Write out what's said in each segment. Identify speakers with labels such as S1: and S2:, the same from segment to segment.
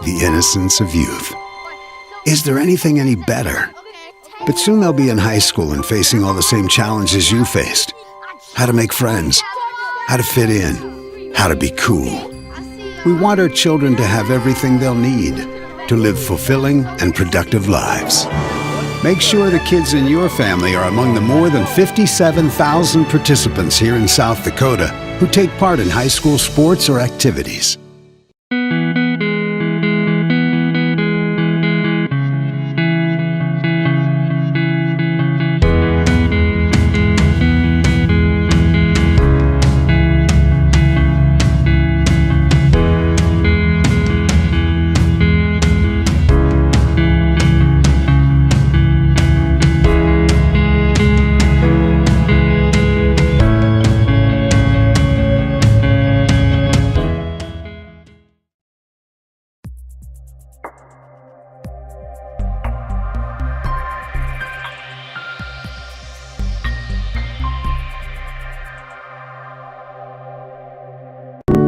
S1: The innocence of youth. Is there anything any better? But soon they'll be in high school and facing all the same challenges you faced. How to make friends, how to fit in, how to be cool. We want our children to have everything they'll need to live fulfilling and productive lives. Make sure the kids in your family are among the more than 57,000 participants here in South Dakota who take part in high school sports or activities.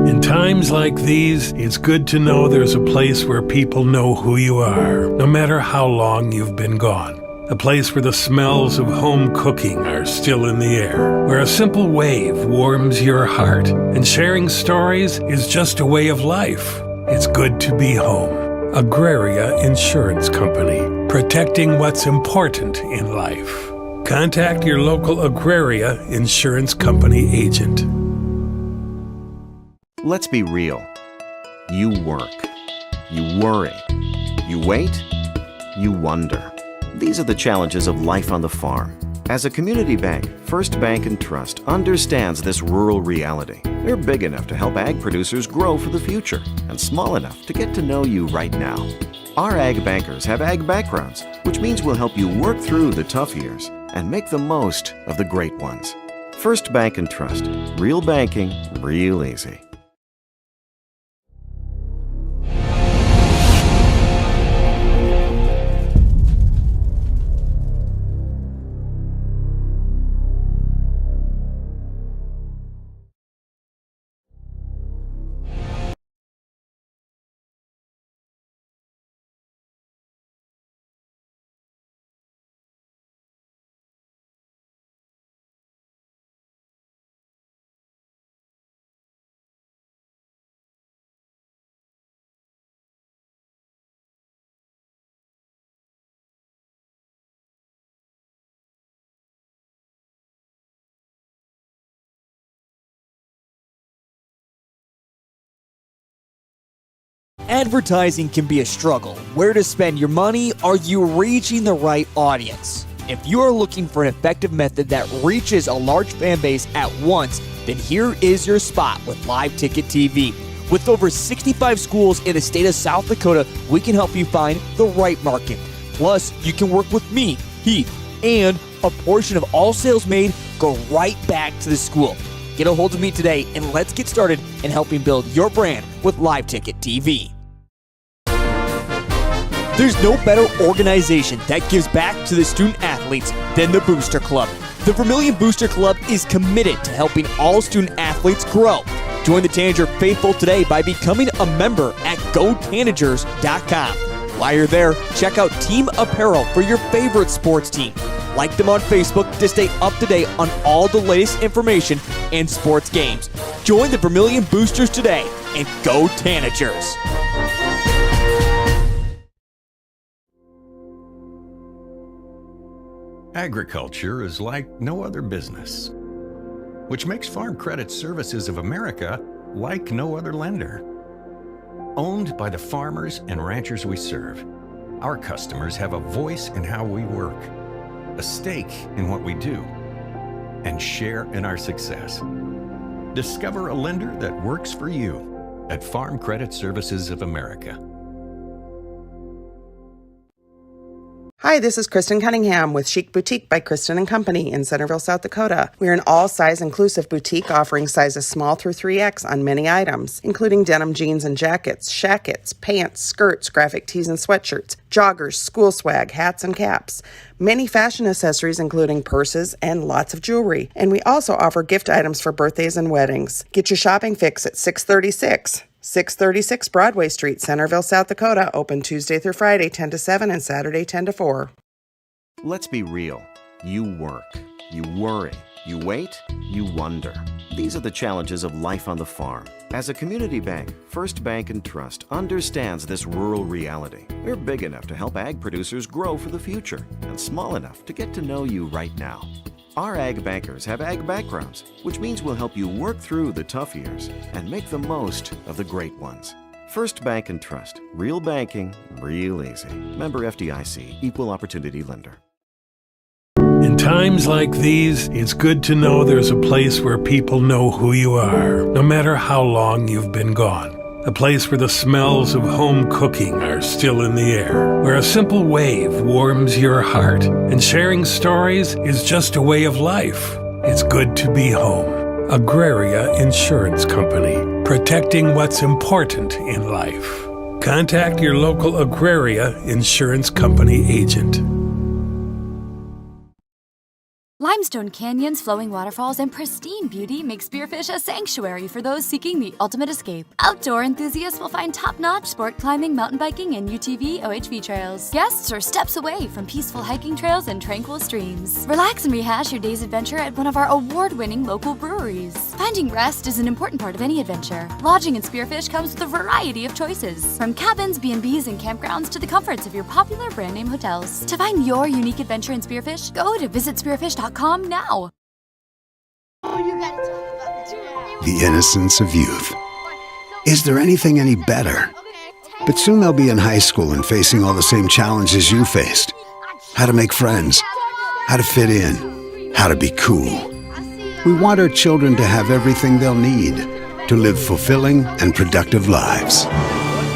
S2: In times like these, it's good to know there's a place where people know who you are, no matter how long you've been gone. A place where the smells of home cooking are still in the air, where a simple wave warms your heart, and sharing stories is just a way of life. It's good to be home. Agraria Insurance Company, protecting what's important in life. Contact your local Agraria Insurance Company agent.
S3: Let's be real. You work. You worry. You wait. You wonder. These are the challenges of life on the farm. As a community bank, First Bank & Trust understands this rural reality. They're big enough to help ag producers grow for the future and small enough to get to know you right now. Our ag bankers have ag backgrounds, which means we'll help you work through the tough years and make the most of the great ones. First Bank & Trust. Real banking, real easy.
S4: Advertising can be a struggle. Where to spend your money? Are you reaching the right audience? If you are looking for an effective method that reaches a large fan base at once, then here is your spot with Live Ticket TV. With over 65 schools in the state of South Dakota, we can help you find the right market. Plus, you can work with me, Heath, and a portion of all sales made go right back to the school. Get a hold of me today and let's get started in helping build your brand with Live Ticket TV. There's no better organization that gives back to the student athletes than the Booster Club. The Vermillion Booster Club is committed to helping all student athletes grow. Join the Tanager faithful today by becoming a member at gotanagers.com. While you're there, check out team apparel for your favorite sports team. Like them on Facebook to stay up to date on all the latest information and sports games. Join the Vermillion Boosters today and go Tanagers!
S5: Agriculture is like no other business, which makes Farm Credit Services of America like no other lender. Owned by the farmers and ranchers we serve, our customers have a voice in how we work, a stake in what we do, and share in our success. Discover a lender that works for you at Farm Credit Services of America.
S6: Hi, this is Kristen Cunningham with Chic Boutique by Kristen & Company in Centerville, South Dakota. We're an all-size inclusive boutique offering sizes small through 3X on many items, including denim jeans and jackets, shackets, pants, skirts, graphic tees and sweatshirts, joggers, school swag, hats and caps, many fashion accessories including purses and lots of jewelry. And we also offer gift items for birthdays and weddings. Get your shopping fix at 636 Broadway Street, Centerville, South Dakota, open Tuesday through Friday 10 to 7 and Saturday 10 to 4.
S3: Let's be real. You work, you worry, you wait, you wonder. These are the challenges of life on the farm. As a community bank, First Bank & Trust understands this rural reality. We're big enough to help ag producers grow for the future and small enough to get to know you right now. Our ag bankers have ag backgrounds, which means we'll help you work through the tough years and make the most of the great ones. First Bank & Trust. Real banking, real easy. Member FDIC, Equal Opportunity Lender.
S2: In times like these, it's good to know there's a place where people know who you are, no matter how long you've been gone. A place where the smells of home cooking are still in the air, where a simple wave warms your heart, and sharing stories is just a way of life. It's good to be home. Agraria Insurance Company, protecting what's important in life. Contact your local Agraria Insurance Company agent.
S7: Limestone canyons, flowing waterfalls, and pristine beauty make Spearfish a sanctuary for those seeking the ultimate escape. Outdoor enthusiasts will find top-notch sport climbing, mountain biking, and UTV OHV trails. Guests are steps away from peaceful hiking trails and tranquil streams. Relax and rehash your day's adventure at one of our award-winning local breweries. Finding rest is an important part of any adventure. Lodging in Spearfish comes with a variety of choices, from cabins, B&Bs, and campgrounds to the comforts of your popular brand-name hotels. To find your unique adventure in Spearfish, go to visitspearfish.com now.
S1: The innocence of youth. Is there anything any better? But soon they'll be in high school and facing all the same challenges you faced. How to make friends, how to fit in, how to be cool. We want our children to have everything they'll need to live fulfilling and productive lives.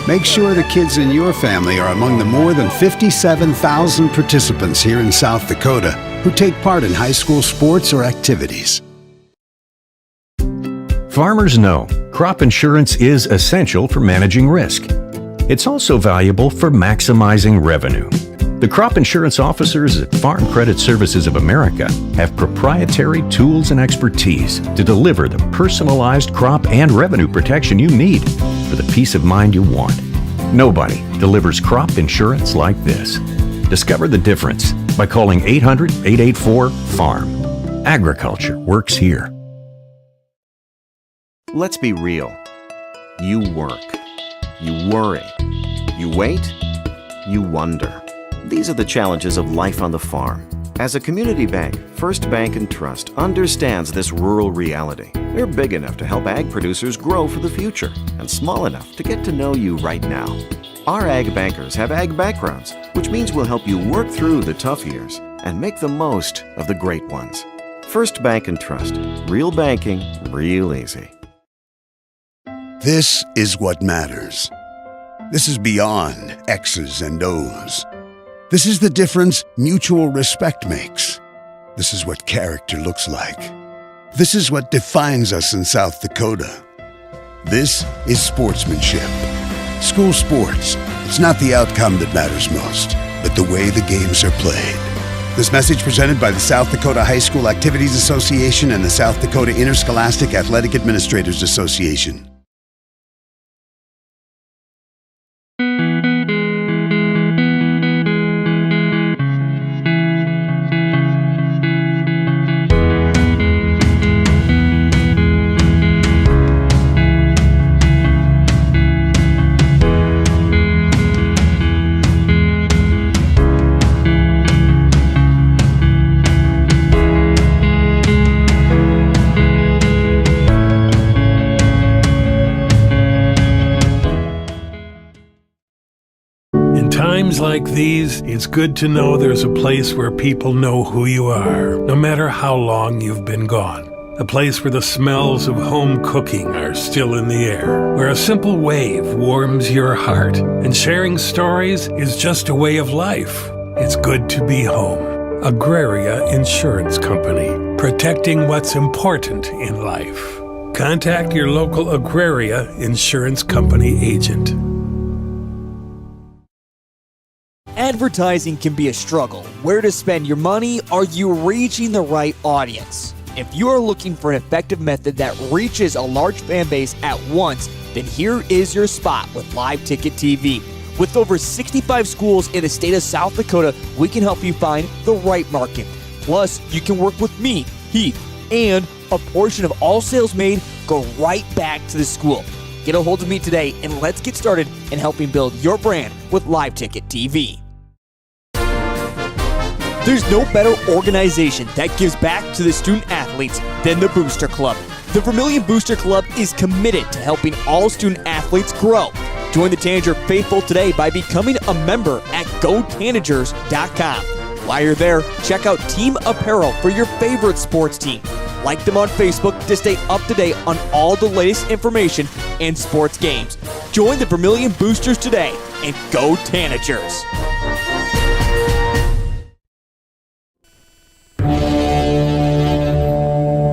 S1: Make sure the kids in your family are among the more than 57,000 participants here in South Dakota who take part in high school sports or activities.
S5: Farmers know crop insurance is essential for managing risk. It's also valuable for maximizing revenue. The crop insurance officers at Farm Credit Services of America have proprietary tools and expertise to deliver the personalized crop and revenue protection you need for the peace of mind you want. Nobody delivers crop insurance like this. Discover the difference by calling 800-884-FARM. Agriculture works here.
S3: Let's be real. You work, you worry, you wait, you wonder. These are the challenges of life on the farm. As a community bank, First Bank & Trust understands this rural reality. We're big enough to help ag producers grow for the future and small enough to get to know you right now. Our ag bankers have ag backgrounds, which means we'll help you work through the tough years and make the most of the great ones. First Bank & Trust. Real banking, real easy.
S1: This is what matters. This is beyond X's and O's. This is the difference mutual respect makes. This is what character looks like. This is what defines us in South Dakota. This is sportsmanship. School sports, it's not the outcome that matters most, but the way the games are played. This message presented by the South Dakota High School Activities Association and the South Dakota Interscholastic Athletic Administrators Association.
S2: Times like these, it's good to know there's a place where people know who you are, no matter how long you've been gone. A place where the smells of home cooking are still in the air, where a simple wave warms your heart, and sharing stories is just a way of life. It's good to be home. Agraria Insurance Company, protecting what's important in life. Contact your local Agraria Insurance Company agent.
S4: Advertising can be a struggle. Where to spend your money? Are you reaching the right audience? If you are looking for an effective method that reaches a large fan base at once, then here is your spot with Live Ticket TV. With over 65 schools in the state of South Dakota, we can help you find the right market. Plus, you can work with me, Heath, and a portion of all sales made go right back to the school. Get a hold of me today and let's get started in helping build your brand with Live Ticket TV. There's no better organization that gives back to the student athletes than the Booster Club. The Vermillion Booster Club is committed to helping all student athletes grow. Join the Tanager faithful today by becoming a member at gotanagers.com. While you're there, check out team apparel for your favorite sports team. Like them on Facebook to stay up to date on all the latest information and sports games. Join the Vermillion Boosters today and go Tanagers.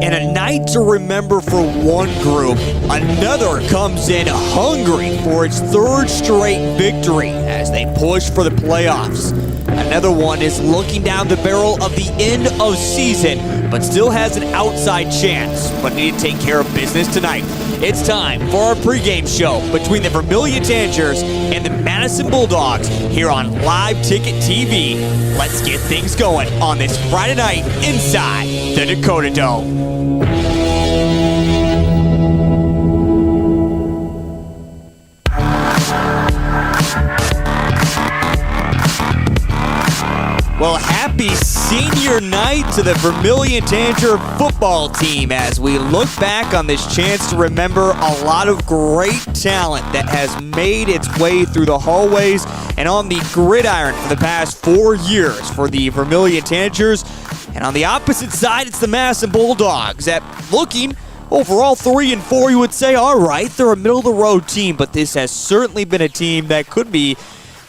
S4: And a night to remember for one group, another comes in hungry for its third straight victory as they push for the playoffs. Another one is looking down the barrel of the end of season, but still has an outside chance, but need to take care of business tonight. It's time for our pregame show between the Vermillion Tanagers and the Madison Bulldogs here on Live Ticket TV. Let's get things going on this Friday night inside the Dakota Dome. Well, happy senior night to the Vermillion Tanager football team as we look back on this chance to remember a lot of great talent that has made its way through the hallways and on the gridiron for the past 4 years for the Vermillion Tanagers. And on the opposite side, it's the Madison Bulldogs that looking overall 3-4, you would say, all right, they're a middle-of-the-road team, but this has certainly been a team that could be,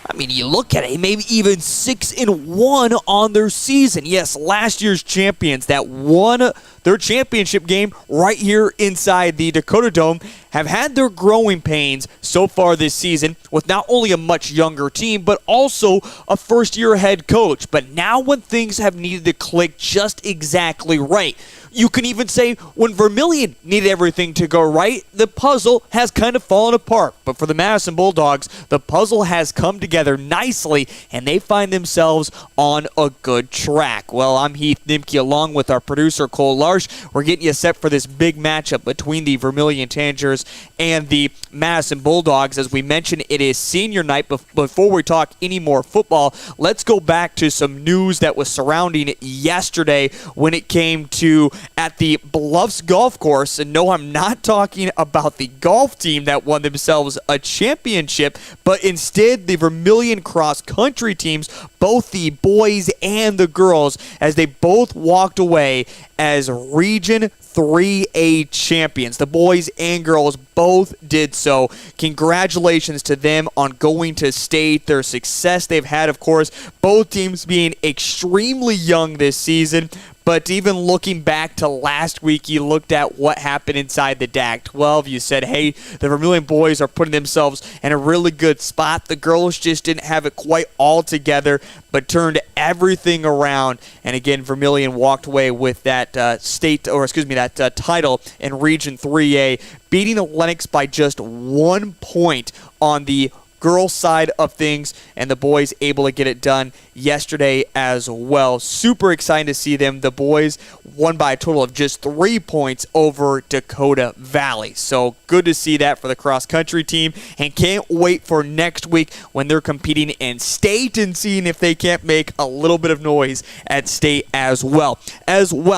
S4: I mean, you look at it, maybe even 6-1 on their season. Yes, last year's champions that won their championship game right here inside the Dakota Dome have had their growing pains so far this season with not only a much younger team, but also a first-year head coach. But now when things have needed to click just exactly right, you can even say when Vermillion needed everything to go right, the puzzle has kind of fallen apart. But for the Madison Bulldogs, the puzzle has come together nicely, and they find themselves on a good track. Well, I'm Heath Nimke along with our producer, Cole Larson. Larsh, we're getting you set for this big matchup between the Vermillion Tanagers and the Madison Bulldogs. As we mentioned, it is senior night. Before we talk any more football, let's go back to some news that was surrounding yesterday when it came to at the Bluffs Golf Course. And no, I'm not talking about the golf team that won themselves a championship, but instead the Vermillion cross-country teams, both the boys and the girls, as they both walked away as Region 3A champions. The boys and girls both did so. Congratulations to them on going to state. Their success they've had, of course, both teams being extremely young this season. But even looking back to last week, you looked at what happened inside the DAC 12. You said, hey, the Vermillion boys are putting themselves in a really good spot. The girls just didn't have it quite all together, but turned everything around. And again, Vermillion walked away with that that title in Region 3A, beating the Lennox by just 1 point on the girls' side of things, and the boys able to get it done yesterday as well. Super excited to see them. The boys won by a total of just 3 points over Dakota Valley. So good to see that for the cross-country team, and can't wait for next week when they're competing in state and seeing if they can't make a little bit of noise at state as well.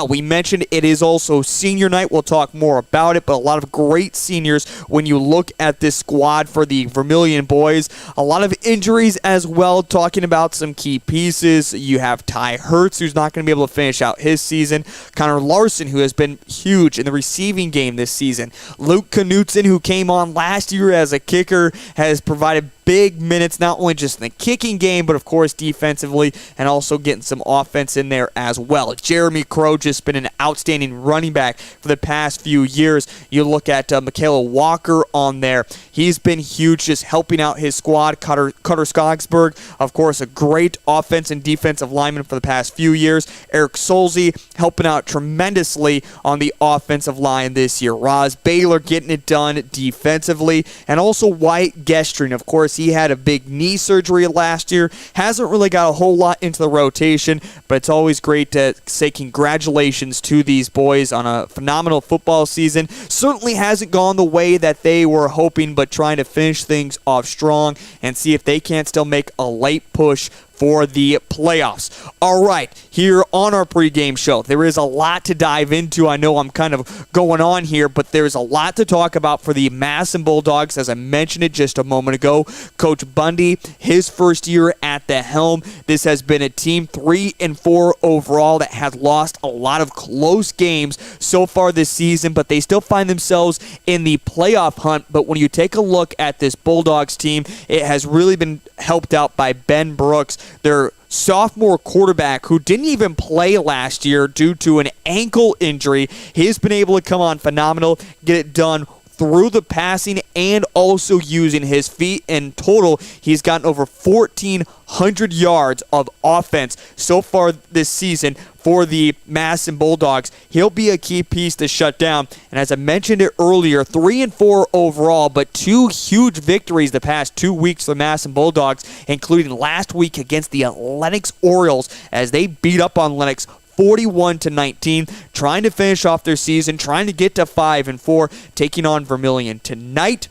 S4: We mentioned it is also senior night. We'll talk more about it, but a lot of great seniors when you look at this squad for the Vermillion boys. A lot of injuries as well, talking about some key pieces. You have Ty Hertz, who's not going to be able to finish out his season. Connor Larson, who has been huge in the receiving game this season. Luke Knutson, who came on last year as a kicker, has provided big minutes, not only just in the kicking game, but of course defensively, and also getting some offense in there as well. Jeremy Crow just been an outstanding running back for the past few years. You look at Michaela Walker on there. He's been huge, just helping out his squad. Cutter Skogsberg, of course, a great offense and defensive lineman for the past few years. Eric Solzy helping out tremendously on the offensive line this year. Roz Baylor getting it done defensively, and also Wyatt Gestring, of course. He had a big knee surgery last year. Hasn't really got a whole lot into the rotation, but it's always great to say congratulations to these boys on a phenomenal football season. Certainly hasn't gone the way that they were hoping, but trying to finish things off strong and see if they can't still make a late push for the playoffs. All right, here on our pregame show, there is a lot to dive into. I know I'm kind of going on here, but there's a lot to talk about for the Madison Bulldogs. As I mentioned it just a moment ago, Coach Bundy, his first year at the helm. This has been a team 3-4 overall that has lost a lot of close games so far this season, but they still find themselves in the playoff hunt. But when you take a look at this Bulldogs team, it has really been helped out by Ben Brooks, their sophomore quarterback, who didn't even play last year due to an ankle injury. He's been able to come on phenomenal, get it done through the passing and also using his feet. In total, he's gotten over 1,400 yards of offense so far this season for the Madison Bulldogs. He'll be a key piece to shut down. And as I mentioned it earlier, 3-4 overall, but 2 huge victories the past 2 weeks for the Madison Bulldogs, including last week against the Lennox Orioles as they beat up on Lennox 41-19, trying to finish off their season, trying to get to 5-4, taking on Vermillion tonight,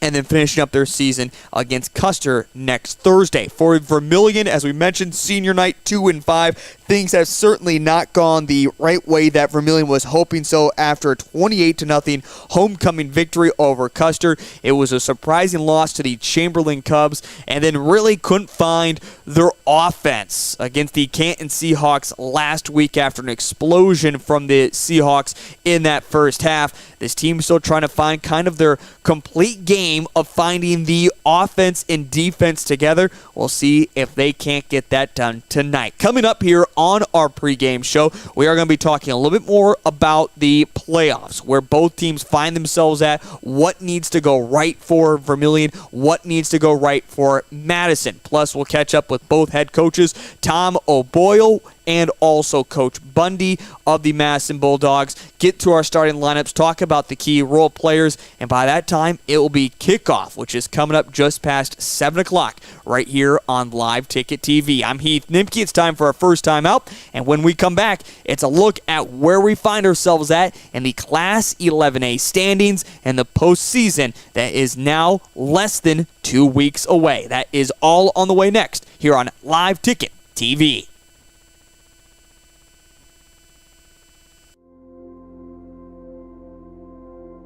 S4: and then finishing up their season against Custer next Thursday. For Vermillion, as we mentioned, senior night 2-5. Things have certainly not gone the right way that Vermillion was hoping so after a 28-0 homecoming victory over Custer. It was a surprising loss to the Chamberlain Cubs, and then really couldn't find their offense against the Canton Seahawks last week after an explosion from the Seahawks in that first half. This team is still trying to find kind of their complete game of finding the offense and defense together. We'll see if they can't get that done tonight. Coming up here on our pregame show, we are going to be talking a little bit more about the playoffs, where both teams find themselves at, what needs to go right for Vermillion, what needs to go right for Madison. Plus, we'll catch up with both head coaches, Tom O'Boyle and also Coach Bundy of the Madison Bulldogs. Get to our starting lineups, talk about the key role players, and by that time, it will be kickoff, which is coming up just past 7 o'clock right here on Live Ticket TV. I'm Heath Nimke. It's time for our first time out, and when we come back, it's a look at where we find ourselves at in the Class 11A standings and the postseason that is now less than 2 weeks away. That is all on the way next here on Live Ticket TV.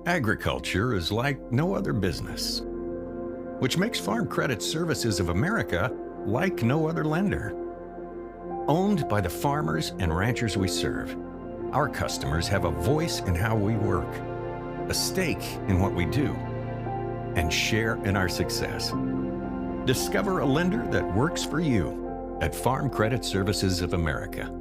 S5: Agriculture is like no other business, which makes Farm Credit Services of America like no other lender. Owned by the farmers and ranchers we serve, our customers have a voice in how we work, a stake in what we do, and share in our success. Discover a lender that works for you at Farm Credit Services of America.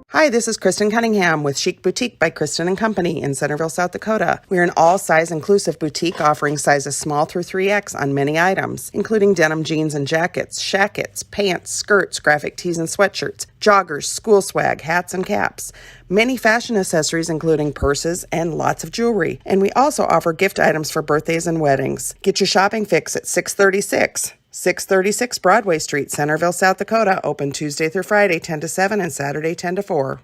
S6: Hi, this is Kristen Cunningham with Chic Boutique by Kristen & Company in Centerville, South Dakota. We are an all-size inclusive boutique offering sizes small through 3X on many items, including denim jeans and jackets, shackets, pants, skirts, graphic tees and sweatshirts, joggers, school swag, hats and caps, many fashion accessories including purses and lots of jewelry. And we also offer gift items for birthdays and weddings. Get your shopping fix at 636 Broadway Street, Centerville, South Dakota. Open Tuesday through Friday, 10 to 7, and Saturday, 10 to 4.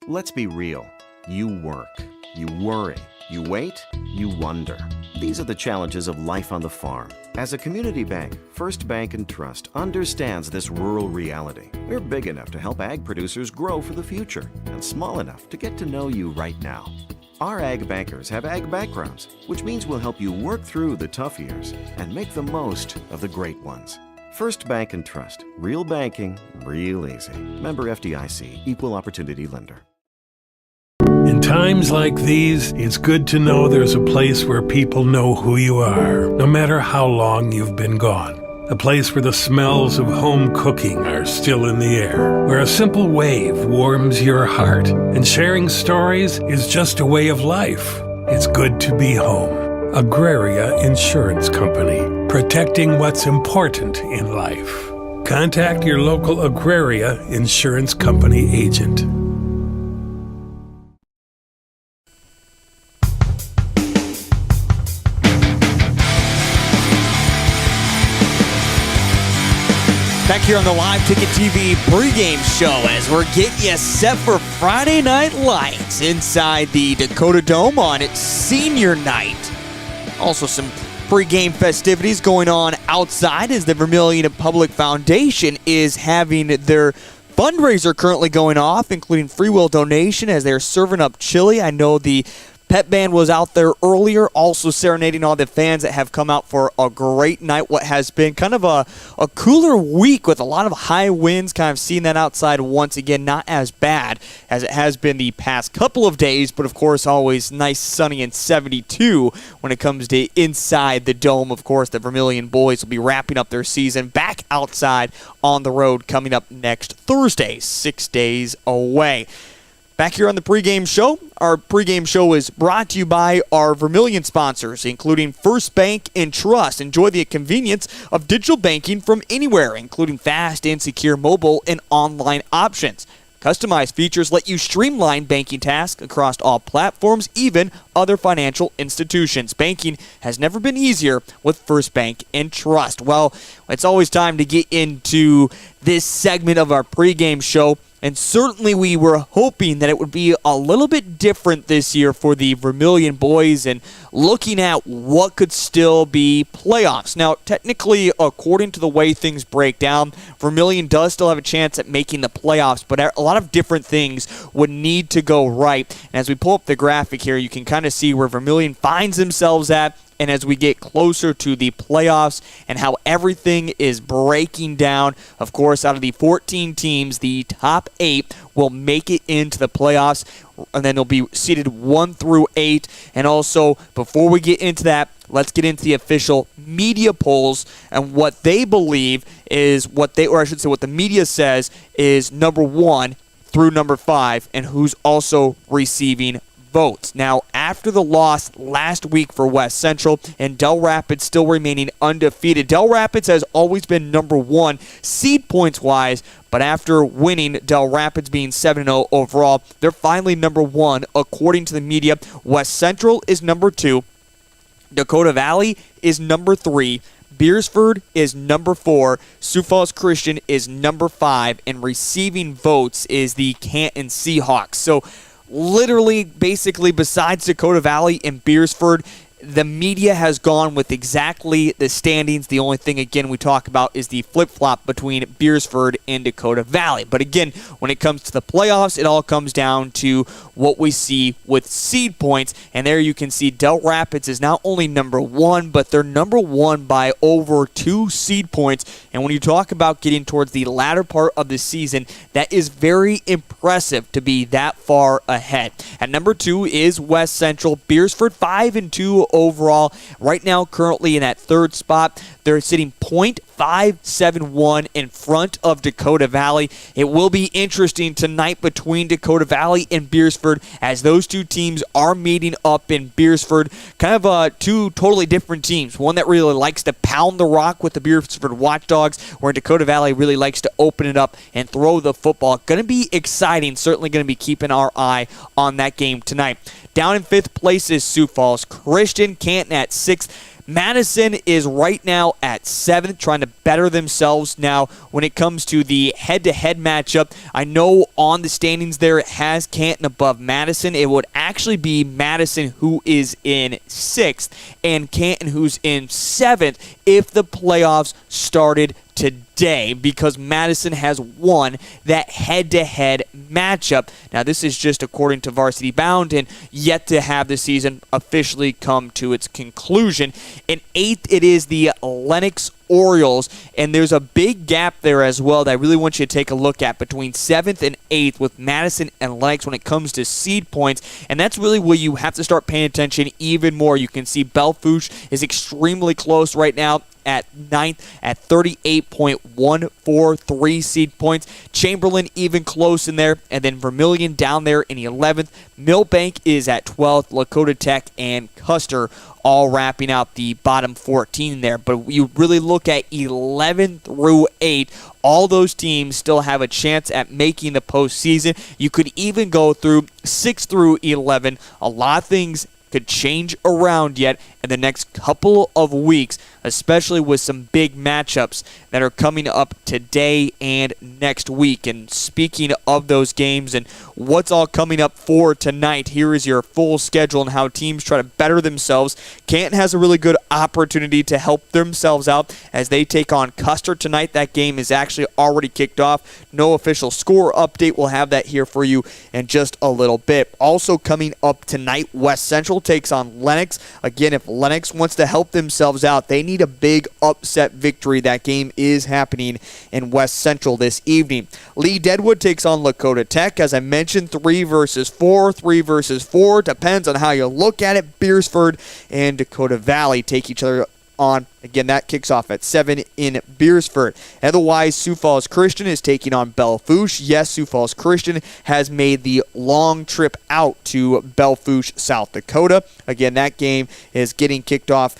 S3: Let's be real. You work, you worry, you wait, you wonder. These are the challenges of life on the farm. As a community bank, First Bank & Trust understands this rural reality. We're big enough to help ag producers grow for the future and small enough to get to know you right now. Our ag bankers have ag backgrounds, which means we'll help you work through the tough years and make the most of the great ones. First Bank & Trust. Real banking, real easy. Member FDIC. Equal Opportunity Lender.
S2: In times like these, it's good to know there's a place where people know who you are, no matter how long you've been gone. A place where the smells of home cooking are still in the air, where a simple wave warms your heart, and sharing stories is just a way of life. It's good to be home. Agraria Insurance Company, protecting what's important in life. Contact your local Agraria Insurance Company agent.
S4: Back here on the Live Ticket TV pregame show as we're getting you set for Friday Night Lights inside the Dakota Dome on its senior night. Also some pregame festivities going on outside as the Vermillion Public Foundation is having their fundraiser currently going off, including free will donation as they're serving up chili. I know the Pep Band was out there earlier, also serenading all the fans that have come out for a great night. What has been kind of a cooler week with a lot of high winds, kind of seeing that outside once again, not as bad as it has been the past couple of days, but of course always nice, sunny, and 72 when it comes to inside the dome. Of course, the Vermillion boys will be wrapping up their season back outside on the road coming up next Thursday, 6 days away. Back here on the pregame show, our pregame show is brought to you by our Vermillion sponsors, including First Bank & Trust. Enjoy the convenience of digital banking from anywhere, including fast and secure mobile and online options. Customized features let you streamline banking tasks across all platforms, even other financial institutions. Banking has never been easier with First Bank & Trust. Well, it's always time to get into this segment of our pregame show. And certainly we were hoping that it would be a little bit different this year for the Vermillion boys and looking at what could still be playoffs. Now, technically, according to the way things break down, Vermillion does still have a chance at making the playoffs, but a lot of different things would need to go right. And as we pull up the graphic here, you can kind of see where Vermillion finds themselves at. And as we get closer to the playoffs and how everything is breaking down, of course, out of the 14 teams, the top 8 will make it into the playoffs, and then they'll be seeded 1 through 8. And also, before we get into that, let's get into the official media polls and what they believe is what the media says is number 1 through number 5, and who's also receiving votes. Now, after the loss last week for West Central, and Del Rapids still remaining undefeated. Del Rapids has always been number one seed points-wise, but after winning, Del Rapids being 7-0 overall, they're finally number one according to the media. West Central is number 2. Dakota Valley is number 3. Beersford is number 4. Sioux Falls Christian is number 5. And receiving votes is the Canton Seahawks. So literally, basically, besides Dakota Valley and Beersford, the media has gone with exactly the standings. The only thing, again, we talk about is the flip-flop between Beersford and Dakota Valley. But again, when it comes to the playoffs, it all comes down to what we see with seed points. And there you can see Del Rapids is not only number 1, but they're number 1 by over 2 seed points. And when you talk about getting towards the latter part of the season, that is very impressive to be that far ahead. At number 2 is West Central. Beersford 5-2 overall. Right now, currently in that 3rd spot, they're sitting .571 in front of Dakota Valley. It will be interesting tonight between Dakota Valley and Beersford, as those two teams are meeting up in Beersford. Kind of two totally different teams. One that really likes to pound the rock with the Beersford Watchdogs, where Dakota Valley really likes to open it up and throw the football. Going to be exciting. Certainly going to be keeping our eye on that game tonight. Down in 5th place is Sioux Falls Christian. Canton at 6th. Madison is right now at 7th, trying to better themselves now when it comes to the head-to-head matchup. I know on the standings there it has Canton above Madison. It would actually be Madison who is in 6th and Canton who's in 7th if the playoffs started today, because Madison has won that head-to-head matchup. Now, this is just according to Varsity Bound and yet to have the season officially come to its conclusion. In 8th, it is the Lenox Orioles, and there's a big gap there as well that I really want you to take a look at between 7th and 8th with Madison and Lenox when it comes to seed points, and that's really where you have to start paying attention even more. You can see Belle-Fourche is extremely close right now at 9th at 38.143 seed points. Chamberlain even close in there, and then Vermillion down there in 11th. Millbank is at 12th. Lakota Tech and Custer all wrapping out the bottom 14 there. But you really look at 11 through 8, all those teams still have a chance at making the postseason. You could even go through 6 through 11. A lot of things could change around yet in the next couple of weeks, especially with some big matchups that are coming up today and next week. And speaking of those games and what's all coming up for tonight, here is your full schedule and how teams try to better themselves. Canton has a really good opportunity to help themselves out as they take on Custer tonight. That game is actually already kicked off. No official score update. We'll have that here for you in just a little bit. Also coming up tonight, West Central takes on Lenox. Again, if Lenox wants to help themselves out, they need a big upset victory. That game is happening in West Central this evening. Lee Deadwood takes on Lakota Tech. As I mentioned, 3 versus 4. 3 versus 4. Depends on how you look at it. Beersford and Dakota Valley take each other on. Again, that kicks off at 7 in Beersford. Otherwise, Sioux Falls Christian is taking on Belle-Fourche. Yes, Sioux Falls Christian has made the long trip out to Belle-Fourche, South Dakota. Again, that game is getting kicked off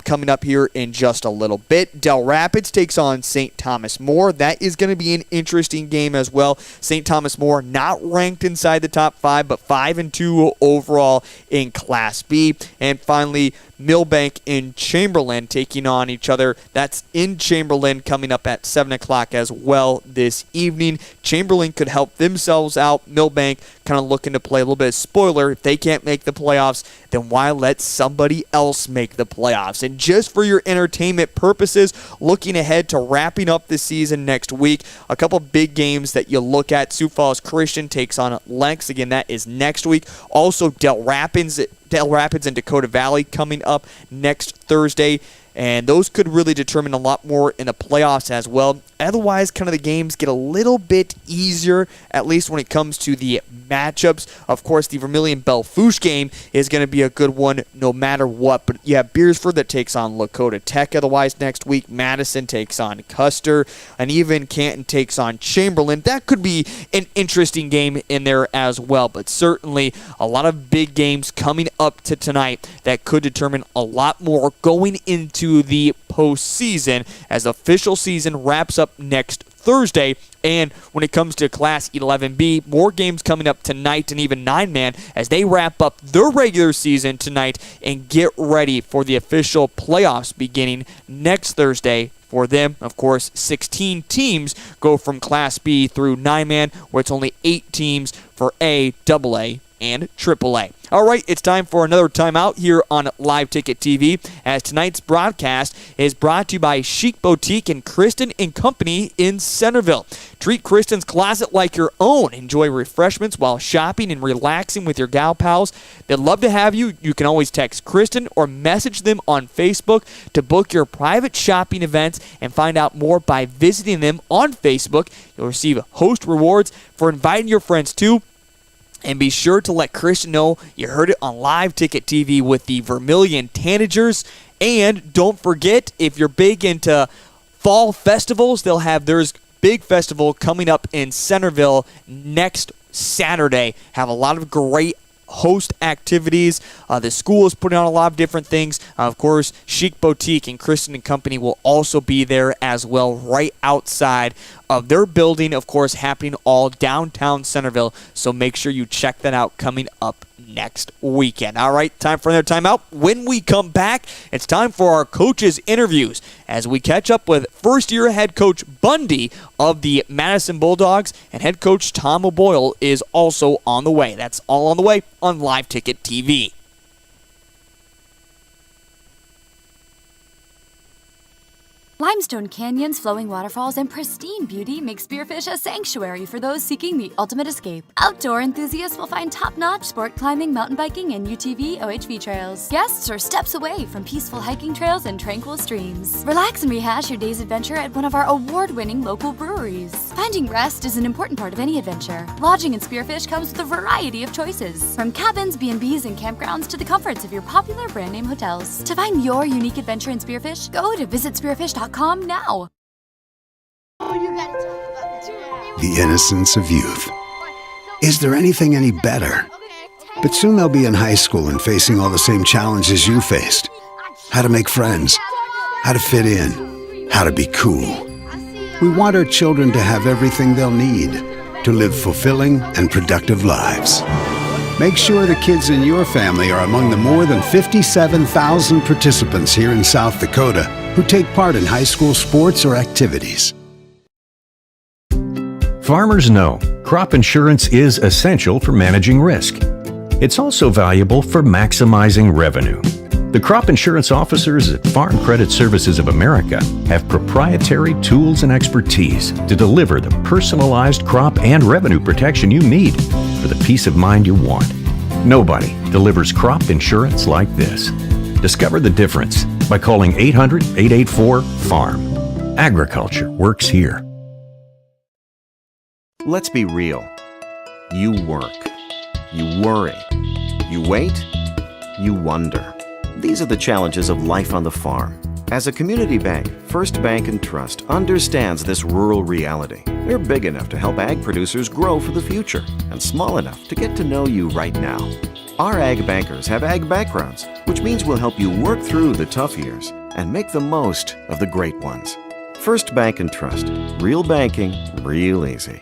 S4: coming up here in just a little bit. Del Rapids takes on St. Thomas More. That is going to be an interesting game as well. St. Thomas More not ranked inside the top 5, but 5-2 overall in Class B. And finally, Millbank and Chamberlain taking on each other. That's in Chamberlain coming up at 7 o'clock as well this evening. Chamberlain could help themselves out. Millbank kind of looking to play a little bit of spoiler. If they can't make the playoffs, then why let somebody else make the playoffs? And just for your entertainment purposes, looking ahead to wrapping up the season next week, a couple big games that you look at. Sioux Falls Christian takes on Lenox. Again, that is next week. Also, Del Rapids and Dakota Valley coming up next Thursday. and those could really determine a lot more in the playoffs as well. Otherwise, kind of the games get a little bit easier, at least when it comes to the matchups. Of course, the Vermillion Belfouche game is going to be a good one no matter what. But you have Beersford that takes on Lakota Tech. Otherwise, next week, Madison takes on Custer, and even Canton takes on Chamberlain. That could be an interesting game in there as well. But certainly, a lot of big games coming up to tonight that could determine a lot more going into the postseason as the official season wraps up next Thursday. And when it comes to Class 11B, more games coming up tonight, and even 9-man as they wrap up their regular season tonight and get ready for the official playoffs beginning next Thursday. For them, of course, 16 teams go from Class B through 9-man, where it's only 8 teams for A, AA, and AAA. All right, it's time for another timeout here on Live Ticket TV, as tonight's broadcast is brought to you by Chic Boutique and Kristen & Company in Centerville. Treat Kristen's Closet like your own. Enjoy refreshments while shopping and relaxing with your gal pals. They'd love to have you. You can always text Kristen or message them on Facebook to book your private shopping events and find out more by visiting them on Facebook. You'll receive host rewards for inviting your friends too. And be sure to let Christian know you heard it on Live Ticket TV with the Vermillion Tanagers. And don't forget, if you're big into fall festivals, they'll have theirs big festival coming up in Centerville next Saturday. Have a lot of great host activities. The school is putting on a lot of different things. Of course, Chic Boutique and Kristen & Company will also be there as well, right outside of their building, of course, happening all downtown Centerville. So make sure you check that out coming up next weekend. All right, time for another timeout. When we come back, it's time for our coaches' interviews as we catch up with first-year head coach Bundy of the Madison Bulldogs, and head coach Tom O'Boyle is also on the way. That's all on the way on Live Ticket TV.
S7: Limestone canyons, flowing waterfalls, and pristine beauty make Spearfish a sanctuary for those seeking the ultimate escape. Outdoor enthusiasts will find top-notch sport climbing, mountain biking, and UTV OHV trails. Guests are steps away from peaceful hiking trails and tranquil streams. Relax and rehash your day's adventure at one of our award-winning local breweries. Finding rest is an important part of any adventure. Lodging in Spearfish comes with a variety of choices, from cabins, B&Bs, and campgrounds to the comforts of your popular brand-name hotels. To find your unique adventure in Spearfish, go to visitspearfish.com now.
S1: The innocence of youth. Is there anything any better? But soon they'll be in high school and facing all the same challenges you faced. How to make friends, how to fit in, how to be cool. We want our children to have everything they'll need to live fulfilling and productive lives. Make sure the kids in your family are among the more than 57,000 participants here in South Dakota who take part in high school sports or activities.
S5: Farmers know crop insurance is essential for managing risk. It's also valuable for maximizing revenue. The crop insurance officers at Farm Credit Services of America have proprietary tools and expertise to deliver the personalized crop and revenue protection you need for the peace of mind you want. Nobody delivers crop insurance like this. Discover the difference by calling 800-884-FARM. Agriculture works here.
S3: Let's be real. You work. You worry. You wait. You wonder. These are the challenges of life on the farm. As a community bank, First Bank & Trust understands this rural reality. They're big enough to help ag producers grow for the future and small enough to get to know you right now. Our ag bankers have ag backgrounds, which means we'll help you work through the tough years and make the most of the great ones. First Bank & Trust. Real banking, real easy.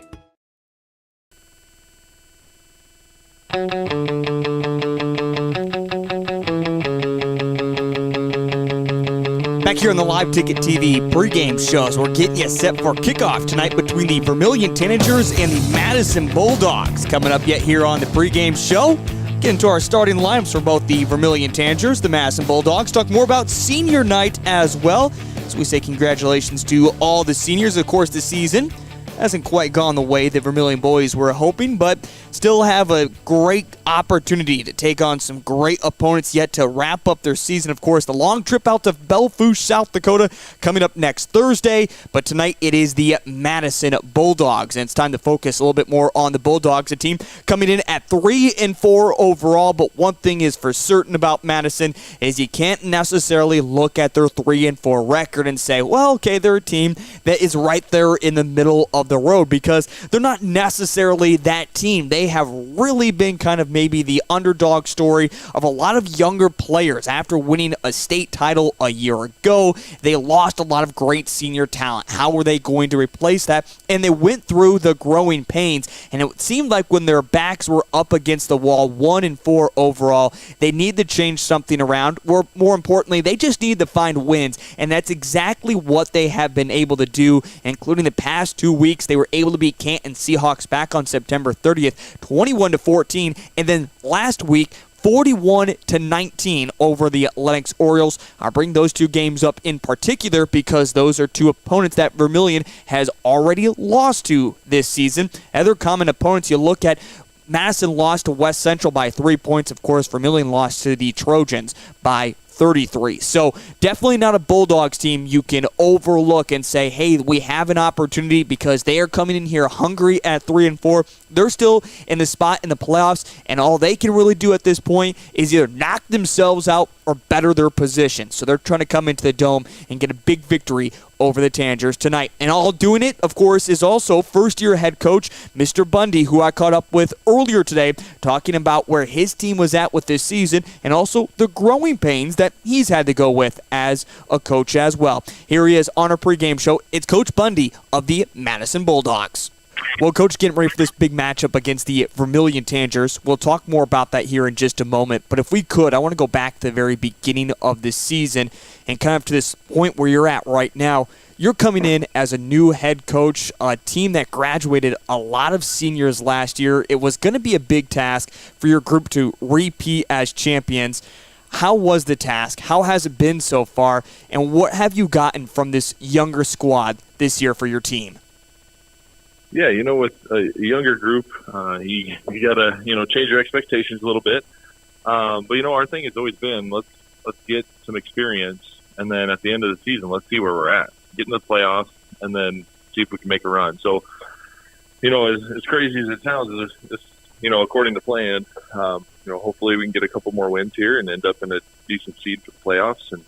S4: Back here on the Live Ticket TV pregame shows, we're getting you set for kickoff tonight between the Vermillion Tanagers and the Madison Bulldogs. Coming up yet here on the pregame show, get into our starting lineups for both the Vermillion Tanagers, the Madison Bulldogs. Talk more about senior night as well. So we say congratulations to all the seniors, of course, this season. Hasn't quite gone the way the Vermillion boys were hoping, but still have a great opportunity to take on some great opponents yet to wrap up their season. Of course, the long trip out to Belfouche, South Dakota, coming up next Thursday, but tonight it is the Madison Bulldogs, and it's time to focus a little bit more on the Bulldogs, a team coming in at 3-4 overall. But one thing is for certain about Madison is you can't necessarily look at their 3-4 record and say, well, okay, they're a team that is right there in the middle of the road, because they're not necessarily that team. They have really been kind of maybe the underdog story of a lot of younger players. After winning a state title a year ago, they lost a lot of great senior talent. How were they going to replace that? And they went through the growing pains, and it seemed like when their backs were up against the wall, 1-4 overall, they need to change something around, or more importantly, they just need to find wins, and that's exactly what they have been able to do, including the past 2 weeks. They were able to beat Canton Seahawks back on September 30th, 21-14, and then last week, 41-19 over the Lennox Orioles. I'll bring those two games up in particular because those are two opponents that Vermillion has already lost to this season. Other common opponents you look at, Madison lost to West Central by 3 points. Of course, Vermillion lost to the Trojans by 33. So definitely not a Bulldogs team you can overlook and say, hey, we have an opportunity, because they are coming in here hungry at 3-4. They're still in the spot in the playoffs, and all they can really do at this point is either knock themselves out or better their position. So they're trying to come into the Dome and get a big victory over the Tanagers tonight. And all doing it, of course, is also first-year head coach Mr. Bundy, who I caught up with earlier today, talking about where his team was at with this season and also the growing pains that he's had to go with as a coach as well. Here he is on our pregame show. It's Coach Bundy of the Madison Bulldogs. Well, Coach, getting ready for this big matchup against the Vermillion Tanagers. We'll talk more about that here in just a moment. But if we could, I want to go back to the very beginning of this season and kind of to this point where you're at right now. You're coming in as a new head coach, a team that graduated a lot of seniors last year. It was going to be a big task for your group to repeat as champions. How was the task? How has it been so far? And what have you gotten from this younger squad this year for your team?
S8: Yeah, with a younger group, you got to, change your expectations a little bit. But, our thing has always been, let's get some experience, and then at the end of the season, let's see where we're at. Get in the playoffs, and then see if we can make a run. So, as crazy as it sounds, it's according to plan, hopefully we can get a couple more wins here and end up in a decent seed for the playoffs and,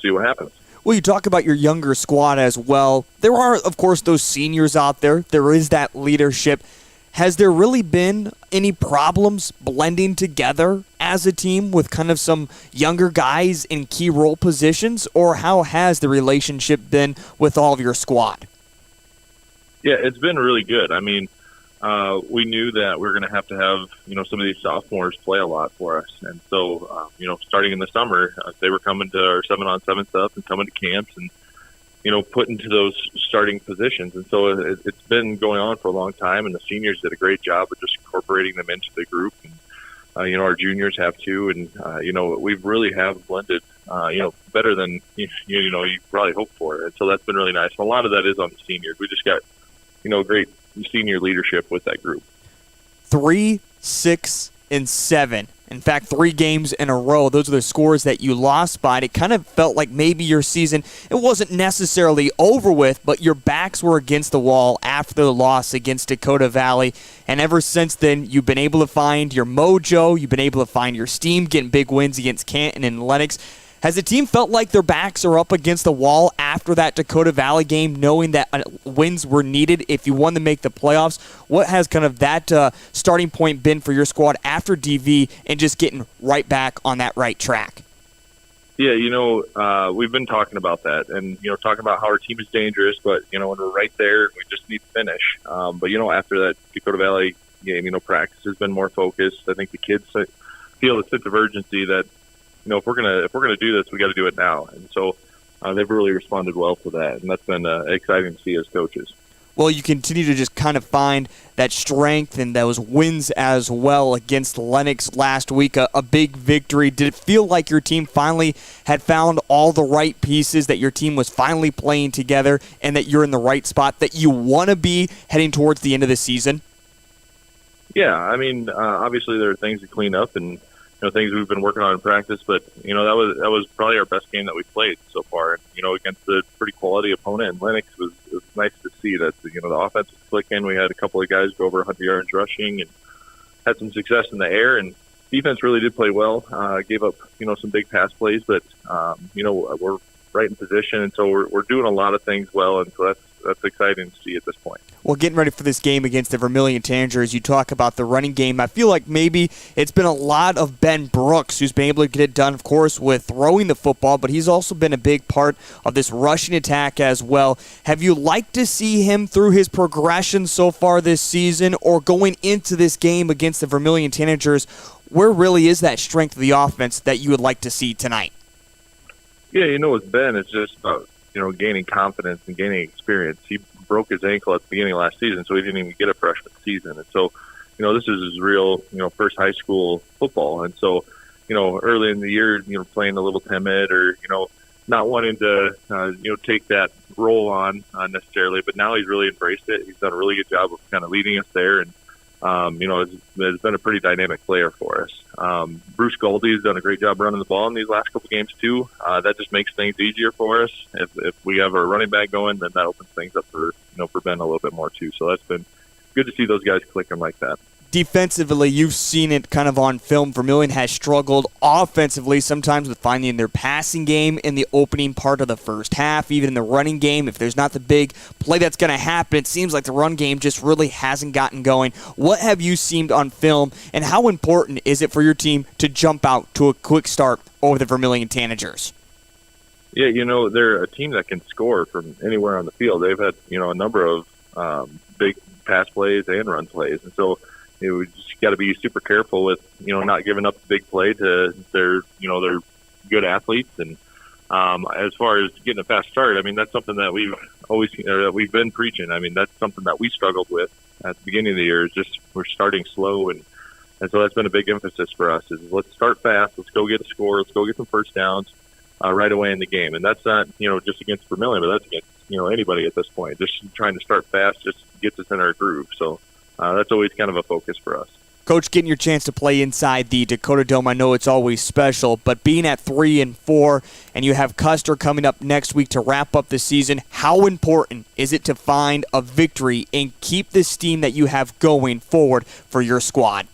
S8: see what happens.
S4: Well, you talk about your younger squad as well. There are, of course, those seniors out there. There is that leadership. Has there really been any problems blending together as a team with kind of some younger guys in key role positions, or how has the relationship been with all of your squad?
S8: Yeah, it's been really good. I mean, we knew that we were going to have, some of these sophomores play a lot for us. And so, starting in the summer, they were coming to our 7-on-7 stuff and coming to camps and, put into those starting positions. And so it's been going on for a long time, and the seniors did a great job of just incorporating them into the group. And, our juniors have too. And, we really have blended, better than, you probably hoped for. And so that's been really nice. And a lot of that is on the seniors. We just got, great senior leadership with that group.
S4: 3, 6, and 7. In fact, 3 games in a row. Those are the scores that you lost by. It kind of felt like maybe your season, it wasn't necessarily over with, but your backs were against the wall after the loss against Dakota Valley. And ever since then, you've been able to find your mojo. You've been able to find your steam, getting big wins against Canton and Lennox. Has the team felt like their backs are up against the wall after that Dakota Valley game, knowing that wins were needed if you wanted to make the playoffs? What has kind of that starting point been for your squad after DV and just getting right back on that right track?
S8: Yeah, we've been talking about that and, talking about how our team is dangerous, but, when we're right there, we just need to finish. But, after that Dakota Valley game, practice has been more focused. I think the kids feel the sense of urgency that, if we're gonna do this, we got to do it now. And so they've really responded well to that, and that's been exciting to see as coaches.
S4: Well, you continue to just kind of find that strength and those wins as well against Lennox last week, a big victory. Did it feel like your team finally had found all the right pieces, that your team was finally playing together, and that you're in the right spot that you want to be heading towards the end of the season?
S8: Yeah, I mean, obviously there are things to clean up and things we've been working on in practice, but that was probably our best game that we played so far. Against a pretty quality opponent in Lennox, it was nice to see that the offense was clicking. We had a couple of guys go over 100 yards rushing and had some success in the air, and defense really did play well. Gave up some big pass plays, but we're right in position, and so we're doing a lot of things well, and so that's exciting to see at this point.
S4: Well, getting ready for this game against the Vermillion Tanagers, you talk about the running game. I feel like maybe it's been a lot of Ben Brooks who's been able to get it done, of course, with throwing the football, but he's also been a big part of this rushing attack as well. Have you liked to see him through his progression so far this season, or going into this game against the Vermillion Tanagers, where really is that strength of the offense that you would like to see tonight?
S8: Yeah, with Ben, it's just about gaining confidence and gaining experience. He broke his ankle at the beginning of last season, so he didn't even get a freshman season. And so, this is his real, first high school football. And so, early in the year, playing a little timid or, not wanting to, take that role on necessarily. But now he's really embraced it. He's done a really good job of kind of leading us there. And, has been a pretty dynamic player for us. Bruce Goldie's done a great job running the ball in these last couple games too. That just makes things easier for us. If we have our running back going, then that opens things up for Ben a little bit more too. So that's been good to see those guys clicking like that.
S4: Defensively, you've seen it kind of on film. Vermillion has struggled offensively, sometimes with finding their passing game in the opening part of the first half, even in the running game. If there's not the big play that's going to happen, it seems like the run game just really hasn't gotten going. What have you seen on film, and how important is it for your team to jump out to a quick start over the Vermillion Tanagers?
S8: Yeah, they're a team that can score from anywhere on the field. They've had, a number of big pass plays and run plays, and so we just got to be super careful with not giving up the big play to their good athletes. And as far as getting a fast start, I mean, that's something that we've been preaching. I mean, that's something that we struggled with at the beginning of the year. Is just we're starting slow, and so that's been a big emphasis for us. Is let's start fast, let's go get a score, let's go get some first downs right away in the game. And that's not just against Vermillion, but that's against anybody at this point. Just trying to start fast just gets us in our groove. So. That's always kind of a focus for us.
S4: Coach, getting your chance to play inside the Dakota Dome, I know it's always special, but being at 3-4 and you have Custer coming up next week to wrap up the season, how important is it to find a victory and keep this steam that you have going forward for your squad?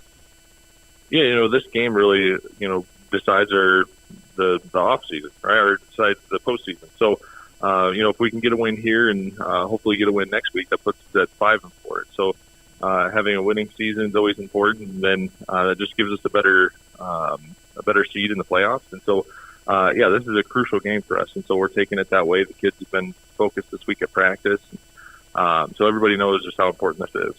S8: Yeah, this game really, decides the off season, right, or decides the postseason. So, if we can get a win here and hopefully get a win next week, that puts us at 5-4. So. Having a winning season is always important, and then that just gives us a better seed in the playoffs. And so, this is a crucial game for us, and so we're taking it that way. The kids have been focused this week at practice, so everybody knows just how important this is.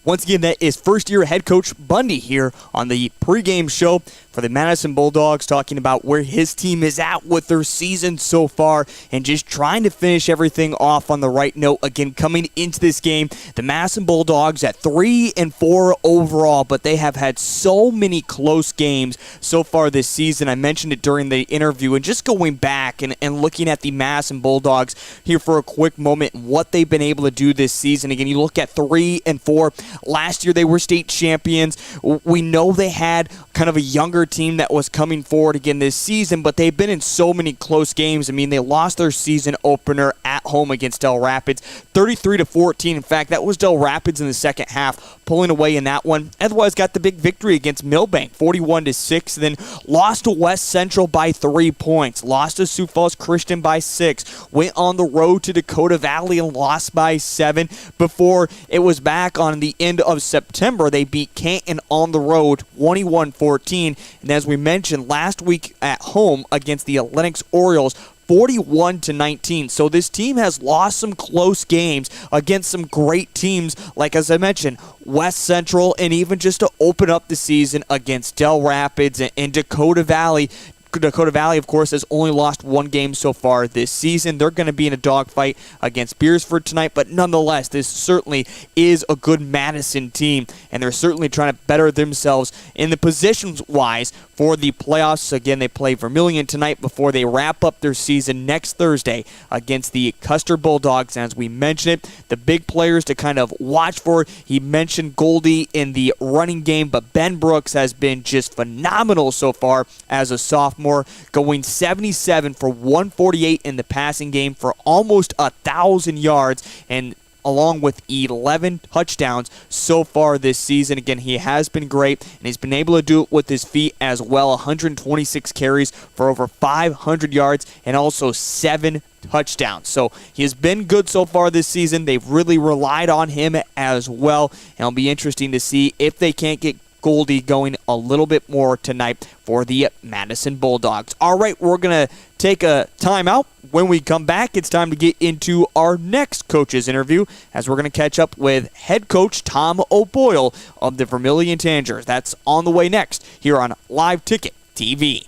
S4: Once again, that is first-year head coach Bundy here on the pregame show for the Madison Bulldogs, talking about where his team is at with their season so far and just trying to finish everything off on the right note. Again, coming into this game, the Madison Bulldogs at 3-4 overall, but they have had so many close games so far this season. I mentioned it during the interview, and just going back and looking at the Madison Bulldogs here for a quick moment and what they've been able to do this season. Again, you look at 3-4. Last year they were state champions. We know they had kind of a younger team that was coming forward again this season, but they've been in so many close games. I mean, they lost their season opener at home against Del Rapids, 33-14. In fact, that was Del Rapids in the second half, pulling away in that one. Otherwise, got the big victory against Millbank, 41-6. Then lost to West Central by 3 points. Lost to Sioux Falls Christian by 6. Went on the road to Dakota Valley and lost by 7. Before it was back on the end of September, they beat Canton on the road, 21-14. And as we mentioned last week at home against the Lennox Orioles, 41-19. So this team has lost some close games against some great teams, like, as I mentioned, West Central, and even just to open up the season against Del Rapids and Dakota Valley. Dakota Valley, of course, has only lost one game so far this season. They're going to be in a dogfight against Beersford tonight, but nonetheless, this certainly is a good Madison team, and they're certainly trying to better themselves in the positions-wise for the playoffs. Again, they play Vermillion tonight before they wrap up their season next Thursday against the Custer Bulldogs. As we mentioned it, the big players to kind of watch for. He mentioned Goldie in the running game, but Ben Brooks has been just phenomenal so far as a sophomore, going 77 for 148 in the passing game for almost 1,000 yards, and along with 11 touchdowns so far this season. Again, he has been great, and he's been able to do it with his feet as well. 126 carries for over 500 yards and also 7 touchdowns. So he has been good so far this season. They've really relied on him as well, and it'll be interesting to see if they can't get Goldie going a little bit more tonight for the Madison Bulldogs. All right, we're going to take a timeout. When we come back, it's time to get into our next coach's interview, as we're going to catch up with head coach Tom O'Boyle of the Vermillion Tanagers. That's on the way next here on Live Ticket TV.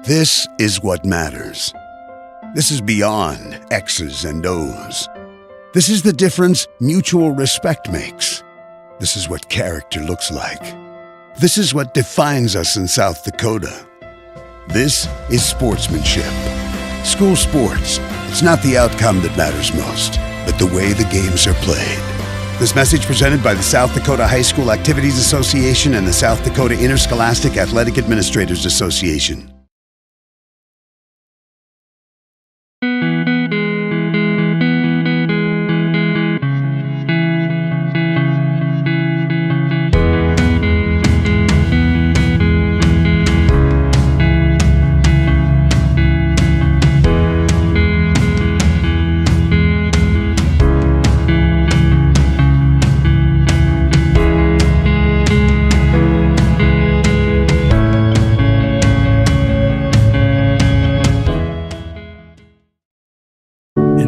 S1: This is what matters. This is beyond X's and O's. This is the difference mutual respect makes. This is what character looks like. This is what defines us in South Dakota. This is sportsmanship. School sports, it's not the outcome that matters most, but the way the games are played. This message presented by the South Dakota High School Activities Association and the South Dakota Interscholastic Athletic Administrators Association.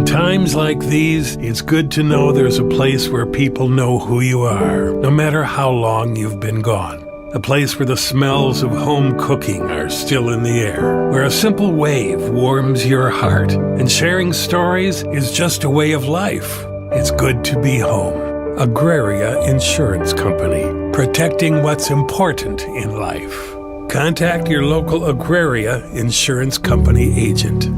S2: Times like these, it's good to know there's a place where people know who you are, no matter how long you've been gone. A place where the smells of home cooking are still in the air, where a simple wave warms your heart, and sharing stories is just a way of life. It's good to be home. Agraria Insurance Company, protecting what's important in life. Contact your local Agraria Insurance Company agent.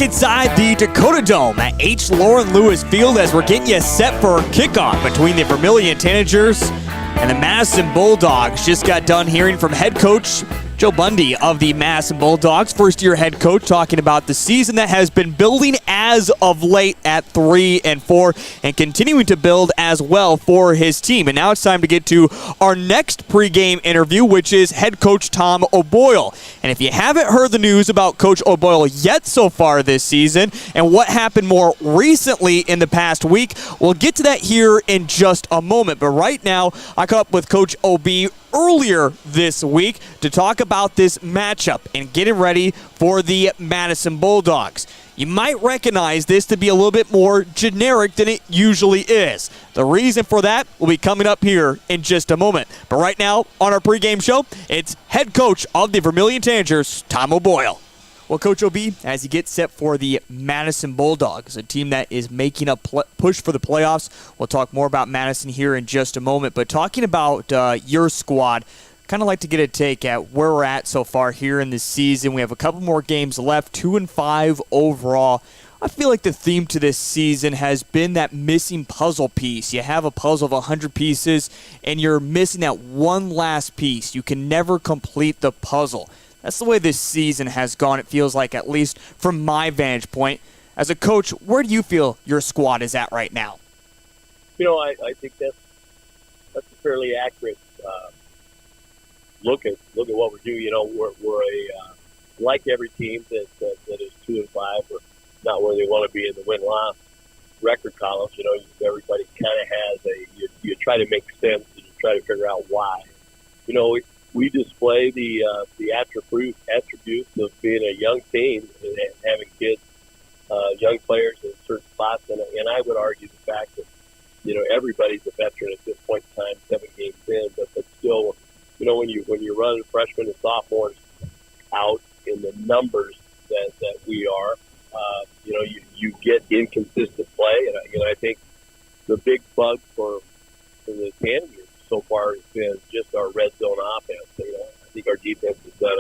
S4: Inside the Dakota Dome at H. Lauren Lewis Field, as we're getting you set for kickoff between the Vermillion Tanagers and the Madison Bulldogs. Just got done hearing from head coach Joe Bundy of the Madison Bulldogs, first-year head coach, talking about the season that has been building as of late at 3-4 and continuing to build as well for his team. And now it's time to get to our next pregame interview, which is head coach Tom O'Boyle. And if you haven't heard the news about Coach O'Boyle yet so far this season and what happened more recently in the past week, we'll get to that here in just a moment. But right now, I caught up with Coach OB earlier this week to talk about this matchup and getting ready for the Madison Bulldogs. You might recognize this to be a little bit more generic than it usually is. The reason for that will be coming up here in just a moment. But right now on our pregame show, it's head coach of the Vermillion Tanagers, Tom O'Boyle. Well, Coach OB, as you get set for the Madison Bulldogs, a team that is making a push for the playoffs. We'll talk more about Madison here in just a moment. But talking about your squad, kind of like to get a take at where we're at so far here in this season. We have a couple more games left, 2-5 overall. I feel like the theme to this season has been that missing puzzle piece. You have a puzzle of 100 pieces, and you're missing that one last piece. You can never complete the puzzle. That's the way this season has gone, it feels like, at least from my vantage point. As a coach, where do you feel your squad is at right now?
S9: I think that's a fairly accurate look at what we're doing. We're like every team that is 2-5. We're not where they want to be in the win-loss record columns. Everybody kind of has you try to make sense and you try to figure out why. We display the attributes of being a young team and having kids, young players in certain spots, and I would argue the fact that everybody's a veteran at this point in time, 7 games in, but still, when you run freshmen and sophomores out in the numbers that we are, you get inconsistent play, and I think the big bug for the Tanagers so far has been just our red zone offense. I think our defense has done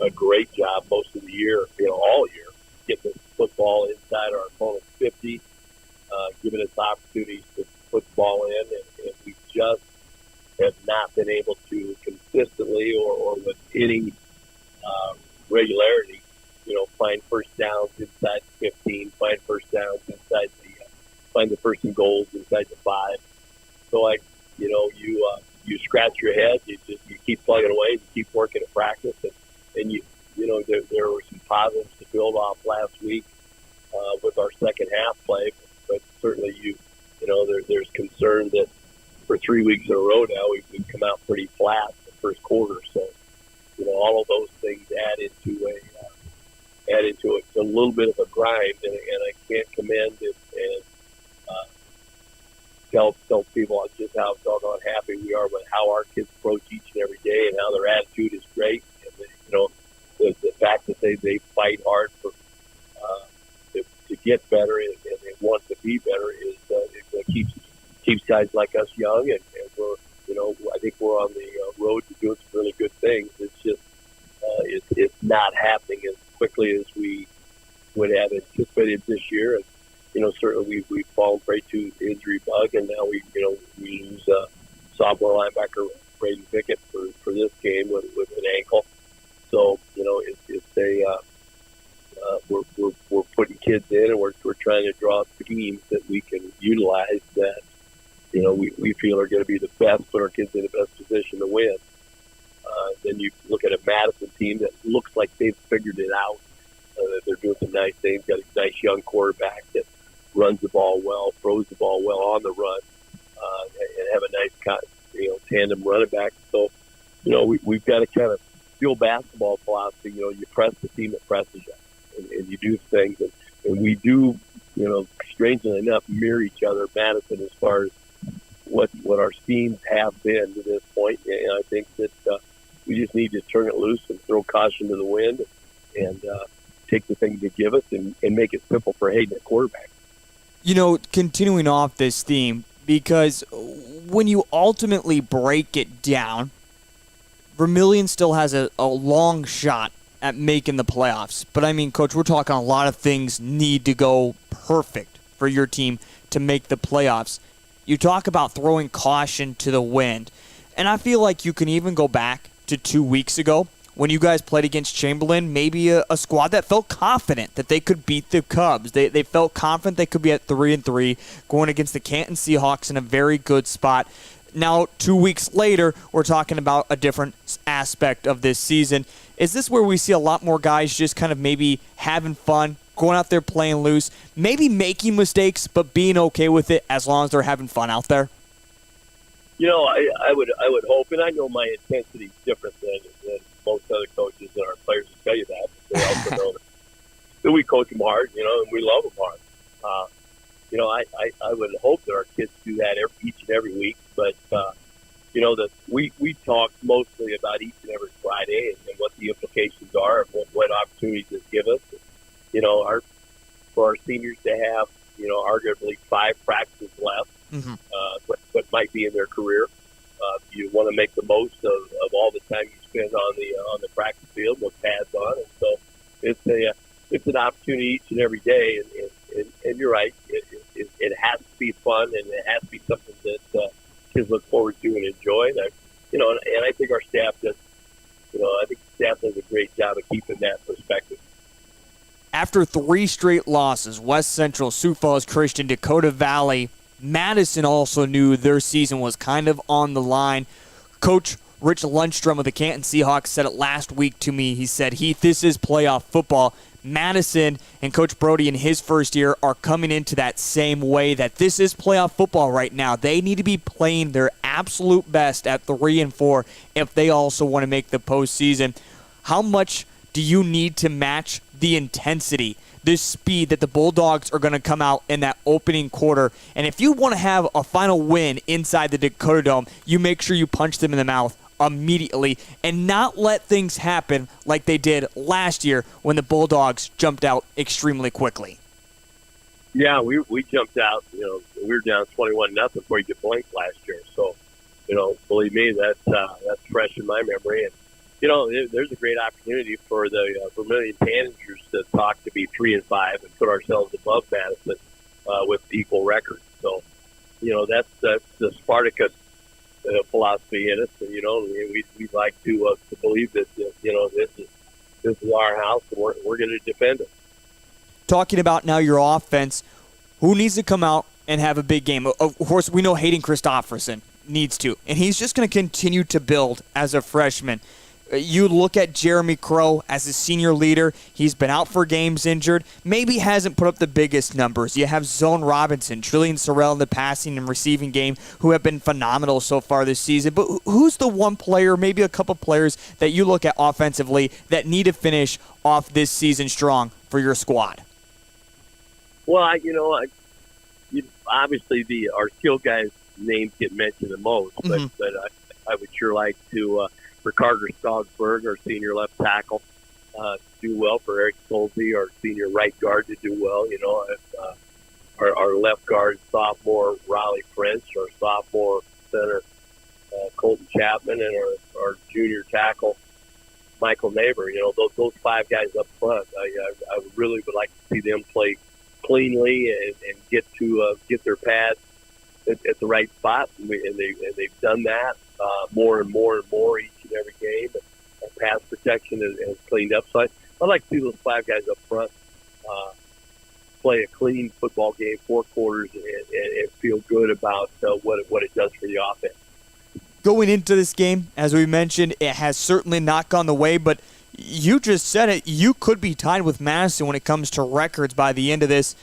S9: a great job most of the year, all year, getting the football inside our opponent's 50, giving us opportunities to put the ball in, and we just have not been able to consistently or with any regularity, find first downs inside the 15, find first downs inside find the first and goals inside the 5. So you scratch your head, you keep plugging away, you keep working at practice, and there were some positives to build off last week with our second half play, but certainly there's concern that for 3 weeks in a row now we've come out pretty flat in the first quarter. So all of those things add into a little bit of a grind, and I can't commend and tell people just how doggone happy we are with how our kids approach each and every day and how their attitude is great, and the fact that they fight hard for to get better and they want to be better is it keeps guys like us young, and we're I think we're on the road to doing some really good things. It's just it's not happening as quickly as we would have anticipated this year, and certainly we've fallen prey to the injury bug, and now we lose sophomore linebacker Braden Pickett for this game with an ankle. So we're putting kids in, and we're trying to draw schemes that we can utilize that we feel are going to be the best, put our kids in the best position to win. Then you look at a Madison team that looks like they've figured it out. They're doing some nice things. Got a nice young quarterback that runs the ball well, throws the ball well on the run, and have a nice tandem running back. So we've got to kind of feel basketball philosophy. You press the team that presses you, and you do things, and we do. Strangely enough, mirror each other, Madison, as far as what our schemes have been to this point. And I think that we just need to turn it loose and throw caution to the wind and take the things they give us and make it simple for Hayden at quarterback.
S4: Continuing off this theme, because when you ultimately break it down, Vermillion still has a long shot at making the playoffs. But I mean, Coach, we're talking a lot of things need to go perfect for your team to make the playoffs. You talk about throwing caution to the wind, and I feel like you can even go back to 2 weeks ago when you guys played against Chamberlain, maybe a squad that felt confident that they could beat the Cubs. They felt confident they could be at 3-3, going against the Canton Seahawks in a very good spot. Now, 2 weeks later, we're talking about a different aspect of this season. Is this where we see a lot more guys just kind of maybe having fun, going out there playing loose, maybe making mistakes, but being okay with it as long as they're having fun out there?
S9: I would hope, and I know my intensity is different than most other coaches, and our players will tell you that. But they also know that we coach them hard, and we love them hard. I would hope that our kids do that each and every week, but that we talk mostly about each and every Friday and what the implications are of what opportunities this give us. For our seniors to have arguably 5 practices left, what might be in their career. You want to make the most of all the time you spend on the practice field with pads on, and so it's an opportunity each and every day. And you're right, it has to be fun, and it has to be something that kids look forward to and enjoy. And I think our staff does. I think the staff does a great job of keeping that perspective.
S4: after 3 straight losses, West Central, Sioux Falls Christian, Dakota Valley, Madison also knew their season was kind of on the line. Coach Rich Lundstrom of the Canton Seahawks said it last week to me. He said, Heath, this is playoff football. Madison and Coach Brody in his first year are coming into that same way, that this is playoff football right now. They need to be playing their absolute best at 3-4 if they also want to make the postseason. How much do you need to match the intensity, this speed that the Bulldogs are going to come out in that opening quarter? And if you want to have a final win inside the Dakota Dome, you make sure you punch them in the mouth immediately and not let things happen like they did last year when the Bulldogs jumped out extremely quickly.
S9: Yeah, we jumped out. We were down 21-0 before you get blanked last year. So, believe me, that's fresh in my memory. And there's a great opportunity for the Vermillion Tanagers to talk to be 3-5 and put ourselves above Madison with equal records. So, that's the Spartacus philosophy in us, and we like to believe that this is our house, and we're going to defend it.
S4: Talking about now your offense, who needs to come out and have a big game? Of course, we know Hayden Christopherson needs to, and he's just going to continue to build as a freshman. You look at Jeremy Crow as a senior leader. He's been out for games injured. Maybe hasn't put up the biggest numbers. You have Zone Robinson, Trillian Sorrell in the passing and receiving game, who have been phenomenal so far this season. But who's the one player, maybe a couple players, that you look at offensively that need to finish off this season strong for your squad?
S9: Well, obviously our skill guys' names get mentioned the most, but I would sure like to for Carter Stogberg, our senior left tackle, do well. For Eric Colby, our senior right guard, to do well. Our left guard sophomore Raleigh French, our sophomore center Colton Chapman, and our junior tackle Michael Neighbor. Those 5 guys up front. I really would like to see them play cleanly and get their pads at the right spot, and they've done that more and more each and every game. And pass protection has cleaned up. So I'd like to see those 5 guys up front play a clean football game, 4 quarters, and feel good about what it does for the offense.
S4: Going into this game, as we mentioned, it has certainly not gone the way, but you just said it. You could be tied with Madison when it comes to records by the end of this.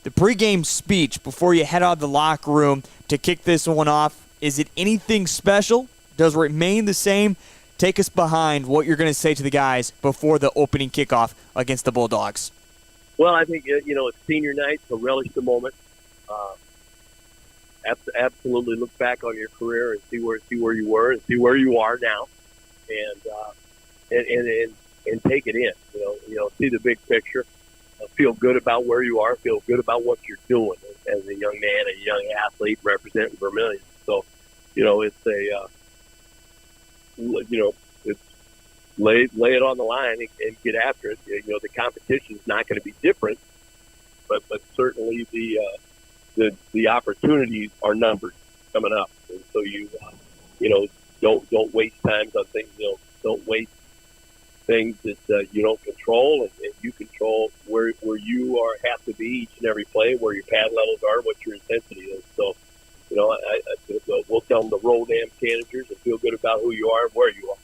S4: The pregame speech before you head out of the locker room to kick this one off, is it anything special? Does it remain the same? Take us behind what you're going to say to the guys before the opening kickoff against the Bulldogs.
S9: Well, I think, it's senior night, so relish the moment. Absolutely look back on your career and see where you were and see where you are now, and take it in. See the big picture. Feel good about where you are. Feel good about what you're doing as a young man, a young athlete representing Vermillion. So, it's it's lay it on the line and get after it. The competition is not going to be different, but certainly the opportunities are numbered coming up. And so don't waste time on things. Don't waste things that you don't control, and you control where you have to be each and every play, where your pad levels are, what your intensity is. So, we'll tell them to roll damn Tanagers and feel good about who you are and where you are.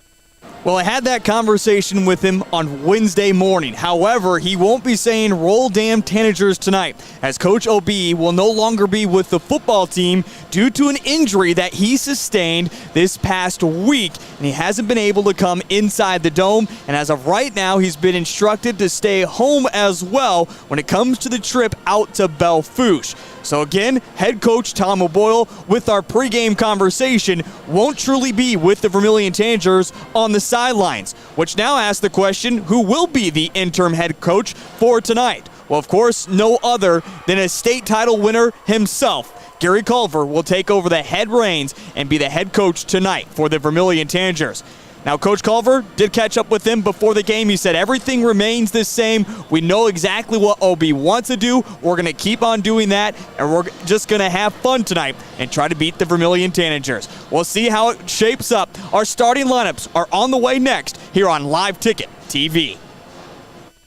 S4: Well, I had that conversation with him on Wednesday morning. However, he won't be saying roll damn Tanagers tonight, as Coach OB will no longer be with the football team due to an injury that he sustained this past week, and he hasn't been able to come inside the dome, and as of right now, he's been instructed to stay home as well when it comes to the trip out to Belfouche. So again, head coach Tom O'Boyle, with our pregame conversation, won't truly be with the Vermillion Tanagers on the sidelines, which now asks the question, who will be the interim head coach for tonight? Well, of course, no other than a state title winner himself. Gary Culver will take over the head reins and be the head coach tonight for the Vermillion Tanagers. Now, Coach Culver did catch up with him before the game. He said everything remains the same. We know exactly what OB wants to do. We're going to keep on doing that, and we're just going to have fun tonight and try to beat the Vermillion Tanagers. We'll see how it shapes up. Our starting lineups are on the way next here on Live Ticket TV.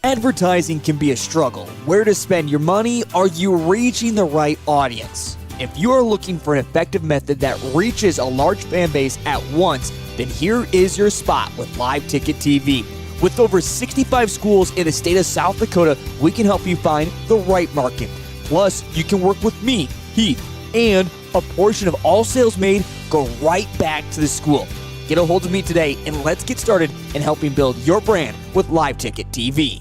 S4: Advertising can be a struggle. Where to spend your money? Are you reaching the right audience? If you are looking for an effective method that reaches a large fan base at once, then here is your spot with Live Ticket TV. With over 65 schools in the state of South Dakota, we can help you find the right market. Plus, you can work with me, Heath, and a portion of all sales made go right back to the school. Get a hold of me today and let's get started in helping build your brand with Live Ticket TV.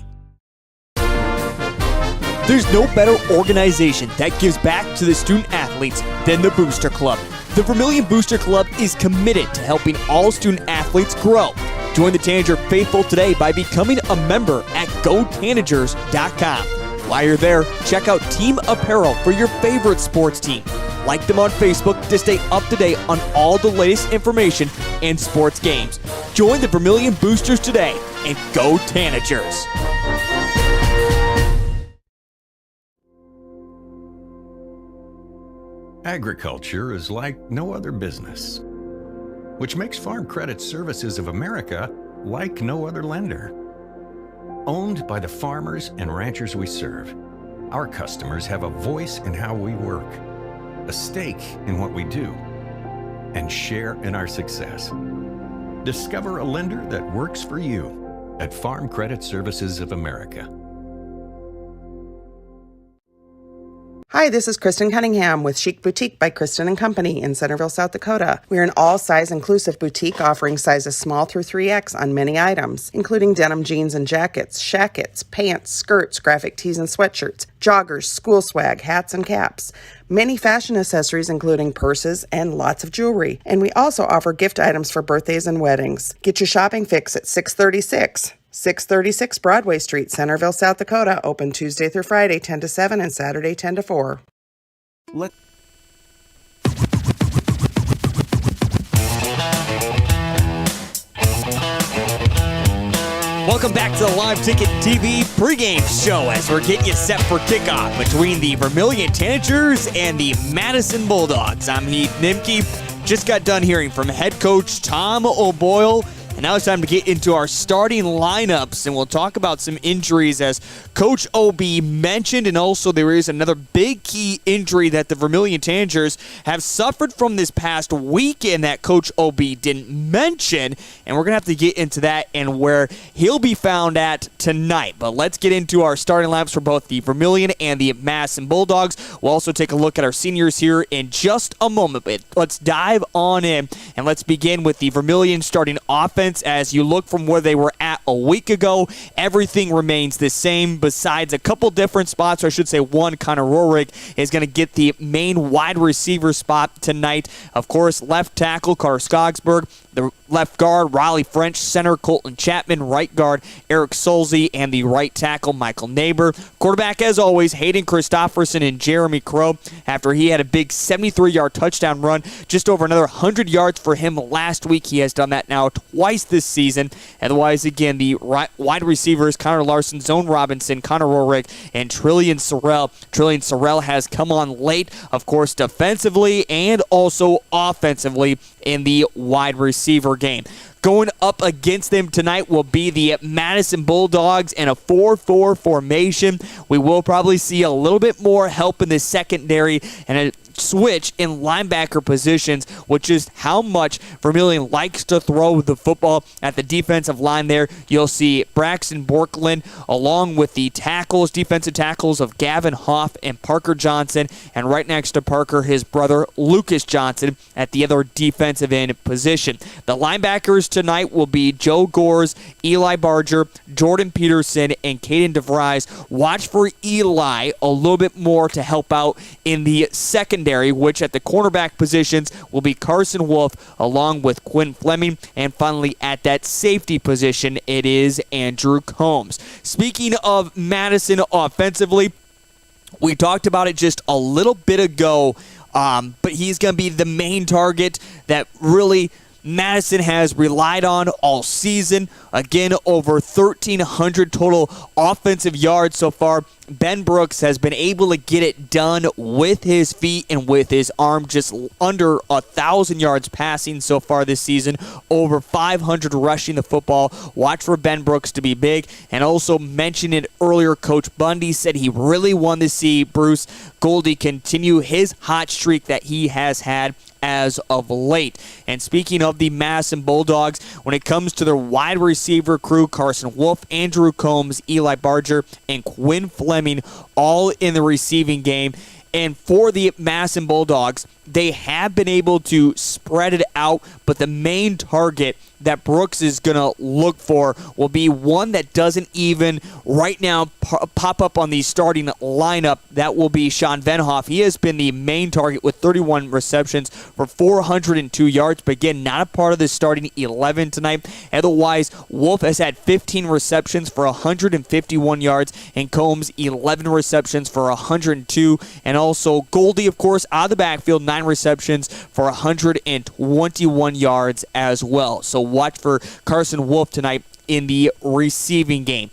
S4: There's no better organization that gives back to the student athletes than the Booster Club. The Vermillion Booster Club is committed to helping all student athletes grow. Join the Tanager faithful today by becoming a member at gotanagers.com. While you're there, check out team apparel for your favorite sports team. Like them on Facebook to stay up to date on all the latest information and sports games. Join the Vermillion Boosters today and go Tanagers.
S5: Agriculture is like no other business, which makes Farm Credit Services of America like no other lender. Owned by the farmers and ranchers we serve, our customers have a voice in how we work, a stake in what we do, and share in our success. Discover a lender that works for you at Farm Credit Services of America.
S6: Hi, this is Kristen Cunningham with Chic Boutique by Kristen and Company in Centerville, South Dakota. We are an all-size inclusive boutique offering sizes small through 3X on many items, including denim jeans and jackets, shackets, pants, skirts, graphic tees and sweatshirts, joggers, school swag, hats and caps, many fashion accessories including purses and lots of jewelry. And we also offer gift items for birthdays and weddings. Get your shopping fix at 636 Broadway Street, Centerville, South Dakota. Open Tuesday through Friday, 10 to 7, and Saturday, 10 to 4.
S4: Welcome back to the Live Ticket TV pregame show as we're getting you set for kickoff between the Vermillion Tanagers and the Madison Bulldogs. I'm Heath Nimke. Just got done hearing from head coach Tom O'Boyle. And now it's time to get into our starting lineups, and we'll talk about some injuries as Coach OB mentioned, and also there is another big key injury that the Vermillion Tanagers have suffered from this past weekend that Coach OB didn't mention, and we're going to have to get into that and where he'll be found at tonight. But let's get into our starting lineups for both the Vermillion and the Madison Bulldogs. We'll also take a look at our seniors here in just a moment, but let's dive on in, and let's begin with the Vermillion starting offense. As you look from where they were at a week ago, everything remains the same besides a couple different spots, or I should say one. Connor Rohrig is going to get the main wide receiver spot tonight. Of course, left tackle Carter Skogsberg, the left guard Riley French, center Colton Chapman, right guard Eric Solzy, and the right tackle Michael Neighbor. Quarterback, as always, Hayden Christopherson and Jeremy Crow, after he had a big 73-yard touchdown run, just over another 100 yards for him last week. He has done that now twice this season. Otherwise, again, the wide receivers, Connor Larson, Zone Robinson, Connor Rohrig, and Trillian Sorrell. Trillian Sorrell has come on late, of course, defensively and also offensively in the wide receiver game. Going up against them tonight will be the Madison Bulldogs in a 4-4 formation. We will probably see a little bit more help in the secondary and a switch in linebacker positions, which is how much Vermillion likes to throw the football at the defensive line there. You'll see Braxton Borkland along with the defensive tackles of Gavin Hoff and Parker Johnson, and right next to Parker, his brother Lucas Johnson at the other defensive end position. The linebackers tonight will be Joe Gores, Eli Barger, Jordan Peterson, and Caden DeVries. Watch for Eli a little bit more to help out in the secondary, which at the cornerback positions will be Carson Wolf along with Quinn Fleming. And finally, at that safety position, it is Andrew Combs. Speaking of Madison offensively, we talked about it just a little bit ago, but he's going to be the main target that really Madison has relied on all season. Again, over 1,300 total offensive yards so far. Ben Brooks has been able to get it done with his feet and with his arm, just under 1,000 yards passing so far this season, over 500 rushing the football. Watch for Ben Brooks to be big. And also mentioned it earlier, Coach Bundy said he really wanted to see Bruce Goldie continue his hot streak that he has had as of late. And speaking of the Madison Bulldogs, when it comes to their wide receiver crew, Carson Wolf, Andrew Combs, Eli Barger, and Quinn Fleming, all in the receiving game. And for the Madison Bulldogs, they have been able to spread it out, but the main target that Brooks is going to look for will be one that doesn't even right now pop up on the starting lineup. That will be Sean Venhoff. He has been the main target with 31 receptions for 402 yards, but again, not a part of the starting 11 tonight. Otherwise, Wolf has had 15 receptions for 151 yards, and Combs 11 receptions for 102, and also Goldie, of course, out of the backfield, 9 receptions for 121 yards as well. So watch for Carson Wolf tonight in the receiving game.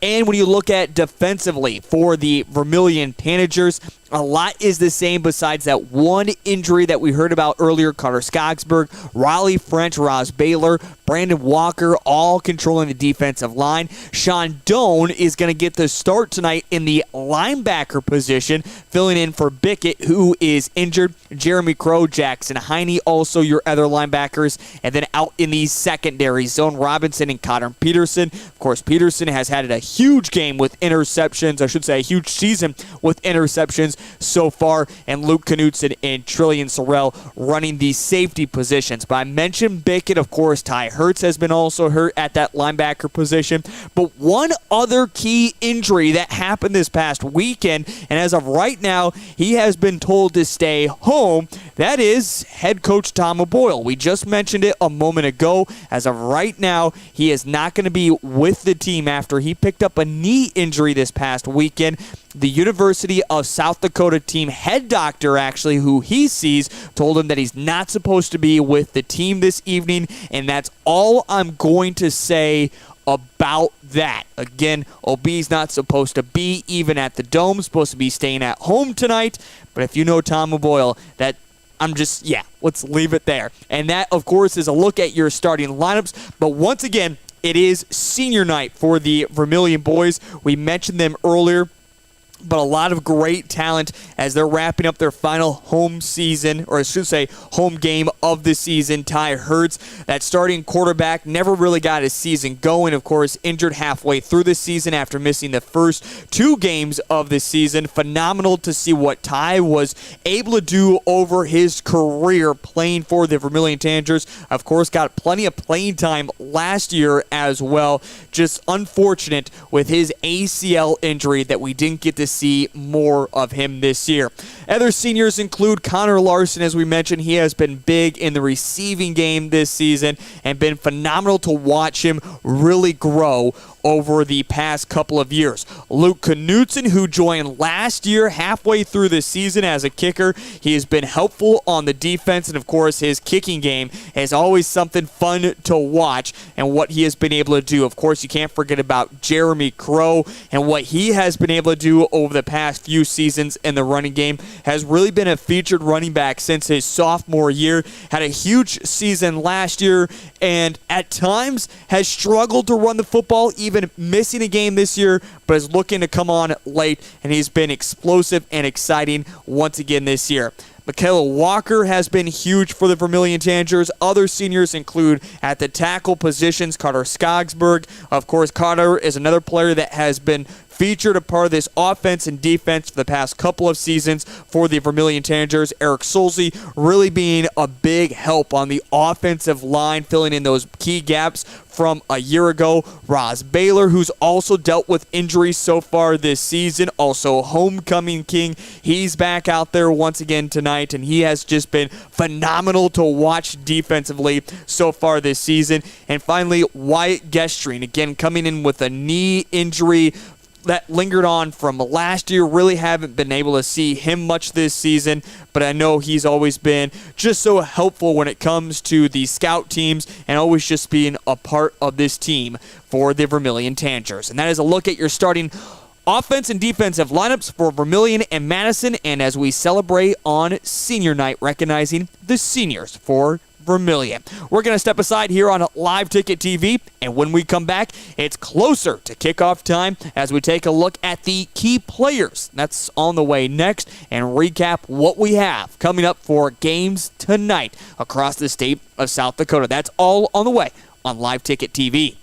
S4: And when you look at defensively for the Vermillion Tanagers, a lot is the same besides that one injury that we heard about earlier. Carter Skogsberg, Riley French, Ross Baylor, Brandon Walker, all controlling the defensive line. Sean Doan is going to get the start tonight in the linebacker position, filling in for Bickett, who is injured. Jeremy Crow, Jackson Heine, also your other linebackers. And then out in the secondary zone, Robinson and Connor Peterson. Of course, Peterson has had a huge game with interceptions. I should say a huge season with interceptions so far, and Luke Knutson and Trillian Sorrell running the safety positions. But I mentioned Bickett, of course. Ty Hertz has been also hurt at that linebacker position. But one other key injury that happened this past weekend, and as of right now, he has been told to stay home. That is head coach Tom O'Boyle. We just mentioned it a moment ago. As of right now, he is not going to be with the team after he picked up a knee injury this past weekend. The University of South Dakota team head doctor, actually, who he sees, told him that he's not supposed to be with the team this evening, and that's all I'm going to say about that. Again, OB's not supposed to be even at the Dome, supposed to be staying at home tonight, but if you know Tom O'Boyle, that let's leave it there. And that, of course, is a look at your starting lineups, but once again, it is senior night for the Vermillion boys. We mentioned them earlier, but a lot of great talent as they're wrapping up their final home season, or I should say home game of the season. Ty Hertz, that starting quarterback, never really got his season going. Of course, injured halfway through the season after missing the first 2 games of the season. Phenomenal to see what Ty was able to do over his career playing for the Vermillion Tanagers. Of course, got plenty of playing time last year as well. Just unfortunate with his ACL injury that we didn't get to see more of him this year. Other seniors include Connor Larson. As we mentioned, he has been big in the receiving game this season and been phenomenal to watch him really grow over the past couple of years. Luke Knutson, who joined last year halfway through the season as a kicker, he has been helpful on the defense, and of course his kicking game is always something fun to watch and what he has been able to do. Of course, you can't forget about Jeremy Crow and what he has been able to do over the past few seasons in the running game. Has really been a featured running back since his sophomore year. Had a huge season last year and at times has struggled to run the football, even missing a game this year, but is looking to come on late, and he's been explosive and exciting once again this year. Michaela Walker has been huge for the Vermillion Tanagers. Other seniors include at the tackle positions, Carter Skogsberg. Of course, Carter is another player that has been featured a part of this offense and defense for the past couple of seasons for the Vermillion Tanagers. Eric Solzy really being a big help on the offensive line, filling in those key gaps from a year ago. Ross Baylor, who's also dealt with injuries so far this season, also homecoming king. He's back out there once again tonight, and he has just been phenomenal to watch defensively so far this season. And finally, Wyatt Gestrine, again coming in with a knee injury that lingered on from last year. Really haven't been able to see him much this season, but I know he's always been just so helpful when it comes to the scout teams and always just being a part of this team for the Vermillion Tanagers. And that is a look at your starting offense and defensive lineups for Vermillion and Madison, and as we celebrate on senior night, recognizing the seniors for Vermillion. We're going to step aside here on Live Ticket TV, and when we come back, it's closer to kickoff time as we take a look at the key players. That's on the way next, and recap what we have coming up for games tonight across the state of South Dakota. That's all on the way on Live Ticket TV.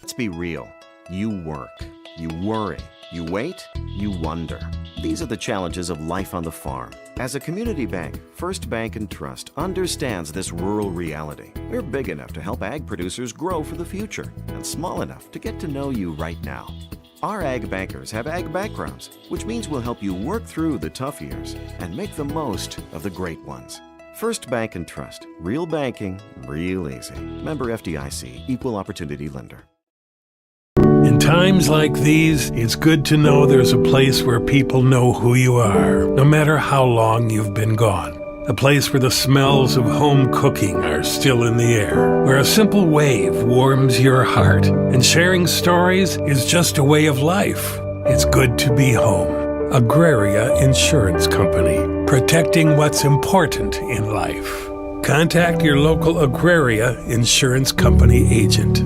S3: Let's be real. You work, you worry, you wait, you wonder. These are the challenges of life on the farm. As a community bank, First Bank and Trust understands this rural reality. We're big enough to help ag producers grow for the future and small enough to get to know you right now. Our ag bankers have ag backgrounds, which means we'll help you work through the tough years and make the most of the great ones. First Bank and Trust. Real banking, real easy. Member FDIC, Equal Opportunity Lender.
S2: In times like these, it's good to know there's a place where people know who you are, no matter how long you've been gone. A place where the smells of home cooking are still in the air, where a simple wave warms your heart, and sharing stories is just a way of life. It's good to be home. Agraria Insurance Company, protecting what's important in life. Contact your local Agraria Insurance Company agent.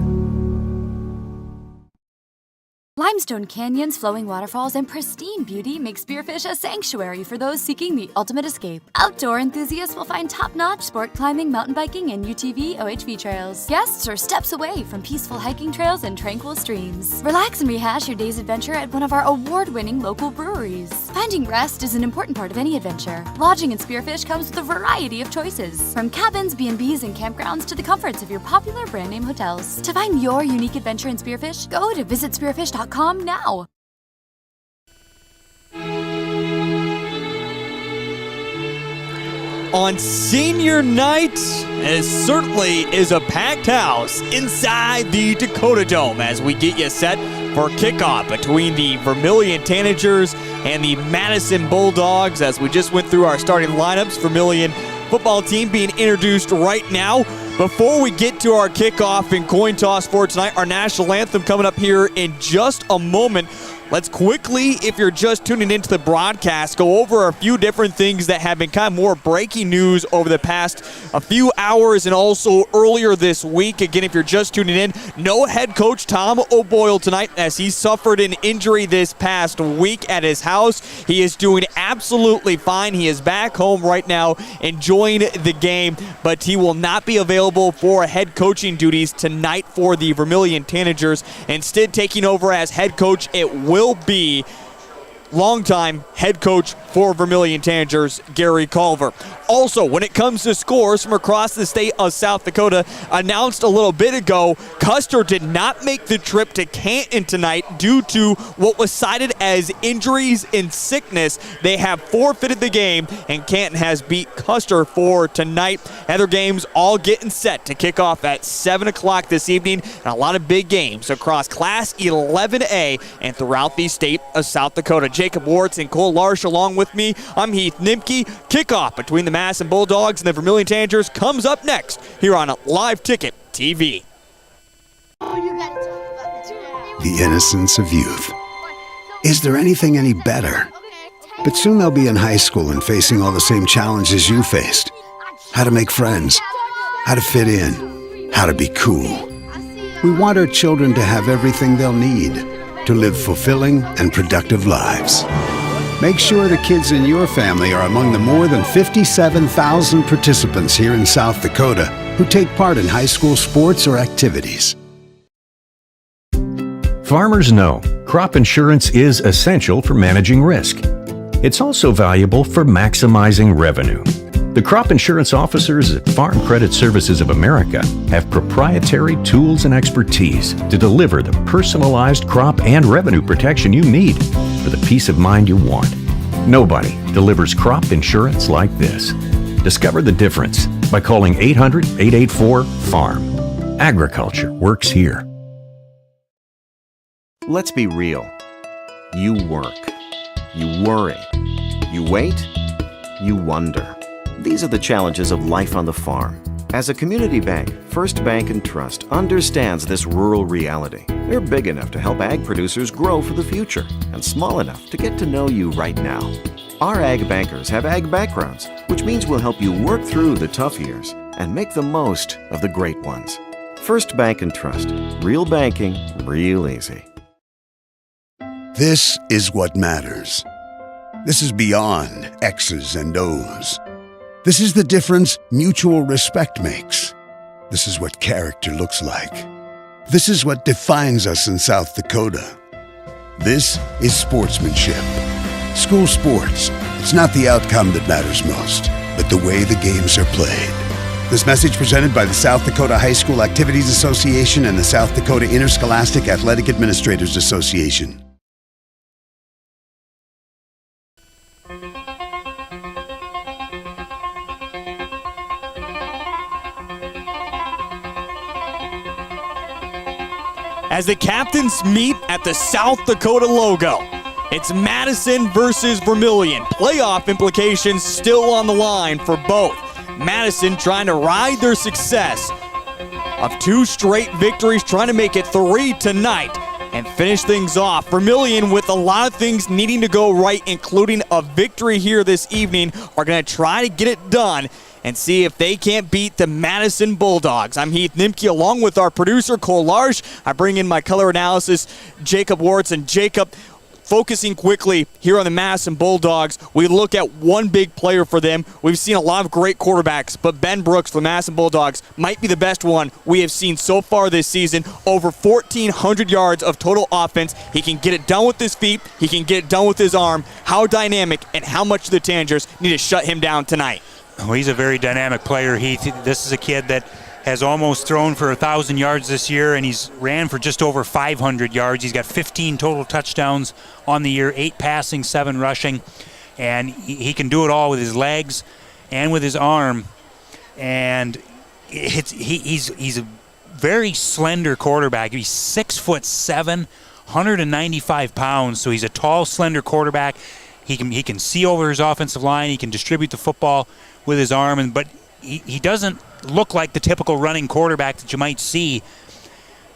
S7: Limestone canyons, flowing waterfalls, and pristine beauty make Spearfish a sanctuary for those seeking the ultimate escape. Outdoor enthusiasts will find top-notch sport climbing, mountain biking, and UTV OHV trails. Guests are steps away from peaceful hiking trails and tranquil streams. Relax and rehash your day's adventure at one of our award-winning local breweries. Finding rest is an important part of any adventure. Lodging in Spearfish comes with a variety of choices, from cabins, B&Bs, and campgrounds to the comforts of your popular brand-name hotels. To find your unique adventure in Spearfish, go to visitspearfish.com now.
S4: On senior night, it certainly is a packed house inside the Dakota Dome as we get you set for kickoff between the Vermillion Tanagers and the Madison Bulldogs. As we just went through our starting lineups, Vermillion football team being introduced right now. Before we get to our kickoff and coin toss for tonight, our national anthem coming up here in just a moment. Let's quickly, if you're just tuning into the broadcast, go over a few different things that have been kind of more breaking news over the past a few hours and also earlier this week. Again, if you're just tuning in, no head coach Tom O'Boyle tonight as he suffered an injury this past week at his house. He is doing absolutely fine. He is back home right now enjoying the game, but he will not be available for head coaching duties tonight for the Vermillion Tanagers. Instead, taking over as head coach, it will be longtime head coach for Vermillion Tanagers, Gary Culver. Also, when it comes to scores from across the state of South Dakota, announced a little bit ago, Custer did not make the trip to Canton tonight due to what was cited as injuries and sickness. They have forfeited the game, and Canton has beat Custer for tonight. Other games all getting set to kick off at 7 o'clock this evening, and a lot of big games across Class 11A and throughout the state of South Dakota. Jacob Wartz and Cole Larsh along with me. I'm Heath Nimke. Kickoff between the Madison Bulldogs and the Vermillion Tanagers comes up next here on Live Ticket TV.
S1: The innocence of youth. Is there anything any better? But soon they'll be in high school and facing all the same challenges you faced. How to make friends, how to fit in, how to be cool. We want our children to have everything they'll need to live fulfilling and productive lives. Make sure the kids in your family are among the more than 57,000 participants here in South Dakota who take part in high school sports or activities.
S5: Farmers know crop insurance is essential for managing risk. It's also valuable for maximizing revenue. The crop insurance officers at Farm Credit Services of America have proprietary tools and expertise to deliver the personalized crop and revenue protection you need for the peace of mind you want. Nobody delivers crop insurance like this. Discover the difference by calling 800-884-FARM. Agriculture works here.
S3: Let's be real. You work. You worry. You wait. You wonder. These are the challenges of life on the farm. As a community bank, First Bank & Trust understands this rural reality. They're big enough to help ag producers grow for the future and small enough to get to know you right now. Our ag bankers have ag backgrounds, which means we'll help you work through the tough years and make the most of the great ones. First Bank & Trust. Real banking, real easy.
S1: This is what matters. This is beyond X's and O's. This is the difference mutual respect makes. This is what character looks like. This is what defines us in South Dakota. This is sportsmanship. School sports, it's not the outcome that matters most, but the way the games are played. This message presented by the South Dakota High School Activities Association and the South Dakota Interscholastic Athletic Administrators Association.
S4: As the captains meet at the South Dakota logo, it's Madison versus Vermillion. Playoff implications still on the line for both. Madison trying to ride their success of 2 straight victories, trying to make it 3 tonight and finish things off. Vermillion, with a lot of things needing to go right, including a victory here this evening, are going to try to get it done and see if they can't beat the Madison Bulldogs. I'm Heath Nimke, along with our producer, Cole Large. I bring in my color analysis, Jacob Wartz. And Jacob, focusing quickly here on the Madison Bulldogs, we look at one big player for them. We've seen a lot of great quarterbacks, but Ben Brooks for the Madison Bulldogs might be the best one we have seen so far this season. Over 1,400 yards of total offense. He can get it done with his feet. He can get it done with his arm. How dynamic and how much the Tanagers need to shut him down tonight.
S10: Well, he's a very dynamic player, Heath. This is a kid that has almost thrown for 1,000 yards this year, and he's ran for just over 500 yards. He's got 15 total touchdowns on the year, 8 passing, 7 rushing, and he can do it all with his legs and with his arm. And he's a very slender quarterback. He's 6'7", 195 pounds, so he's a tall, slender quarterback. He can see over his offensive line. He can distribute the football with his arm, but he doesn't look like the typical running quarterback that you might see.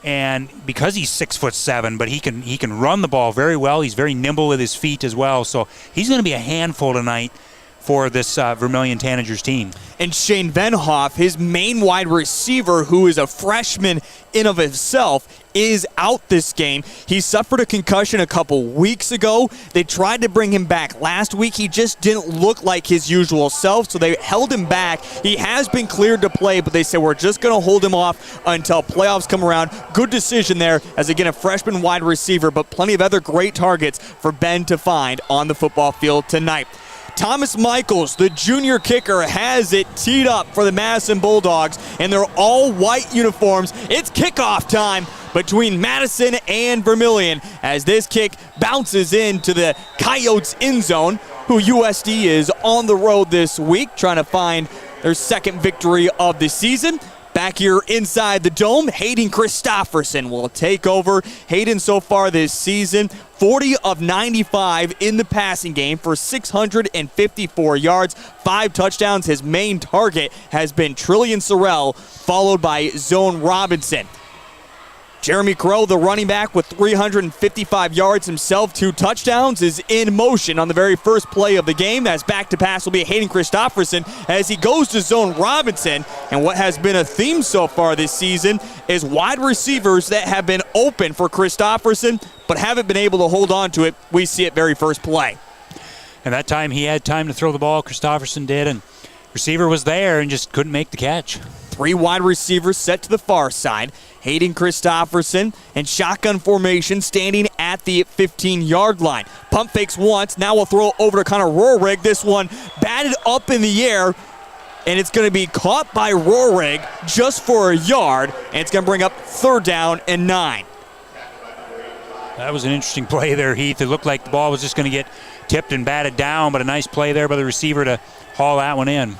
S10: And because he's 6'7", but he can run the ball very well. He's very nimble with his feet as well. So he's going to be a handful tonight for this Vermillion Tanagers team.
S4: And Shane Venhoff, his main wide receiver, who is a freshman in of himself, is out this game. He suffered a concussion a couple weeks ago. They tried to bring him back last week. He just didn't look like his usual self, so they held him back. He has been cleared to play, but they said we're just going to hold him off until playoffs come around. Good decision there, as again, a freshman wide receiver, but plenty of other great targets for Ben to find on the football field tonight. Thomas Michaels, the junior kicker, has it teed up for the Madison Bulldogs in their all-white uniforms. It's kickoff time between Madison and Vermillion as this kick bounces into the Coyotes' end zone, who USD is on the road this week, trying to find their second victory of the season. Back here inside the dome, Hayden Christofferson will take over. Hayden so far this season, 40 of 95 in the passing game for 654 yards, 5 touchdowns. His main target has been Trillian Sorrell, followed by Zone Robinson. Jeremy Crow, the running back with 355 yards himself, 2 touchdowns, is in motion on the very first play of the game. As back to pass will be Hayden Christofferson as he goes to Zone Robinson. And what has been a theme so far this season is wide receivers that have been open for Christofferson but haven't been able to hold on to it. We see it very first play.
S10: And that time he had time to throw the ball. Christofferson did, and receiver was there and just couldn't make the catch.
S4: 3 wide receivers set to the far side. Hayden Christofferson in shotgun formation standing at the 15-yard line. Pump fakes once. Now we'll throw it over to Connor Rohrig. This one batted up in the air, and it's going to be caught by Rohrig just for a yard, and it's going to bring up 3rd down and 9.
S10: That was an interesting play there, Heath. It looked like the ball was just going to get tipped and batted down, but a nice play there by the receiver to haul that one in.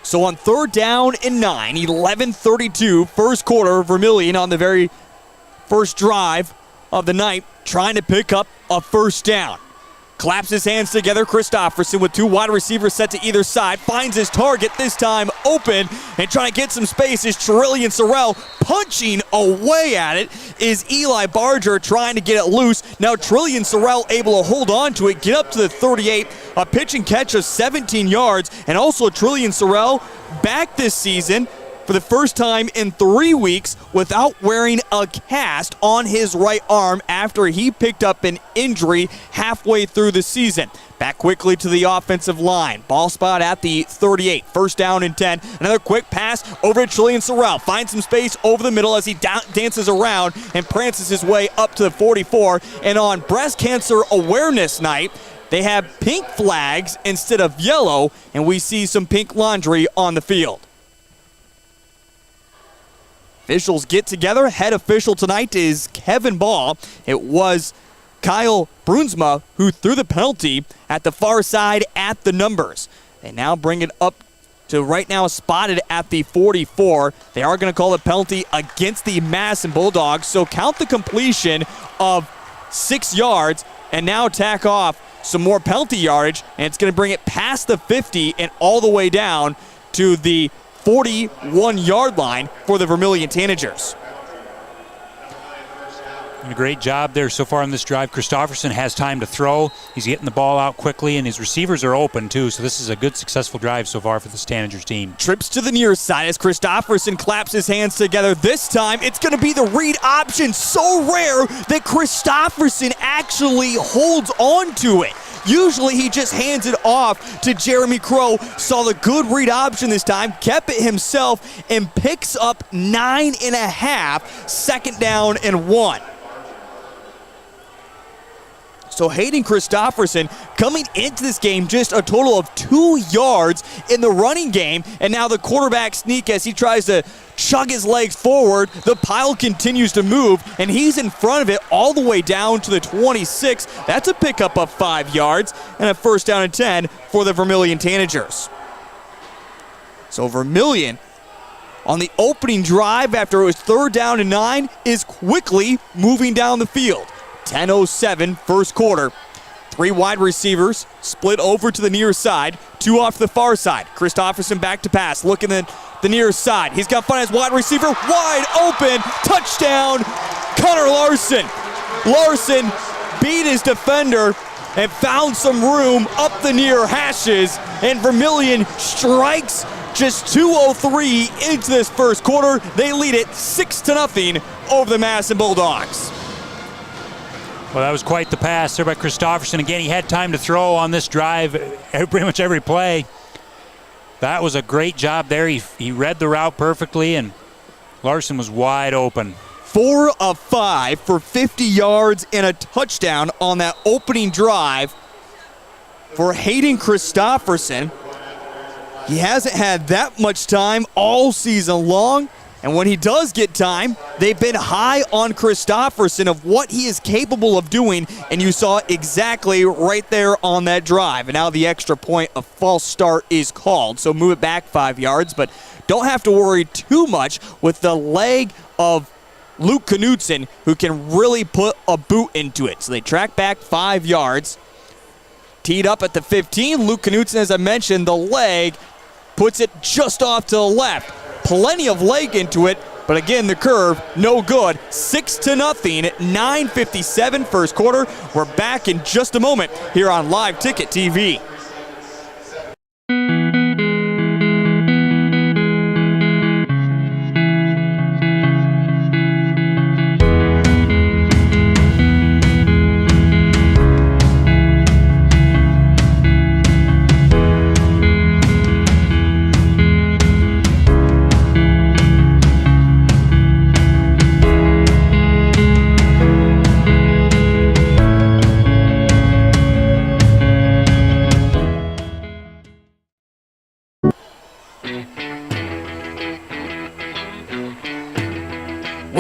S4: So on 3rd down and 9, 11:32, first quarter, Vermillion on the very first drive of the night, trying to pick up a first down. Claps his hands together. Christopherson with 2 wide receivers set to either side. Finds his target, this time open, and trying to get some space is Trillian Sorrell. Punching away at it is Eli Barger trying to get it loose. Now Trillian Sorrell able to hold on to it, get up to the 38. A pitch and catch of 17 yards. And also Trillian Sorrell back this season for the first time in 3 weeks without wearing a cast on his right arm after he picked up an injury halfway through the season. Back quickly to the offensive line. Ball spot at the 38. First down and 10. Another quick pass over to Trillian Sorrell. Finds some space over the middle as he dances around and prances his way up to the 44. And on Breast Cancer Awareness Night, they have pink flags instead of yellow, and we see some pink laundry on the field. Officials get together. Head official tonight is Kevin Ball. It was Kyle Brunsma who threw the penalty at the far side at the numbers. They now bring it up to right now spotted at the 44. They are going to call a penalty against the Madison Bulldogs, so count the completion of 6 yards and now tack off some more penalty yardage, and it's going to bring it past the 50 and all the way down to the 41-yard line for the Vermillion Tanagers.
S10: A great job there so far on this drive. Christopherson has time to throw. He's getting the ball out quickly, and his receivers are open too, so this is a good, successful drive so far for this Tanagers team.
S4: Trips to the near side as Christopherson claps his hands together. This time, it's going to be the read option. So rare that Christopherson actually holds on to it. Usually he just hands it off to Jeremy Crow. Saw the good read option this time, kept it himself, and picks up 9.5, second down and 1. So Hayden Christopherson coming into this game just a total of 2 yards in the running game, and now the quarterback sneak as he tries to chug his legs forward. The pile continues to move, and he's in front of it all the way down to the 26. That's a pickup of 5 yards and a first down and 10 for the Vermillion Tanagers. So Vermillion on the opening drive after it was 3rd down and 9 is quickly moving down the field. 10:07 first quarter. 3 wide receivers split over to the near side, 2 off the far side. Christopherson back to pass, looking at the near side. He's got fun as wide receiver, wide open, touchdown, Connor Larson. Larson beat his defender and found some room up the near hashes, and Vermillion strikes just 2:03 into this first quarter. They lead it 6-0 over the Madison Bulldogs.
S10: Well, that was quite the pass there by Christopherson. Again, he had time to throw on this drive, pretty much every play. That was a great job there. He read the route perfectly, and Larson was wide open.
S4: 4 of 5 for 50 yards and a touchdown on that opening drive for Hayden Christopherson. He hasn't had that much time all season long, and when he does get time, they've been high on Christopherson of what he is capable of doing, and you saw it exactly right there on that drive. And now the extra point of false start is called, so move it back 5 yards, but don't have to worry too much with the leg of Luke Knudsen, who can really put a boot into it. So they track back 5 yards. Teed up at the 15. Luke Knudsen, as I mentioned, the leg puts it just off to the left. Plenty of leg into it, but again, the curve, no good. 6-0, 9:57 first quarter. We're back in just a moment here on Live Ticket TV.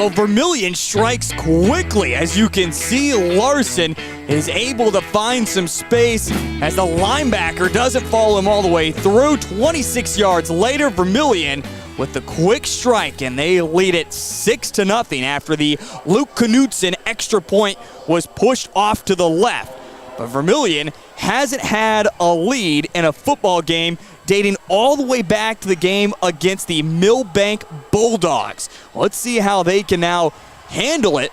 S4: Well, Vermillion strikes quickly. As you can see, Larson is able to find some space as the linebacker doesn't follow him all the way through. 26 yards later, Vermillion with the quick strike, and they lead it 6-0 after the Luke Knutson extra point was pushed off to the left. But Vermillion hasn't had a lead in a football game dating all the way back to the game against the Millbank Bulldogs. Let's see how they can now handle it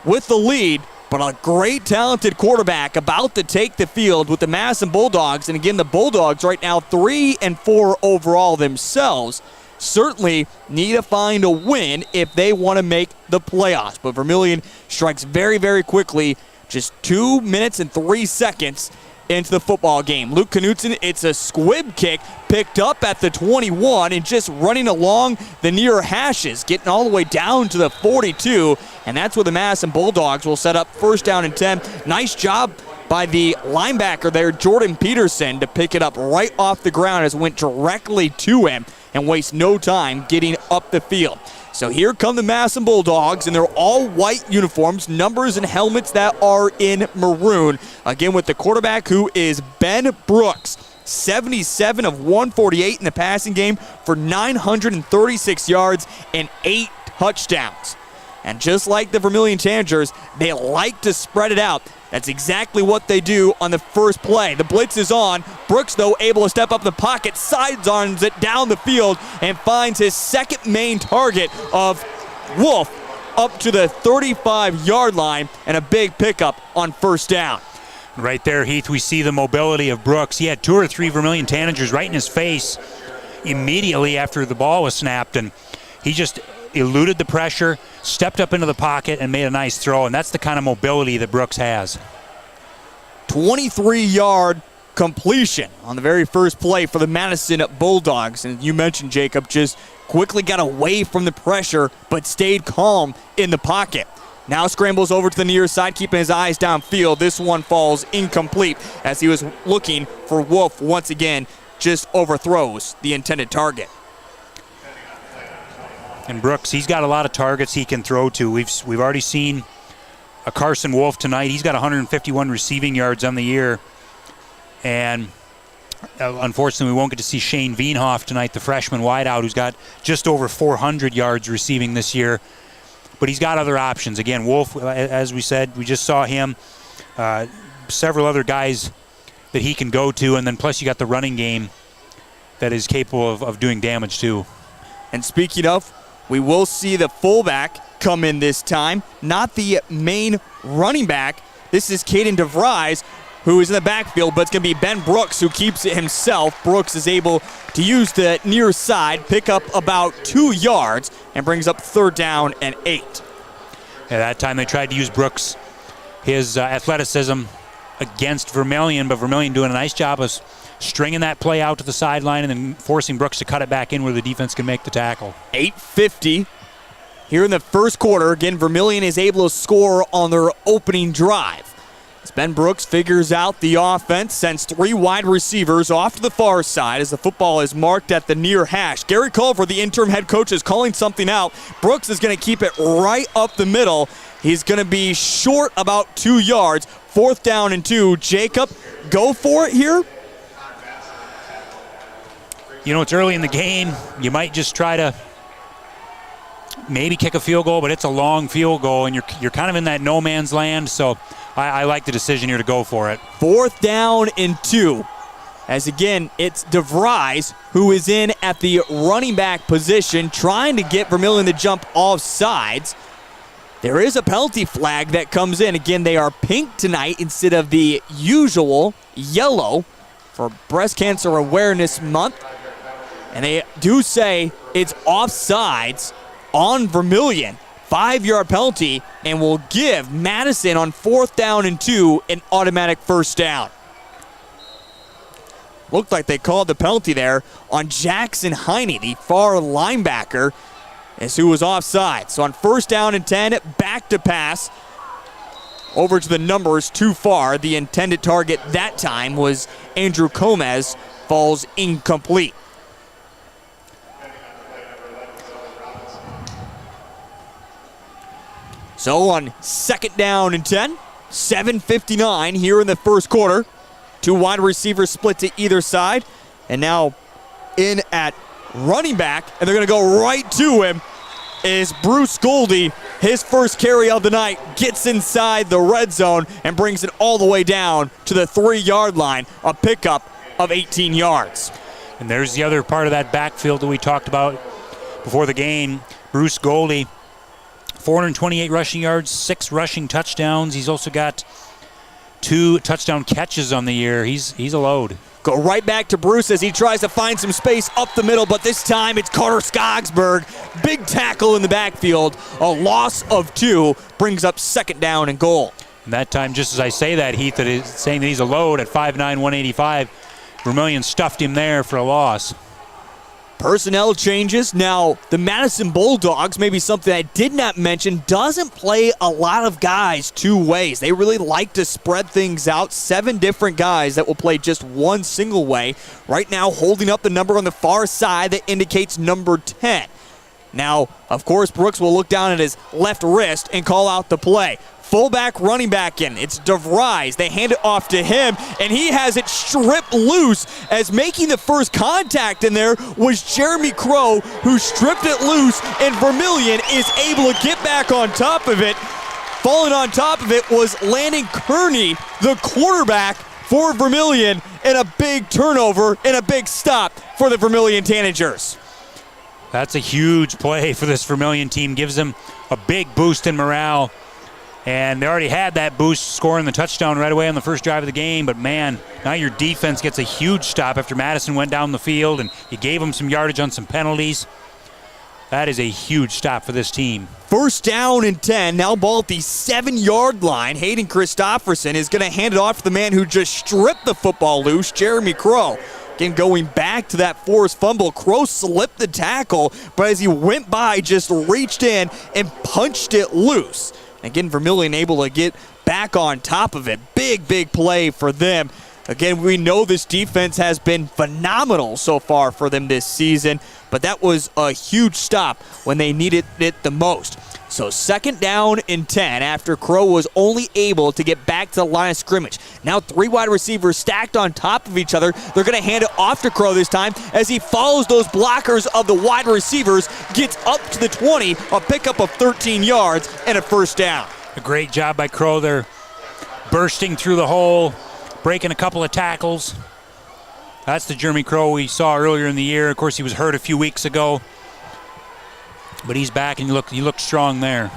S4: with the lead, but a great talented quarterback about to take the field with the Madison Bulldogs. And again, the Bulldogs right now 3-4 overall themselves. Certainly need to find a win if they want to make the playoffs. But Vermillion strikes very, very quickly, just 2 minutes and 3 seconds into the football game. Luke Knutson, it's a squib kick picked up at the 21 and just running along the near hashes, getting all the way down to the 42, and that's where the Madison Bulldogs will set up 1st down and 10. Nice job by the linebacker there, Jordan Peterson, to pick it up right off the ground as it went directly to him and waste no time getting up the field. So here come the Madison Bulldogs, and they're all white uniforms, numbers and helmets that are in maroon. Again, with the quarterback, who is Ben Brooks. 77 of 148 in the passing game for 936 yards and 8 touchdowns. And just like the Vermillion Tanagers, they like to spread it out. That's exactly what they do on the first play. The blitz is on. Brooks, though, able to step up in the pocket, sidearms it down the field, and finds his second main target of Wolf up to the 35-yard line, and a big pickup on 1st down.
S10: Right there, Heath, we see the mobility of Brooks. He had 2 or 3 Vermillion Tanagers right in his face immediately after the ball was snapped, and he just eluded the pressure, stepped up into the pocket, and made a nice throw, and that's the kind of mobility that Brooks has.
S4: 23-yard completion on the very first play for the Madison Bulldogs. And you mentioned, Jacob, just quickly got away from the pressure, but stayed calm in the pocket. Now scrambles over to the near side, keeping his eyes downfield. This one falls incomplete as he was looking for Wolf once again, just overthrows the intended target.
S10: And Brooks, he's got a lot of targets he can throw to. We've already seen a Carson Wolf tonight. He's got 151 receiving yards on the year. And unfortunately, we won't get to see Shane Veenhoff tonight, the freshman wideout, who's got just over 400 yards receiving this year. But he's got other options. Again, Wolf, as we said, we just saw him. Several other guys that he can go to. And then plus you got the running game that is capable of doing damage too.
S4: And speaking of, we will see the fullback come in this time, not the main running back. This is Caden DeVries, who is in the backfield, but it's going to be Ben Brooks who keeps it himself. Brooks is able to use the near side, pick up about 2 yards, and brings up 3rd down and 8.
S10: Yeah, that time they tried to use Brooks, his athleticism against Vermillion, but Vermillion doing a nice job of stringing that play out to the sideline and then forcing Brooks to cut it back in where the defense can make the tackle.
S4: 8:50 here in the first quarter. Again, Vermillion is able to score on their opening drive. As Ben Brooks figures out the offense, sends 3 wide receivers off to the far side as the football is marked at the near hash. Gary Culver, the interim head coach, is calling something out. Brooks is going to keep it right up the middle. He's going to be short about 2 yards. 4th down and 2. Jacob, go for it here.
S10: You know, it's early in the game. You might just try to maybe kick a field goal, but it's a long field goal, and you're kind of in that no man's land, so I like the decision here to go for it.
S4: 4th down and 2. As again, it's DeVries who is in at the running back position, trying to get Vermillion to jump off sides. There is a penalty flag that comes in. Again, they are pink tonight instead of the usual yellow for Breast Cancer Awareness Month. And they do say it's offsides on Vermillion. 5-yard penalty, and will give Madison on 4th down and 2 an automatic 1st down. Looked like they called the penalty there on Jackson Heine, the far linebacker, as who was offside. So on 1st down and 10, back to pass. Over to the numbers too far. The intended target that time was Andrew Gomez, falls incomplete. So on second down and 10, 7:59 here in the first quarter. Two wide receivers split to either side. And now in at running back, and they're going to go right to him, is Bruce Goldie. His first carry of the night gets inside the red zone and brings it all the way down to the 3-yard line, a pickup of 18 yards.
S10: And there's the other part of that backfield that we talked about before the game. Bruce Goldie, 428 rushing yards, 6 rushing touchdowns. He's also got 2 touchdown catches on the year. He's a load.
S4: Go right back to Bruce as he tries to find some space up the middle, but this time it's Carter Skogsberg. Big tackle in the backfield. A loss of 2 brings up second down and goal.
S10: And that time, just as I say that, Heath, that is saying that he's a load at 5'9", 185. Vermillion stuffed him there for a loss.
S4: Personnel changes. Now, the Madison Bulldogs, maybe something I did not mention, doesn't play a lot of guys 2 ways. They really like to spread things out. 7 different guys that will play just one single way. Right now, holding up the number on the far side that indicates number 10. Now, of course, Brooks will look down at his left wrist and call out the play. Fullback running back in. It's DeVries. They hand it off to him, and he has it stripped loose as making the first contact in there was Jeremy Crow, who stripped it loose, and Vermillion is able to get back on top of it. Falling on top of it was Landon Kearney, the quarterback for Vermillion, and a big turnover and a big stop for the Vermillion Tanagers.
S10: That's a huge play for this Vermillion team. Gives them a big boost in morale. And they already had that boost scoring the touchdown right away on the first drive of the game. But, man, now your defense gets a huge stop after Madison went down the field and you gave them some yardage on some penalties. That is a huge stop for this team.
S4: First down and 10. Now ball at the 7-yard line. Hayden Christopherson is going to hand it off to the man who just stripped the football loose, Jeremy Crow. Again, going back to that forced fumble, Crow slipped the tackle, but as he went by, just reached in and punched it loose. Again, Vermillion able to get back on top of it. Big, big play for them. Again, we know this defense has been phenomenal so far for them this season, but that was a huge stop when they needed it the most. So second down and 10 after Crow was only able to get back to the line of scrimmage. Now 3 wide receivers stacked on top of each other. They're going to hand it off to Crow this time as he follows those blockers of the wide receivers, gets up to the 20, a pickup of 13 yards and a first down.
S10: A great job by Crow there, bursting through the hole, breaking a couple of tackles. That's the Jeremy Crow we saw earlier in the year. Of course, he was hurt a few weeks ago. But he's back, and he looked strong there.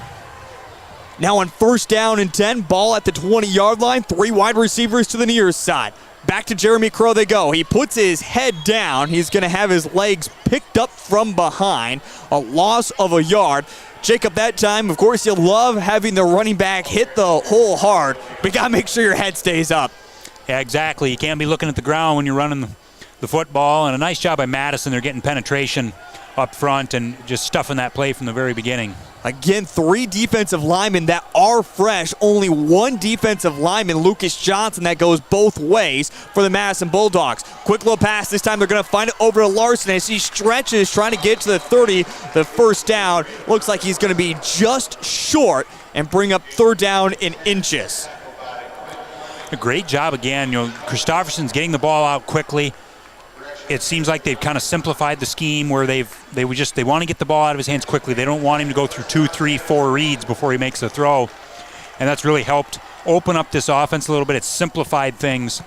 S4: Now on first down and 10, ball at the 20-yard line, 3 wide receivers to the near side. Back to Jeremy Crow they go. He puts his head down. He's going to have his legs picked up from behind. A loss of a yard. Jacob, that time, of course, you love having the running back hit the hole hard, but you got to make sure your head stays up.
S10: Yeah, exactly. You can't be looking at the ground when you're running the football. And a nice job by Madison. They're getting penetration up front and just stuffing that play from the very beginning.
S4: Again, 3 defensive linemen that are fresh. Only 1 defensive lineman, Lucas Johnson, that goes both ways for the Madison Bulldogs. Quick little pass. This time they're going to find it over to Larson as he stretches, trying to get to the 30. The first down looks like he's going to be just short and bring up third down in inches.
S10: A great job again. Christopherson's getting the ball out quickly. It seems like they've kind of simplified the scheme where they want to get the ball out of his hands quickly. They don't want him to go through 2, 3, 4 reads before he makes a throw. And that's really helped open up this offense a little bit. It's simplified things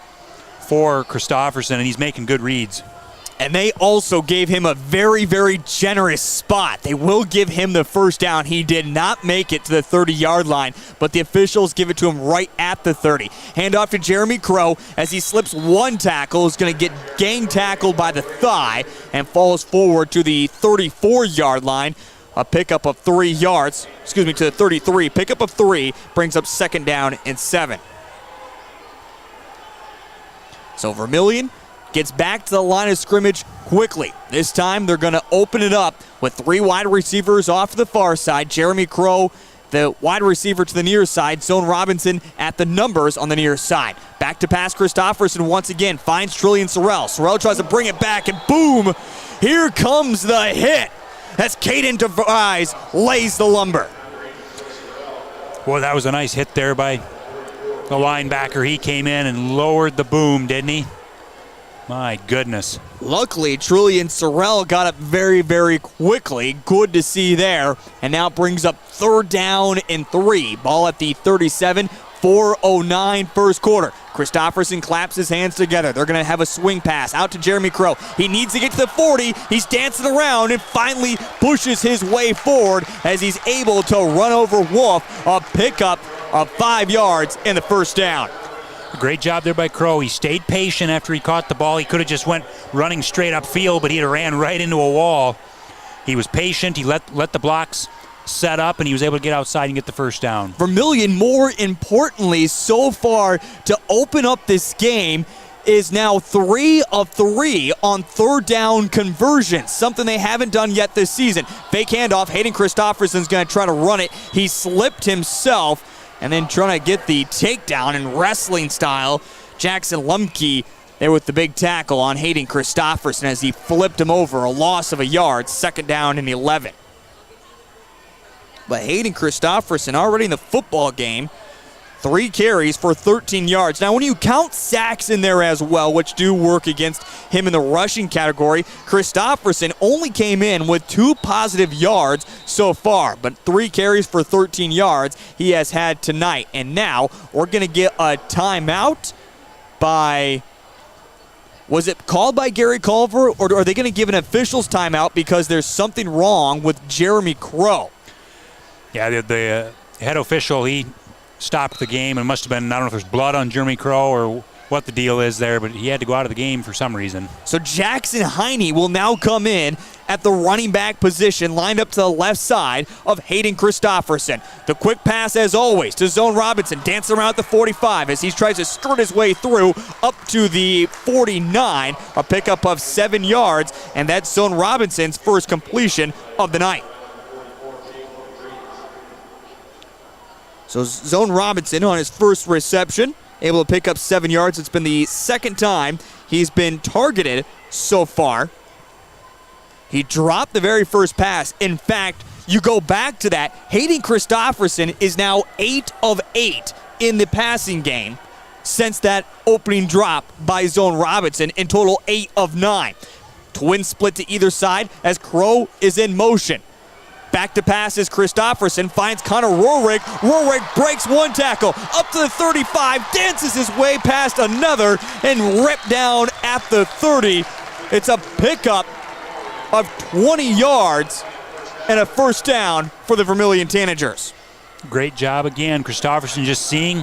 S10: for Christopherson, and he's making good reads.
S4: And they also gave him a very, very generous spot. They will give him the first down. He did not make it to the 30-yard line, but the officials give it to him right at the 30. Hand off to Jeremy Crow as he slips 1 tackle. Is going to get gang tackled by the thigh and falls forward to the 34-yard line. A pickup of 3 yards. To the 33. Pickup of 3 brings up second down and 7. So Vermillion gets back to the line of scrimmage quickly. This time they're going to open it up with 3 wide receivers off to the far side. Jeremy Crow, the wide receiver to the near side. Zone Robinson at the numbers on the near side. Back to pass Christopherson once again. Finds Trillian Sorrell. Sorrell tries to bring it back, and boom! Here comes the hit as Caden DeVries lays the lumber.
S10: Boy, that was a nice hit there by the linebacker. He came in and lowered the boom, didn't he? My goodness.
S4: Luckily, Trillian Sorrell got up very, very quickly. Good to see there. And now brings up 3rd down and 3. Ball at the 37. 4:09 first quarter. Christopherson claps his hands together. They're going to have a swing pass out to Jeremy Crow. He needs to get to the 40. He's dancing around and finally pushes his way forward as he's able to run over Wolf. A pickup of 5 yards in the first down.
S10: Great job there by Crow. He stayed patient after he caught the ball. He could have just went running straight upfield, but he had ran right into a wall. He was patient. He let the blocks set up, and he was able to get outside and get the first down.
S4: Vermillion, more importantly, so far to open up this game, is now 3 of 3 on 3rd down conversions, something they haven't done yet this season. Fake handoff. Hayden Christopherson's going to try to run it. He slipped himself, and then trying to get the takedown in wrestling style. Jackson Lumke there with the big tackle on Hayden Christopherson as he flipped him over. A loss of a yard, 2nd down and 11. But Hayden Christopherson already in the football game, 3 carries for 13 yards. Now, when you count sacks in there as well, which do work against him in the rushing category, Christopherson only came in with 2 positive yards so far, but 3 carries for 13 yards he has had tonight. And now we're going to get a timeout by... Was it called by Gary Culver, or are they going to give an official's timeout because there's something wrong with Jeremy Crow?
S10: Yeah, the head official, he stopped the game, and it must have been, I don't know if there's blood on Jeremy Crow or what the deal is there, but he had to go out of the game for some reason.
S4: So Jackson Heine will now come in at the running back position, lined up to the left side of Hayden Christopherson. The quick pass, as always, to Zone Robinson, dancing around at the 45 as he tries to skirt his way through up to the 49, a pickup of 7 yards, and that's Zone Robinson's first completion of the night. So Zone Robinson on his first reception, able to pick up 7 yards. It's been the 2nd time he's been targeted so far. He dropped the very first pass. In fact, you go back to that, Hayden Christopherson is now 8 of 8 in the passing game since that opening drop by Zone Robinson, in total 8 of 9. Twin split to either side as Crow is in motion. Back to pass is Christopherson, finds Connor Roehrig. Roehrig breaks one tackle, up to the 35, dances his way past another, and ripped down at the 30. It's a pickup of 20 yards and a first down for the Vermillion Tanagers.
S10: Great job again. Christopherson just seeing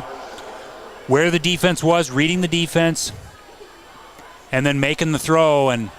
S10: where the defense was, reading the defense, and then making the throw, and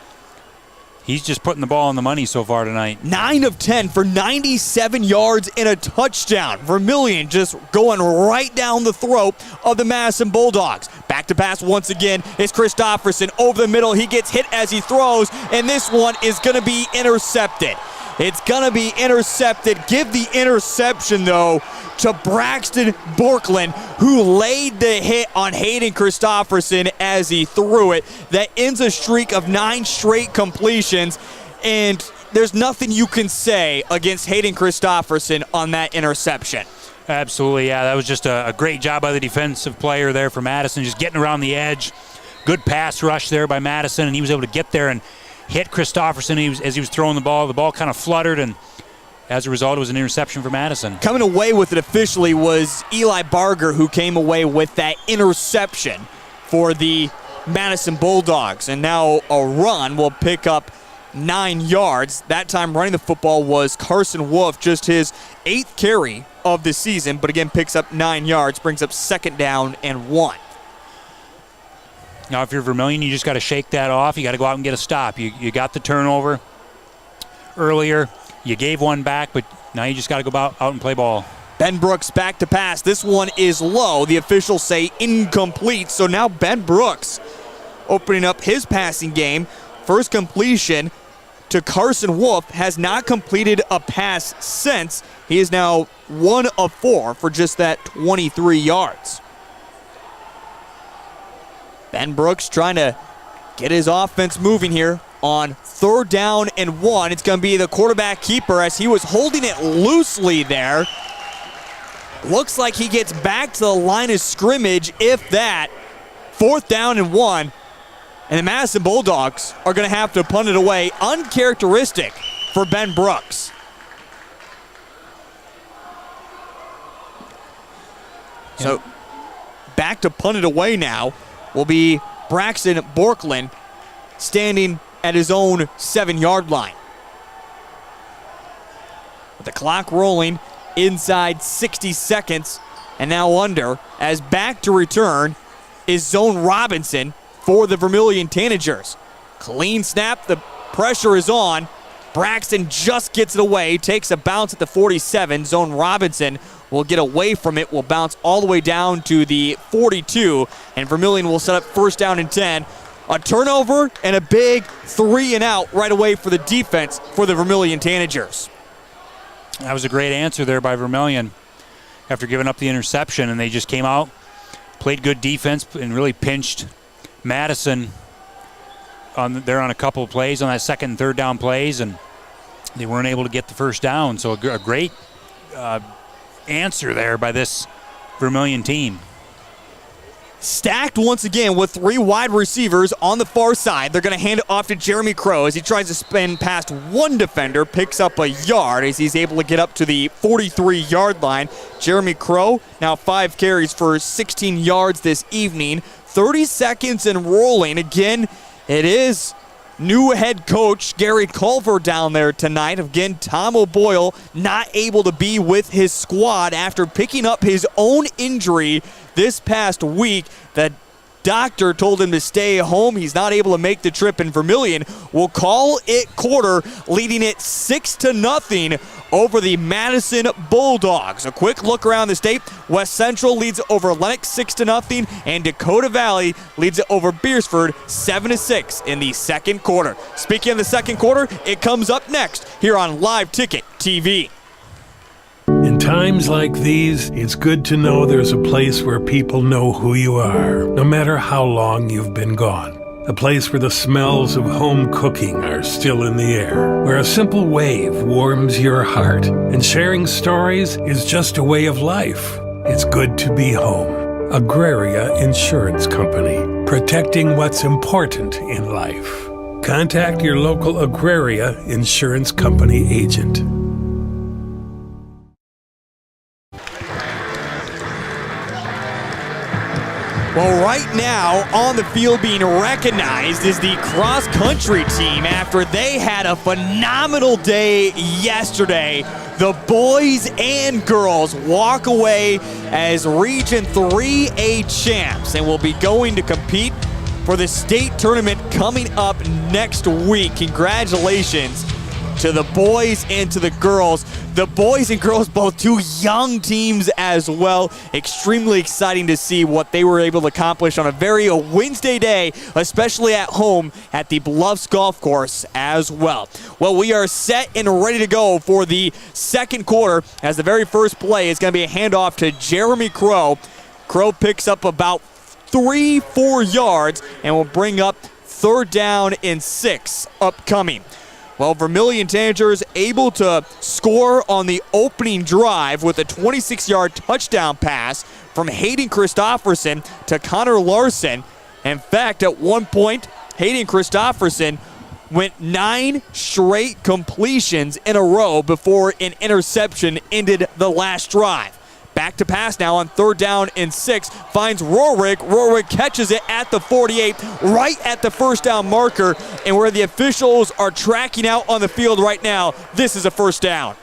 S10: he's just putting the ball on the money so far tonight.
S4: 9 of 10 for 97 yards and a touchdown. Vermillion just going right down the throat of the Madison Bulldogs. Back to pass once again is Christopherson over the middle. He gets hit as he throws, and this one is going to be intercepted. It's going to be intercepted. Give the interception, though, to Braxton Borkland, who laid the hit on Hayden Christopherson as he threw it. That ends a streak of 9 straight completions, and there's nothing you can say against Hayden Christopherson on that interception.
S10: Absolutely, yeah. That was just a great job by the defensive player there for Madison, just getting around the edge. Good pass rush there by Madison, and he was able to get there and hit Christopherson as he was throwing the ball. The ball kind of fluttered, and as a result, it was an interception for Madison.
S4: Coming away with it officially was Eli Barger, who came away with that interception for the Madison Bulldogs. And now a run will pick up 9 yards. That time running the football was Carson Wolf, just his 8th carry of the season, but again picks up 9 yards, brings up 2nd down and 1.
S10: Now, if you're Vermillion, you just got to shake that off. You got to go out and get a stop. You got the turnover earlier. You gave one back, but now you just got to go out and play ball.
S4: Ben Brooks back to pass. This one is low. The officials say incomplete. So now Ben Brooks opening up his passing game. First completion to Carson Wolf, has not completed a pass since. He is now 1 of 4 for just that 23 yards. Ben Brooks trying to get his offense moving here on 3rd down and 1. It's going to be the quarterback keeper as he was holding it loosely there. Looks like he gets back to the line of scrimmage, if that. 4th down and 1. And the Madison Bulldogs are going to have to punt it away. Uncharacteristic for Ben Brooks. So back to punt it away now will be Braxton Borkland, standing at his own 7-yard line. With the clock rolling inside 60 seconds and now under, as back to return is Zone Robinson for the Vermillion Tanagers. Clean snap, the pressure is on. Braxton just gets it away, takes a bounce at the 47. Zone Robinson will get away from it, will bounce all the way down to the 42, and Vermillion will set up 1st down and 10. A turnover and a big 3 and out right away for the defense for the Vermillion Tanagers.
S10: That was a great answer there by Vermillion after giving up the interception, and they just came out, played good defense, and really pinched Madison on a couple of plays on that 2nd and 3rd down plays, and they weren't able to get the 1st down. So a great answer there by this Vermillion team.
S4: Stacked once again with 3 wide receivers on the far side. They're going to hand it off to Jeremy Crow as he tries to spin past one defender, picks up a yard as he's able to get up to the 43-yard line. Jeremy Crow now 5 carries for 16 yards this evening. 30 seconds and rolling. Again, it is new head coach Gary Culver down there tonight. Again, Tom O'Boyle not able to be with his squad after picking up his own injury this past week. The doctor told him to stay home. He's not able to make the trip, and Vermillion will call it quarter, leading it 6-0 over the Madison Bulldogs. A quick look around the state. West Central leads over Lennox 6-0, and Dakota Valley leads it over Beersford 7-6 in the 2nd quarter. Speaking of the 2nd quarter, it comes up next here on Live Ticket TV.
S2: In times like these, it's good to know there's a place where people know who you are, no matter how long you've been gone. A place where the smells of home cooking are still in the air, where a simple wave warms your heart, and sharing stories is just a way of life. It's good to be home. Agraria Insurance Company, protecting what's important in life. Contact your local Agraria Insurance Company agent.
S4: Well, right now on the field being recognized is the cross-country team after they had a phenomenal day yesterday. The boys and girls walk away as Region 3A champs and will be going to compete for the state tournament coming up next week. Congratulations to the boys and to the girls. The boys and girls, both 2 young teams as well. Extremely exciting to see what they were able to accomplish on a very Wednesday day, especially at home at the Bluffs Golf Course as well. Well, we are set and ready to go for the 2nd quarter, as the very first play is going to be a handoff to Jeremy Crow. Crow picks up about 3-4 yards and will bring up 3rd down and 6 upcoming. Well, Vermillion Tanagers able to score on the opening drive with a 26-yard touchdown pass from Hayden Christofferson to Connor Larson. In fact, at one point, Hayden Christofferson went 9 straight completions in a row before an interception ended the last drive. Back to pass now on 3rd down and 6. Finds Rorick. Rorick catches it at the 48, right at the 1st down marker. And where the officials are tracking out on the field right now, this is a 1st down.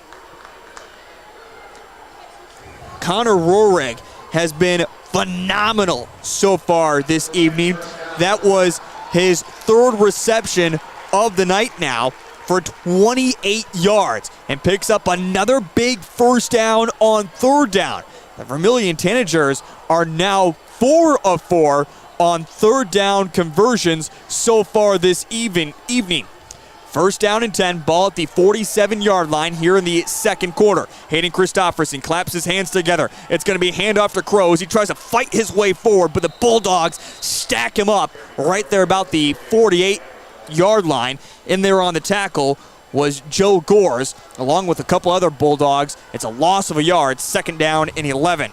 S4: Connor Rorick has been phenomenal so far this evening. That was his 3rd reception of the night now for 28 yards and picks up another big 1st down on 3rd down. The Vermillion Tanagers are now 4 of 4 on 3rd down conversions so far this evening. 1st down and 10, ball at the 47-yard line here in the 2nd quarter. Hayden Christofferson claps his hands together. It's going to be a handoff to Crow as he tries to fight his way forward, but the Bulldogs stack him up right there about the 48-yard line. In there on the tackle was Joe Gores, along with a couple other Bulldogs. It's a loss of a yard, 2nd down and 11.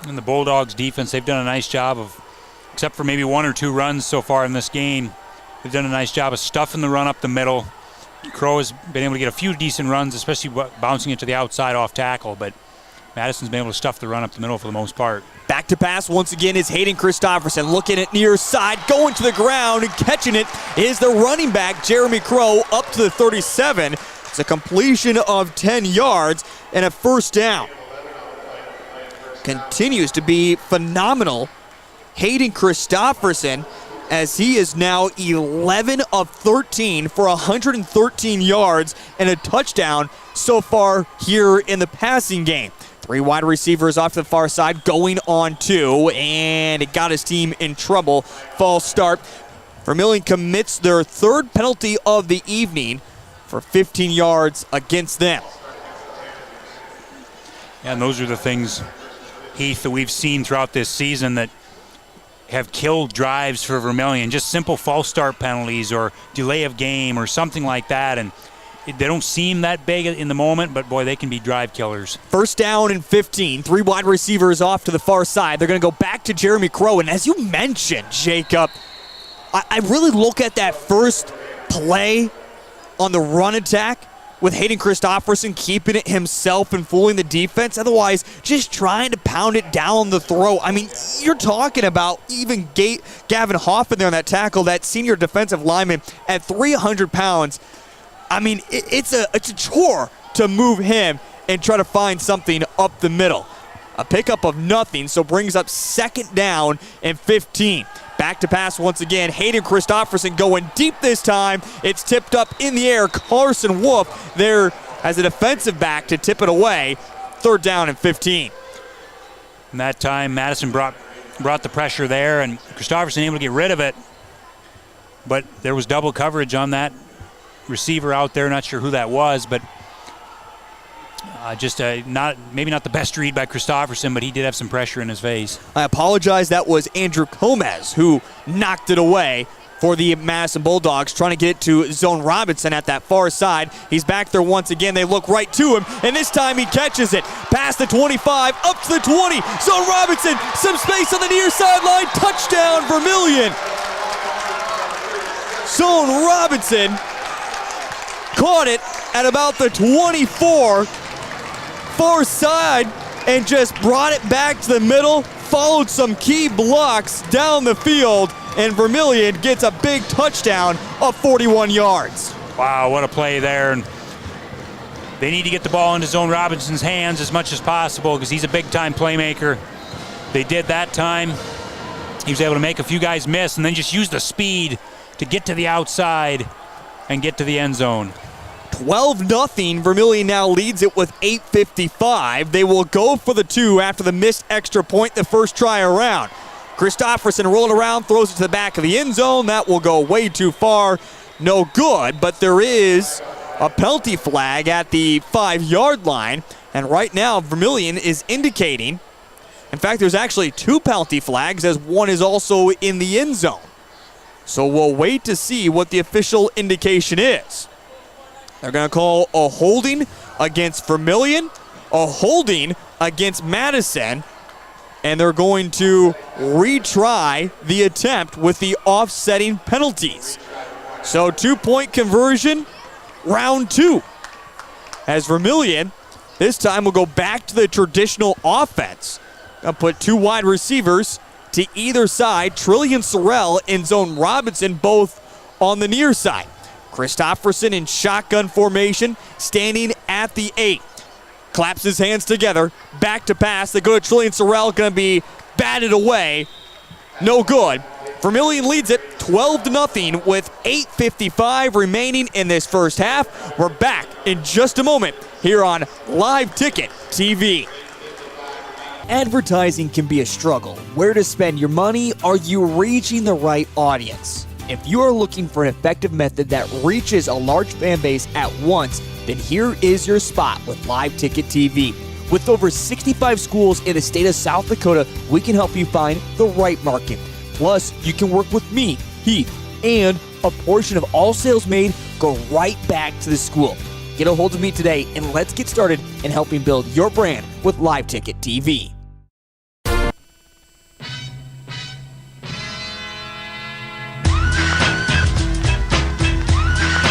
S10: And the Bulldogs defense, they've done a nice job of, except for maybe 1 or 2 runs so far in this game, they've done a nice job of stuffing the run up the middle. Crow has been able to get a few decent runs, especially bouncing it to the outside off tackle, but Madison's been able to stuff the run up the middle for the most part.
S4: Back to pass once again is Hayden Christopherson, looking at near side, going to the ground, and catching it is the running back, Jeremy Crow, up to the 37. It's a completion of 10 yards and a 1st down. Continues to be phenomenal, Hayden Christopherson, as he is now 11 of 13 for 113 yards and a touchdown so far here in the passing game. 3 wide receivers off to the far side, going on 2, and it got his team in trouble. False start. Vermillion commits their 3rd penalty of the evening for 15 yards against them.
S10: Yeah, and those are the things, Heath, that we've seen throughout this season that have killed drives for Vermillion. Just simple false start penalties or delay of game or something like that, and they don't seem that big in the moment, but boy, they can be drive killers.
S4: 1st down and 15. 3 wide receivers off to the far side. They're going to go back to Jeremy Crow. And as you mentioned, Jacob, I really look at that first play on the run attack with Hayden Christopherson keeping it himself and fooling the defense. Otherwise, just trying to pound it down the throat. I mean, you're talking about even Gavin Hoffman there on that tackle, that senior defensive lineman at 300 pounds. I mean, it's a chore to move him and try to find something up the middle. A pickup of nothing, so brings up 2nd down and 15. Back to pass once again. Hayden Christopherson going deep this time. It's tipped up in the air. Carson Wolf there as a defensive back to tip it away. 3rd down and 15.
S10: And that time, Madison brought the pressure there, and Christopherson able to get rid of it. But there was double coverage on that receiver out there. Not sure who that was, but maybe not the best read by Christopherson, but he did have some pressure in his face.
S4: I apologize. That was Andrew Gomez who knocked it away for the Madison Bulldogs, trying to get it to Zone Robinson at that far side. He's back there once again. They look right to him, and this time he catches it. Past the 25, up to the 20. Zone Robinson, some space on the near sideline. Touchdown, Vermillion. Zone Robinson caught it at about the 24, far side, and just brought it back to the middle, followed some key blocks down the field, and Vermillion gets a big touchdown of 41 yards.
S10: Wow, what a play there. And they need to get the ball into Zone Robinson's hands as much as possible because he's a big-time playmaker. They did that time. He was able to make a few guys miss and then just use the speed to get to the outside and get to the end zone.
S4: 12-0. Vermillion now leads it with 8:55. They will go for the 2 after the missed extra point the first try around. Christopherson rolling around, throws it to the back of the end zone. That will go way too far. No good, but there is a penalty flag at the 5-yard line. And right now, Vermillion is indicating, in fact, there's actually 2 penalty flags as one is also in the end zone. So we'll wait to see what the official indication is. They're going to call a holding against Vermillion, a holding against Madison, and they're going to retry the attempt with the offsetting penalties. So 2-point conversion, round 2. As Vermillion, this time will go back to the traditional offense. Gonna put 2 wide receivers to either side. Trillian Sorrell and Zone Robinson both on the near side. Christopherson in shotgun formation, standing at the 8. Claps his hands together, back to pass. They go to Trillian Sorrell, going to be batted away. No good. Vermillion leads it 12-0 with 8:55 remaining in this first half. We're back in just a moment here on Live Ticket TV. Advertising can be a struggle. Where to spend your money? Are you reaching the right audience? If you are looking for an effective method that reaches a large fan base at once, then here is your spot with Live Ticket TV. With over 65 schools in the state of South Dakota, we can help you find the right market. Plus, you can work with me, Heath, and a portion of all sales made go right back to the school. Get a hold of me today, and let's get started in helping build your brand with Live Ticket TV.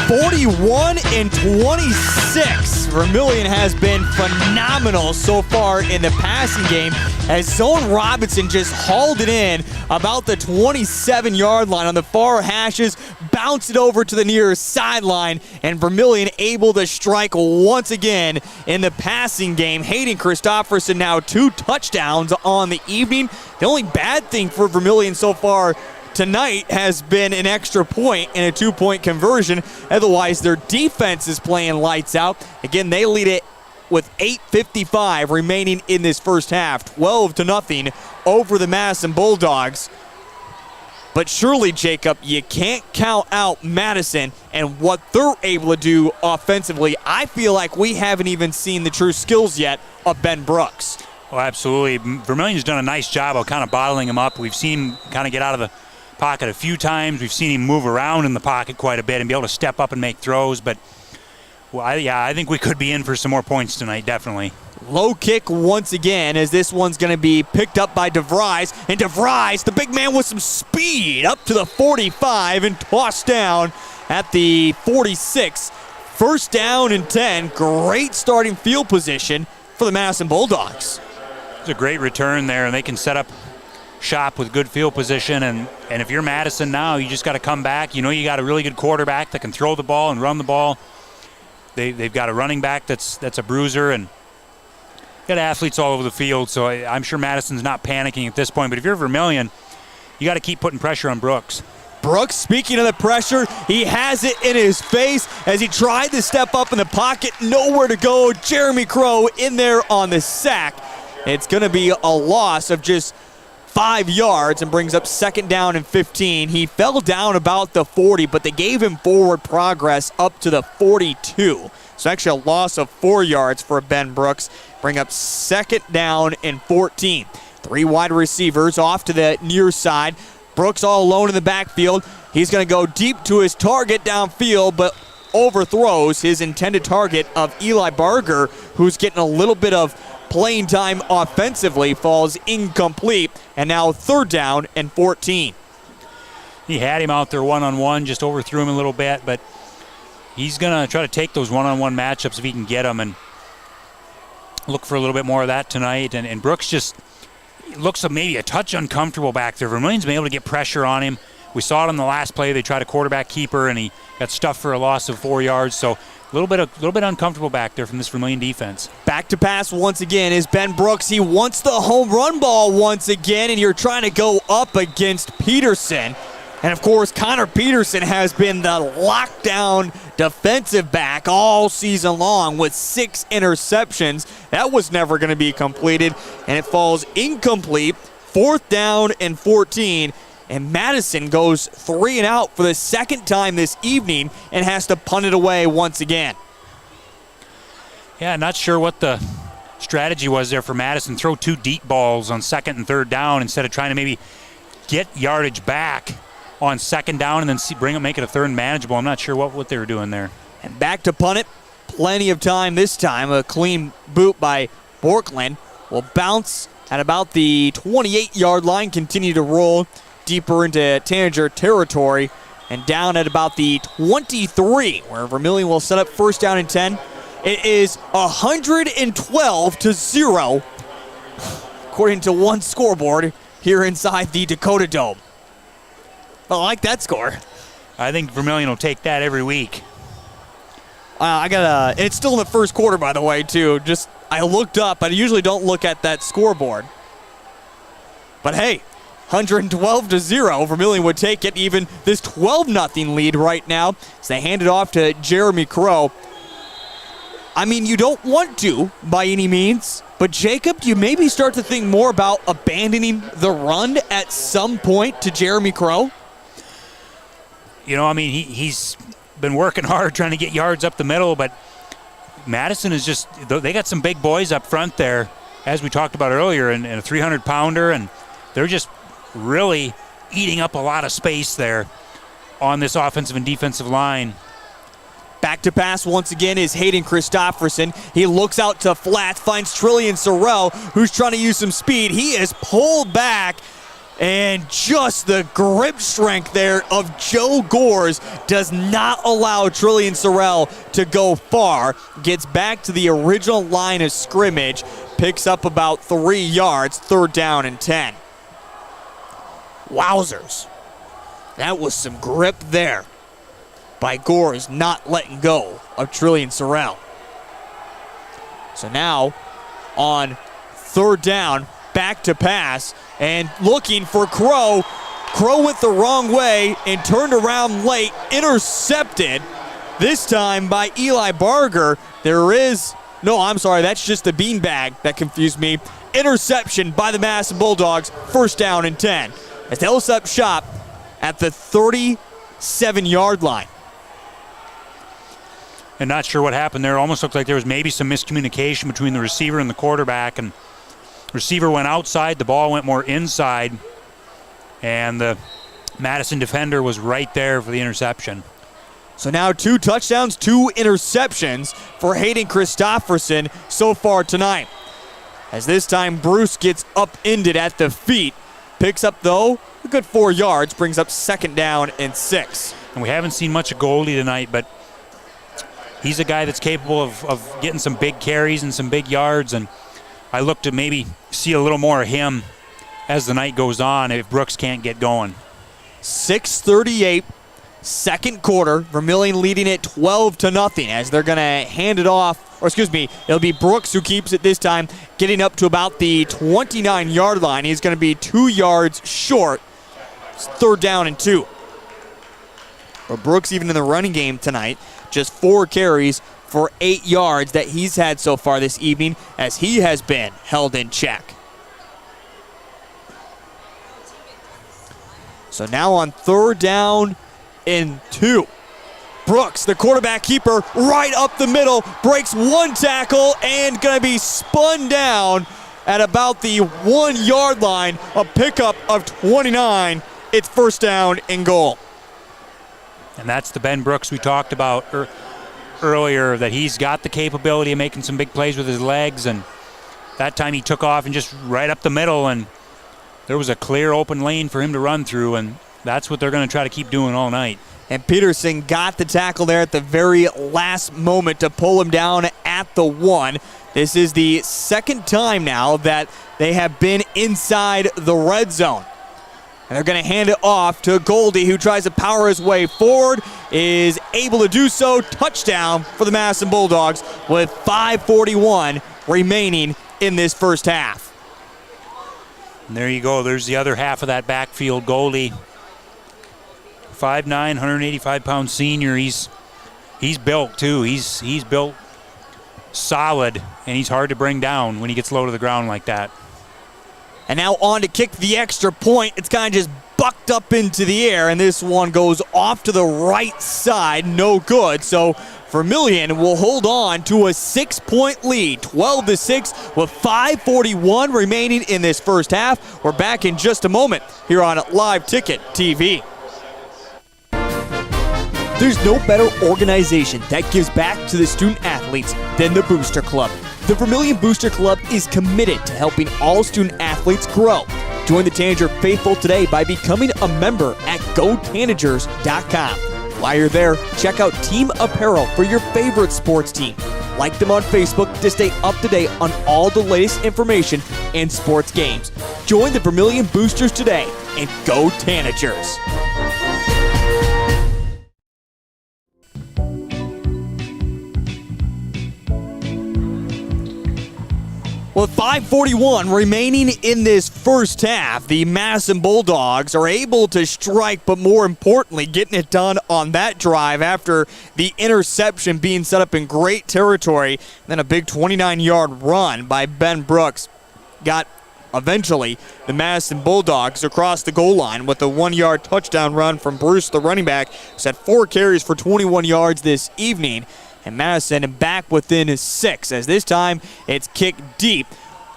S4: 41-26. Vermillion has been phenomenal so far in the passing game as Zone Robinson just hauled it in about the 27-yard line on the far hashes, bounced it over to the near sideline, and Vermillion able to strike once again in the passing game. Hayden Christopherson now 2 touchdowns on the evening. The only bad thing for Vermillion so far tonight has been an extra point and a 2-point conversion. Otherwise, their defense is playing lights out. Again, they lead it with 8:55 remaining in this first half, 12-0 over the Madison Bulldogs. But surely, Jacob, you can't count out Madison and what they're able to do offensively. I feel like we haven't even seen the true skills yet of Ben Brooks.
S10: Well, absolutely. Vermillion's done a nice job of kind of bottling him up. We've seen him kind of get out of the pocket a few times. We've seen him move around in the pocket quite a bit and be able to step up and make throws. But, well, I think we could be in for some more points tonight, definitely.
S4: Low kick once again, as this one's going to be picked up by DeVries. And DeVries, the big man with some speed, up to the 45 and tossed down at the 46. First down and 10. Great starting field position for the Madison Bulldogs.
S10: It's a great return there, and they can set up shop with good field position. And if you're Madison now, you just got to come back. You know you got a really good quarterback that can throw the ball and run the ball. They've got a running back that's a bruiser, and got athletes all over the field. So I'm sure Madison's not panicking at this point. But if you're Vermillion, you got to keep putting pressure on Brooks.
S4: Brooks, speaking of the pressure, he has it in his face as he tried to step up in the pocket. Nowhere to go. Jeremy Crow in there on the sack. It's going to be a loss of just 5 yards and brings up 2nd down and 15. He fell down about the 40, but they gave him forward progress up to the 42. So actually a loss of 4 yards for Ben Brooks. Bring up 2nd down and 14. 3 wide receivers off to the near side. Brooks all alone in the backfield. He's going to go deep to his target downfield, but overthrows his intended target of Eli Barger, who's getting a little bit of playing time offensively, falls incomplete, and now 3rd down and 14.
S10: He had him out there one-on-one, just overthrew him a little bit, but he's going to try to take those one-on-one matchups if he can get them and look for a little bit more of that tonight. And Brooks just looks maybe a touch uncomfortable back there. Vermillion's been able to get pressure on him. We saw it on the last play. They tried a quarterback keeper, and he got stuffed for a loss of 4 yards. So a little bit uncomfortable back there from this Vermillion defense.
S4: Back to pass once again is Ben Brooks. He wants the home run ball once again, and you're trying to go up against Peterson. And, of course, Connor Peterson has been the lockdown defensive back all season long with 6 interceptions. That was never going to be completed, and it falls incomplete. 4th down and 14. And Madison goes 3 and out for the 2nd time this evening and has to punt it away once again.
S10: Yeah, not sure what the strategy was there for Madison. Throw 2 deep balls on 2nd and 3rd down instead of trying to maybe get yardage back on 2nd down and then make it a 3rd and manageable. I'm not sure what they were doing there.
S4: And back to punt it. Plenty of time this time. A clean boot by Borkland will bounce at about the 28-yard line, continue to roll deeper into Tanager territory, and down at about the 23, where Vermillion will set up 1st down and 10. It is 112-0, according to one scoreboard here inside the Dakota Dome. I like that score.
S10: I think Vermillion will take that every week.
S4: And it's still in the first quarter, by the way, too. Just I looked up. I usually don't look at that scoreboard. But hey, 112-0. Vermillion would take it, even this 12-0 lead right now as they hand it off to Jeremy Crow. I mean, you don't want to by any means, but Jacob, do you maybe start to think more about abandoning the run at some point to Jeremy Crow?
S10: You know, I mean, he's been working hard trying to get yards up the middle, but Madison is just, they got some big boys up front there, as we talked about earlier, and a 300-pounder, and they're just really eating up a lot of space there on this offensive and defensive line.
S4: Back to pass once again is Hayden Christopherson. He looks out to flat, finds Trillian Sorrell, who's trying to use some speed. He is pulled back, and just the grip strength there of Joe Gores does not allow Trillian Sorrell to go far. Gets back to the original line of scrimmage, picks up about 3 yards, 3rd down and 10. Wowzers. That was some grip there by Gores, not letting go of Trillian Sorrell. So now on 3rd down, back to pass and looking for Crow. Crow went the wrong way and turned around late, intercepted, this time by Eli Barger. That's just the beanbag that confused me. Interception by the Madison Bulldogs, 1st down and 10. As they'll set up shop at the 37-yard line.
S10: And not sure what happened there. Almost looked like there was maybe some miscommunication between the receiver and the quarterback. And the receiver went outside, the ball went more inside. And the Madison defender was right there for the interception.
S4: So now 2 touchdowns, 2 interceptions for Hayden Christopherson so far tonight. As this time Bruce gets upended at the feet. Picks up, though, a good 4 yards, brings up 2nd down and 6.
S10: And we haven't seen much of Goldie tonight, but he's a guy that's capable of getting some big carries and some big yards, and I look to maybe see a little more of him as the night goes on if Brooks can't get going.
S4: 6:38, 2nd quarter. Vermillion leading it 12-0 as they're going to hand it off. It'll be Brooks who keeps it this time, getting up to about the 29-yard line. He's going to be 2 yards short. It's 3rd down and 2. But Brooks, even in the running game tonight, just 4 carries for 8 yards that he's had so far this evening as he has been held in check. So now on 3rd down and 2. Brooks, the quarterback keeper, right up the middle, breaks 1 tackle and going to be spun down at about the 1-yard line. A pickup of 29. It's 1st down and goal.
S10: And that's the Ben Brooks we talked about earlier, that he's got the capability of making some big plays with his legs, and that time he took off and just right up the middle, and there was a clear open lane for him to run through, and that's what they're going to try to keep doing all night.
S4: And Peterson got the tackle there at the very last moment to pull him down at the 1. This is the 2nd time now that they have been inside the red zone. And they're going to hand it off to Goldie, who tries to power his way forward, is able to do so. Touchdown for the Madison Bulldogs with 5:41 remaining in this first half.
S10: And there you go. There's the other half of that backfield. Goldie, 5'9", 185-pound senior. He's built, too. He's built solid, and he's hard to bring down when he gets low to the ground like that.
S4: And now on to kick the extra point. It's kind of just bucked up into the air, and this one goes off to the right side. No good. So Vermillion will hold on to a 6-point lead, 12-6, with 5:41 remaining in this first half. We're back in just a moment here on Live Ticket TV. There's no better organization that gives back to the student athletes than the Booster Club. The Vermillion Booster Club is committed to helping all student athletes grow. Join the Tanager faithful today by becoming a member at GoTanagers.com. While you're there, check out team apparel for your favorite sports team. Like them on Facebook to stay up to date on all the latest information and sports games. Join the Vermillion Boosters today and go Tanagers. With 5:41 remaining in this first half, the Madison Bulldogs are able to strike, but more importantly, getting it done on that drive after the interception being set up in great territory. Then a big 29-yard run by Ben Brooks got eventually the Madison Bulldogs across the goal line with a 1-yard touchdown run from Bruce, the running back, who's had 4 carries for 21 yards this evening. And Madison back within 6, as this time it's kicked deep.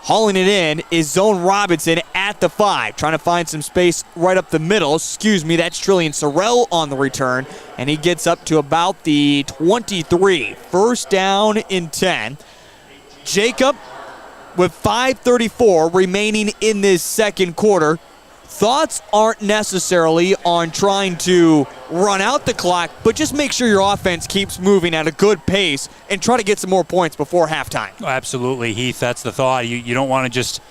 S4: Hauling it in is Zone Robinson at the 5, trying to find some space right up the middle. Excuse me, that's Trillian Sorrell on the return, and he gets up to about the 23. First down and 10. Jacob with 5:34 remaining in this second quarter. Thoughts aren't necessarily on trying to run out the clock, but just make sure your offense keeps moving at a good pace and try to get some more points before halftime.
S10: Oh, absolutely, Heath. That's the thought. You don't want to just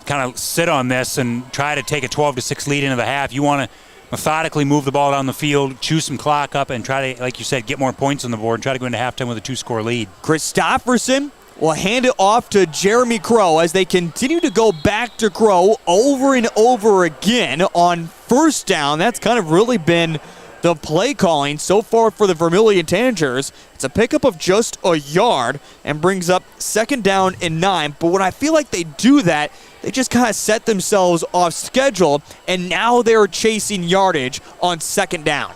S10: kind of sit on this and try to take a 12-6 lead into the half. You want to methodically move the ball down the field, chew some clock up, and try to, like you said, get more points on the board and try to go into halftime with a 2-score lead.
S4: Christopherson will hand it off to Jeremy Crow as they continue to go back to Crow over and over again on first down. That's kind of really been the play calling so far for the Vermillion Tanagers. It's a pickup of just a yard and brings up second down and 9. But when I feel like they do that, they just kind of set themselves off schedule, and now they're chasing yardage on second down.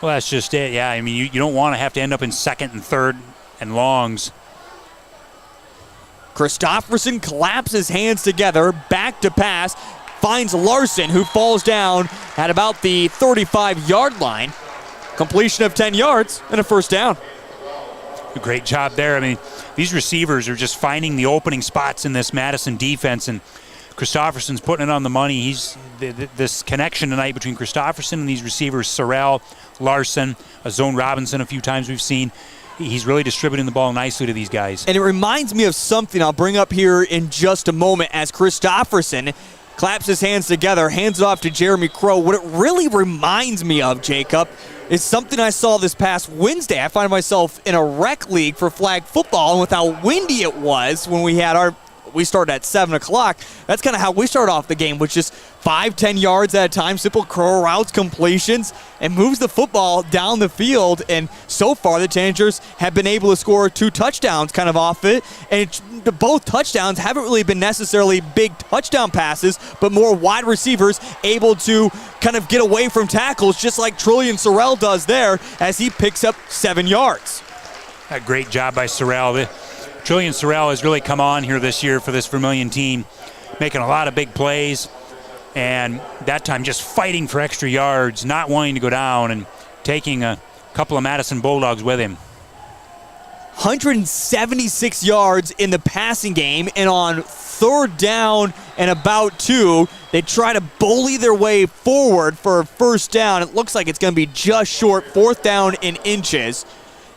S10: Well, that's just it. Yeah, I mean, you don't want to have to end up in second and third and longs.
S4: Christopherson claps his hands together, back to pass, finds Larson, who falls down at about the 35-yard line. Completion of 10 yards and a first down.
S10: A great job there. I mean, these receivers are just finding the opening spots in this Madison defense, and Christopherson's putting it on the money. This connection tonight between Christopherson and these receivers, Sorrell, Larson, Zone Robinson a few times we've seen. He's really distributing the ball nicely to these guys.
S4: And it reminds me of something I'll bring up here in just a moment as Christopherson claps his hands together, hands it off to Jeremy Crow. What it really reminds me of, Jacob, is something I saw this past Wednesday. I find myself in a rec league for flag football, and with how windy it was when we started at 7 o'clock. That's kind of how we started off the game, with just 5-10 yards at a time, simple curl routes, completions, and moves the football down the field. And so far, the Tanagers have been able to score 2 touchdowns kind of off it. And both touchdowns haven't really been necessarily big touchdown passes, but more wide receivers able to kind of get away from tackles, just like Trillian Sorrell does there as he picks up 7 yards.
S10: A great job by Sorrell. Trillian Sorrell has really come on here this year for this Vermillion team, making a lot of big plays, and that time just fighting for extra yards, not wanting to go down, and taking a couple of Madison Bulldogs with him.
S4: 176 yards in the passing game, and on third down and about 2, they try to bully their way forward for a first down. It looks like it's going to be just short, 4th down in inches.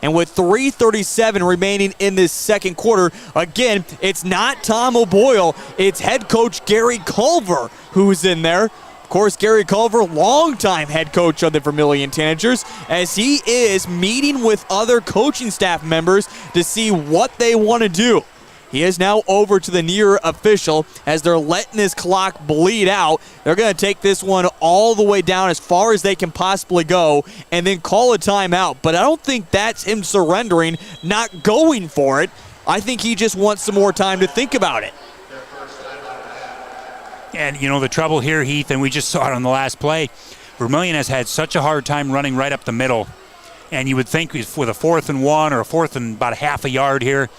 S4: And with 3:37 remaining in this second quarter, again, it's not Tom O'Boyle, it's head coach Gary Culver who's in there. Of course, Gary Culver, longtime head coach of the Vermillion Tanagers, as he is meeting with other coaching staff members to see what they want to do. He is now over to the near official as they're letting this clock bleed out. They're going to take this one all the way down as far as they can possibly go and then call a timeout. But I don't think that's him surrendering, not going for it. I think he just wants some more time to think about it.
S10: And, you know, the trouble here, Heath, and we just saw it on the last play, Vermillion has had such a hard time running right up the middle. And you would think with a 4th and 1 or a 4th and about a half a yard here,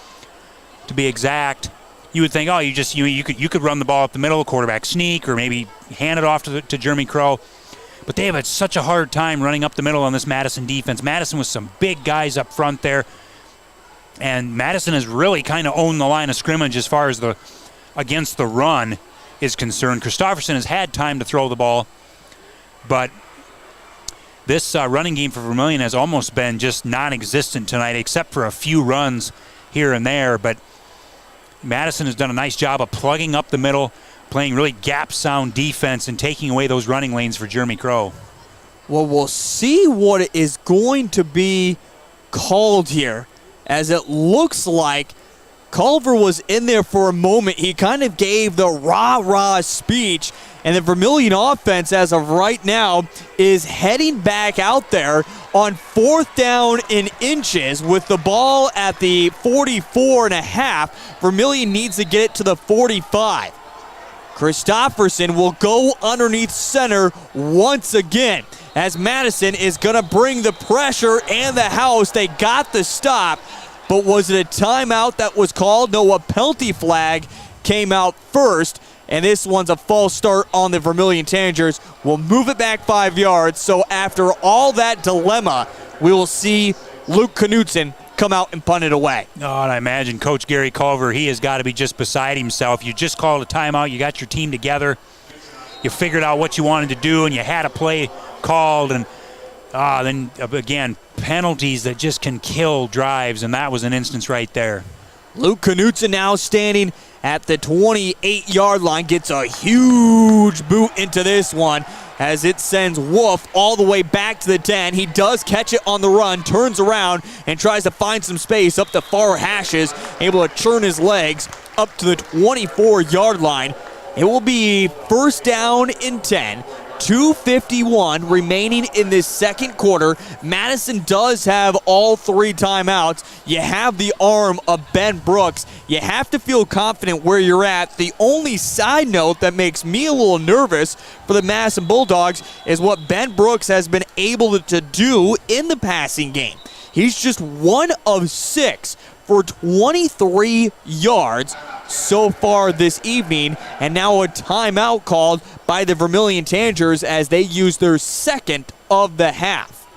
S10: to be exact, you would think, oh, you could run the ball up the middle, quarterback sneak, or maybe hand it off to Jeremy Crow. But they have had such a hard time running up the middle on this Madison defense. Madison with some big guys up front there. And Madison has really kind of owned the line of scrimmage as far as against the run is concerned. Christopherson has had time to throw the ball, but this running game for Vermillion has almost been just non-existent tonight, except for a few runs here and there. But Madison has done a nice job of plugging up the middle, playing really gap-sound defense, and taking away those running lanes for Jeremy Crow.
S4: Well, we'll see what is going to be called here, as it looks like Culver was in there for a moment. He kind of gave the rah-rah speech, and the Vermillion offense, as of right now, is heading back out there on 4th down in inches with the ball at the 44.5. Vermillion needs to get it to the 45. Christopherson will go underneath center once again, as Madison is going to bring the pressure and the house. They got the stop. but was it a timeout that was called? No, a penalty flag came out first, and this one's a false start on the Vermillion Tanagers. We'll move it back 5 yards, so after all that dilemma, we will see Luke Knutson come out and punt it away.
S10: Oh, and I imagine Coach Gary Culver, he has got to be just beside himself. You just called a timeout. You got your team together. You figured out what you wanted to do, and you had a play called, and then, again, penalties that just can kill drives, and that was an instance right there.
S4: Luke Knutson now standing at the 28-yard line, gets a huge boot into this one as it sends Wolf all the way back to the 10. He does catch it on the run, turns around, and tries to find some space up the far hashes, able to churn his legs up to the 24-yard line. It will be first down and 10. 2:51 remaining in this second quarter. Madison does have all 3 timeouts. You have the arm of Ben Brooks. You have to feel confident where you're at. The only side note that makes me a little nervous for the Madison Bulldogs is what Ben Brooks has been able to do in the passing game. He's just 1 of 6 for 23 yards so far this evening, and now a timeout called by the Vermillion Tanagers as they use their second of the half.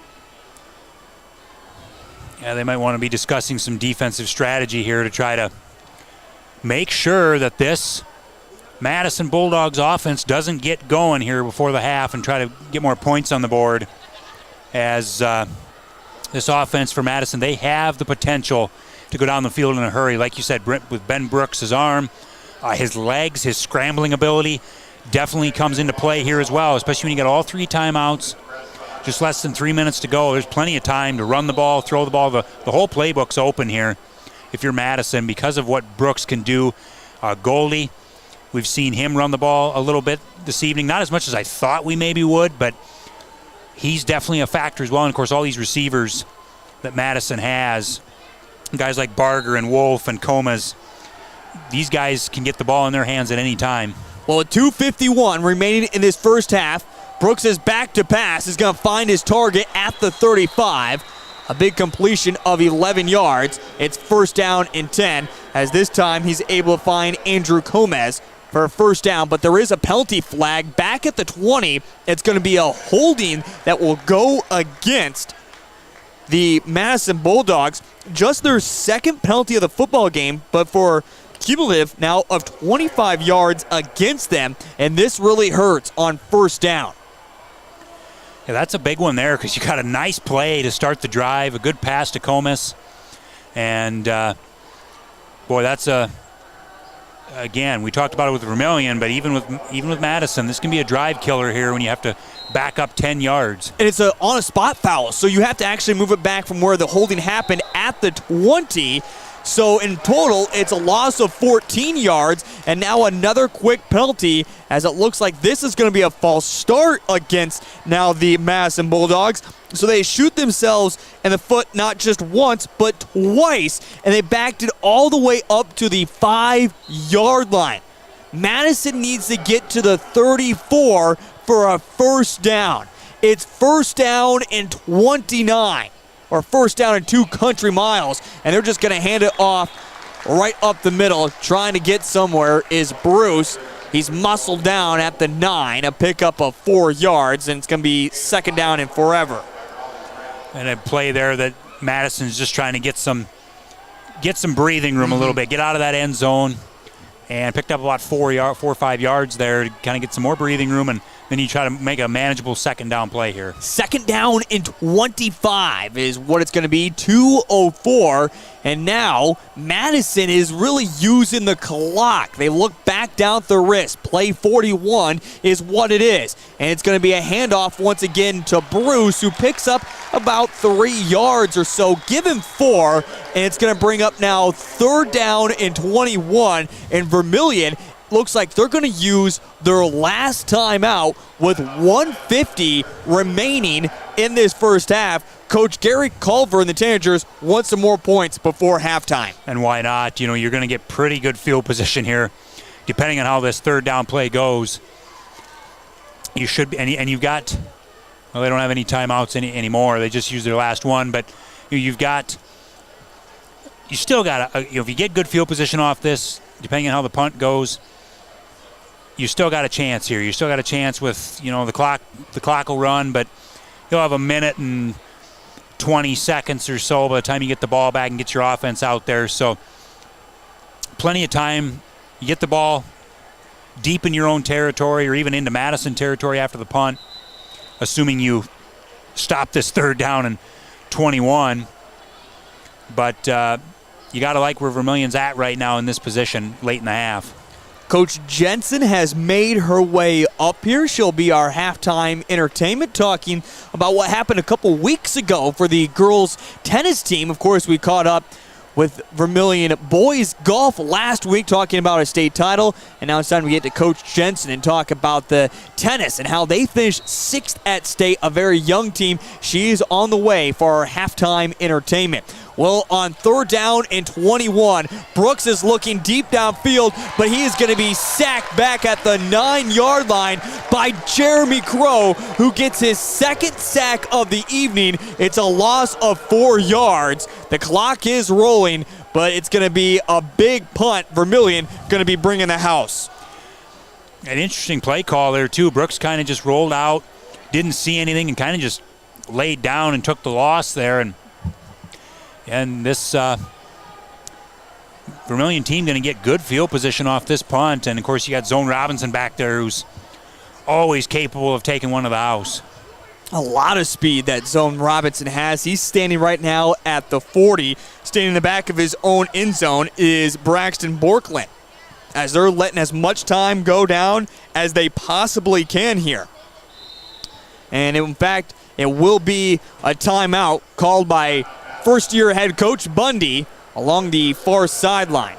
S10: Yeah, they might want to be discussing some defensive strategy here to try to make sure that this Madison Bulldogs offense doesn't get going here before the half and try to get more points on the board. As this offense for Madison, they have the potential to go down the field in a hurry. Like you said, with Ben Brooks' arm, his legs, his scrambling ability definitely comes into play here as well, especially when you got all 3 timeouts, just less than 3 minutes to go. There's plenty of time to run the ball, throw the ball. The whole playbook's open here if you're Madison because of what Brooks can do. Goldie, we've seen him run the ball a little bit this evening. Not as much as I thought we maybe would, but he's definitely a factor as well. And, of course, all these receivers that Madison has, guys like Barger and Wolf and Comas, these guys can get the ball in their hands at any time.
S4: Well, at 2:51 remaining in this first half, Brooks is back to pass. He's going to find his target at the 35. A big completion of 11 yards. It's first down and 10, as this time he's able to find Andrew Comas for a first down, but there is a penalty flag back at the 20. It's going to be a holding that will go against the Madison Bulldogs. Just their second penalty of the football game, but for cumulative now of 25 yards against them, and this really hurts on first down.
S10: Yeah, that's a big one there because you got a nice play to start the drive, a good pass to Comas, and boy, that's again, we talked about it with Vermillion, but even with Madison, this can be a drive killer here when you have to back up 10 yards.
S4: And it's on a spot foul, so you have to actually move it back from where the holding happened at the 20. So in total, it's a loss of 14 yards, and now another quick penalty, as it looks like this is going to be a false start against now the Madison Bulldogs. So they shoot themselves in the foot not just once, but twice, and they backed it all the way up to the 5-yard line. Madison needs to get to the 34 for a first down. It's first down and 29. Or first down and 2 country miles, and they're just going to hand it off right up the middle. Trying to get somewhere is Bruce. He's muscled down at the 9, a pickup of 4 yards, and it's going to be second down and forever.
S10: And a play there that Madison's just trying to get some breathing room a little bit, get out of that end zone, and picked up about 4 or 5 yards there to kind of get some more breathing room, and then you try to make a manageable second down play here.
S4: Second down and 25 is what it's going to be, 2:04. And now Madison is really using the clock. They look back down at the wrist. Play 41 is what it is. And it's going to be a handoff once again to Bruce, who picks up about 3 yards or so. Give him 4, and it's going to bring up now third down and 21. And Vermillion looks like they're going to use their last timeout with 1:50 remaining in this first half. Coach Gary Culver and the Tanagers want some more points before halftime.
S10: And why not? You know, you're going to get pretty good field position here, depending on how this third down play goes. You should be, and you've got, well, they don't have any timeouts anymore. They just used their last one, but you've got you still got to, if you get good field position off this, depending on how the punt goes, you still got a chance here. You still got a chance with, the clock will run, but you'll have a minute and 20 seconds or so by the time you get the ball back and get your offense out there. So plenty of time. You get the ball deep in your own territory or even into Madison territory after the punt, assuming you stop this third down and 21. But you got to like where Vermillion's at right now in this position late in the half.
S4: Coach Jensen has made her way up here. She'll be our halftime entertainment, talking about what happened a couple weeks ago for the girls tennis team. Of course, we caught up with Vermillion boys golf last week, talking about a state title. And now it's time to get to Coach Jensen and talk about the tennis and how they finished 6th at state, a very young team. She is on the way for our halftime entertainment. Well, on 3rd down and 21, Brooks is looking deep downfield, but he is going to be sacked back at the 9-yard line by Jeremy Crow, who gets his 2nd sack of the evening. It's a loss of 4 yards. The clock is rolling, but it's going to be a big punt. Vermillion going to be bringing the house.
S10: An interesting play call there, too. Brooks kind of just rolled out, didn't see anything, and kind of just laid down and took the loss there. And this Vermillion team going to get good field position off this punt. And, of course, you got Zone Robinson back there who's always capable of taking one to the house.
S4: A lot of speed that Zone Robinson has. He's standing right now at the 40. Standing in the back of his own end zone is Braxton Borkland, as they're letting as much time go down as they possibly can here. And, in fact, it will be a timeout called by first-year head coach Bundy along the far sideline.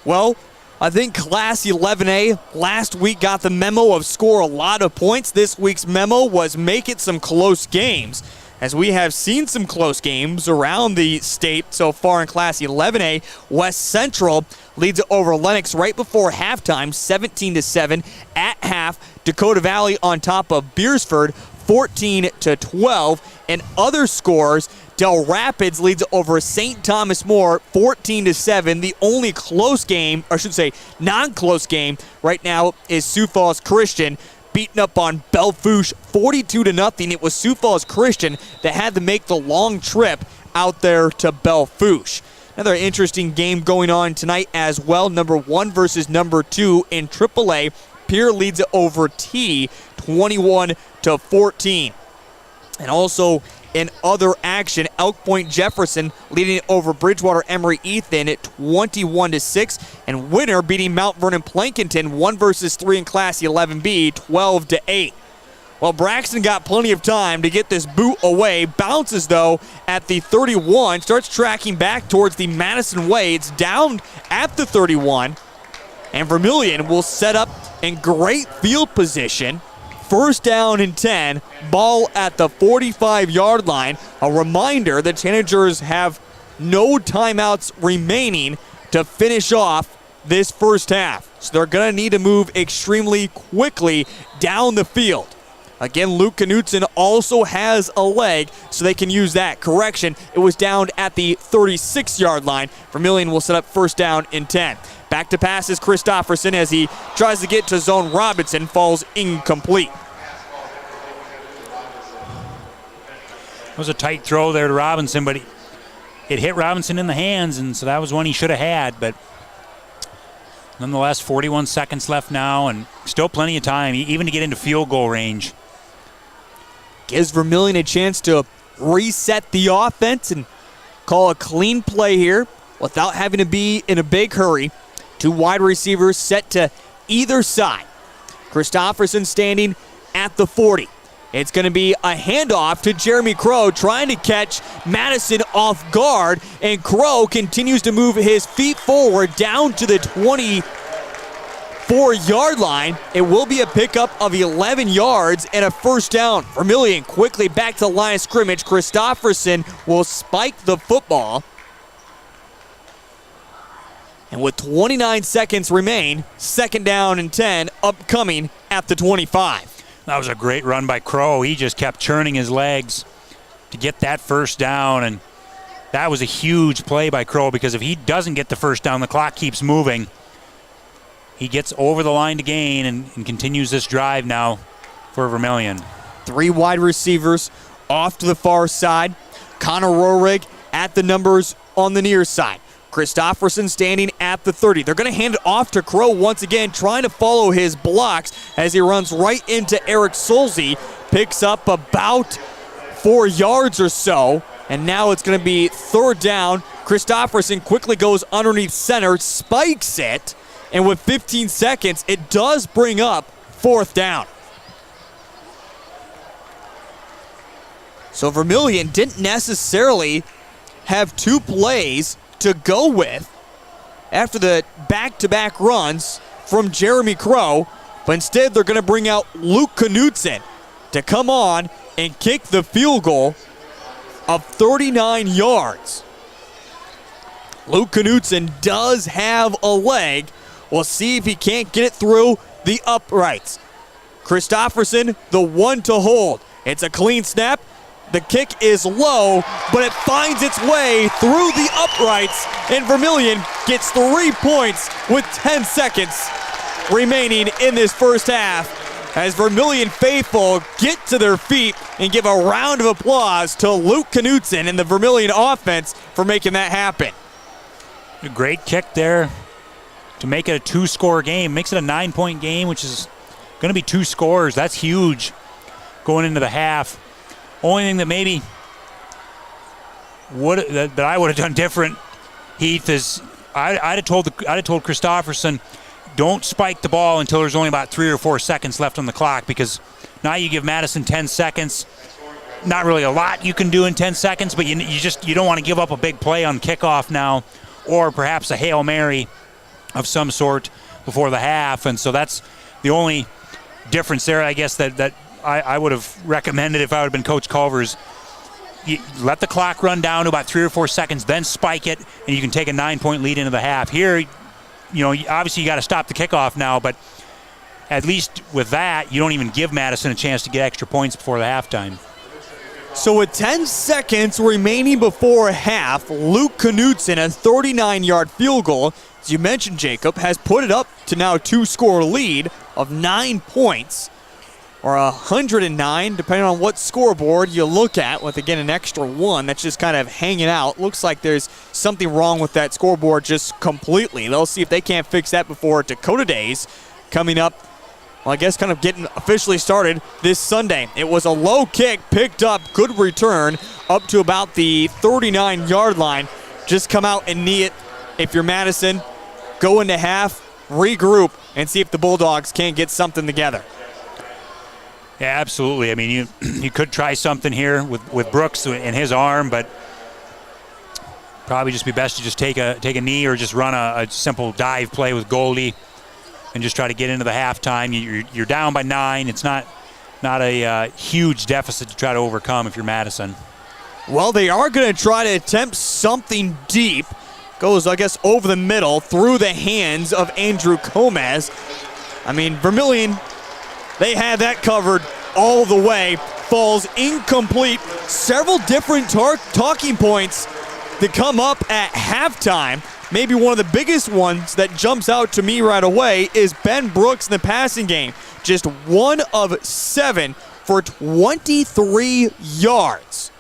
S4: Well, I think Class 11A last week got the memo of score a lot of points. This week's memo was make it some close games, as we have seen some close games around the state so far in Class 11A. West Central leads over Lennox right before halftime, 17-7. At half, Dakota Valley on top of Beersford, 14-12. And other scores, Del Rapids leads over St. Thomas More 14-7. The only close game, or I should say non-close game right now, is Sioux Falls Christian beating up on Belfouche 42-0. It was Sioux Falls Christian that had to make the long trip out there to Belfouche. Another interesting game going on tonight as well. Number 1 versus number 2 in AAA. Pierre leads it over T 21-14. And also in other action, Elk Point Jefferson leading it over Bridgewater Emory Ethan at 21-6. And Winter beating Mount Vernon Plankinton 1 versus 3 in Class 11B 12-8. Well, Braxton got plenty of time to get this boot away. Bounces, though, at the 31. Starts tracking back towards the Madison way. It's down at the 31. And Vermillion will set up in great field position. 1st down and 10. Ball at the 45-yard line. A reminder, the Tanagers have no timeouts remaining to finish off this first half. So they're going to need to move extremely quickly down the field. Again, Luke Knutson also has a leg, so they can use that. Correction, it was down at the 36-yard line. Vermillion will set up 1st down and 10. Back to pass is Christofferson as he tries to get to Zone Robinson, falls incomplete.
S10: It was a tight throw there to Robinson, but it hit Robinson in the hands, and so that was one he should have had. But nonetheless, 41 seconds left now, and still plenty of time, even to get into field goal range.
S4: Gives Vermillion a chance to reset the offense and call a clean play here without having to be in a big hurry. 2 wide receivers set to either side. Christofferson standing at the 40. It's going to be a handoff to Jeremy Crow, trying to catch Madison off guard, and Crow continues to move his feet forward down to the 24-yard line. It will be a pickup of 11 yards and a 1st down. Vermillion quickly back to the line of scrimmage. Christofferson will spike the football. And with 29 seconds remain, 2nd down and 10 upcoming at the 25.
S10: That was a great run by Crow. He just kept churning his legs to get that 1st down, and That was a huge play by Crow, because if he doesn't get the first down, the clock keeps moving. He gets over the line to gain and continues this drive now for Vermillion.
S4: 3 wide receivers off to the far side. Connor Rohrig at the numbers on the near side. Christofferson standing at the 30. They're going to hand it off to Crow once again, trying to follow his blocks as he runs right into Eric Solzy. Picks up about 4 yards or so, and now it's going to be 3rd down. Christofferson quickly goes underneath center, spikes it, and with 15 seconds, it does bring up 4th down. So Vermillion didn't necessarily have 2 plays to go with after the back-to-back runs from Jeremy Crow, but instead they're going to bring out Luke Knutson to come on and kick the field goal of 39 yards. Luke Knutson does have a leg. We'll see if he can't get it through the uprights. Christofferson, the one to hold. It's a clean snap. The kick is low, but it finds its way through the uprights, and Vermillion gets 3 points with 10 seconds remaining in this first half, as Vermillion faithful get to their feet and give a round of applause to Luke Knutson and the Vermillion offense for making that happen.
S10: A great kick there to make it a 2-score game. Makes it a 9-point game, which is going to be 2 scores. That's huge going into the half. Only thing that maybe that I would have done different, Heath, is I'd have told Christofferson, don't spike the ball until there's only about 3 or 4 seconds left on the clock, because now you give Madison 10 seconds. Not really a lot you can do in 10 seconds, but you don't want to give up a big play on kickoff now, or perhaps a Hail Mary of some sort before the half. And so that's the only difference there, I guess, that I would have recommended if I would have been Coach Culver's. You let the clock run down to about 3 or 4 seconds, then spike it, and you can take a 9-point lead into the half. Here, obviously you got to stop the kickoff now, but at least with that, you don't even give Madison a chance to get extra points before the halftime.
S4: So with 10 seconds remaining before half, Luke Knutson, a 39-yard field goal, as you mentioned, Jacob, has put it up to now a 2-score lead of 9 points. Or 109, depending on what scoreboard you look at, with, again, an extra 1 that's just kind of hanging out. Looks like there's something wrong with that scoreboard just completely. They'll see if they can't fix that before Dakota Days coming up, well, I guess kind of getting officially started this Sunday. It was a low kick, picked up, good return, up to about the 39-yard line. Just come out and knee it if you're Madison. Go into half, regroup, and see if the Bulldogs can't get something together.
S10: Yeah, absolutely. I mean, you could try something here with Brooks and his arm, but probably just be best to just take a knee or just run a simple dive play with Goldie and just try to get into the halftime. You're down by 9. It's not a huge deficit to try to overcome if you're Madison.
S4: Well, they are going to try to attempt something deep. Goes, I guess, over the middle through the hands of Andrew Gomez. I mean, Vermillion, they had that covered all the way. Falls incomplete. Several different talking points that come up at halftime. Maybe one of the biggest ones that jumps out to me right away is Ben Brooks in the passing game. Just 1 of 7 for 23 yards.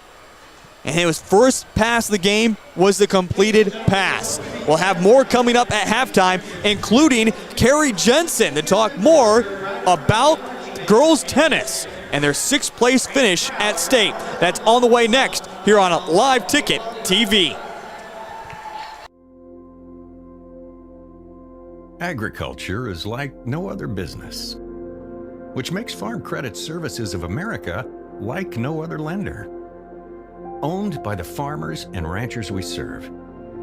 S4: And his first pass of the game was the completed pass. We'll have more coming up at halftime, including Carrie Jensen to talk more about girls tennis and their 6th place finish at state. That's on the way next here on Live Ticket TV.
S5: Agriculture is like no other business, which makes Farm Credit Services of America like no other lender. Owned by the farmers and ranchers we serve,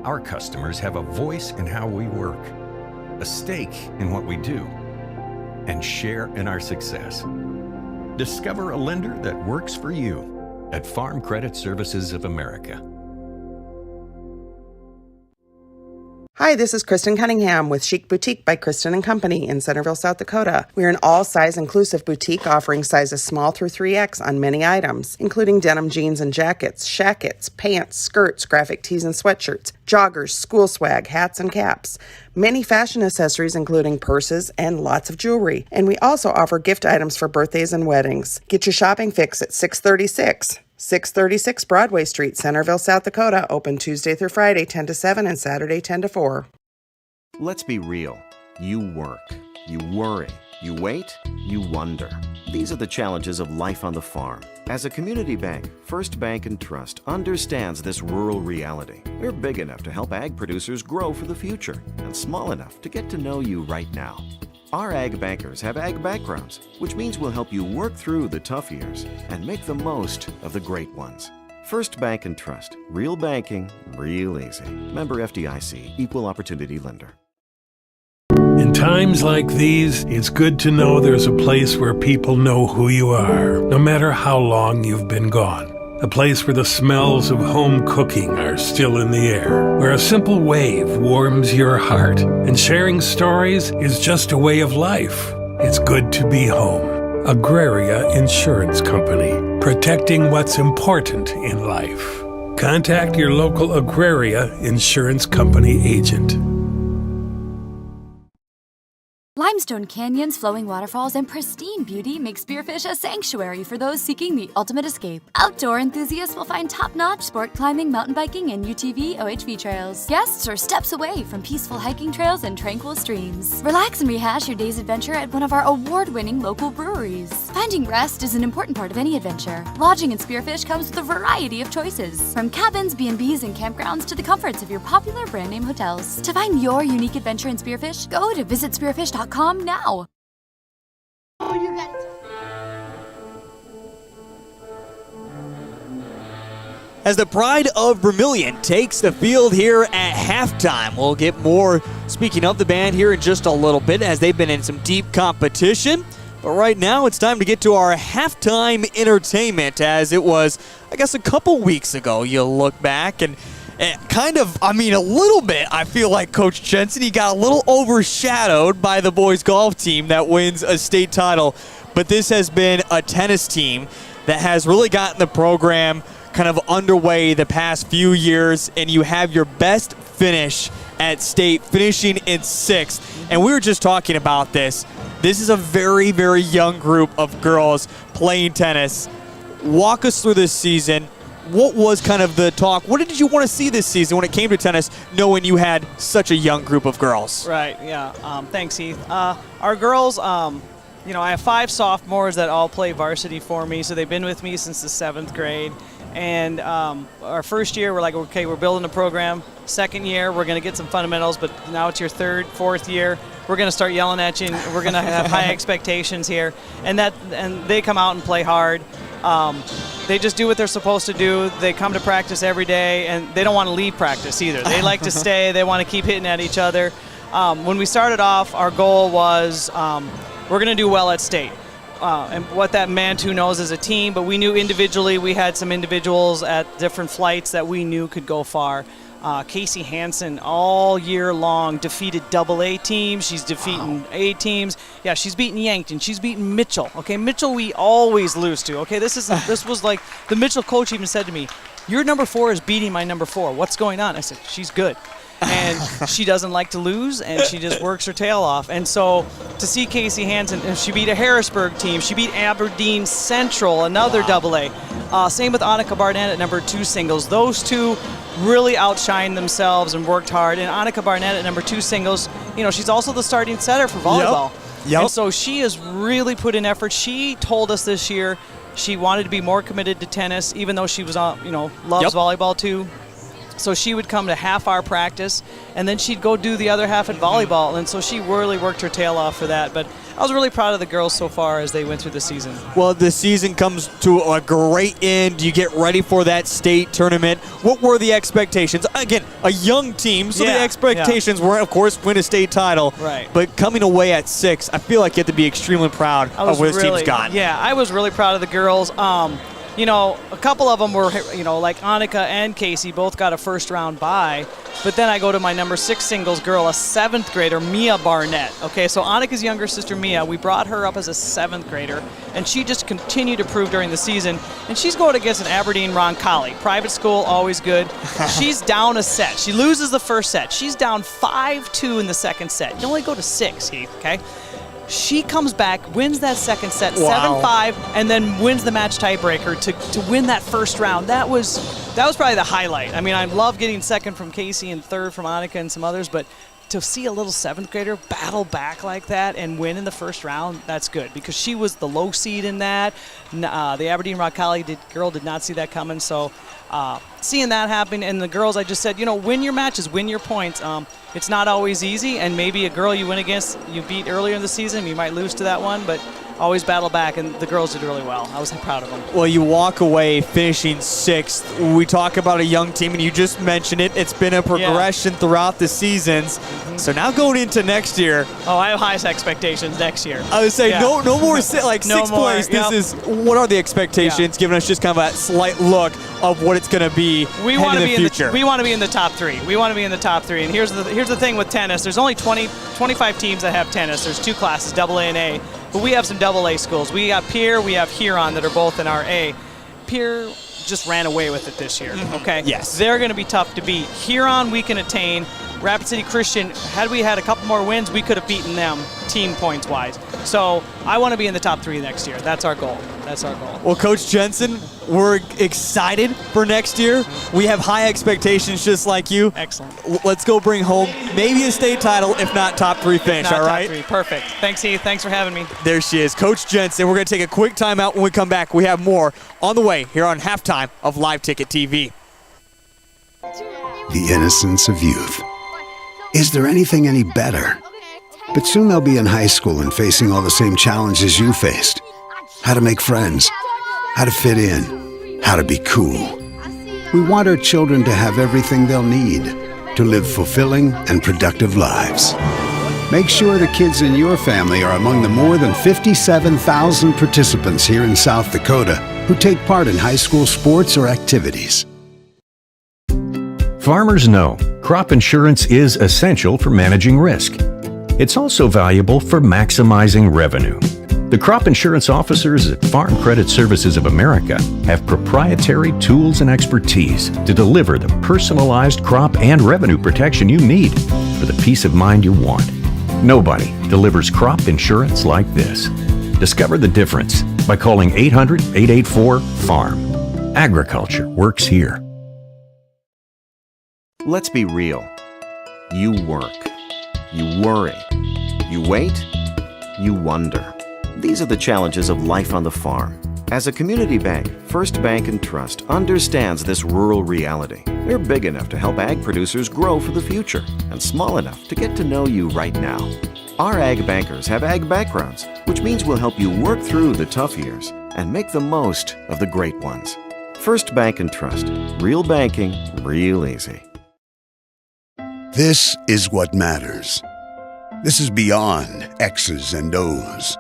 S5: our customers have a voice in how we work, a stake in what we do, and share in our success. Discover a lender that works for you at Farm Credit Services of America.
S6: Hi, this is Kristen Cunningham with Chic Boutique by Kristen and Company in Centerville, South Dakota. We're an all-size inclusive boutique offering sizes small through 3X on many items, including denim jeans and jackets, shackets, pants, skirts, graphic tees and sweatshirts, joggers, school swag, hats and caps, many fashion accessories including purses and lots of jewelry. And we also offer gift items for birthdays and weddings. Get your shopping fix at 636 Broadway Street, Centerville, South Dakota, open Tuesday through Friday 10 to 7 and Saturday 10 to 4.
S3: Let's be real. You work, you worry, you wait, you wonder. These are the challenges of life on the farm. As a community bank, First Bank and Trust understands this rural reality. We're big enough to help ag producers grow for the future and small enough to get to know you right now. Our ag bankers have ag backgrounds, which means we'll help you work through the tough years and make the most of the great ones. First Bank and Trust. Real banking, real easy. Member FDIC, Equal Opportunity Lender.
S2: In times like these, it's good to know there's a place where people know who you are, no matter how long you've been gone. A place where the smells of home cooking are still in the air, where a simple wave warms your heart, and sharing stories is just a way of life. It's good to be home. Agraria Insurance Company, protecting what's important in life. Contact your local Agraria Insurance Company agent.
S7: Limestone canyons, flowing waterfalls, and pristine beauty make Spearfish a sanctuary for those seeking the ultimate escape. Outdoor enthusiasts will find top-notch sport climbing, mountain biking, and UTV OHV trails. Guests are steps away from peaceful hiking trails and tranquil streams. Relax and rehash your day's adventure at one of our award-winning local breweries. Finding rest is an important part of any adventure. Lodging in Spearfish comes with a variety of choices, from cabins, B&Bs, and campgrounds to the comforts of your popular brand-name hotels. To find your unique adventure in Spearfish, go to visitspearfish.com now.
S4: As the pride of Vermillion takes the field here at halftime, we'll get more, speaking of the band, here in just a little bit as they've been in some deep competition. But right now it's time to get to our halftime entertainment, as it was, I guess, a couple weeks ago. You look back and a little bit, I feel like Coach Jensen, he got a little overshadowed by the boys golf team that wins a state title. But this has been a tennis team that has really gotten the program kind of underway the past few years, and you have your best finish at state, finishing in 6th. And we were just talking about this. This is a very, very young group of girls playing tennis. Walk us through this season. What was kind of the talk? What did you want to see this season when it came to tennis, knowing you had such a young group of girls?
S11: Right, yeah. Thanks, Heath. Our girls, I have 5 sophomores that all play varsity for me, so they've been with me since the 7th grade. And our first year, we're like, okay, we're building a program. Second year, we're going to get some fundamentals, but now it's your 3rd, 4th year. We're going to start yelling at you, and we're going to have high expectations here. And they come out and play hard. They just do what they're supposed to do. They come to practice every day, and they don't want to leave practice either. They like to stay. They want to keep hitting at each other. When we started off, our goal was we're going to do well at state. And what that meant, who knows, as a team, but we knew individually we had some individuals at different flights that we knew could go far. Casey Hansen all year long defeated AA teams. She's defeating A teams. Yeah, she's beating Yankton. She's beating Mitchell. Okay, Mitchell we always lose to. Okay, this was like the Mitchell coach even said to me, "Your number 4 is beating my number 4. What's going on?" I said, "She's good." And she doesn't like to lose, and she just works her tail off. And so to see Casey Hansen, and she beat a Harrisburg team. She beat Aberdeen Central, another AA. Same with Annika Barnett at number 2 singles. Those two really outshined themselves and worked hard. And Annika Barnett at number 2 singles, she's also the starting setter for volleyball.
S4: Yep.
S11: And so she has really put in effort. She told us this year she wanted to be more committed to tennis, even though she was loves volleyball too. So she would come to half our practice, and then she'd go do the other half at volleyball. And so she really worked her tail off for that. But I was really proud of the girls so far as they went through the season.
S4: Well, the season comes to a great end. You get ready for that state tournament. What were the expectations? Again, a young team, so the expectations were, of course, win a state title.
S11: Right.
S4: But coming away at 6, I feel like you have to be extremely proud of where this team's gone.
S11: Yeah, I was really proud of the girls. a couple of them were, like Annika and Casey both got a first-round bye. But then I go to my number 6 singles girl, a 7th grader, Mia Barnett. Okay, so Annika's younger sister, Mia, we brought her up as a 7th grader, and she just continued to prove during the season. And she's going against an Aberdeen Roncalli. Private school, always good. She's down a set. She loses the first set. She's down 5-2 in the second set. You only go to 6, Heath, okay? She comes back, wins that second set, 7-5, and then wins the match tiebreaker to win that first round. That was probably the highlight. I mean, I love getting second from Casey and third from Annika and some others, but to see a little 7th grader battle back like that and win in the first round, that's good because she was the low seed in that. The Aberdeen Roncalli girl did not see that coming, so seeing that happen, and the girls, I just said, win your matches, win your points. It's not always easy, and maybe a girl you win against, you beat earlier in the season, you might lose to that one, but always battle back, and the girls did really well. I was proud of them.
S4: Well, you walk away finishing 6th. We talk about a young team, and you just mentioned it. It's been a progression throughout the seasons. Mm-hmm. So now going into next year.
S11: Oh, I have highest expectations next year.
S4: I would say no more sixth place.
S11: Yep.
S4: This is, what are the expectations, giving us just kind of a slight look of what it's going to be
S11: we want to be
S4: in the future.
S11: We want to be in the top 3. We want to be in the top 3. And here's the thing with tennis. There's only 25 teams that have tennis. There's 2 classes, AA and A. But we have some AA schools. We got Pierre, we have Huron that are both in our A. Pierre just ran away with it this year, okay?
S4: Yes.
S11: They're going to be tough to beat. Huron we can attain. Rapid City Christian, had we had a couple more wins, we could have beaten them team points-wise. So I want to be in the top 3 next year. That's our goal. Well,
S4: Coach Jensen, we're excited for next year. We have high expectations just like you.
S11: Excellent.
S4: Let's go bring home maybe a state title, if not top 3 finish, all right?
S11: Top 3. Perfect. Thanks, Heath. Thanks for having me.
S4: There she is, Coach Jensen. We're going to take a quick timeout. When we come back, we have more on the way here on Halftime of Live Ticket TV.
S1: The innocence of youth. Is there anything any better? But soon they'll be in high school and facing all the same challenges you faced. How to make friends, how to fit in, how to be cool. We want our children to have everything they'll need to live fulfilling and productive lives. Make sure the kids in your family are among the more than 57,000 participants here in South Dakota who take part in high school sports or activities.
S5: Farmers know crop insurance is essential for managing risk. It's also valuable for maximizing revenue. The crop insurance officers at Farm Credit Services of America have proprietary tools and expertise to deliver the personalized crop and revenue protection you need for the peace of mind you want. Nobody delivers crop insurance like this. Discover the difference by calling 800-884-FARM. Agriculture works here.
S3: Let's be real. You work. You worry. You wait. You wonder. These are the challenges of life on the farm. As a community bank, First Bank & Trust understands this rural reality. They're big enough to help ag producers grow for the future and small enough to get to know you right now. Our ag bankers have ag backgrounds, which means we'll help you work through the tough years and make the most of the great ones. First Bank & Trust. Real banking, real easy.
S1: This is what matters. This is beyond X's and O's.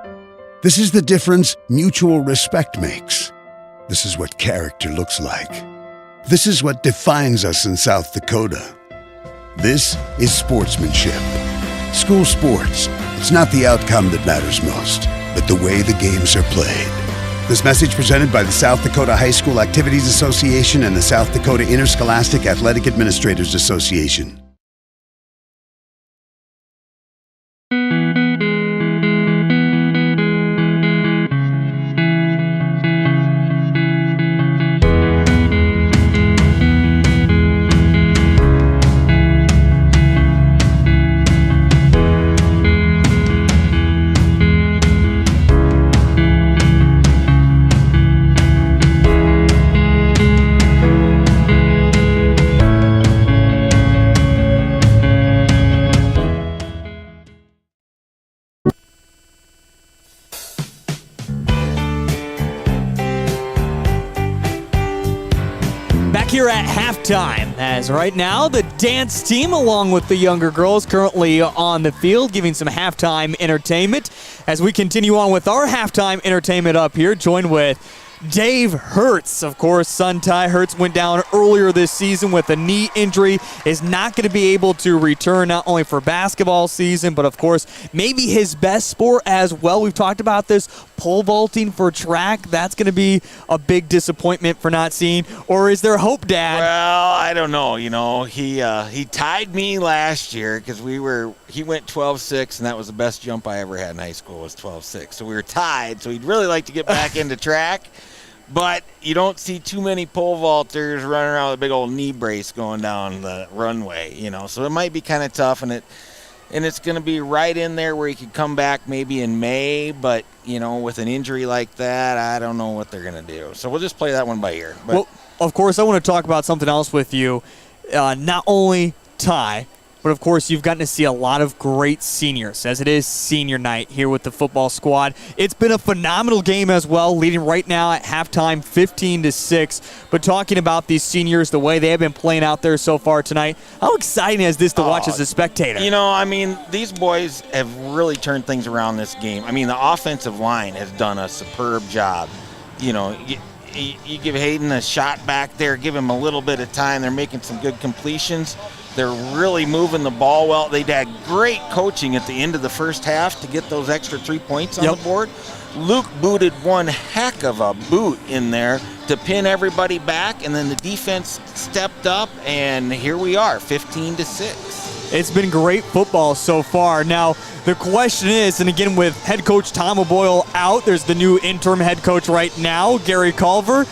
S1: This is the difference mutual respect makes. This is what character looks like. This is what defines us in South Dakota. This is sportsmanship. School sports, it's not the outcome that matters most, but the way the games are played. This message presented by the South Dakota High School Activities Association and the South Dakota Interscholastic Athletic Administrators Association.
S4: Here at halftime, as right now the dance team along with the younger girls currently on the field giving some halftime entertainment as we continue on with our halftime entertainment up here, joined with Dave Hertz. Of course, son Ty Hertz went down earlier this season with a knee injury, is not going to be able to return not only for basketball season, but of course, maybe his best sport as well. We've talked about this, pole vaulting for track. That's going to be a big disappointment for not seeing. Or is there hope, Dad?
S12: Well, I don't know. You know, he tied me last year because he went 12.6, and that was the best jump I ever had in high school was 12.6. So we were tied. So he'd really like to get back into track. But you don't see too many pole vaulters running around with a big old knee brace going down the runway, you know. So it might be kind of tough, and it's going to be right in there where he could come back maybe in May. But, you know, with an injury like that, I don't know what they're going to do. So we'll just play that one by ear. But,
S4: well, of course, I want to talk about something else with you. Not only Ty, but of course, you've gotten to see a lot of great seniors, as it is senior night here with the football squad. It's been a phenomenal game as well, leading right now at halftime 15-6. But talking about these seniors, the way they have been playing out there so far tonight, how exciting is this to watch as a spectator?
S12: You know, I mean, these boys have really turned things around this game. I mean, the offensive line has done a superb job. You know, you give Hayden a shot back there, give him a little bit of time. They're making some good completions. They're really moving the ball well. They had great coaching at the end of the first half to get those extra 3 points on the board. Luke booted one heck of a boot in there to pin everybody back, and then the defense stepped up, and here we are, 15-6.
S4: It's been great football so far. Now, the question is, and again with head coach Tom O'Boyle out, there's the new interim head coach right now, Gary Culver.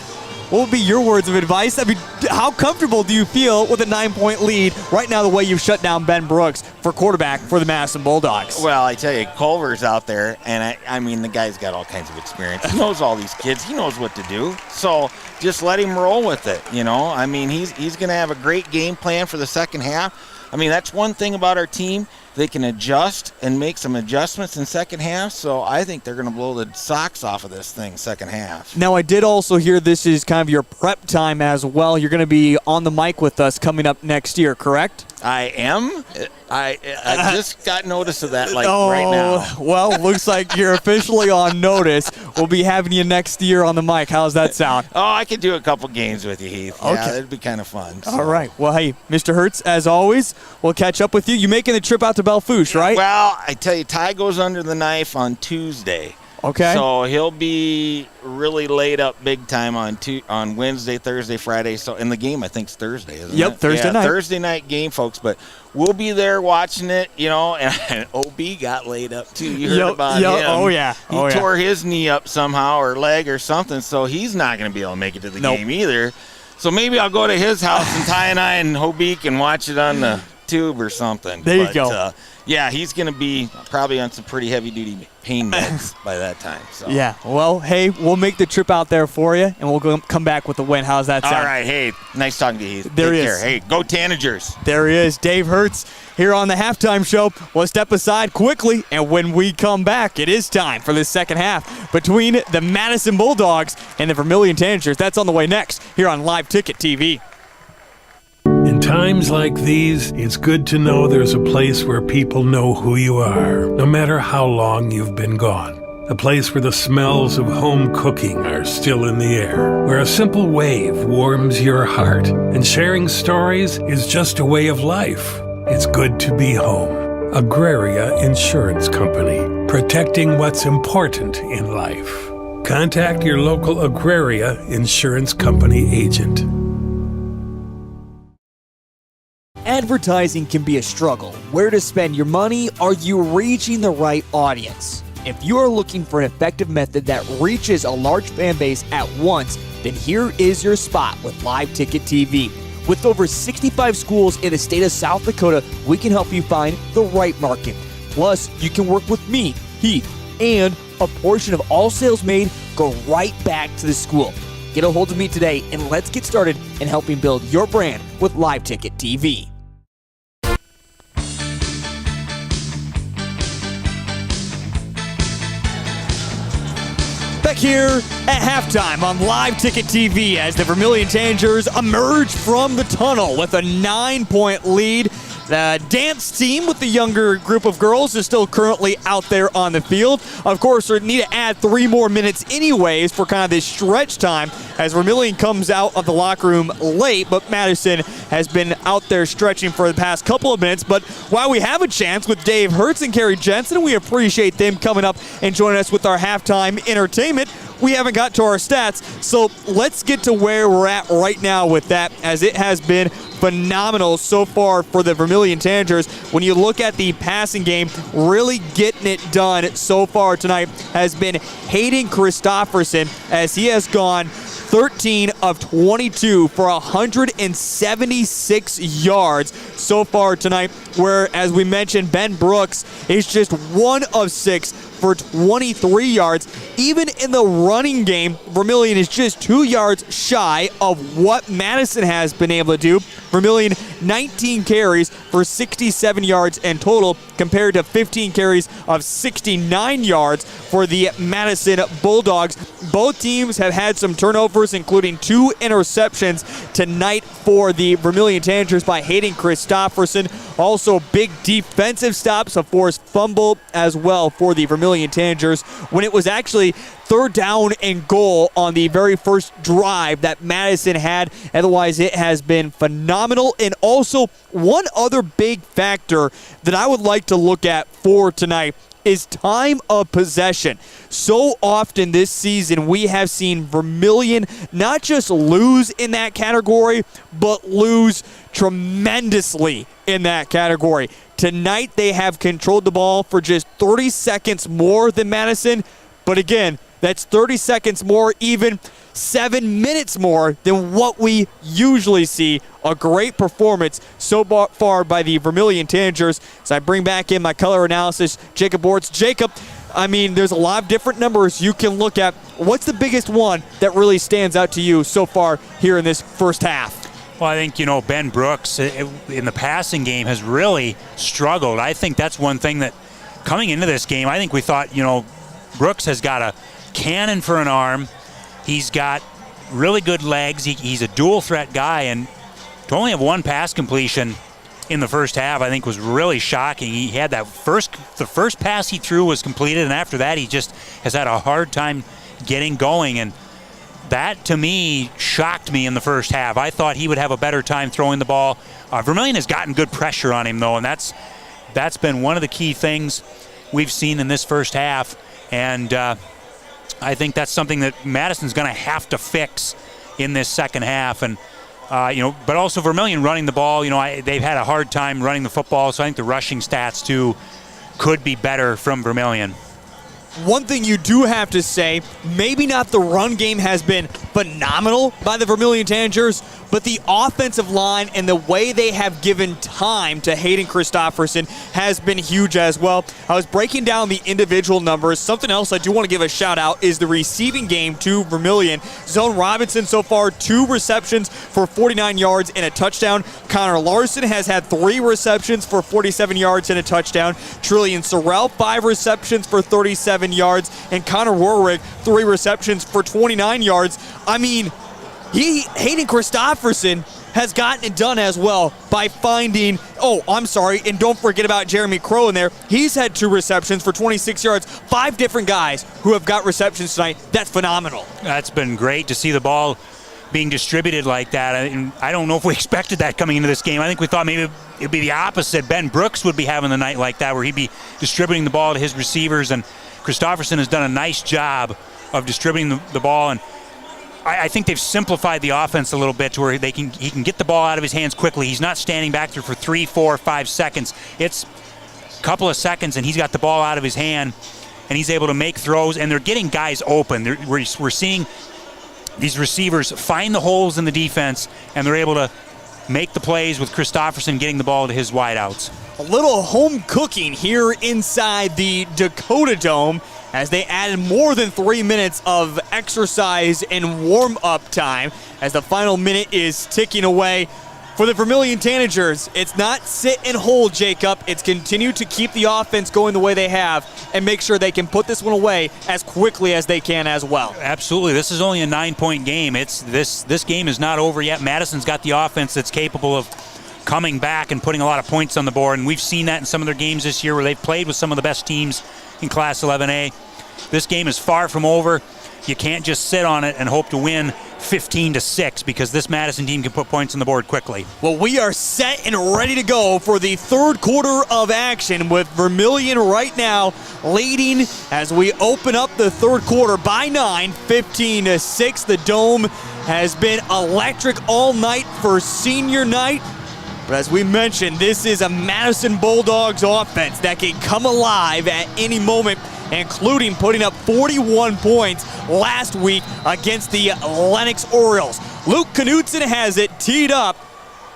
S4: What would be your words of advice? I mean, how comfortable do you feel with a 9-point lead right now the way you've shut down Ben Brooks for quarterback for the Madison Bulldogs?
S12: Well, I tell you, Culver's out there, and I mean, the guy's got all kinds of experience. He knows all these kids. He knows what to do. So just let him roll with it, you know. I mean, he's going to have a great game plan for the second half. I mean, that's one thing about our team. They can adjust and make some adjustments in second half, so I think they're going to blow the socks off of this thing second half.
S4: Now, I did also hear this is kind of your prep time as well. You're going to be on the mic with us coming up next year, correct?
S12: I am. I just got notice of that right now.
S4: Well, looks like you're officially on notice. We'll be having you next year on the mic. How's that sound?
S12: Oh, I could do a couple games with you, Heath.
S4: Okay.
S12: Yeah, that'd be kind of fun. So.
S4: All right. Well, hey, Mr. Hertz, as always, we'll catch up with you. You making the trip out to Belfouche, right?
S12: Well, I tell you, Ty goes under the knife on Tuesday.
S4: Okay.
S12: So he'll be really laid up big time on Wednesday, Thursday, Friday. So in the game, I think it's Thursday, isn't it?
S4: Yep, Thursday night.
S12: Thursday night game, folks. But we'll be there watching it, you know. And OB got laid up too. You heard about him.
S4: Oh yeah.
S12: He tore his knee up somehow or leg or something. So he's not going to be able to make it to the game either. So maybe I'll go to his house and Ty and I and Hobie can watch it on the tube or something.
S4: There you go.
S12: Yeah, he's going to be probably on some pretty heavy-duty pain meds by that time. So.
S4: Yeah, well, hey, we'll make the trip out there for you, and we'll come back with a win. How's that sound?
S12: All right, hey, nice talking to you, Heath.
S4: There
S12: Take
S4: he
S12: care.
S4: is.
S12: Hey, go Tanagers.
S4: There he is, Dave Hertz, here on the halftime show. We'll step aside quickly, and when we come back, it is time for the second half between the Madison Bulldogs and the Vermillion Tanagers. That's on the way next here on Live Ticket TV.
S2: In times like these, it's good to know there's a place where people know who you are, no matter how long you've been gone. A place where the smells of home cooking are still in the air, where a simple wave warms your heart, and sharing stories is just a way of life. It's good to be home. Agraria Insurance Company, protecting what's important in life. Contact your local Agraria Insurance Company agent.
S4: Advertising can be a struggle. Where to spend your money? Are you reaching the right audience? If you are looking for an effective method that reaches a large fan base at once, then here is your spot with Live Ticket TV. With over 65 schools in the state of South Dakota, we can help you find the right market. Plus, you can work with me, Heath, and a portion of all sales made go right back to the school. Get a hold of me today and let's get started in helping build your brand with Live Ticket TV. Back here at halftime on Live Ticket TV as the Vermillion Tanagers emerge from the tunnel with a 9-point lead. The dance team with the younger group of girls is still currently out there on the field. Of course, we need to add 3 more minutes anyways for kind of this stretch time as Vermillion comes out of the locker room late, but Madison has been out there stretching for the past couple of minutes. But while we have a chance with Dave Hertz and Carrie Jensen, we appreciate them coming up and joining us with our halftime entertainment. We haven't got to our stats, so let's get to where we're at right now with that, as it has been phenomenal so far for the Vermillion Tanagers. When you look at the passing game, really getting it done so far tonight has been Hayden Christofferson, as he has gone 13 of 22 for 176 yards so far tonight, where, as we mentioned, Ben Brooks is just 1 of 6 for 23 yards. Even in the running game, Vermillion is just 2 yards shy of what Madison has been able to do. Vermillion 19 carries for 67 yards in total compared to 15 carries of 69 yards for the Madison Bulldogs. Both teams have had some turnovers, including 2 interceptions tonight for the Vermillion Tanagers by Hayden Christofferson. Also big defensive stops, a forced fumble as well for the Vermillion Tanagers when it was actually 3rd down and goal on the very first drive that Madison had. Otherwise, it has been phenomenal. And also, one other big factor that I would like to look at for tonight is time of possession. So often this season, we have seen Vermillion not just lose in that category, but lose tremendously in that category. Tonight, they have controlled the ball for just 30 seconds more than Madison. But again, that's 30 seconds more, even 7 minutes more than what we usually see. A great performance so far by the Vermillion Tanagers. As I bring back in my color analysis, Jacob Bortz. Jacob, I mean, there's a lot of different numbers you can look at. What's the biggest one that really stands out to you so far here in this first half?
S10: Well, I think, Ben Brooks in the passing game has really struggled. I think that's one thing that coming into this game, I think we thought, Brooks has got a cannon for an arm. He's got really good legs. He's a dual threat guy, and to only have 1 pass completion in the first half, I think was really shocking. He had the first pass he threw was completed, and after that he just has had a hard time getting going, and that to me shocked me in the first half. I thought he would have a better time throwing the ball. Vermillion has gotten good pressure on him though, and that's been one of the key things we've seen in this first half, and I think that's something that Madison's going to have to fix in this second half. And but also Vermillion running the ball. They've had a hard time running the football, so I think the rushing stats too could be better from Vermillion.
S4: One thing you do have to say, maybe not the run game has been phenomenal by the Vermillion Tanagers, but the offensive line and the way they have given time to Hayden Christofferson has been huge as well. I was breaking down the individual numbers. Something else I do want to give a shout out is the receiving game to Vermillion. Zone Robinson so far 2 receptions for 49 yards and a touchdown. Connor Larson has had 3 receptions for 47 yards and a touchdown. Trillian Sorrell 5 receptions for 37 yards, and Connor Warwick 3 receptions for 29 yards. I mean, Hayden Christofferson has gotten it done as well by finding, and don't forget about Jeremy Crow in there. He's had 2 receptions for 26 yards. 5 different guys who have got receptions tonight. That's phenomenal.
S10: That's been great to see the ball being distributed like that. I don't know if we expected that coming into this game. I think we thought maybe it'd be the opposite. Ben Brooks would be having the night like that, where he'd be distributing the ball to his receivers, and Christofferson has done a nice job of distributing the ball, and I think they've simplified the offense a little bit to where he can get the ball out of his hands quickly. He's not standing back there for 3, 4, 5 seconds. It's a couple of seconds, and he's got the ball out of his hand, and he's able to make throws, and they're getting guys open. We're seeing these receivers find the holes in the defense, and they're able to make the plays with Christofferson getting the ball to his wideouts.
S4: A little home cooking here inside the Dakota Dome, as they added more than 3 minutes of exercise and warm-up time as the final minute is ticking away. For the Vermillion Tanagers, it's not sit and hold, Jacob. It's continue to keep the offense going the way they have and make sure they can put this one away as quickly as they can as well.
S10: Absolutely. This is only a 9-point game. This game is not over yet. Madison's got the offense that's capable of coming back and putting a lot of points on the board, and we've seen that in some of their games this year where they've played with some of the best teams in Class 11A. This game is far from over. You can't just sit on it and hope to win 15-6 because this Madison team can put points on the board quickly.
S4: Well, we are set and ready to go for the third quarter of action with Vermillion right now leading as we open up the third quarter by 9, 15-6. The Dome has been electric all night for senior night. But as we mentioned, this is a Madison Bulldogs offense that can come alive at any moment, including putting up 41 points last week against the Lennox Orioles. Luke Knudsen has it teed up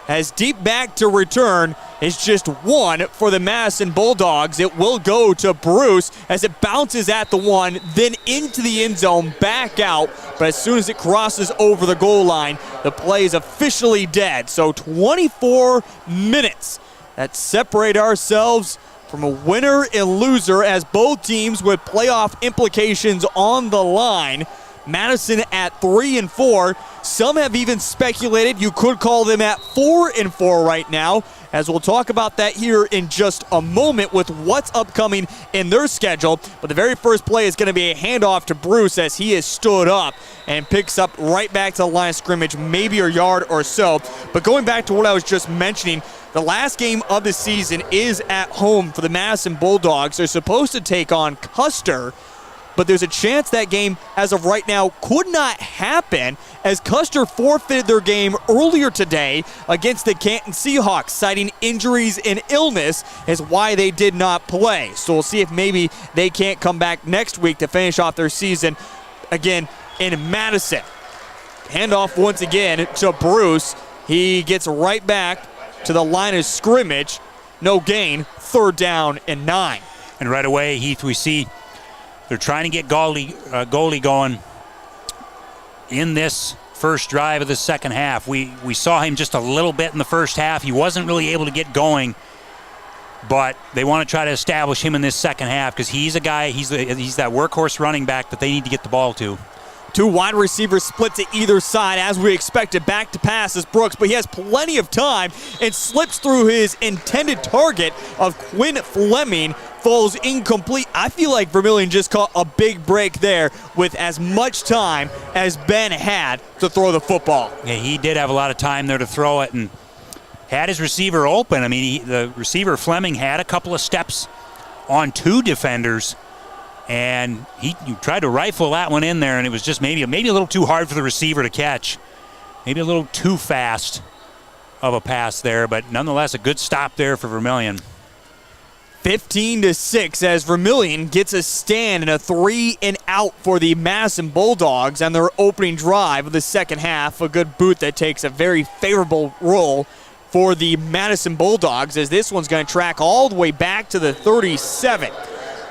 S4: as deep back to return is just one for the Madison Bulldogs. It will go to Bruce as it bounces at the one, then into the end zone, back out. But as soon as it crosses over the goal line, the play is officially dead. So 24 minutes that separate ourselves from a winner and loser as both teams with playoff implications on the line. Madison at 3-4. Some have even speculated you could call them at 4-4 right now, as we'll talk about that here in just a moment with what's upcoming in their schedule. But the very first play is going to be a handoff to Bruce as he is stood up and picks up right back to the line of scrimmage, maybe a yard or so. But going back to what I was just mentioning, the last game of the season is at home for the Madison Bulldogs. They're supposed to take on Custer, but there's a chance that game, as of right now, could not happen as Custer forfeited their game earlier today against the Canton Seahawks, citing injuries and illness is why they did not play. So we'll see if maybe they can't come back next week to finish off their season again in Madison. Handoff once again to Bruce. He gets right back to the line of scrimmage. No gain, 3rd down and 9.
S10: And right away, Heath, we see they're trying to get goalie going in this first drive of the second half. We saw him just a little bit in the first half. He wasn't really able to get going, but they want to try to establish him in this second half because he's a guy, he's that workhorse running back that they need to get the ball to.
S4: 2 wide receivers split to either side as we expected. Back to pass is Brooks, but he has plenty of time and slips through his intended target of Quinn Fleming. Falls incomplete. I feel like Vermillion just caught a big break there with as much time as Ben had to throw the football.
S10: Yeah, he did have a lot of time there to throw it and had his receiver open. I mean, the receiver Fleming had a couple of steps on 2 defenders, and he tried to rifle that one in there, and it was just maybe a little too hard for the receiver to catch. Maybe a little too fast of a pass there, but nonetheless a good stop there for Vermillion.
S4: 15-6 as Vermillion gets a stand and a 3-and-out for the Madison Bulldogs on their opening drive of the second half. A good boot that takes a very favorable roll for the Madison Bulldogs as this one's going to track all the way back to the 37.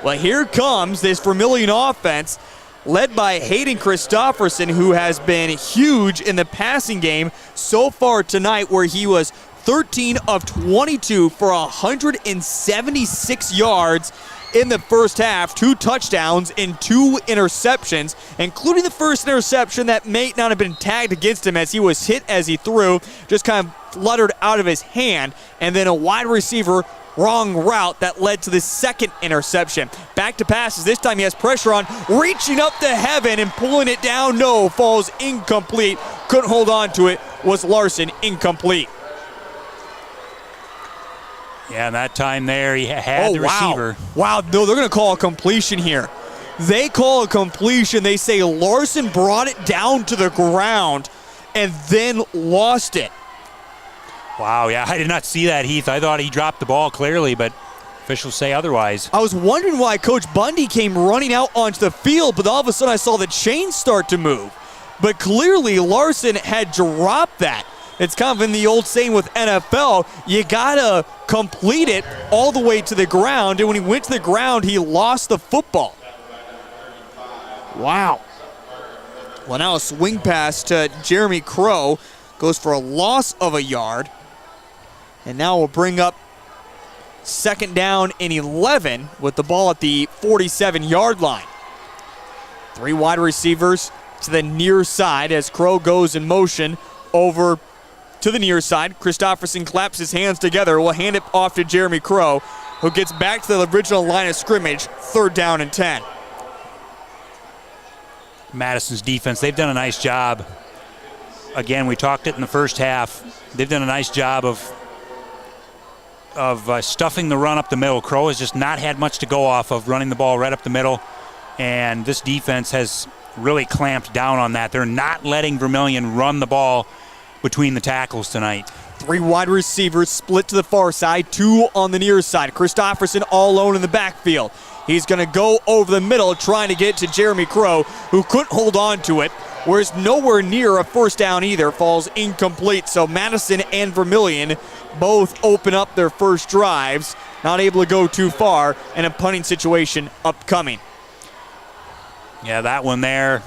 S4: Well, here comes this Vermillion offense led by Hayden Christofferson, who has been huge in the passing game so far tonight, where he was 13 of 22 for 176 yards in the first half, 2 touchdowns and 2 interceptions, including the first interception that may not have been tagged against him as he was hit as he threw, just kind of fluttered out of his hand, and then a wide receiver wrong route that led to the second interception. Back to passes. This time he has pressure on, reaching up to heaven and pulling it down. No, falls incomplete. Couldn't hold on to it. Was Larson incomplete.
S10: Yeah, and that time there he had the receiver.
S4: Wow, no, they're going to call a completion here. They call a completion. They say Larson brought it down to the ground and then lost it.
S10: Wow, yeah, I did not see that, Heath. I thought he dropped the ball clearly, but officials say otherwise.
S4: I was wondering why Coach Bundy came running out onto the field, but all of a sudden I saw the chains start to move. But clearly Larson had dropped that. It's kind of in the old saying with NFL, you got to complete it all the way to the ground, and when he went to the ground, he lost the football. Wow. Well, now a swing pass to Jeremy Crow goes for a loss of a yard. And now we'll bring up 2nd down and 11 with the ball at the 47-yard line. 3 wide receivers to the near side as Crow goes in motion over to the near side. Christofferson claps his hands together. Will hand it off to Jeremy Crow, who gets back to the original line of scrimmage, 3rd down and 10.
S10: Madison's defense, they've done a nice job. Again, we talked it in the first half. They've done a nice job of stuffing the run up the middle. Crow has just not had much to go off of, running the ball right up the middle. And this defense has really clamped down on that. They're not letting Vermillion run the ball between the tackles tonight.
S4: 3 wide receivers split to the far side, 2 on the near side. Christofferson all alone in the backfield. He's going to go over the middle trying to get to Jeremy Crow, who couldn't hold on to it. Whereas nowhere near a first down either, falls incomplete. So Madison and Vermillion both open up their first drives, not able to go too far, and a punting situation upcoming.
S10: Yeah, that one there,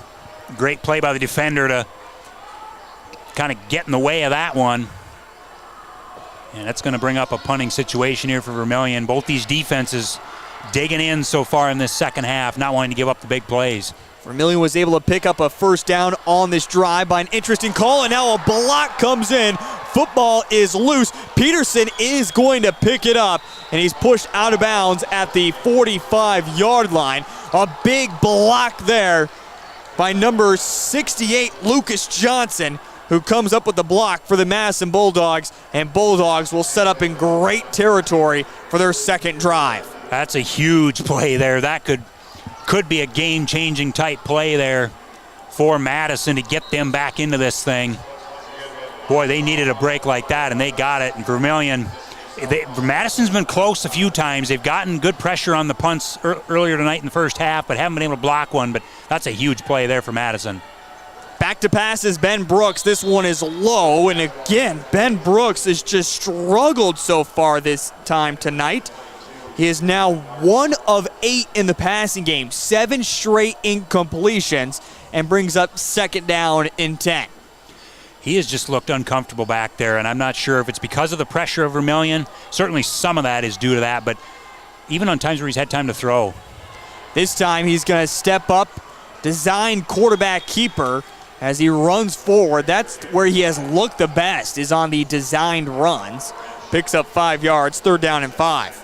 S10: great play by the defender to kind of get in the way of that one. And that's going to bring up a punting situation here for Vermillion. Both these defenses digging in so far in this second half, not wanting to give up the big plays.
S4: Vermillion was able to pick up a first down on this drive by an interesting call, and now a block comes in. Football is loose. Peterson is going to pick it up, and he's pushed out of bounds at the 45-yard line. A big block there by number 68, Lucas Johnson, who comes up with the block for the Madison Bulldogs, and Bulldogs will set up in great territory for their second drive.
S10: That's a huge play there. That could be a game-changing type play there for Madison to get them back into this thing. Boy, they needed a break like that, and they got it. And Vermillion, Madison's been close a few times. They've gotten good pressure on the punts earlier tonight in the first half, but haven't been able to block one. But that's a huge play there for Madison.
S4: Back to pass is Ben Brooks. This one is low, and again, Ben Brooks has just struggled so far this time tonight. He is now 1 of 8 in the passing game, 7 straight incompletions, and brings up 2nd down and 10.
S10: He has just looked uncomfortable back there, and I'm not sure if it's because of the pressure of Vermillion. Certainly some of that is due to that, but even on times where he's had time to throw.
S4: This time he's going to step up, design quarterback keeper as he runs forward. That's where he has looked the best, is on the designed runs. Picks up 5 yards, 3rd down and 5.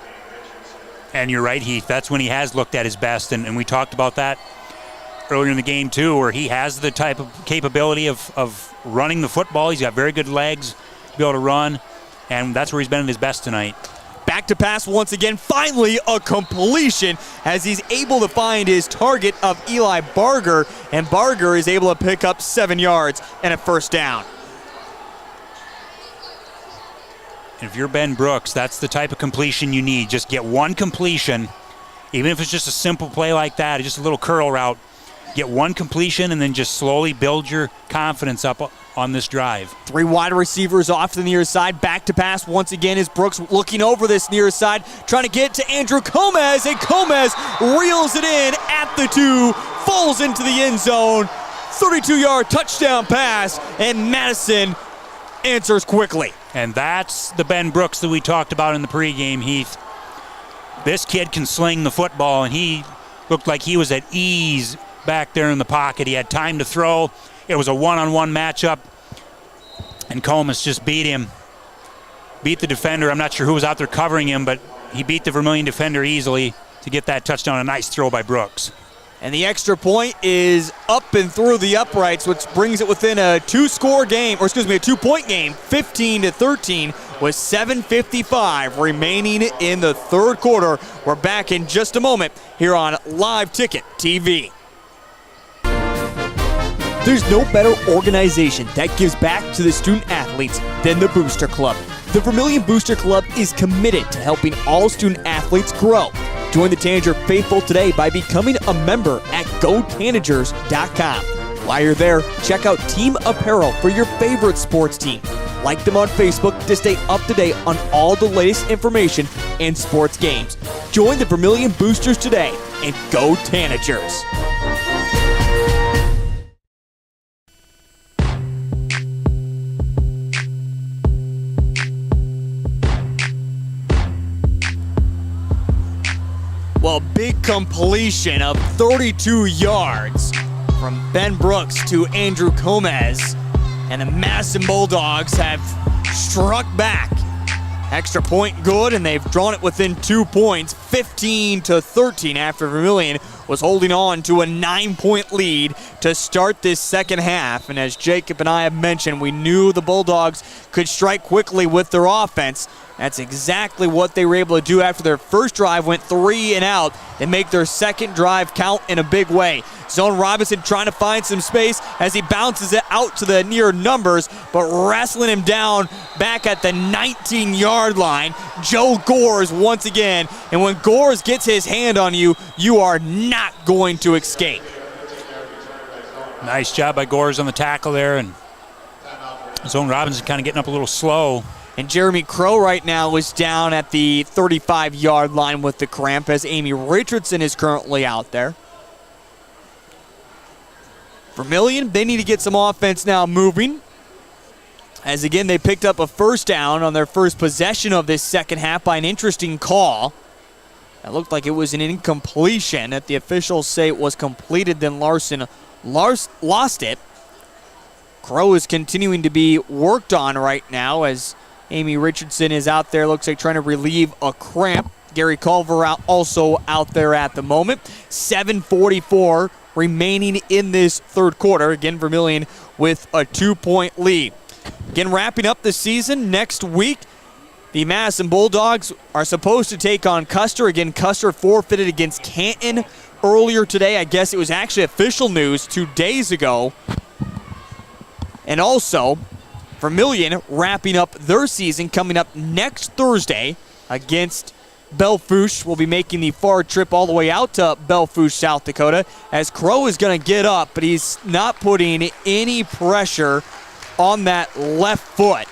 S10: And you're right, Heath. That's when he has looked at his best, and we talked about that earlier in the game too, where he has the type of capability of running the football. He's got very good legs to be able to run, and that's where he's been at his best tonight.
S4: Back to pass once again. Finally, a completion as he's able to find his target of Eli Barger, and Barger is able to pick up 7 yards and a first down.
S10: If you're Ben Brooks, that's the type of completion you need. Just get one completion, even if it's just a simple play like that, just a little curl route. Get one completion and then just slowly build your confidence up on this drive.
S4: 3 wide receivers off to the near side. Back to pass once again is Brooks looking over this near side, trying to get to Andrew Gomez, and Gomez reels it in at the 2, falls into the end zone. 32-yard touchdown pass, and Madison answers quickly.
S10: And that's the Ben Brooks that we talked about in the pregame, Heath. This kid can sling the football, and he looked like he was at ease back there in the pocket. He had time to throw. It was a one-on-one matchup, and Comas just beat the defender. I'm not sure who was out there covering him, but he beat the Vermillion defender easily to get that touchdown. A nice throw by Brooks.
S4: And the extra point is up and through the uprights, which brings it within a 2-point game, 15-13, with 7:55 remaining in the third quarter. We're back in just a moment here on Live Ticket TV. There's no better organization that gives back to the student athletes than the Booster Club. The Vermillion Booster Club is committed to helping all student athletes grow. Join the Tanager faithful today by becoming a member at GoTanagers.com. While you're there, check out Team Apparel for your favorite sports team. Like them on Facebook to stay up to date on all the latest information and sports games. Join the Vermillion Boosters today and go Tanagers. Well, big completion of 32 yards from Ben Brooks to Andrew Gomez. And the Madison Bulldogs have struck back. Extra point good, and they've drawn it within 2 points, 15-13 after Vermillion was holding on to a 9-point lead to start this second half. And as Jacob and I have mentioned, we knew the Bulldogs could strike quickly with their offense. That's exactly what they were able to do after their first drive went 3 and out. They make their second drive count in a big way. Zone Robinson trying to find some space as he bounces it out to the near numbers, but wrestling him down back at the 19-yard line. Joe Gores once again, and when Gores gets his hand on you, you are not going to escape.
S10: Nice job by Gores on the tackle there, and Zone Robinson kind of getting up a little slow.
S4: And Jeremy Crow right now is down at the 35-yard line with the cramp as Amy Richardson is currently out there. Vermillion, they need to get some offense now moving. As again, they picked up a first down on their first possession of this second half by an interesting call. It looked like it was an incompletion that the officials say it was completed, then Larson lost it. Crow is continuing to be worked on right now as Amy Richardson is out there, looks like trying to relieve a cramp. Gary Culver also out there at the moment. 7:44 remaining in this third quarter. Again, Vermillion with a 2-point lead. Again, wrapping up the season next week, the Madison Bulldogs are supposed to take on Custer. Again, Custer forfeited against Canton earlier today. I guess it was actually official news 2 days ago. And also, Vermillion wrapping up their season coming up next Thursday against Belfouche. Will be making the far trip all the way out to Belfouche, South Dakota, as Crow is going to get up, but he's not putting any pressure on that left foot.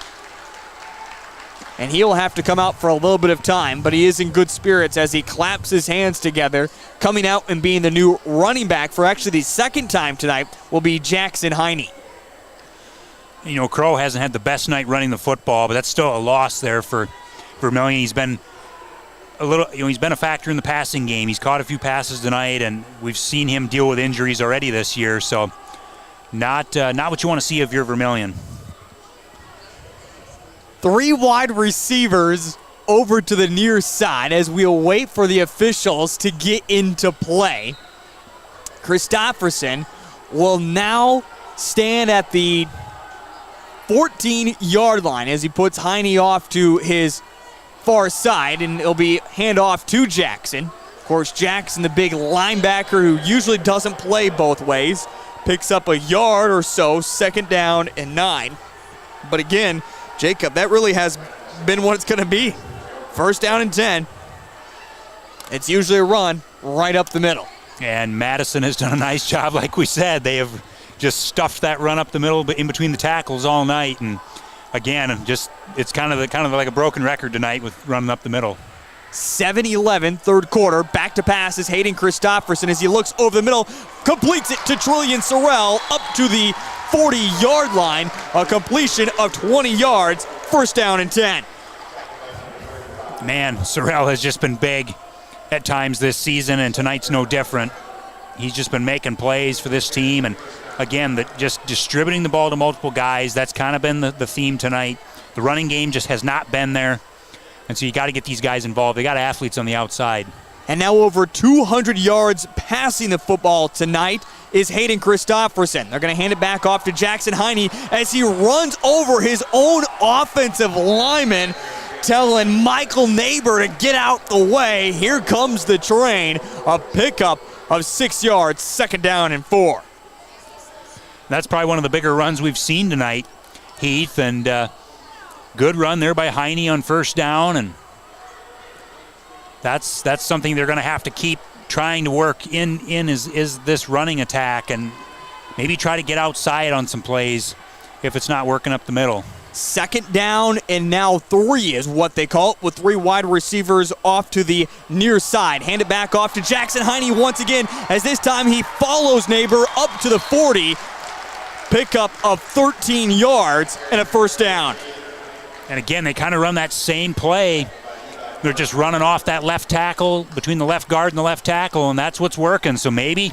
S4: And he'll have to come out for a little bit of time, but he is in good spirits as he claps his hands together. Coming out and being the new running back for actually the second time tonight will be Jackson Heine.
S10: You know, Crow hasn't had the best night running the football, but that's still a loss there for Vermillion. He's been he's been a factor in the passing game. He's caught a few passes tonight, and we've seen him deal with injuries already this year. So, not what you want to see of your Vermillion.
S4: 3 wide receivers over to the near side as we'll wait for the officials to get into play. Christofferson will now stand at the 14-yard line as he puts Heine off to his far side, and it'll be handoff to Jackson. Of course, Jackson, the big linebacker who usually doesn't play both ways, picks up a yard or so, 2nd down and 9. But again, Jacob, that really has been what it's going to be. 1st down and 10. It's usually a run right up the middle.
S10: And Madison has done a nice job, like we said. They have just stuffed that run up the middle in between the tackles all night. And again, it's kind of like a broken record tonight with running up the middle.
S4: 7-11, third quarter. Back to pass is Hayden Christofferson as he looks over the middle, completes it to Trillian Sorrell up to the 40-yard line. A completion of 20 yards, 1st down and 10.
S10: Man, Sorrell has just been big at times this season, and tonight's no different. He's just been making plays for this team, and again, just distributing the ball to multiple guys. That's kind of been the theme tonight. The running game just has not been there, and so you got to get these guys involved. They got athletes on the outside.
S4: And now over 200 yards passing the football tonight is Hayden Christofferson. They're going to hand it back off to Jackson Heine as he runs over his own offensive lineman, telling Michael Neighbor to get out the way. Here comes the train. A pickup of 6 yards, 2nd down and 4.
S10: That's probably one of the bigger runs we've seen tonight, Heath, and good run there by Heine on 1st down, and that's something they're going to have to keep trying to work in is this running attack, and maybe try to get outside on some plays if it's not working up the middle.
S4: 2nd down and now 3 is what they call it, with 3 wide receivers off to the near side. Hand it back off to Jackson Heine once again, as this time he follows Neighbor up to the 40. Pickup of 13 yards and a 1st down.
S10: And again, they kind of run that same play. They're just running off that left tackle, between the left guard and the left tackle, and that's what's working. So maybe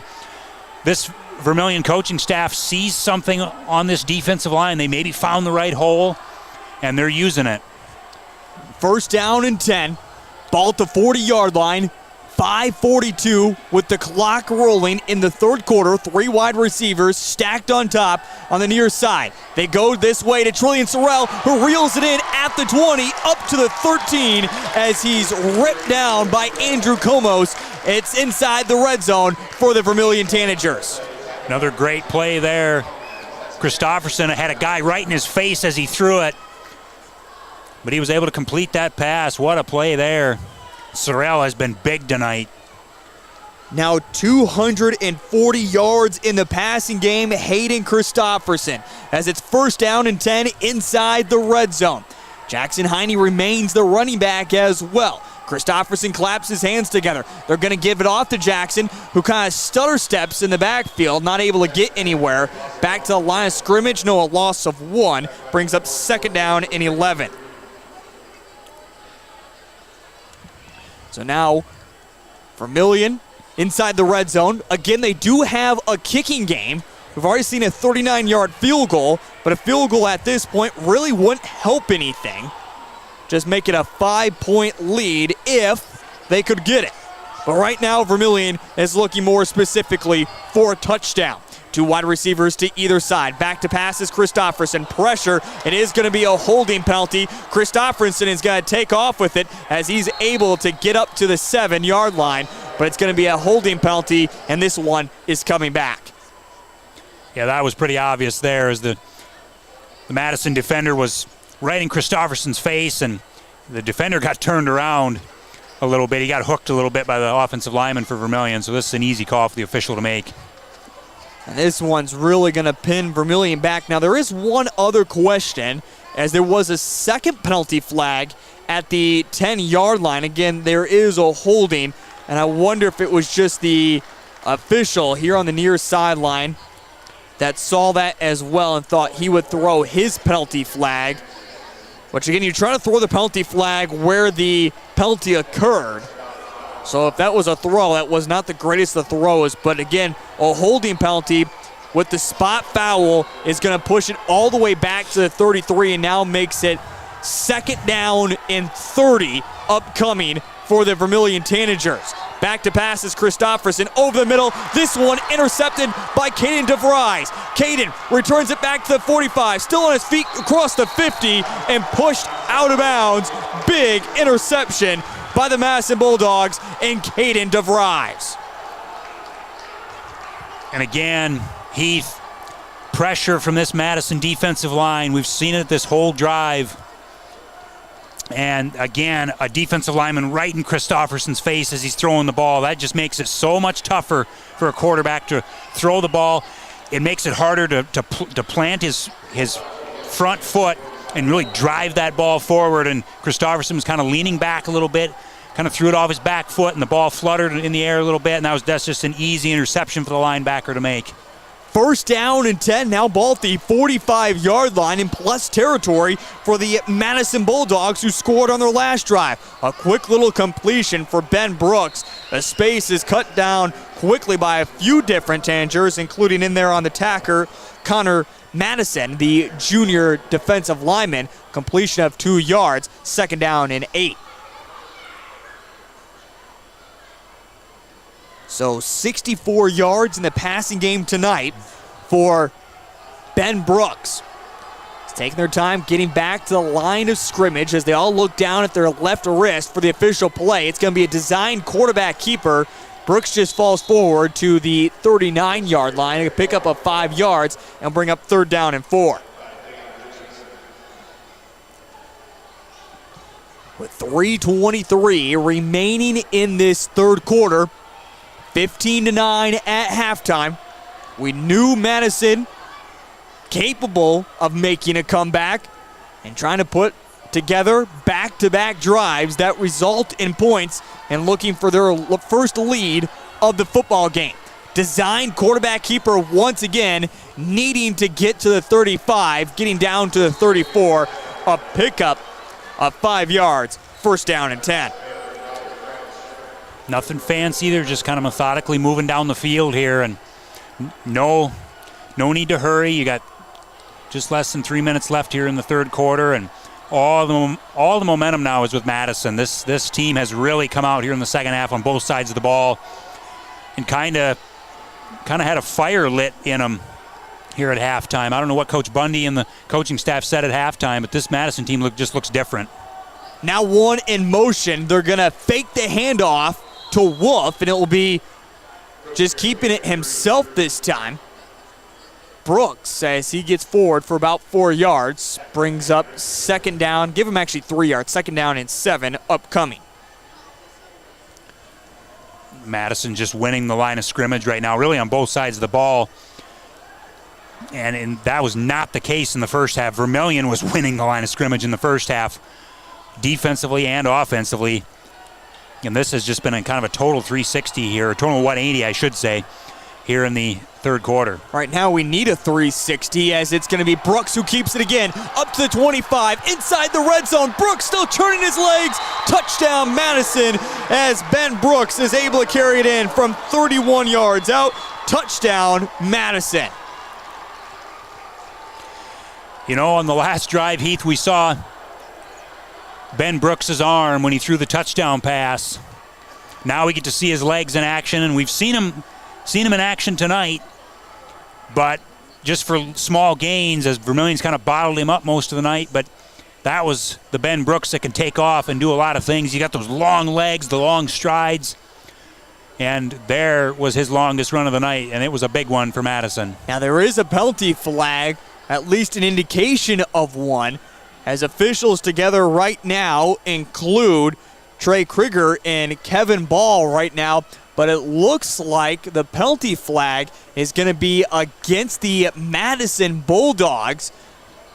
S10: this Vermillion coaching staff sees something on this defensive line. They maybe found the right hole, and they're using it.
S4: First down and 10. Ball at the 40-yard line. 5:42 with the clock rolling in the third quarter. 3 wide receivers stacked on top on the near side. They go this way to Trillian Sorrell, who reels it in at the 20, up to the 13 as he's ripped down by Andrew Komos. It's inside the red zone for the Vermillion Tanagers.
S10: Another great play there. Christofferson had a guy right in his face as he threw it, but he was able to complete that pass. What a play there. Sorrell has been big tonight.
S4: Now 240 yards in the passing game, Hayden Christofferson, as it's first down and 10 inside the red zone. Jackson Heine remains the running back as well. Christofferson claps his hands together. They're going to give it off to Jackson, who kind of stutter steps in the backfield, not able to get anywhere. Back to the line of scrimmage, no, a loss of 1. Brings up second down and 11. So now, Vermillion inside the red zone. Again, they do have a kicking game. We've already seen a 39-yard field goal, but a field goal at this point really wouldn't help anything. Just make it a 5-point lead if they could get it. But right now, Vermillion is looking more specifically for a touchdown. 2 wide receivers to either side. Back to passes, Christofferson. Pressure. It is going to be a holding penalty. Christofferson is going to take off with it as he's able to get up to the 7-yard line. But it's going to be a holding penalty, and this one is coming back.
S10: Yeah, that was pretty obvious there as the Madison defender was right in Christofferson's face, and the defender got turned around a little bit. He got hooked a little bit by the offensive lineman for Vermillion, so this is an easy call for the official to make.
S4: And this one's really going to pin Vermillion back. Now, there is one other question, as there was a second penalty flag at the 10-yard line. Again, there is a holding, and I wonder if it was just the official here on the near sideline that saw that as well and thought he would throw his penalty flag. Which, again, you're trying to throw the penalty flag where the penalty occurred. So if that was a throw, that was not the greatest of throws. But again, a holding penalty with the spot foul is going to push it all the way back to the 33 and now makes it second down and 30 upcoming for the Vermillion Tanagers. Back to passes, Christofferson over the middle. This one intercepted by Caden DeVries. Caden returns it back to the 45, still on his feet across the 50 and pushed out of bounds. Big interception by the Madison Bulldogs and Caden DeVries.
S10: And again, Heath, pressure from this Madison defensive line. We've seen it this whole drive. And again, a defensive lineman right in Christofferson's face as he's throwing the ball. That just makes it so much tougher for a quarterback to throw the ball. It makes it harder to plant his front foot and really drive that ball forward. And Christofferson was kind of leaning back a little bit, kind of threw it off his back foot, and the ball fluttered in the air a little bit, and that's just an easy interception for the linebacker to make.
S4: First down and 10, now ball at the 45-yard line in plus territory for the Madison Bulldogs, who scored on their last drive. A quick little completion for Ben Brooks. The space is cut down quickly by a few different Tanagers, including in there on the tacker, Connor Madison, the junior defensive lineman. Completion of 2 yards, second down and 8. So 64 yards in the passing game tonight for Ben Brooks. He's taking their time getting back to the line of scrimmage as they all look down at their left wrist for the official play. It's going to be a designed quarterback keeper. Brooks just falls forward to the 39-yard line, a pickup of 5 yards, and bring up third down and 4. With 3:23 remaining in this third quarter, 15-9 at halftime. We knew Madison capable of making a comeback and trying to put together back-to-back drives that result in points and looking for their first lead of the football game. Designed quarterback keeper once again, needing to get to the 35, getting down to the 34, a pickup of 5 yards, first down and 10.
S10: Nothing fancy. They're just kind of methodically moving down the field here. And no need to hurry. You got just less than 3 minutes left here in the third quarter, and all the momentum now is with Madison. This team has really come out here in the second half on both sides of the ball and kind of had a fire lit in them here at halftime. I don't know what Coach Bundy and the coaching staff said at halftime, but this Madison team just looks different.
S4: Now one in motion. They're going to fake the handoff to Wolf, and it will be just keeping it himself this time. Brooks, as he gets forward for about 4 yards, brings up second down. Give him actually 3 yards. Second down and 7 upcoming.
S10: Madison just winning the line of scrimmage right now, really on both sides of the ball. And that was not the case in the first half. Vermillion was winning the line of scrimmage in the first half, defensively and offensively. And this has just been a kind of a total 360 here, a total 180, I should say, here in the third quarter.
S4: Right now we need a 360, as it's going to be Brooks who keeps it again up to the 25, inside the red zone. Brooks still turning his legs. Touchdown Madison, as Ben Brooks is able to carry it in from 31 yards out. Touchdown Madison.
S10: You know, on the last drive, Heath, we saw Ben Brooks' arm when he threw the touchdown pass. Now we get to see his legs in action, and we've seen him in action tonight, but just for small gains, as Vermillion's kind of bottled him up most of the night. But that was the Ben Brooks that can take off and do a lot of things. You got those long legs, the long strides, and there was his longest run of the night, and it was a big one for Madison.
S4: Now there is a penalty flag, at least an indication of one, as officials together right now include Trey Krieger and Kevin Ball right now. But it looks like the penalty flag is going to be against the Madison Bulldogs.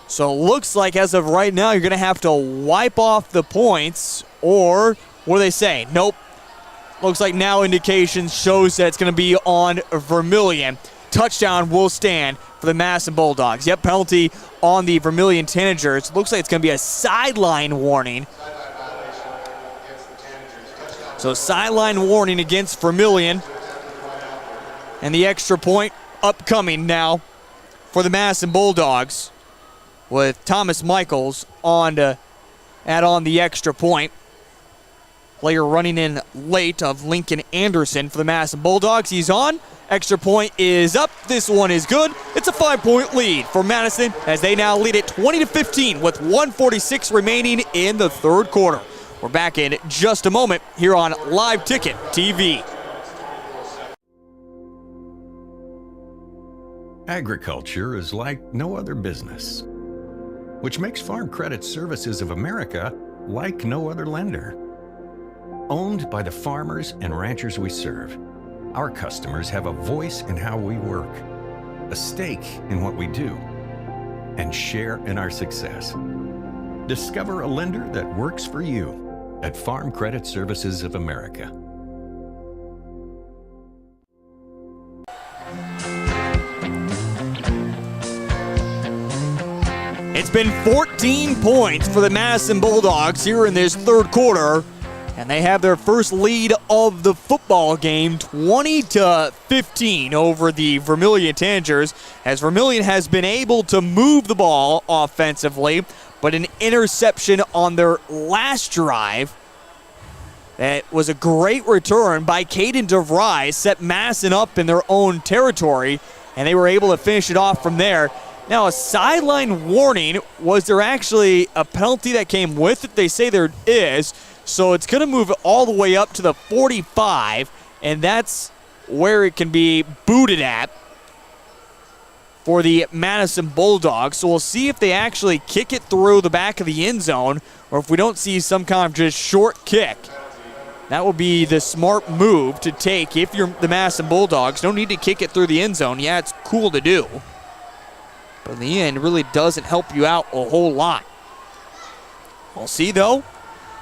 S4: So it looks like as of right now, you're going to have to wipe off the points, or what do they say? Nope. Looks like now indications shows that it's going to be on Vermillion. Touchdown will stand for the Madison Bulldogs. Yep, penalty on the Vermillion Tanagers. Looks like it's going to be a sideline warning. So sideline warning against Vermillion. And the extra point upcoming now for the Madison Bulldogs, with Thomas Michaels on to add on the extra point. Player running in late of Lincoln Anderson for the Madison Bulldogs. He's on. Extra point is up. This one is good. It's a 5-point lead for Madison, as they now lead it 20-15 with 1:46 remaining in the third quarter. We're back in just a moment here on Live Ticket TV.
S5: Agriculture is like no other business, which makes Farm Credit Services of America like no other lender. Owned by the farmers and ranchers we serve, our customers have a voice in how we work, a stake in what we do, and share in our success. Discover a lender that works for you at Farm Credit Services of America.
S4: It's been 14 points for the Madison Bulldogs here in this third quarter, and they have their first lead of the football game, 20-15 over the Vermillion Tanagers, as Vermillion has been able to move the ball offensively, but an interception on their last drive. That was a great return by Caden DeVries, set Madison up in their own territory, and they were able to finish it off from there. Now, a sideline warning. Was there actually a penalty that came with it? They say there is. So it's going to move all the way up to the 45, and that's where it can be booted at for the Madison Bulldogs. So we'll see if they actually kick it through the back of the end zone, or if we don't see some kind of just short kick. That will be the smart move to take if you're the Madison Bulldogs. No need to kick it through the end zone. Yeah, it's cool to do, but in the end, it really doesn't help you out a whole lot. We'll see, though,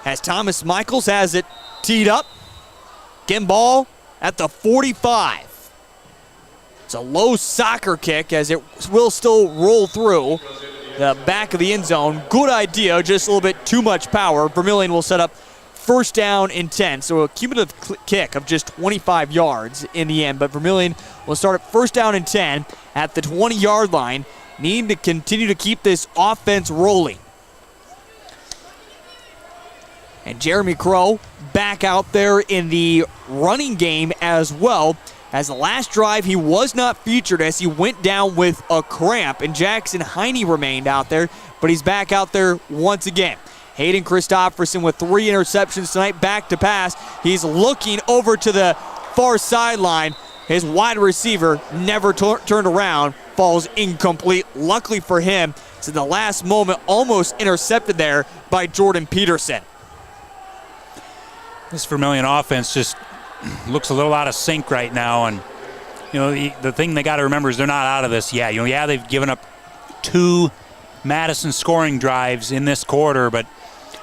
S4: as Thomas Michaels has it teed up. Again, ball at the 45. It's a low soccer kick, as it will still roll through the back of the end zone. Good idea, just a little bit too much power. Vermillion will set up first down and 10. So a cumulative kick of just 25 yards in the end. But Vermillion will start at first down and 10 at the 20-yard line. Need to continue to keep this offense rolling. And Jeremy Crow back out there in the running game as well. As the last drive, he was not featured as he went down with a cramp. And Jackson Heine remained out there, but he's back out there once again. Hayden Christopherson with 3 interceptions tonight, back to pass. He's looking over to the far sideline. His wide receiver never turned around, falls incomplete. Luckily for him, it's in the last moment, almost intercepted there by Jordan Peterson.
S10: This Vermillion offense just looks a little out of sync right now, and the thing they got to remember is they're not out of this yet. They've given up 2 Madison scoring drives in this quarter, but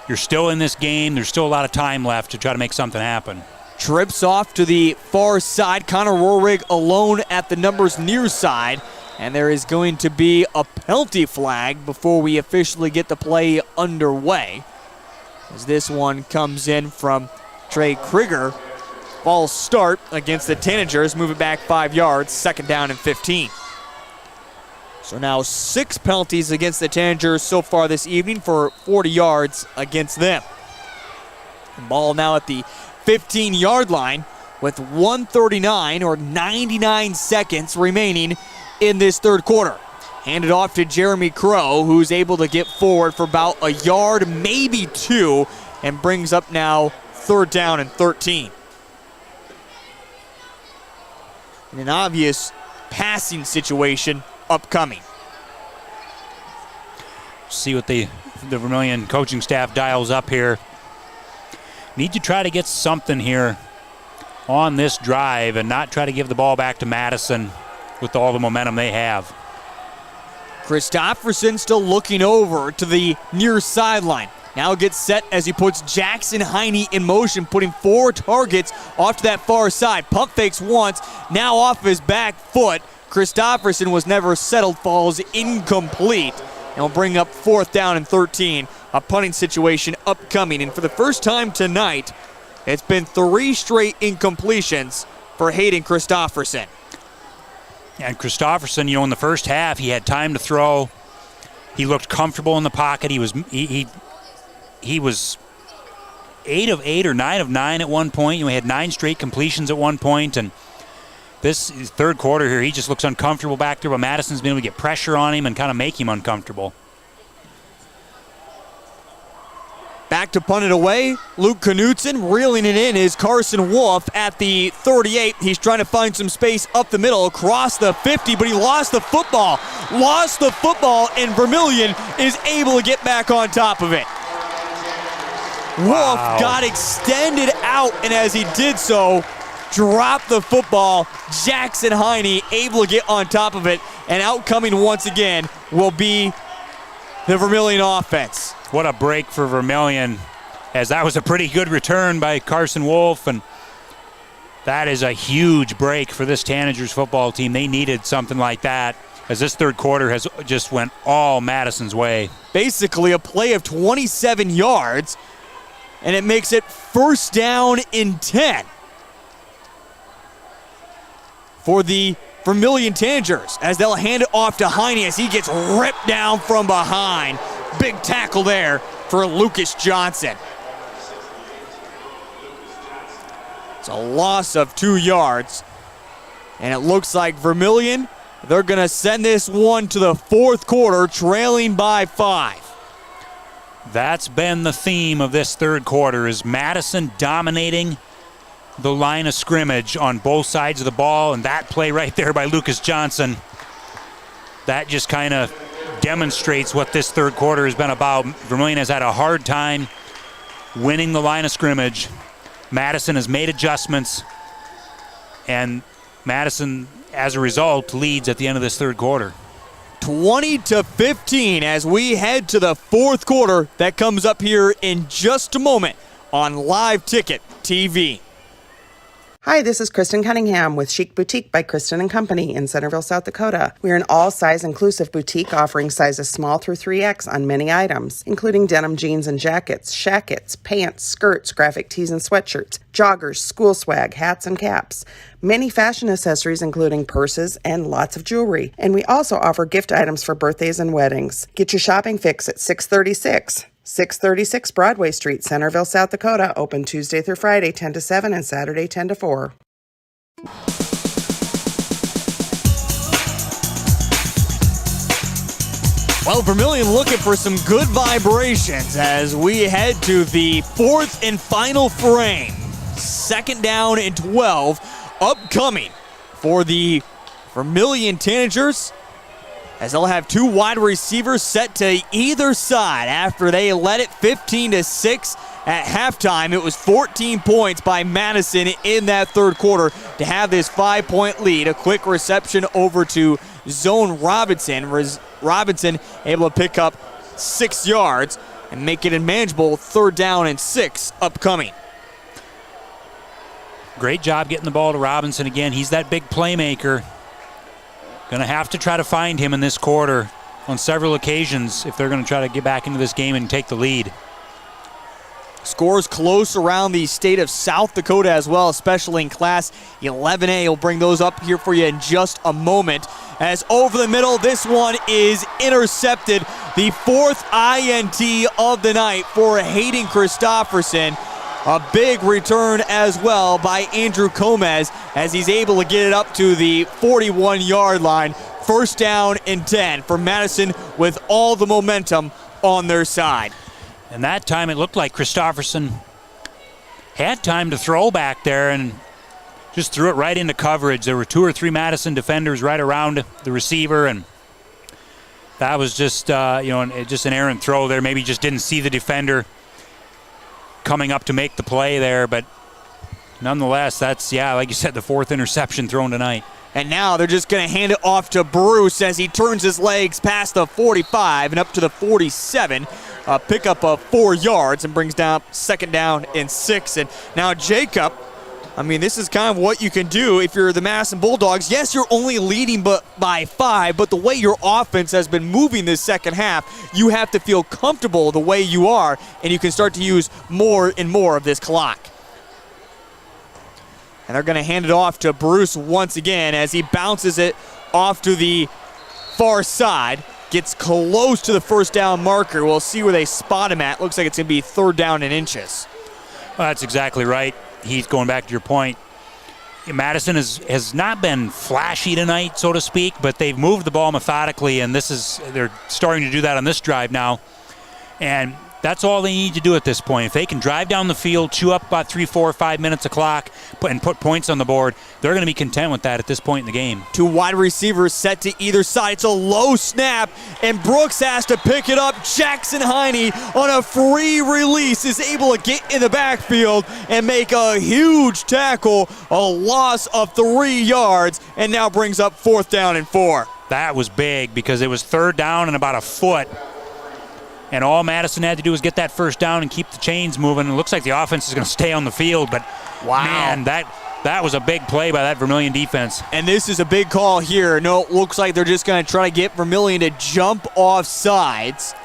S10: you're still in this game. There's still a lot of time left to try to make something happen.
S4: Trips off to the far side. Connor Rohrig alone at the numbers near side, and there is going to be a penalty flag before we officially get the play underway, as this one comes in from Trey Krieger. False start against the Tanagers. Move it back 5 yards. 2nd down and 15. So now 6 penalties against the Tanagers so far this evening for 40 yards against them. Ball now at the 15-yard line with 1:39 or 99 seconds remaining in this third quarter. Handed off to Jeremy Crow, who's able to get forward for about a yard, maybe 2, and brings up now 3rd down and 13. And an obvious passing situation upcoming.
S10: See what the Vermillion coaching staff dials up here. Need to try to get something here on this drive and not try to give the ball back to Madison with all the momentum they have.
S4: Christopherson still looking over to the near sideline. Now gets set as he puts Jackson Heine in motion, putting 4 targets off to that far side. Pump fakes once, now off his back foot. Christopherson was never settled, falls incomplete, and will bring up 4th down and 13. A punting situation upcoming, and for the first time tonight, it's been 3 straight incompletions for Hayden Christopherson.
S10: And Christopherson, in the first half, he had time to throw. He looked comfortable in the pocket. He was 8 of 8 or 9 of 9 at one point. He had 9 straight completions at one point, and this third quarter here, he just looks uncomfortable back there, but Madison's been able to get pressure on him and kind of make him uncomfortable.
S4: Back to punt it away. Luke Knutson reeling it in is Carson Wolf at the 38. He's trying to find some space up the middle across the 50, but he lost the football. And Vermillion is able to get back on top of it. Wolf got extended out, and as he did so, dropped the football. Jackson Heine able to get on top of it, and outcoming once again will be the Vermillion offense.
S10: What a break for Vermillion, as that was a pretty good return by Carson Wolf, and that is a huge break for this Tanagers football team. They needed something like that, as this third quarter has just went all Madison's way.
S4: Basically a play of 27 yards, and it makes it 1st down and 10 for the Vermillion Tanagers, as they'll hand it off to Heine as he gets ripped down from behind. Big tackle there for Lucas Johnson. It's a loss of 2 yards, and it looks like Vermillion, they're going to send this one to the 4th quarter, trailing by 5.
S10: That's been the theme of this third quarter, is Madison dominating the line of scrimmage on both sides of the ball, and that play right there by Lucas Johnson, that just kind of demonstrates what this third quarter has been about. Vermillion has had a hard time winning the line of scrimmage. Madison has made adjustments, and Madison, as a result, leads at the end of this third quarter.
S4: 20-15 as we head to the 4th quarter. That comes up here in just a moment on Live Ticket TV.
S6: Hi, this is Kristen Cunningham with Chic Boutique by Kristen & Company in Centerville, South Dakota. We're an all-size inclusive boutique offering sizes small through 3X on many items, including denim jeans and jackets, shackets, pants, skirts, graphic tees and sweatshirts, joggers, school swag, hats and caps, many fashion accessories including purses and lots of jewelry. And we also offer gift items for birthdays and weddings. Get your shopping fix at 636 Broadway Street, Centerville, South Dakota. Open Tuesday through Friday, 10 to 7, and Saturday, 10 to 4.
S4: Well, Vermillion looking for some good vibrations as we head to the fourth and final frame. 2nd down and 12 upcoming for the Vermillion Tanagers, as they'll have 2 wide receivers set to either side after they led it 15-6 at halftime. It was 14 points by Madison in that third quarter to have this 5-point lead. A quick reception over to Zone Robinson. Robinson able to pick up 6 yards and make it a manageable 3rd down and 6 upcoming.
S10: Great job getting the ball to Robinson again. He's that big playmaker. Going to have to try to find him in this quarter on several occasions if they're going to try to get back into this game and take the lead.
S4: Scores close around the state of South Dakota as well, especially in Class 11A. We'll bring those up here for you in just a moment. As over the middle, this one is intercepted. The 4th INT of the night for Hayden Christofferson. A big return as well by Andrew Gomez as he's able to get it up to the 41-yard line. 1st down and 10 for Madison with all the momentum on their side.
S10: And that time it looked like Christofferson had time to throw back there and just threw it right into coverage. There were 2 or 3 Madison defenders right around the receiver, and that was just just an errant throw there. Maybe just didn't see the defender coming up to make the play there, but nonetheless, that's, like you said, the 4th interception thrown tonight.
S4: And now they're just going to hand it off to Bruce as he turns his legs past the 45 and up to the 47. Pick up 4 yards and brings down 2nd down and 6. And now Jacob, this is kind of what you can do if you're the Madison Bulldogs. Yes, you're only leading by 5, but the way your offense has been moving this second half, you have to feel comfortable the way you are, and you can start to use more and more of this clock. And they're going to hand it off to Bruce once again as he bounces it off to the far side. Gets close to the 1st down marker. We'll see where they spot him at. Looks like it's going to be 3rd down and inches.
S10: Well, that's exactly right. He's going back to your point. Madison has not been flashy tonight, so to speak, but they've moved the ball methodically, and they're starting to do that on this drive now. And that's all they need to do at this point. If they can drive down the field, chew up about 3, 4, 5 minutes a clock, and put points on the board, they're going to be content with that at this point in the game.
S4: 2 wide receivers set to either side. It's a low snap, and Brooks has to pick it up. Jackson Heine on a free release is able to get in the backfield and make a huge tackle, a loss of 3 yards, and now brings up 4th down and 4.
S10: That was big because it was 3rd down and about a foot. And all Madison had to do was get that 1st down and keep the chains moving. It looks like the offense is going to stay on the field, but man, that was a big play by that Vermillion defense.
S4: And this is a big call here. No, it looks like they're just going to try to get Vermillion to jump off sides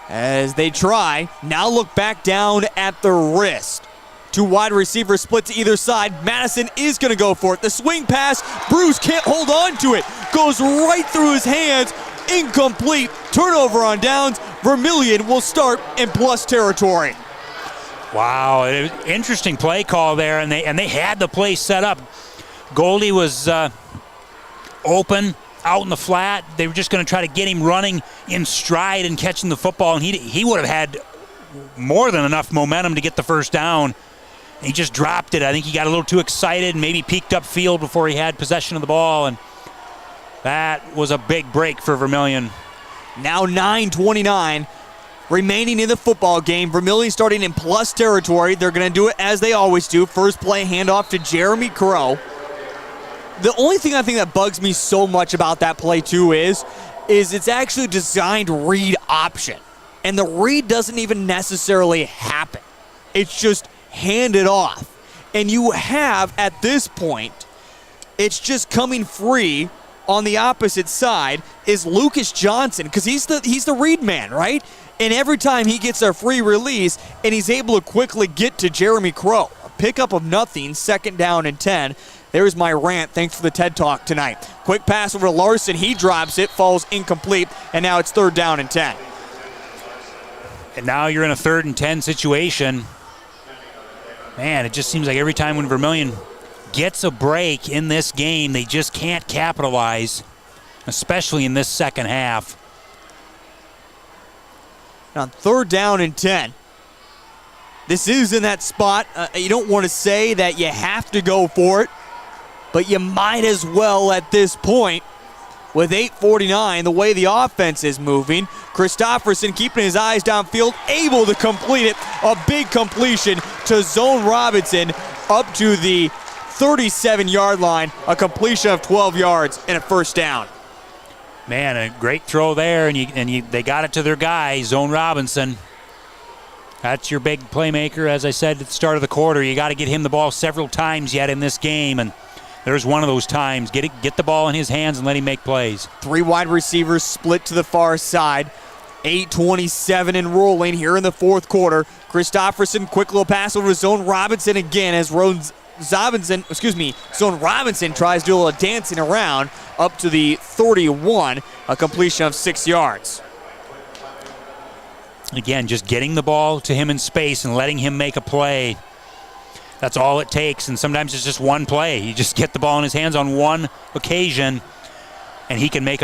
S4: as they try. Now look back down at the wrist. 2 wide receivers split to either side. Madison is going to go for it. The swing pass, Bruce can't hold on to it. Goes right through his hands. Incomplete. Turnover on downs. Vermillion will start in plus territory.
S10: Wow, interesting play call there, and they had the play set up. Goldie was open out in the flat. They were just going to try to get him running in stride and catching the football, and he would have had more than enough momentum to get the 1st down. He just dropped it. I think he got a little too excited and maybe peeked upfield before he had possession of the ball, and that was a big break for Vermillion.
S4: Now 9:29 remaining in the football game. Vermillion starting in plus territory. They're going to do it as they always do. First play, handoff to Jeremy Crow. The only thing I think that bugs me so much about that play too is it's actually designed read option. And the read doesn't even necessarily happen. It's just hand it off. And you have, at this point, it's just coming free on the opposite side is Lucas Johnson, because he's the read man, right? And every time he gets a free release and he's able to quickly get to Jeremy Crow. A pickup of nothing, 2nd down and 10. There's my rant. Thanks for the TED Talk tonight. Quick pass over to Larson. He drops it, falls incomplete, and now it's 3rd down and 10.
S10: And now you're in a 3rd and 10 situation. Man, it just seems like every time when Vermillion gets a break in this game, they just can't capitalize, especially in this second half.
S4: On 3rd down and 10. This is in that spot. You don't want to say that you have to go for it, but you might as well at this point. With 8:49, the way the offense is moving, Christopherson keeping his eyes downfield, able to complete it. A big completion to Zone Robinson up to the 37-yard line. A completion of 12 yards and a 1st down.
S10: Man, a great throw there, and they got it to their guy, Zone Robinson. That's your big playmaker, as I said at the start of the quarter. You got to get him the ball several times yet in this game, and there's one of those times. Get the ball in his hands and let him make plays.
S4: 3 wide receivers split to the far side. 8:27 and rolling here in the 4th quarter. Christopherson, quick little pass over to Zone Robinson again as Zone Robinson tries to do a little dancing around up to the 31, a completion of 6 yards.
S10: Again, just getting the ball to him in space and letting him make a play. That's all it takes, and sometimes it's just one play. You just get the ball in his hands on one occasion, and he can make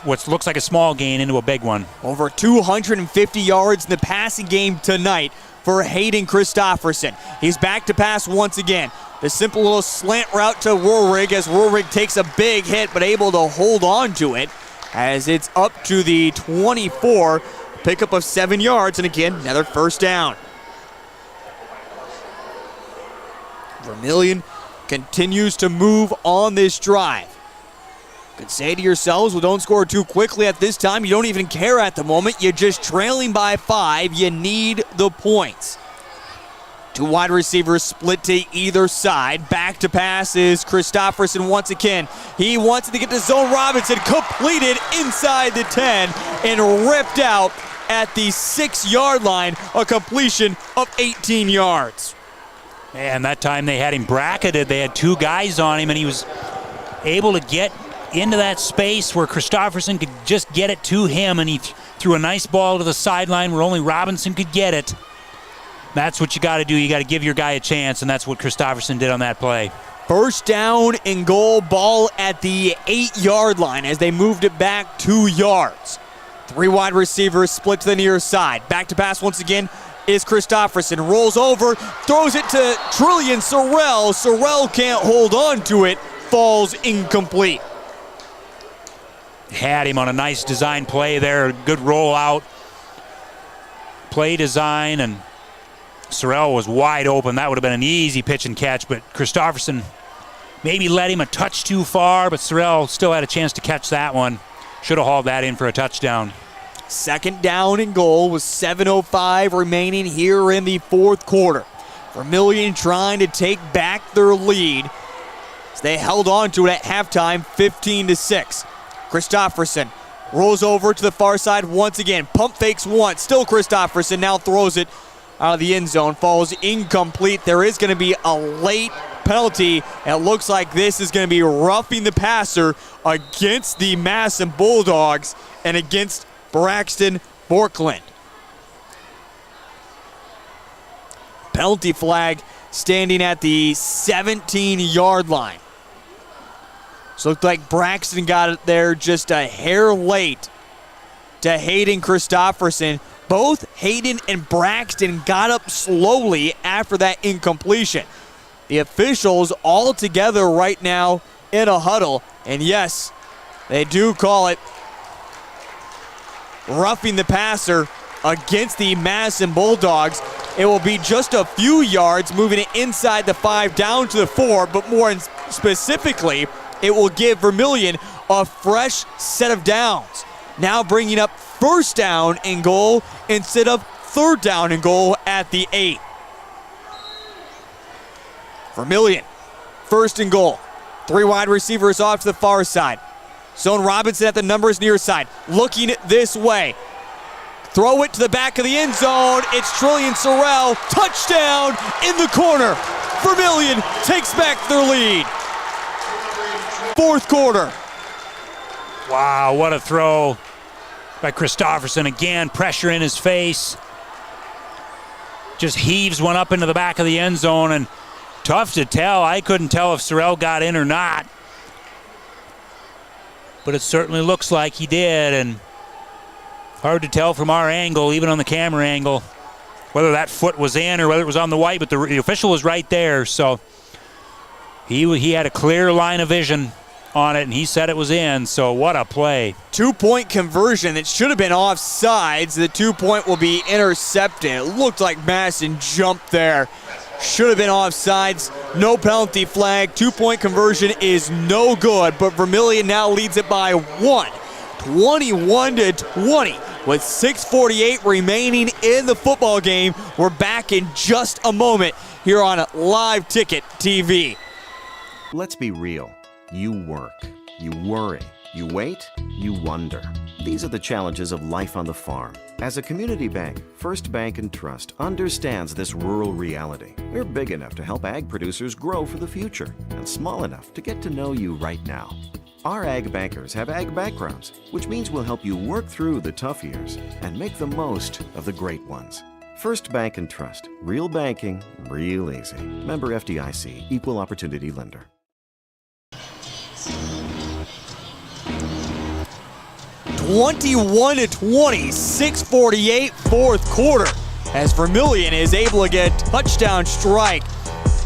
S10: what looks like a small gain into a big one.
S4: Over 250 yards in the passing game tonight for Hayden Christopherson. He's back to pass once again. The simple little slant route to Roehrig as Roehrig takes a big hit, but able to hold on to it as it's up to the 24. Pickup of 7 yards, and again, another 1st down. Vermillion continues to move on this drive. You could say to yourselves, well, don't score too quickly at this time. You don't even care at the moment. You're just trailing by 5. You need the points. 2 wide receivers split to either side. Back to pass is Christopherson once again. He wants to get to Zone Robinson. Completed inside the 10 and ripped out at the 6-yard line. A completion of 18 yards.
S10: Man, that time they had him bracketed. They had 2 guys on him, and he was able to get into that space where Christopherson could just get it to him, and he threw a nice ball to the sideline where only Robinson could get it. That's what you got to do. You got to give your guy a chance, and that's what Christopherson did on that play.
S4: 1st down and goal, ball at the 8-yard line as they moved it back 2 yards. 3 wide receivers split to the near side. Back to pass once again is Christopherson. Rolls over, throws it to Trillian Sorrell. Sorrell can't hold on to it, falls incomplete.
S10: Had him on a nice design play there, good rollout. Play design, and Sorrell was wide open. That would have been an easy pitch and catch, but Christopherson maybe led him a touch too far, but Sorrell still had a chance to catch that one. Should have hauled that in for a touchdown.
S4: 2nd down and goal with 7:05 remaining here in the 4th quarter. Vermillion trying to take back their lead as they held on to it at halftime, 15-6. Christopherson rolls over to the far side once again. Pump fakes once. Still Christopherson now throws it out of the end zone. Falls incomplete. There is going to be a late penalty. It looks like this is going to be roughing the passer against the Madison Bulldogs and against Braxton Borkland. Penalty flag standing at the 17-yard line. So it looked like Braxton got it there just a hair late to Hayden Christopherson. Both Hayden and Braxton got up slowly after that incompletion. The officials all together right now in a huddle. And yes, they do call it roughing the passer against the Madison Bulldogs. It will be just a few yards, moving it inside the 5 down to the 4, but more specifically, it will give Vermillion a fresh set of downs. Now bringing up 1st down and goal instead of 3rd down and goal at the 8. Vermillion, first and goal. 3 wide receivers off to the far side. Zone Robinson at the numbers near side, looking this way. Throw it to the back of the end zone. It's Trillian Sorrell. Touchdown in the corner. Vermillion takes back their lead. Fourth quarter.
S10: Wow, what a throw by Christofferson. Again, pressure in his face. Just heaves one up into the back of the end zone, and tough to tell. I couldn't tell if Sorrell got in or not. But it certainly looks like he did, and hard to tell from our angle, even on the camera angle, whether that foot was in or whether it was on the white, but the official was right there, so he had a clear line of vision on it, and he said it was in, so what a play.
S4: 2-point conversion that should have been offsides. The 2-point will be intercepted. It looked like Madison jumped there. Should have been offsides. No penalty flag. 2-point conversion is no good, but Vermillion now leads it by 1. 21-20 with 6:48 remaining in the football game. We're back in just a moment here on Live Ticket TV.
S3: Let's be real. You work, you worry, you wait, you wonder. These are the challenges of life on the farm. As a community bank, First Bank and Trust understands this rural reality. We're big enough to help ag producers grow for the future and small enough to get to know you right now. Our ag bankers have ag backgrounds, which means we'll help you work through the tough years and make the most of the great ones. First Bank and Trust. Real banking, real easy. Member FDIC, Equal Opportunity Lender.
S4: 21-20, 6:48 fourth quarter, as Vermillion is able to get a touchdown strike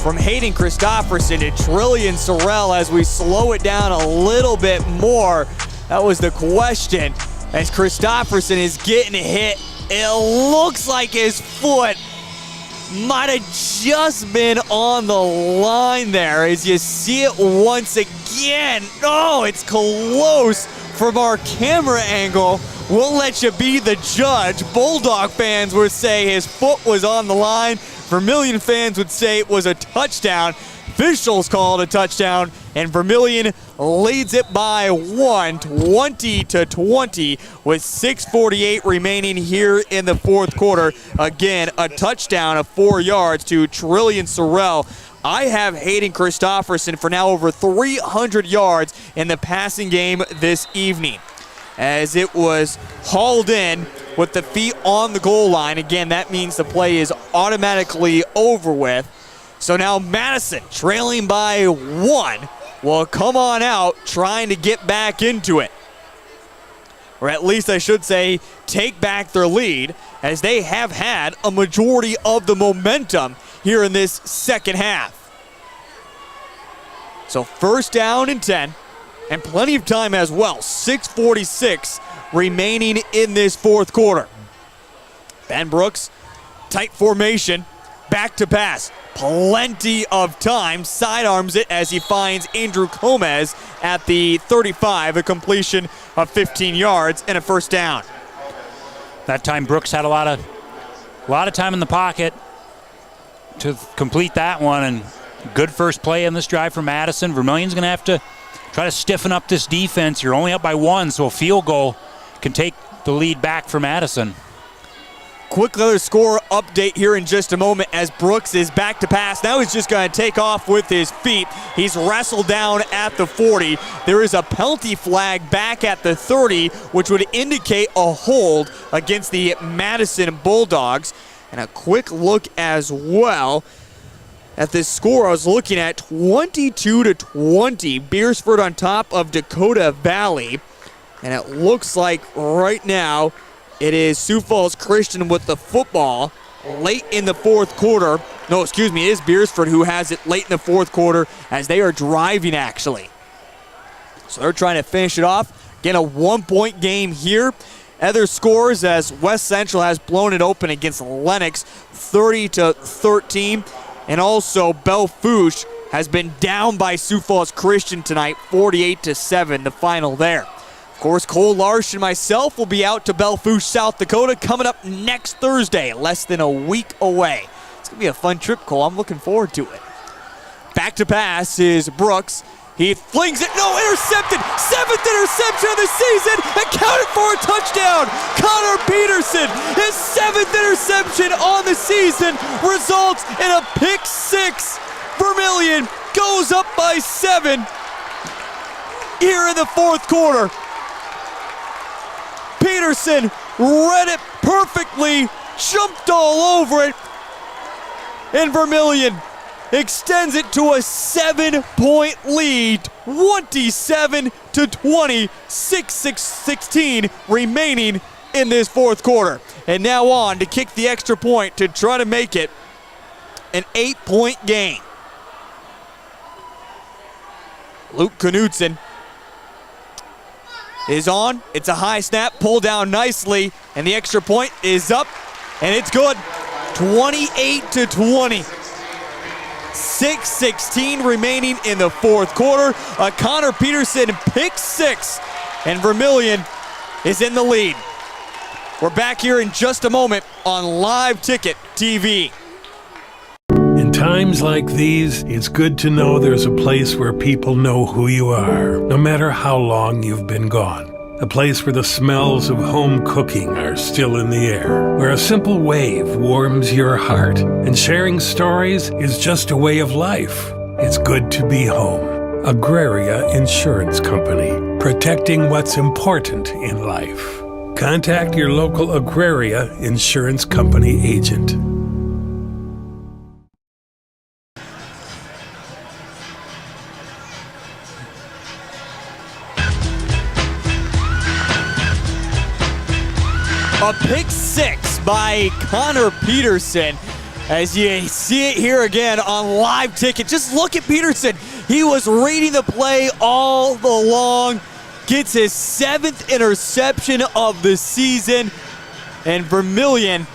S4: from Hayden Christofferson to Trillian Sorrell. As we slow it down a little bit more, that was the question. As Christofferson is getting hit, it looks like his foot might have just been on the line there, as you see it once again. Oh, it's close from our camera angle. We'll let you be the judge. Bulldog fans would say his foot was on the line. Vermillion fans would say it was a touchdown. Officials called a touchdown, and Vermillion leads it by 1, 20-20, with 6:48 remaining here in the fourth quarter. Again, a touchdown of 4 yards to Trillian Sorrell. I have Hayden Christofferson for now over 300 yards in the passing game this evening, as it was hauled in with the feet on the goal line. Again, that means the play is automatically over with. So now Madison, trailing by 1, will come on out trying to get back into it. Or at least I should say, take back their lead, as they have had a majority of the momentum here in this second half. So first down and 10, and plenty of time as well. 6:46 remaining in this fourth quarter. Ben Brooks, tight formation, back to pass. Plenty of time, sidearms it as he finds Andrew Gomez at the 35, a completion of 15 yards and a first down.
S10: That time Brooks had a lot of time in the pocket to complete that one, and good first play in this drive for Madison. Vermillion's going to have to try to stiffen up this defense. You're only up by 1, so a field goal can take the lead back for Madison.
S4: Quick other score update here in just a moment, as Brooks is back to pass. Now he's just going to take off with his feet. He's wrestled down at the 40. There is a penalty flag back at the 30, which would indicate a hold against the Madison Bulldogs. And a quick look as well at this score. I was looking at 22-20. Beersford on top of Dakota Valley. And it looks like right now it is Sioux Falls Christian with the football late in the fourth quarter. No, excuse me, it is Beersford who has it late in the fourth quarter, as they are driving actually. So they're trying to finish it off. Again, a 1-point game here. Other scores, as West Central has blown it open against Lennox 30-13. And also Belle-Fourche has been down by Sioux Falls Christian tonight, 48-7, the final there. Of course, Cole Larsh and myself will be out to Belle-Fourche, South Dakota, coming up next Thursday, less than a week away. It's going to be a fun trip, Cole. I'm looking forward to it. Back to pass is Brooks. He flings it. No, intercepted. 7th interception of the season. Accounted for a touchdown. Connor Peterson, his 7th interception on the season, results in a pick 6. Vermillion goes up by 7 here in the 4th quarter. Peterson read it perfectly, jumped all over it, and Vermillion extends it to a 7-point lead, 27-20, 6:16 remaining in this 4th quarter. And now on to kick the extra point to try to make it an 8-point game. Luke Knudsen is on. It's a high snap, pulled down nicely, and the extra point is up, and it's good. 28-20. 6:16 remaining in the 4th quarter. A Connor Peterson pick 6, and Vermillion is in the lead. We're back here in just a moment on Live Ticket TV.
S2: In times like these, it's good to know there's a place where people know who you are, no matter how long you've been gone. A place where the smells of home cooking are still in the air, where a simple wave warms your heart, and sharing stories is just a way of life. It's good to be home. Agraria Insurance Company, protecting what's important in life. Contact your local Agraria Insurance Company agent.
S4: A pick 6 by Connor Peterson. As you see it here again on Live Ticket. Just look at Peterson. He was reading the play all along. Gets his 7th interception of the season. And Vermillion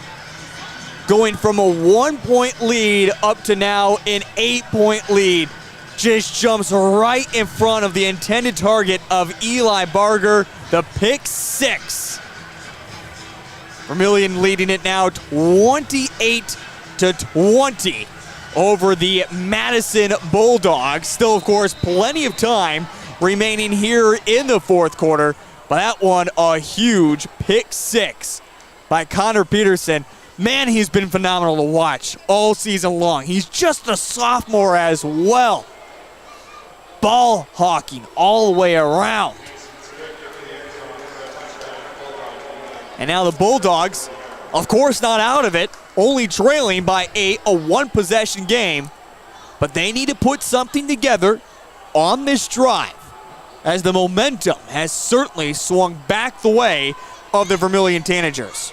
S4: going from a 1-point lead up to now an 8-point lead. Just jumps right in front of the intended target of Eli Barger. The pick 6. Vermillion leading it now 28-20 over the Madison Bulldogs. Still, of course, plenty of time remaining here in the 4th quarter. But that one, a huge pick 6 by Connor Peterson. Man, he's been phenomenal to watch all season long. He's just a sophomore as well. Ball hawking all the way around. And now the Bulldogs, of course, not out of it, only trailing by 8, a 1-possession game. But they need to put something together on this drive, as the momentum has certainly swung back the way of the Vermillion Tanagers.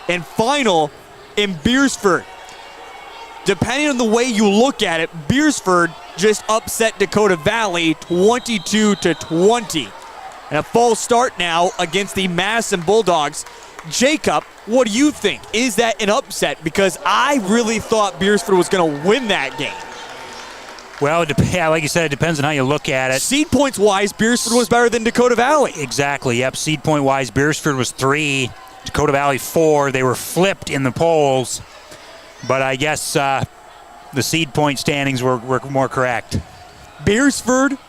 S4: And final in Beersford. Depending on the way you look at it, Beersford just upset Dakota Valley 22-20. And a false start now against the Madison Bulldogs. Jacob, what do you think? Is that an upset? Because I really thought Beersford was going to win that game.
S10: Well, yeah, like you said, it depends on how you look at it.
S4: Seed points-wise, Beersford was better than Dakota Valley.
S10: Exactly, yep. Seed point-wise, Beersford was 3, Dakota Valley 4. They were flipped in the polls. But I guess the seed point standings were more correct.
S4: Beersford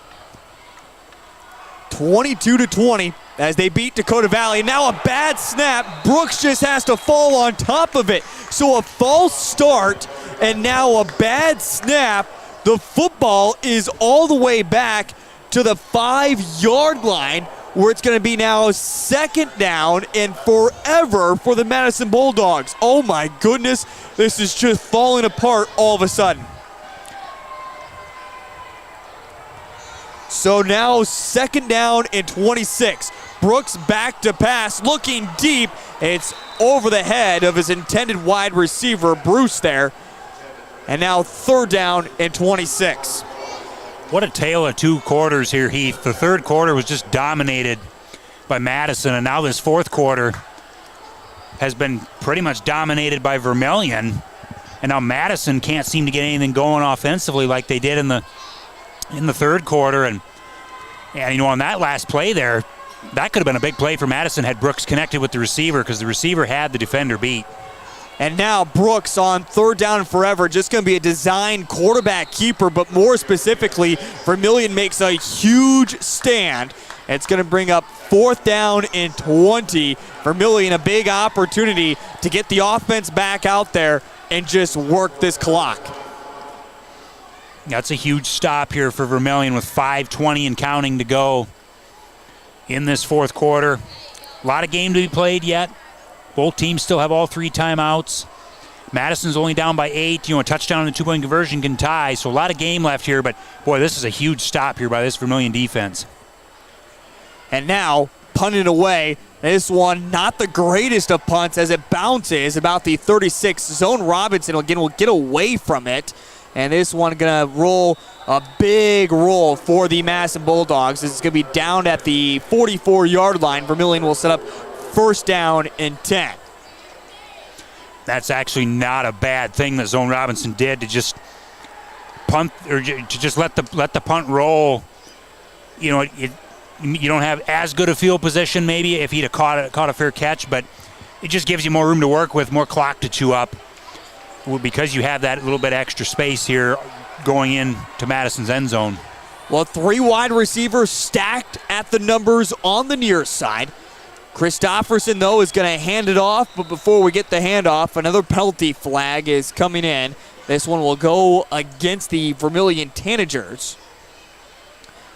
S4: 22-20 as they beat Dakota Valley. Now a bad snap. Brooks just has to fall on top of it. So a false start and now a bad snap. The football is all the way back to the 5-yard line, where it's going to be now 2nd down and forever for the Madison Bulldogs. Oh my goodness, this is just falling apart all of a sudden. So now 2nd down and 26. Brooks back to pass, looking deep. It's over the head of his intended wide receiver, Bruce there. And now 3rd down and 26.
S10: What a tale of 2 quarters here, Heath. The 3rd quarter was just dominated by Madison, and now this 4th quarter has been pretty much dominated by Vermillion. And now Madison can't seem to get anything going offensively like they did in the 3rd quarter. And you know, on that last play there, that could have been a big play for Madison had Brooks connected with the receiver, because the receiver had the defender beat.
S4: And now Brooks on third down and forever, just going to be a design quarterback keeper, but more specifically, Vermillion makes a huge stand. It's going to bring up fourth down and 20. Vermillion, a big opportunity to get the offense back out there and just work this clock.
S10: That's a huge stop here for Vermillion with 5:20 and counting to go in this fourth quarter. A lot of game to be played yet. Both teams still have all 3 timeouts. Madison's only down by 8. A touchdown and a 2-point conversion can tie, so a lot of game left here, but boy, this is a huge stop here by this Vermillion defense.
S4: And now, punted away. This one, not the greatest of punts as it bounces about the 36. Zone Robinson again will get away from it. And this one going to roll a big roll for the Madison Bulldogs. This is going to be down at the 44-yard line. Vermillion will set up first down and 10.
S10: That's actually not a bad thing that Zone Robinson did to just punt or to just let the punt roll. You don't have as good a field position maybe if he'd have caught a fair catch, but it just gives you more room to work with, more clock to chew up. Because you have that little bit extra space here going into Madison's end zone.
S4: Well, 3 wide receivers stacked at the numbers on the near side. Christofferson, though, is going to hand it off, but before we get the handoff, another penalty flag is coming in. This one will go against the Vermillion Tanagers.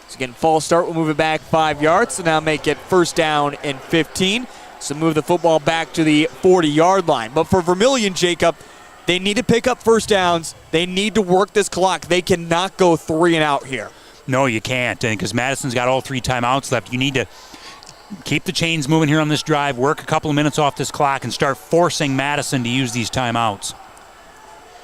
S4: So again, false start will move it back 5 yards, so now make it first down and 15. So move the football back to the 40-yard line. But for Vermillion, Jacob, they need to pick up first downs. They need to work this clock. They cannot go 3 and out here.
S10: No, you can't, and because Madison's got all 3 timeouts left, you need to keep the chains moving here on this drive, work a couple of minutes off this clock, and start forcing Madison to use these timeouts.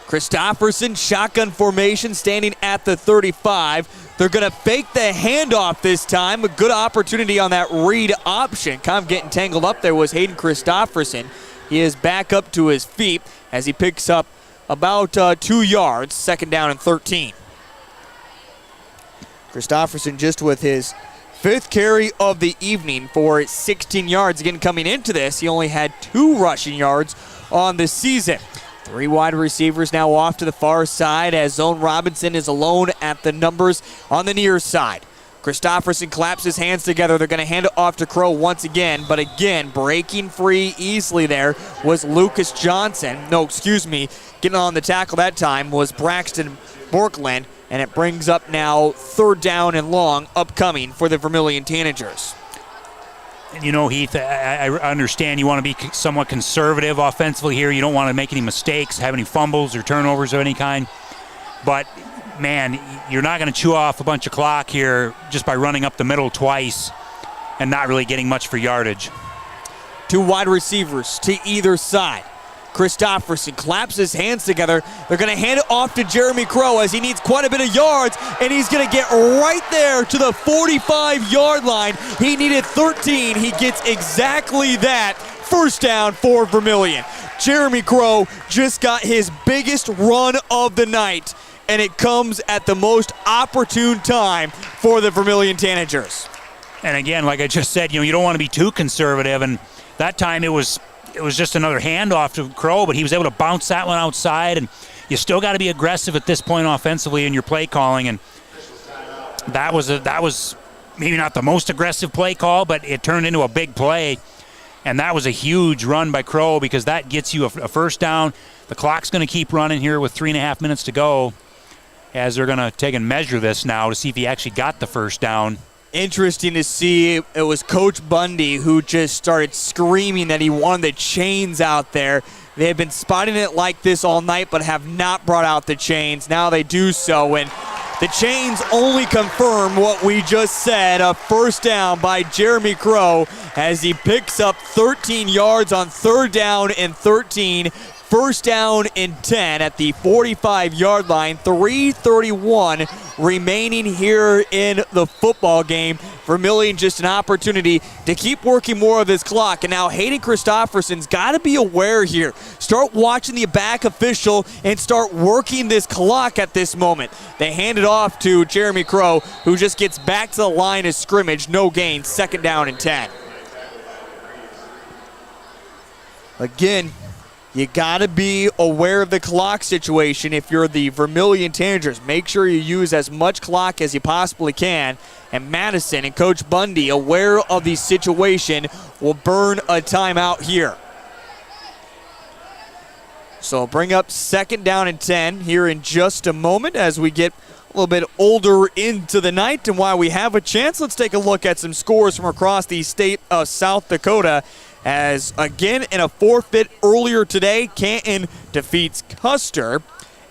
S4: Christofferson, shotgun formation, standing at the 35. They're going to fake the handoff this time. A good opportunity on that read option. Kind of getting tangled up there was Hayden Christofferson. He is back up to his feet as he picks up about 2 yards, second down and 13. Christofferson just with his 5th carry of the evening for 16 yards. Again, coming into this, he only had 2 rushing yards on the season. 3 wide receivers now off to the far side as Zone Robinson is alone at the numbers on the near side. Christofferson claps his hands together. They're going to hand it off to Crow once again, but again, breaking free easily there was Lucas Johnson. Getting on the tackle that time was Braxton Borkland, and it brings up now third down and long upcoming for the Vermillion Tanagers.
S10: Heath, I understand you want to be somewhat conservative offensively here. You don't want to make any mistakes, have any fumbles or turnovers of any kind. But, man, you're not going to chew off a bunch of clock here just by running up the middle twice and not really getting much for yardage.
S4: 2 wide receivers to either side. Christofferson claps his hands together. They're going to hand it off to Jeremy Crow as he needs quite a bit of yards, and he's going to get right there to the 45-yard line. He needed 13. He gets exactly that. First down for Vermillion. Jeremy Crow just got his biggest run of the night, and it comes at the most opportune time for the Vermillion Tanagers.
S10: And again, like I just said, you don't want to be too conservative, and that time it was just another handoff to Crow, but he was able to bounce that one outside, and you still got to be aggressive at this point offensively in your play calling, and that was maybe not the most aggressive play call, but it turned into a big play, and that was a huge run by Crow because that gets you a first down. The clock's going to keep running here with 3.5 minutes to go as they're going to take and measure this now to see if he actually got the first down.
S4: Interesting to see. It was Coach Bundy who just started screaming that he wanted the chains out there. They have been spotting it like this all night but have not brought out the chains. Now they do so, and the chains only confirm what we just said. A first down by Jeremy Crow as he picks up 13 yards on third down and 13. First down and 10 at the 45-yard line. 3:31 remaining here in the football game. Vermillion just an opportunity to keep working more of this clock. And now Hayden Christofferson's got to be aware here. Start watching the back official and start working this clock at this moment. They hand it off to Jeremy Crow, who just gets back to the line of scrimmage. No gain. Second down and 10. Again, you got to be aware of the clock situation if you're the Vermillion Tanagers. Make sure you use as much clock as you possibly can. And Madison and Coach Bundy, aware of the situation, will burn a timeout here. So bring up 2nd down and 10 here in just a moment as we get a little bit older into the night. And while we have a chance, let's take a look at some scores from across the state of South Dakota. As, again, in a forfeit earlier today, Canton defeats Custer.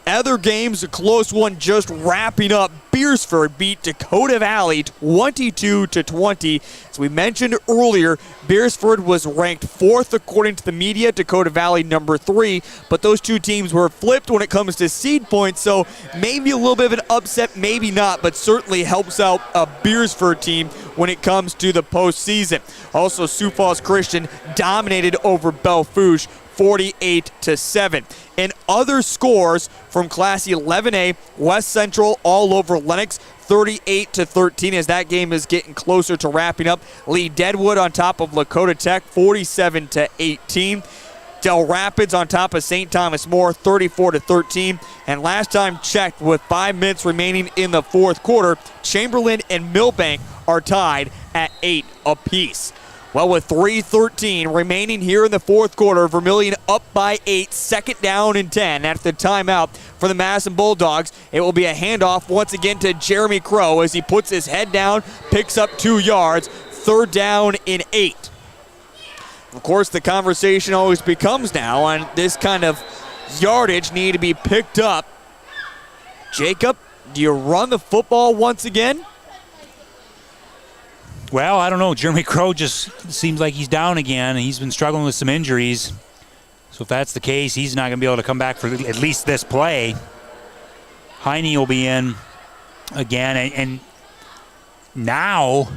S4: Other games, a close one just wrapping up. Beersford beat Dakota Valley 22-20. As we mentioned earlier, Beersford was ranked 4th according to the media, Dakota Valley number 3, but those two teams were flipped when it comes to seed points, so maybe a little bit of an upset, maybe not, but certainly helps out a Beersford team when it comes to the postseason. Also, Sioux Falls Christian dominated over Belfouche 48-7. In other scores from Class 11A, West Central all over Lennox 38-13 as that game is getting closer to wrapping up. Lee Deadwood on top of Lakota Tech 47-18. Del Rapids on top of St. Thomas More 34-13. And last time checked, with 5 minutes remaining in the fourth quarter, Chamberlain and Millbank are tied at 8 apiece. Well, with 3:13 remaining here in the fourth quarter, Vermillion up by 8, 2nd down and 10 after the timeout for the Madison Bulldogs. It will be a handoff once again to Jeremy Crow as he puts his head down, picks up 2 yards, 3rd down and 8. Of course, the conversation always becomes now on this kind of yardage need to be picked up. Jacob, do you run the football once again?
S10: Well, I don't know. Jeremy Crow just seems like he's down again. He's been struggling with some injuries. So if that's the case, he's not going to be able to come back for at least this play. Heine will be in again. And now,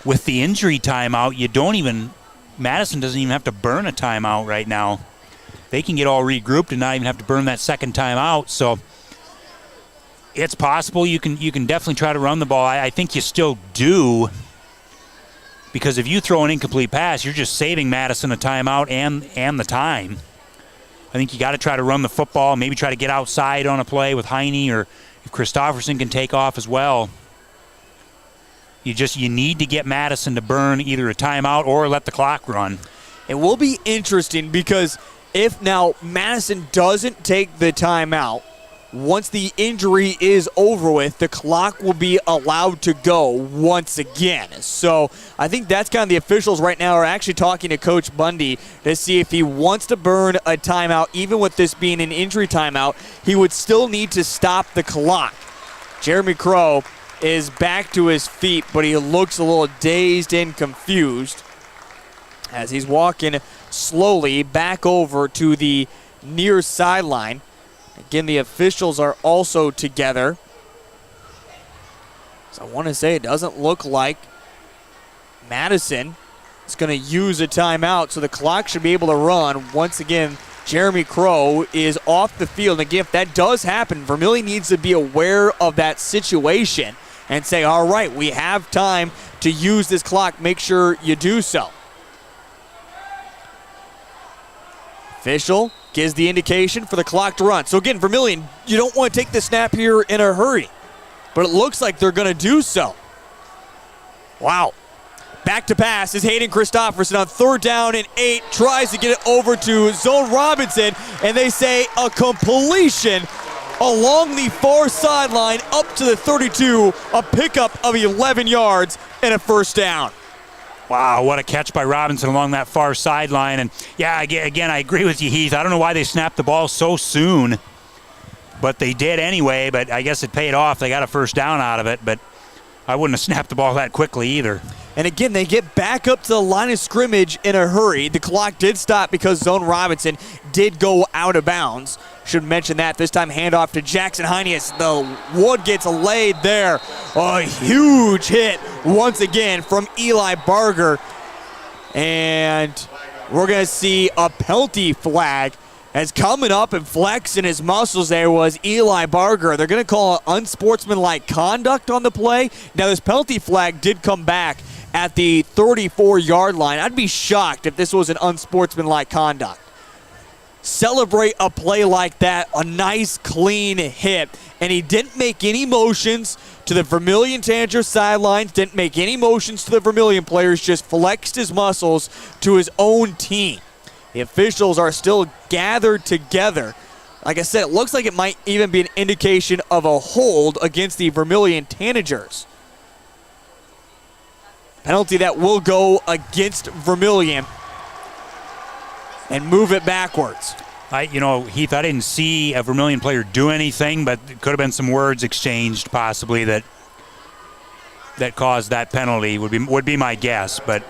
S10: with the injury timeout, Madison doesn't even have to burn a timeout right now. They can get all regrouped and not even have to burn that second timeout. So it's possible you can definitely try to run the ball. I think you still do, because if you throw an incomplete pass, you're just saving Madison a timeout and the time. I think you got to try to run the football, maybe try to get outside on a play with Heine, or if Christofferson can take off as well. You need to get Madison to burn either a timeout or let the clock run.
S4: It will be interesting because if now Madison doesn't take the timeout, once the injury is over with, the clock will be allowed to go once again. So I think that's kind of the officials right now are actually talking to Coach Bundy to see if he wants to burn a timeout. Even with this being an injury timeout, he would still need to stop the clock. Jeremy Crow is back to his feet, but he looks a little dazed and confused as he's walking slowly back over to the near sideline. Again, the officials are also together. So I want to say it doesn't look like Madison is going to use a timeout, so the clock should be able to run. Once again, Jeremy Crow is off the field. Again, if that does happen, Vermillion needs to be aware of that situation and say, all right, we have time to use this clock. Make sure you do so. Official gives the indication for the clock to run. So again, Vermillion, you don't want to take the snap here in a hurry, but it looks like they're going to do so. Wow. Back to pass is Hayden Christofferson on 3rd down and 8. Tries to get it over to Zone Robinson, and they say a completion along the far sideline up to the 32. A pickup of 11 yards and a 1st down.
S10: Wow, what a catch by Robinson along that far sideline. And yeah, again, I agree with you, Heath. I don't know why they snapped the ball so soon, but they did anyway. But I guess it paid off. They got a 1st down out of it, but I wouldn't have snapped the ball that quickly either.
S4: And again, they get back up to the line of scrimmage in a hurry. The clock did stop because Zone Robinson did go out of bounds. Should mention that. This time handoff to Jackson Heine as the wood gets laid there. A huge hit once again from Eli Barger. And we're going to see a penalty flag as coming up and flexing his muscles there was Eli Barger. They're going to call it unsportsmanlike conduct on the play. Now, this penalty flag did come back at the 34-yard line. I'd be shocked if this was an unsportsmanlike conduct. celebrate a play like that, a nice, clean hit. And he didn't make any motions to the Vermillion Tanager sidelines, didn't make any motions to the Vermillion players, just flexed his muscles to his own team. The officials are still gathered together. Like I said, it looks like it might even be an indication of a hold against the Vermillion Tanagers. Penalty that will go against Vermillion and move it backwards.
S10: Heath, I didn't see a Vermillion player do anything, but it could have been some words exchanged possibly that caused that penalty would be my guess. But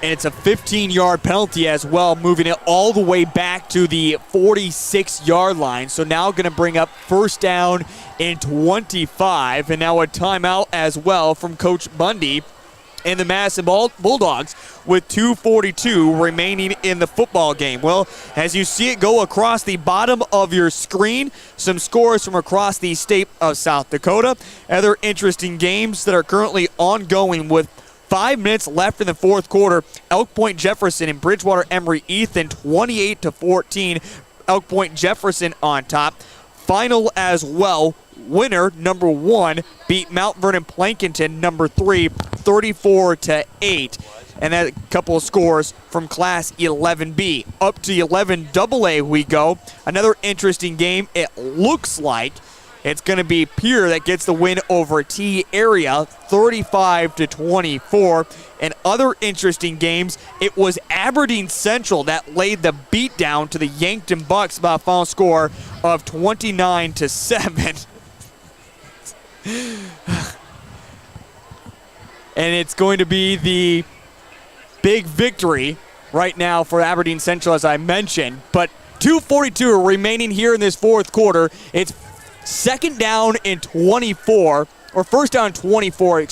S4: and it's a 15-yard penalty as well, moving it all the way back to the 46-yard line. So now going to bring up first down and 25, and now a timeout as well from Coach Bundy and the Madison Bulldogs with 2:42 remaining in the football game. Well, as you see it go across the bottom of your screen, some scores from across the state of South Dakota. Other interesting games that are currently ongoing with 5 minutes left in the fourth quarter. Elk Point Jefferson and Bridgewater Emory Ethan 28-14. Elk Point Jefferson on top. Final as well. Winner, number 1, beat Mount Vernon Plankinton, number 3, 34-8. And that couple of scores from Class 11B. Up to 11AA we go. Another interesting game. It looks like it's going to be Pierre that gets the win over T Area, 35-24. And other interesting games, it was Aberdeen Central that laid the beat down to the Yankton Bucks by a final score of 29-7. And it's going to be the big victory right now for Aberdeen Central, as I mentioned. But 2:42 remaining here in this fourth quarter. It's second down and 24, or first down 24,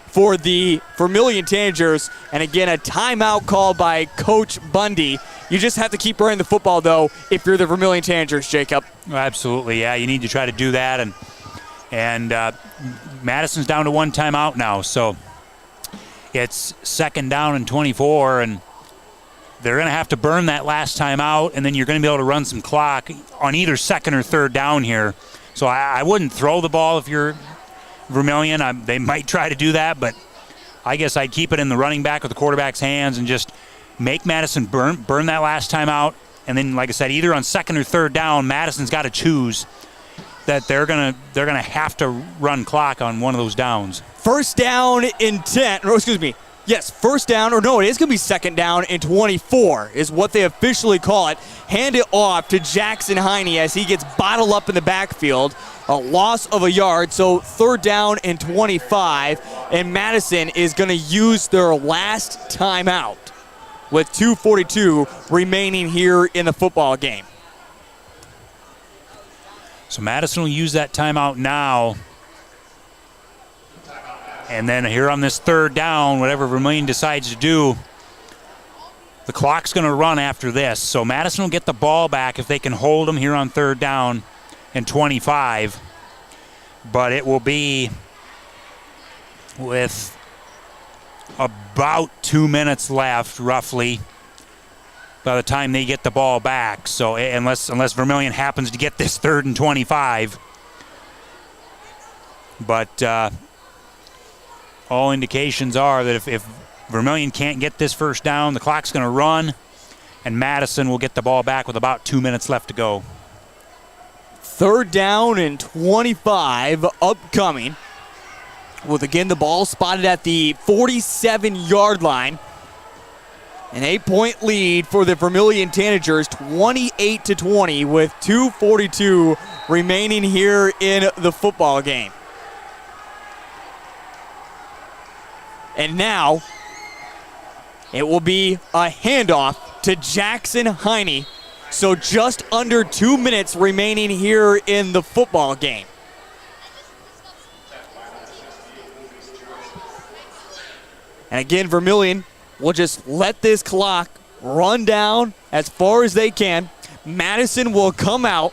S4: for the Vermillion Tanagers. And again, a timeout called by Coach Bundy. You just have to keep running the football, though, if you're the Vermillion Tanagers, Jacob.
S10: Absolutely, yeah. You need to try to do that. And Madison's down to one timeout now, so it's second down and 24, and they're going to have to burn that last timeout, and then you're going to be able to run some clock on either second or third down here. So I wouldn't throw the ball if you're Vermillion. They might try to do that, but I guess I'd keep it in the running back or the quarterback's hands and just make Madison burn that last timeout. And then, like I said, either on second or third down, Madison's got to choose that they're gonna have to run clock on one of those downs.
S4: First down and 10. Or excuse me. Yes, first down, or no, it is going to be second down and 24 is what they officially call it. Hand it off to Jackson Heine as he gets bottled up in the backfield. A loss of a yard, so third down and 25. And Madison is going to use their last timeout with 2:42 remaining here in the football game.
S10: So Madison will use that timeout now. And then here on this third down, whatever Vermillion decides to do, the clock's going to run after this. So Madison will get the ball back if they can hold them here on third down and 25. But it will be with about 2 minutes left, roughly, by the time they get the ball back. So unless Vermillion happens to get this third and 25. But all indications are that if Vermillion can't get this first down, the clock's going to run, and Madison will get the ball back with about 2 minutes left to go.
S4: Third down and 25 upcoming. With, again, the ball spotted at the 47-yard line. An 8-point lead for the Vermillion Tanagers, 28-20, with 2:42 remaining here in the football game. And now it will be a handoff to Jackson Heine. So just under 2 minutes remaining here in the football game. And again, Vermillion will just let this clock run down as far as they can. Madison will come out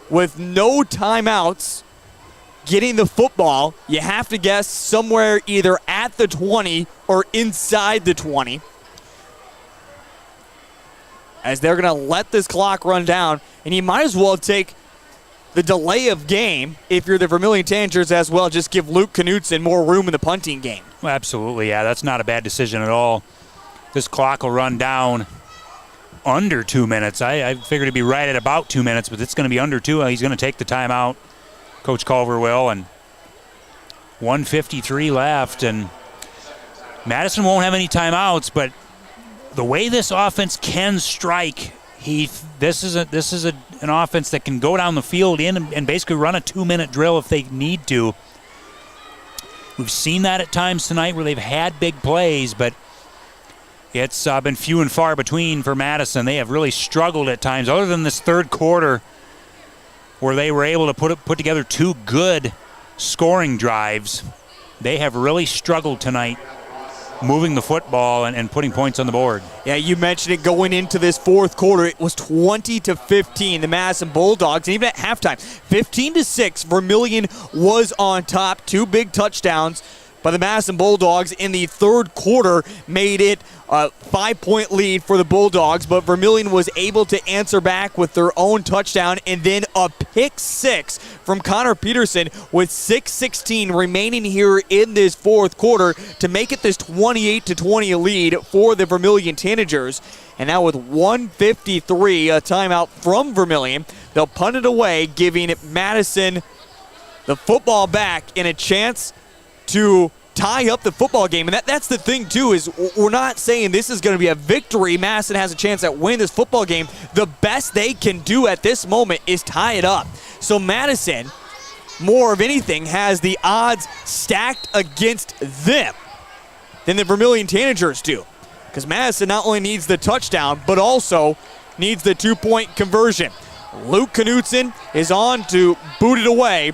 S4: with no timeouts getting the football. You have to guess somewhere either at the 20 or inside the 20. as they're going to let this clock run down, and you might as well take the delay of game if you're the Vermillion Tanagers as well. Just give Luke Knutson more room in the punting game.
S10: Well, absolutely, yeah. That's not a bad decision at all. This clock will run down under 2 minutes. I figured it'd be right at about 2 minutes, but it's going to be under 2. He's going to take the timeout, Coach Culver will, and 1:53 left, and Madison won't have any timeouts, but the way this offense can strike, Heath, this is an offense that can go down the field and basically run a 2-minute drill if they need to. We've seen that at times tonight where they've had big plays, but it's been few and far between for Madison. They have really struggled at times, other than this third quarter where they were able to put together 2 good scoring drives. They have really struggled tonight moving the football and putting points on the board.
S4: Yeah, you mentioned it going into this fourth quarter. It was 20-15, the Madison Bulldogs, and even at halftime, 15-6, Vermillion was on top. 2 big touchdowns by the Madison Bulldogs in the third quarter made it a 5-point lead for the Bulldogs, but Vermillion was able to answer back with their own touchdown and then a pick 6 from Connor Peterson with 6:16 remaining here in this fourth quarter to make it this 28-20 lead for the Vermillion Tanagers. And now with 1:53, a timeout from Vermillion, they'll punt it away, giving Madison the football back and a chance to tie up the football game. And that's the thing, too, is we're not saying this is going to be a victory. Madison has a chance at winning this football game. The best they can do at this moment is tie it up. So Madison, more of anything, has the odds stacked against them than the Vermillion Tanagers do. Because Madison not only needs the touchdown, but also needs the 2-point conversion. Luke Knutson is on to boot it away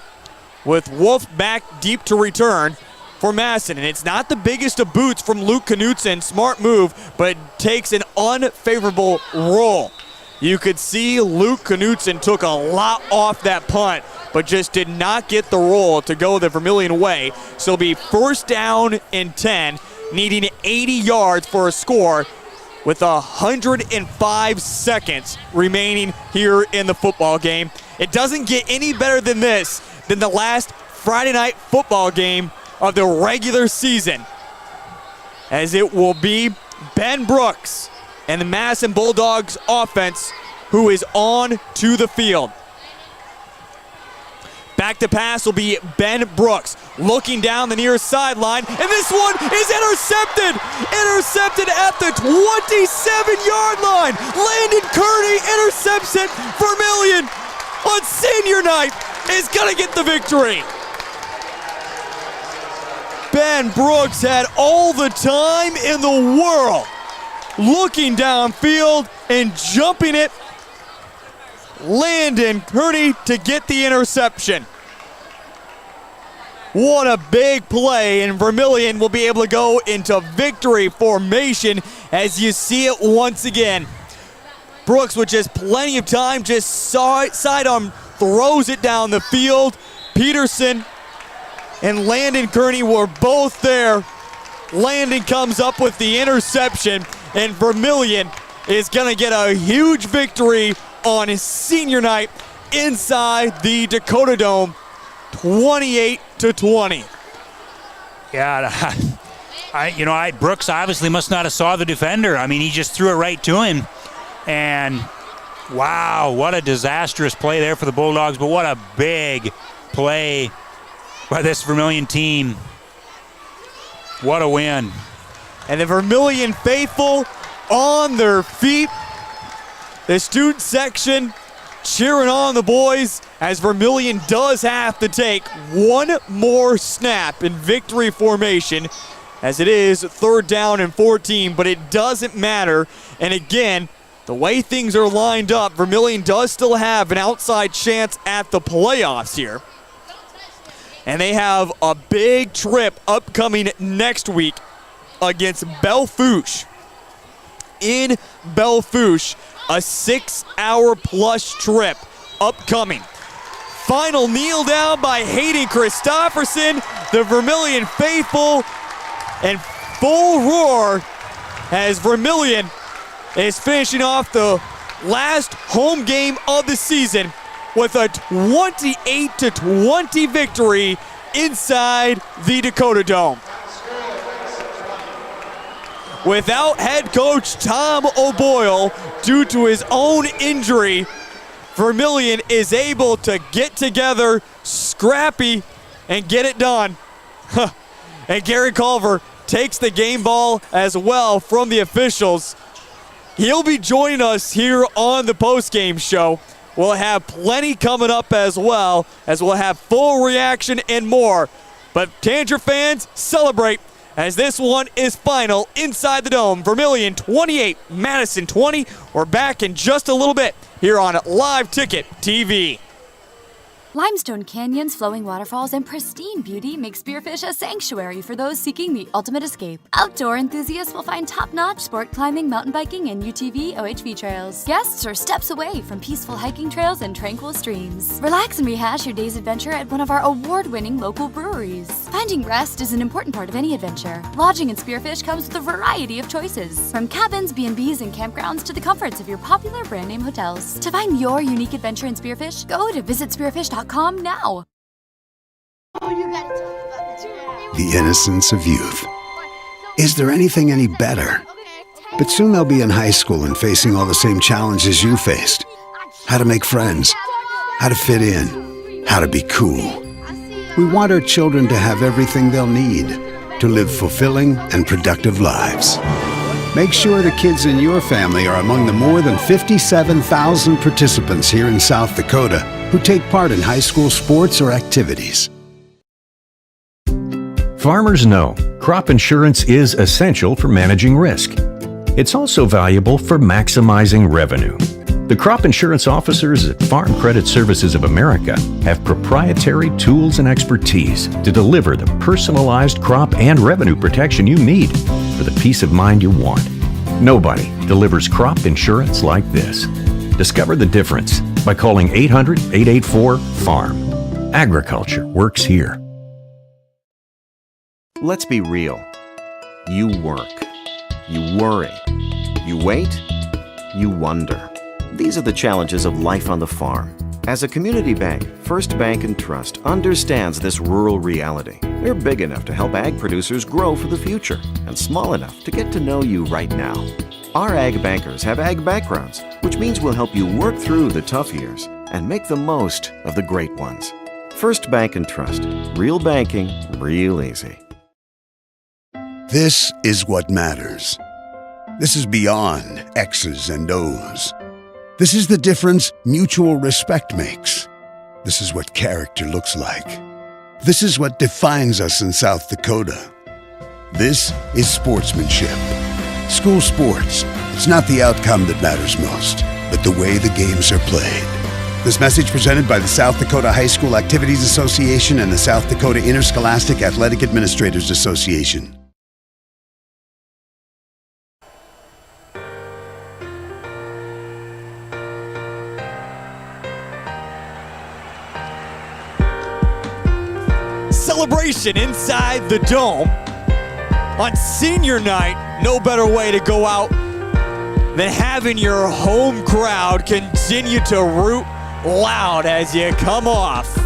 S4: with Wolf back deep to return for Madison. And it's not the biggest of boots from Luke Knutson. Smart move, but it takes an unfavorable roll. You could see Luke Knutson took a lot off that punt, but just did not get the roll to go the Vermillion way. So it'll be 1st down and 10, needing 80 yards for a score with 105 seconds remaining here in the football game. It doesn't get any better than this, than the last Friday night football game of the regular season, as it will be Ben Brooks and the Madison Bulldogs offense who is on to the field. Back to pass will be Ben Brooks, looking down the near sideline, and this one is intercepted! Intercepted at the 27-yard line! Landon Kearney intercepts it. Vermillion on senior night is gonna get the victory. Ben Brooks had all the time in the world, looking downfield and jumping it. Landon Kearney to get the interception. What a big play, and Vermillion will be able to go into victory formation as you see it once again. Brooks with just plenty of time, just sidearm throws it down the field. Peterson and Landon Kearney were both there. Landon comes up with the interception, and Vermillion is going to get a huge victory on his senior night inside the Dakota Dome, 28-20.
S10: Yeah, Brooks obviously must not have saw the defender. I mean, he just threw it right to him. And wow, what a disastrous play there for the Bulldogs, but what a big play by this Vermillion team. What a win.
S4: And the Vermillion faithful on their feet. The student section cheering on the boys as Vermillion does have to take one more snap in victory formation, as it is 3rd down and 14, but it doesn't matter. And again, the way things are lined up, Vermillion does still have an outside chance at the playoffs here. And they have a big trip upcoming next week against Belfouche. In Belfouche, a 6-hour-plus trip upcoming. Final kneel down by Hayden Christofferson, the Vermillion faithful, and full roar as Vermillion is finishing off the last home game of the season with a 28-20 victory inside the Dakota Dome. Without head coach Tom O'Boyle due to his own injury, Vermillion is able to get together, scrappy, and get it done. And Gary Culver takes the game ball as well from the officials. He'll be joining us here on the postgame show. We'll have plenty coming up as well, as we'll have full reaction and more. But Tanager fans, celebrate as this one is final inside the Dome. Vermillion 28, Madison 20. We're back in just a little bit here on Live Ticket TV.
S7: Limestone canyons, flowing waterfalls, and pristine beauty make Spearfish a sanctuary for those seeking the ultimate escape. Outdoor enthusiasts will find top-notch sport climbing, mountain biking, and UTV OHV trails. Guests are steps away from peaceful hiking trails and tranquil streams. Relax and rehash your day's adventure at one of our award-winning local breweries. Finding rest is an important part of any adventure. Lodging in Spearfish comes with a variety of choices, from cabins, B&Bs, and campgrounds to the comforts of your popular brand-name hotels. To find your unique adventure in Spearfish, go to visitspearfish.com now.
S1: The innocence of youth. Is there anything any better? But soon they'll be in high school and facing all the same challenges you faced. How to make friends, how to fit in, how to be cool. We want our children to have everything they'll need to live fulfilling and productive lives. Make sure the kids in your family are among the more than 57,000 participants here in South Dakota who take part in high school sports or activities.
S5: Farmers know crop insurance is essential for managing risk. It's also valuable for maximizing revenue. The crop insurance officers at Farm Credit Services of America have proprietary tools and expertise to deliver the personalized crop and revenue protection you need for the peace of mind you want. Nobody delivers crop insurance like this. Discover the difference by calling 800-884-FARM. Agriculture works here.
S3: Let's be real. You work. You worry. You wait. You wonder. These are the challenges of life on the farm. As a community bank, First Bank & Trust understands this rural reality. They're big enough to help ag producers grow for the future and small enough to get to know you right now. Our ag bankers have ag backgrounds, which means we'll help you work through the tough years and make the most of the great ones. First Bank & Trust. Real banking, real easy.
S1: This is what matters. This is beyond X's and O's. This is the difference mutual respect makes. This is what character looks like. This is what defines us in South Dakota. This is sportsmanship. School sports, it's not the outcome that matters most, but the way the games are played. This message presented by the South Dakota High School Activities Association and the South Dakota Interscholastic Athletic Administrators Association.
S4: Celebration inside the Dome. On senior night, no better way to go out than having your home crowd continue to root loud as you come off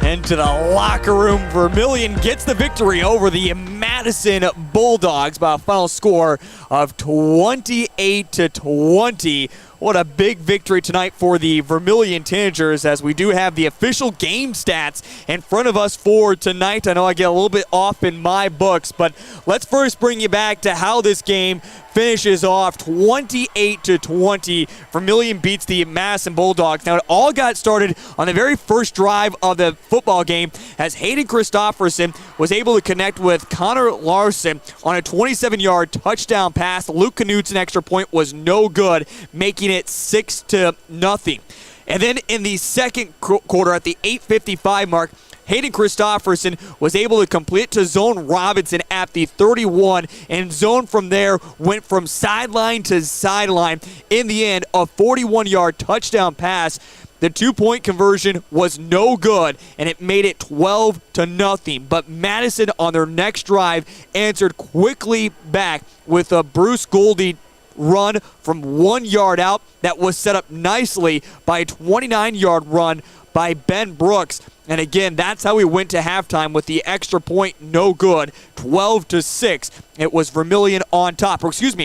S4: into the locker room. Vermillion gets the victory over the Madison Bulldogs by a final score of 28-20. What a big victory tonight for the Vermillion Tanagers, as we do have the official game stats in front of us for tonight. I know I get a little bit off in my books, but let's first bring you back to how this game finishes off 28-20. Vermillion beats the Madison Bulldogs. Now, it all got started on the very first drive of the football game as Hayden Christopherson was able to connect with Connor Larson on a 27-yard touchdown pass. Luke Knudsen extra point was no good, making it 6-0. And then in the second quarter at the 8:55 mark, Hayden Christopherson was able to complete to Zone Robinson at the 31, and Zone from there went from sideline to sideline. In the end, a 41-yard touchdown pass. The two-point conversion was no good, and it made it 12-0. But Madison, on their next drive, answered quickly back with a Bruce Goldie run from 1 yard out that was set up nicely by a 29-yard run by Ben Brooks. And again, that's how we went to halftime with the extra point no good, 12-6. It was Vermillion on top. Field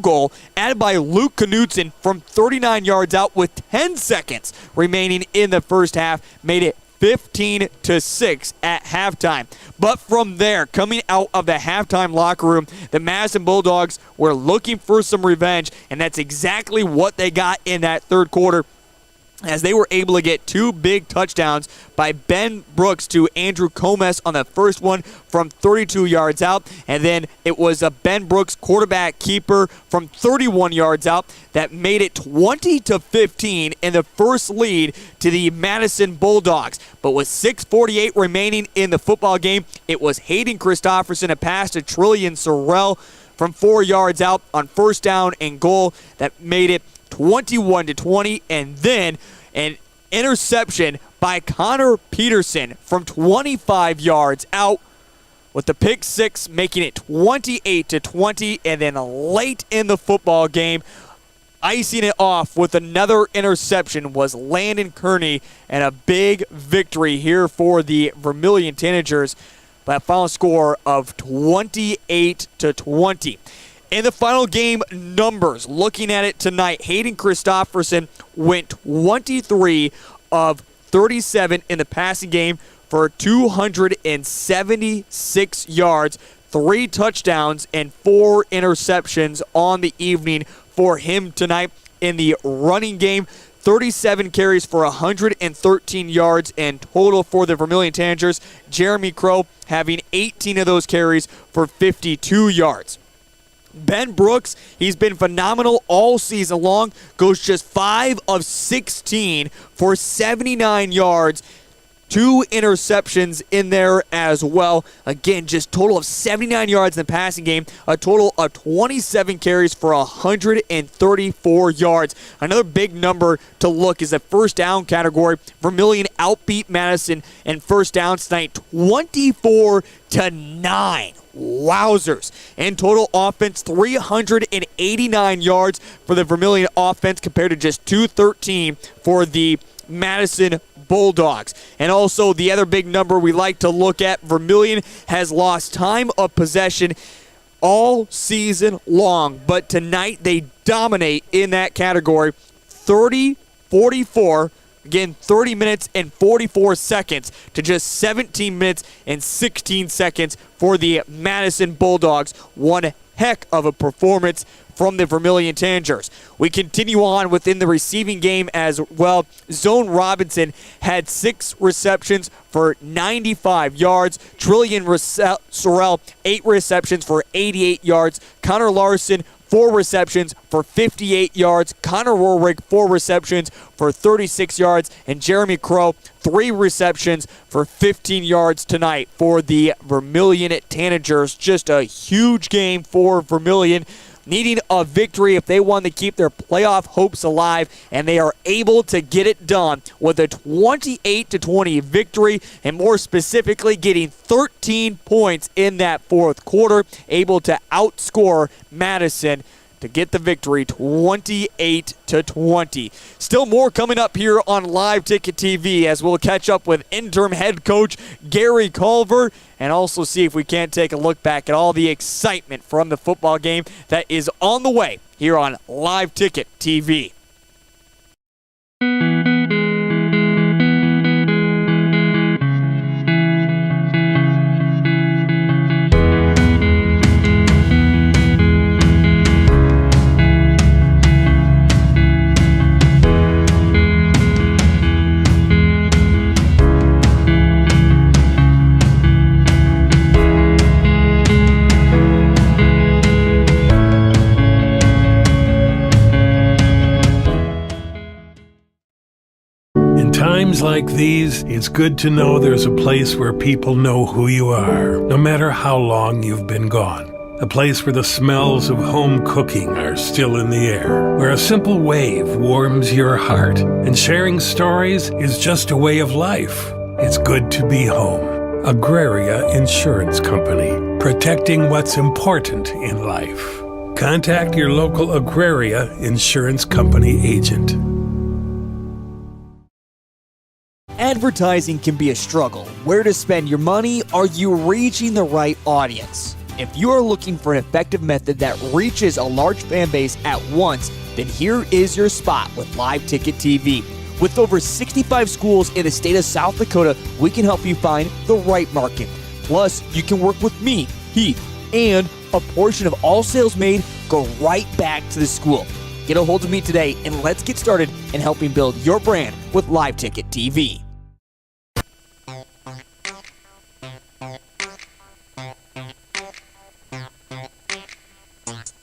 S4: goal added by Luke Knudsen from 39 yards out with 10 seconds remaining in the first half made it 15-6 at halftime. But from there, coming out of the halftime locker room, the Madison Bulldogs were looking for some revenge, and that's exactly what they got in that third quarter, as they were able to get 2 big touchdowns by Ben Brooks to Andrew Comes on the first one from 32 yards out. And then it was a Ben Brooks quarterback keeper from 31 yards out that made it 20-15 in the first lead to the Madison Bulldogs. But with 6:48 remaining in the football game, it was Hayden Christopherson, a pass to Trillian Sorrell from 4 yards out on first down and goal that made it 21-20, and then an interception by Connor Peterson from 25 yards out with the pick six, making it 28-20, and then late in the football game, icing it off with another interception was Landon Kearney, and a big victory here for the Vermillion Tanagers by a final score of 28-20. In the final game numbers, looking at it tonight, Hayden Christopherson went 23 of 37 in the passing game for 276 yards, 3 touchdowns, and 4 interceptions on the evening for him tonight. In the running game, 37 carries for 113 yards in total for the Vermillion Tanagers. Jeremy Crow having 18 of those carries for 52 yards. Ben Brooks, he's been phenomenal all season long, goes just 5 of 16 for 79 yards. 2 interceptions in there as well. Again, just total of 79 yards in the passing game, a total of 27 carries for 134 yards. Another big number to look is the first down category. Vermillion outbeat Madison in first downs tonight, 24-9. Wowzers. In total offense, 389 yards for the Vermillion offense compared to just 213 for the Madison Bulldogs. And also the other big number we like to look at, Vermillion has lost time of possession all season long, but tonight they dominate in that category. 30-44. Again, 30 minutes and 44 seconds to just 17 minutes and 16 seconds for the Madison Bulldogs. One heck of a performance from the Vermillion Tanagers. We continue on within the receiving game as well. Zone Robinson had 6 receptions for 95 yards. Trillian Sorrell, 8 receptions for 88 yards. Connor Larson, 4 receptions for 58 yards. Connor Warwick, 4 receptions for 36 yards. And Jeremy Crow, 3 receptions for 15 yards tonight for the Vermillion Tanagers. Just a huge game for Vermillion, needing a victory if they want to keep their playoff hopes alive, and they are able to get it done with a 28-20 victory, and more specifically getting 13 points in that fourth quarter, able to outscore Madison to get the victory 28-20. Still more coming up here on Live Ticket TV as we'll catch up with interim head coach Gary Culver and also see if we can't take a look back at all the excitement from the football game that is on the way here on Live Ticket TV.
S2: Times like these, it's good to know there's a place where people know who you are, no matter how long you've been gone. A place where the smells of home cooking are still in the air, where a simple wave warms your heart, and sharing stories is just a way of life. It's good to be home. Agraria Insurance Company. protecting what's important in life. Contact your local Agraria Insurance Company agent.
S4: Advertising can be a struggle. Where to spend your money? Are you reaching the right audience? If you are looking for an effective method that reaches a large fan base at once, then here is your spot with Live Ticket TV. With over 65 schools in the state of South Dakota, we can help you find the right market. Plus, you can work with me, Heath, and a portion of all sales made go right back to the school. Get a hold of me today and let's get started in helping build your brand with Live Ticket TV.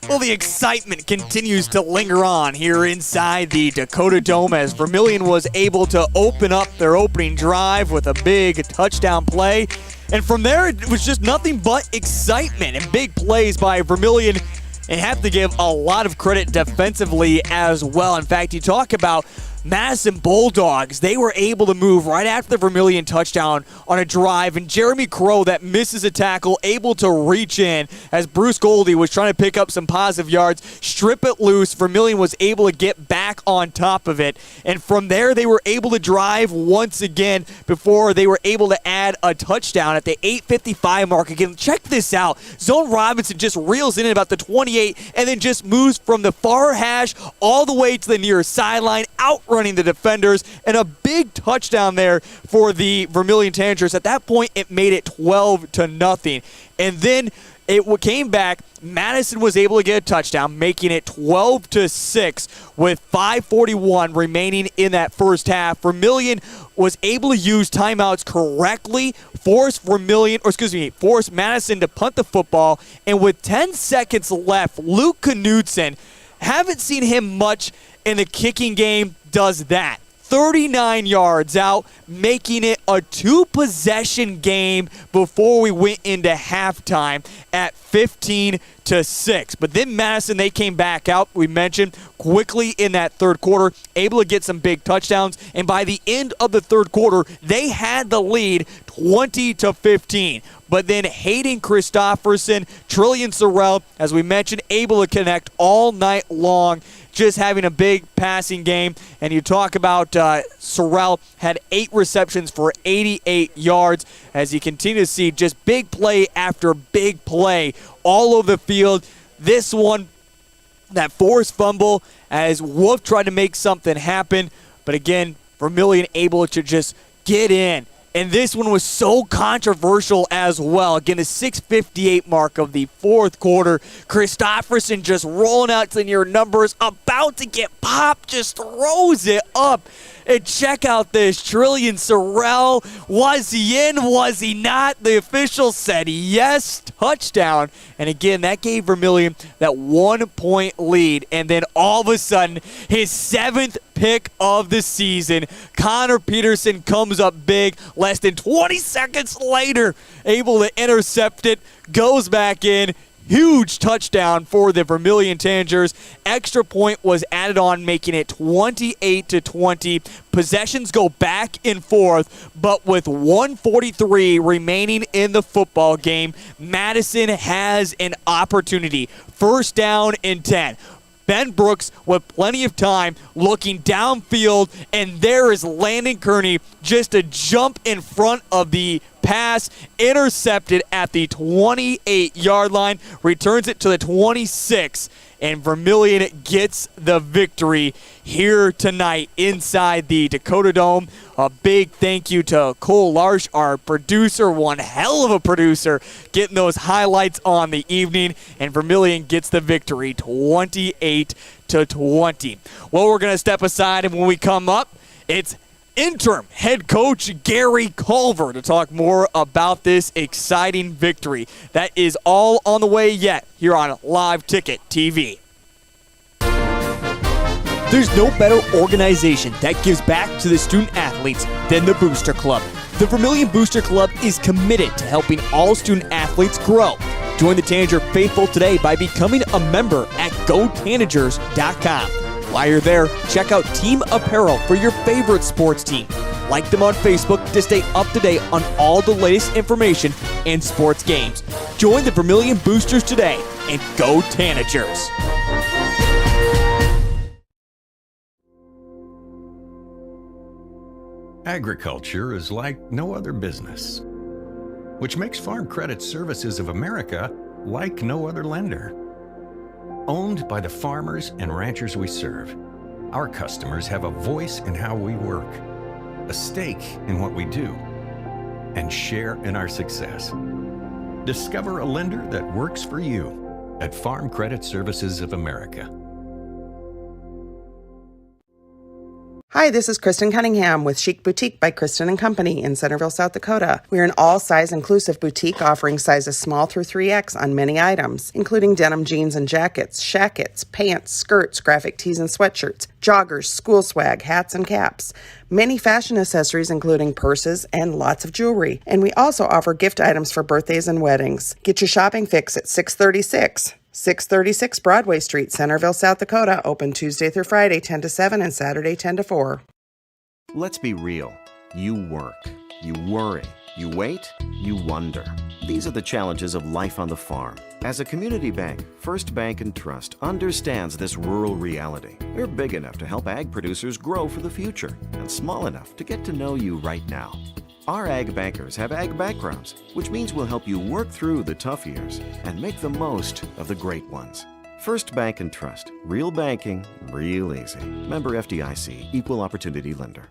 S4: Well, the excitement continues to linger on here inside the Dakota Dome as Vermillion was able to open up their opening drive with a big touchdown play. And from there, it was just nothing but excitement and big plays by Vermillion. And have to give a lot of credit defensively as well. In fact, you talk about Madison Bulldogs. They were able to move right after the Vermillion touchdown on a drive, and Jeremy Crow that misses a tackle, able to reach in as Bruce Goldie was trying to pick up some positive yards, strip it loose. Vermillion was able to get back on top of it, and from there they were able to drive once again before they were able to add a touchdown at the 8:55 mark. Again, check this out. Zone Robinson just reels in at about the 28 and then just moves from the far hash all the way to the near sideline, outrunning the defenders, and a big touchdown there for the Vermillion Tanagers. At that point, it made it 12-0. And then it came back. Madison was able to get a touchdown, making it 12-6 with 5:41 remaining in that first half. Vermillion was able to use timeouts correctly, force Madison to punt the football, and with 10 seconds left, Luke Knudsen, haven't seen him much in the kicking game, does that. 39 yards out, making it a two-possession game before we went into halftime at 15-6. But then Madison, they came back out, we mentioned, quickly in that third quarter, able to get some big touchdowns. And by the end of the third quarter, they had the lead 20-15. But then Hayden Christopherson, Trillian Sorrell, as we mentioned, able to connect all night long, just having a big passing game. And you talk about Sorrell had 8 receptions for 88 yards as you continue to see just big play after big play all over the field. This one, that forced fumble as Wolf tried to make something happen. But again, Vermillion able to just get in. And this one was so controversial as well. Again, the 6:58 mark of the fourth quarter. Christopherson just rolling out to the near numbers, about to get popped, just throws it up. And check out this, Trillian Sorrell. Was he in? Was he not? The official said yes, touchdown. And again, that gave Vermillion that 1-point lead. And then all of a sudden, his 7th pick of the season, Connor Peterson comes up big. Less than 20 seconds later, able to intercept it, goes back in. Huge touchdown for the Vermillion Tanagers. Extra point was added on, making it 28-20. Possessions go back and forth, but with 1:43 remaining in the football game, Madison has an opportunity. First down and 10. Ben Brooks with plenty of time looking downfield, and there is Landon Kearney, just a jump in front of the pass, intercepted at the 28-yard line, returns it to the 26, and Vermillion gets the victory here tonight inside the Dakota Dome. A big thank you to Cole Larsch, our producer, one hell of a producer, getting those highlights on the evening, and Vermillion gets the victory 28-20. Well, we're going to step aside, and when we come up, it's interim head coach Gary Culver to talk more about this exciting victory. That is all on the way yet here on Live Ticket TV. There's no better organization that gives back to the student athletes than the Booster Club. The Vermillion Booster Club is committed to helping all student athletes grow. Join the Tanager faithful today by becoming a member at GoTanagers.com. While you're there, check out Team Apparel for your favorite sports team. Like them on Facebook to stay up to date on all the latest information and sports games. Join the Vermillion Boosters today and go Tanagers.
S5: Agriculture is like no other business, which makes Farm Credit Services of America like no other lender. Owned by the farmers and ranchers we serve, our customers have a voice in how we work, a stake in what we do, and share in our success. Discover a lender that works for you at Farm Credit Services of America.
S6: Hi, this is Kristen Cunningham with Chic Boutique by Kristen & Company in Centerville, South Dakota. We are an all-size inclusive boutique offering sizes small through 3X on many items, including denim jeans and jackets, shackets, pants, skirts, graphic tees and sweatshirts, joggers, school swag, hats and caps, many fashion accessories including purses and lots of jewelry. And we also offer gift items for birthdays and weddings. Get your shopping fix at 636 Broadway Street, Centerville, South Dakota, open Tuesday through Friday 10 to 7 and Saturday 10 to 4.
S3: Let's be real. You work, you worry, you wait, you wonder. These are the challenges of life on the farm. As a community bank, First Bank & Trust understands this rural reality. We're big enough to help ag producers grow for the future and small enough to get to know you right now. Our ag bankers have ag backgrounds, which means we'll help you work through the tough years and make the most of the great ones. First Bank & Trust. Real banking, real easy. Member FDIC. Equal Opportunity Lender.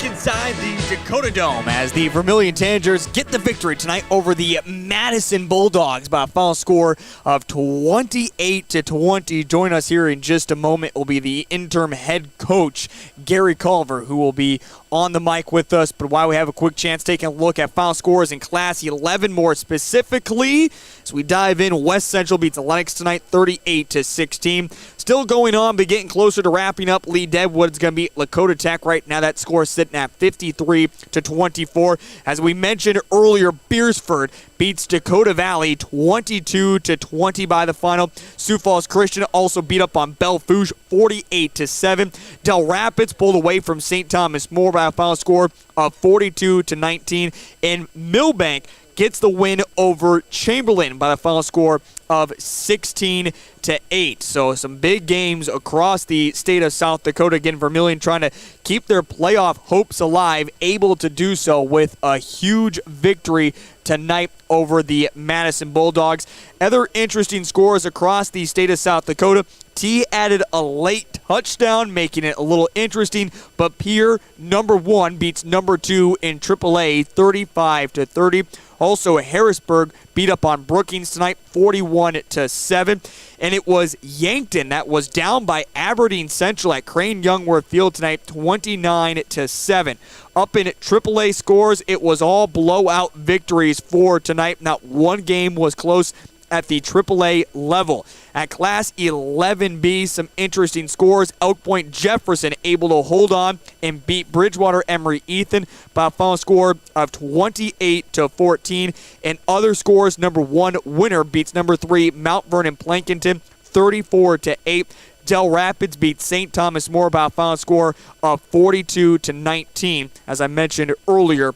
S4: Inside the Dakota Dome as the Vermillion Tanagers get the victory tonight over the Madison Bulldogs by a final score of 28-20. Join us here in just a moment will be the interim head coach, Gary Culver, who will be on the mic with us. But while we have a quick chance taking a look at final scores in Class 11 more specifically, as we dive in, West Central beats Lennox tonight 38-16. Still going on, but getting closer to wrapping up. Lee Deadwood's going to beat Lakota Tech right now. That score is sitting at 53-24. As we mentioned earlier, Beersford beats Dakota Valley 22-20 by the final. Sioux Falls Christian also beat up on Belle Fourche 48-7. Del Rapids pulled away from St. Thomas More by a final score of 42-19. And Millbank gets the win over Chamberlain by the final score of 16-8. So some big games across the state of South Dakota. Again, Vermillion trying to keep their playoff hopes alive, able to do so with a huge victory tonight over the Madison Bulldogs. Other interesting scores across the state of South Dakota. T added a late touchdown, making it a little interesting, but Pierre, number 1, beats number 2 in AAA 35-30. Also, Harrisburg beat up on Brookings tonight 41-7. And it was Yankton that was down by Aberdeen Central at Crane Youngworth Field tonight 29-7. Up in AAA scores, it was all blowout victories for tonight. Not one game was close at the AAA level. At Class 11B, some interesting scores. Elk Point Jefferson able to hold on and beat Bridgewater Emory Ethan by a final score of 28-14. And other scores, number 1 Winner beats number 3 Mount Vernon Plankinton 34-8. Del Rapids beats St. Thomas More by a final score of 42-19, as I mentioned earlier.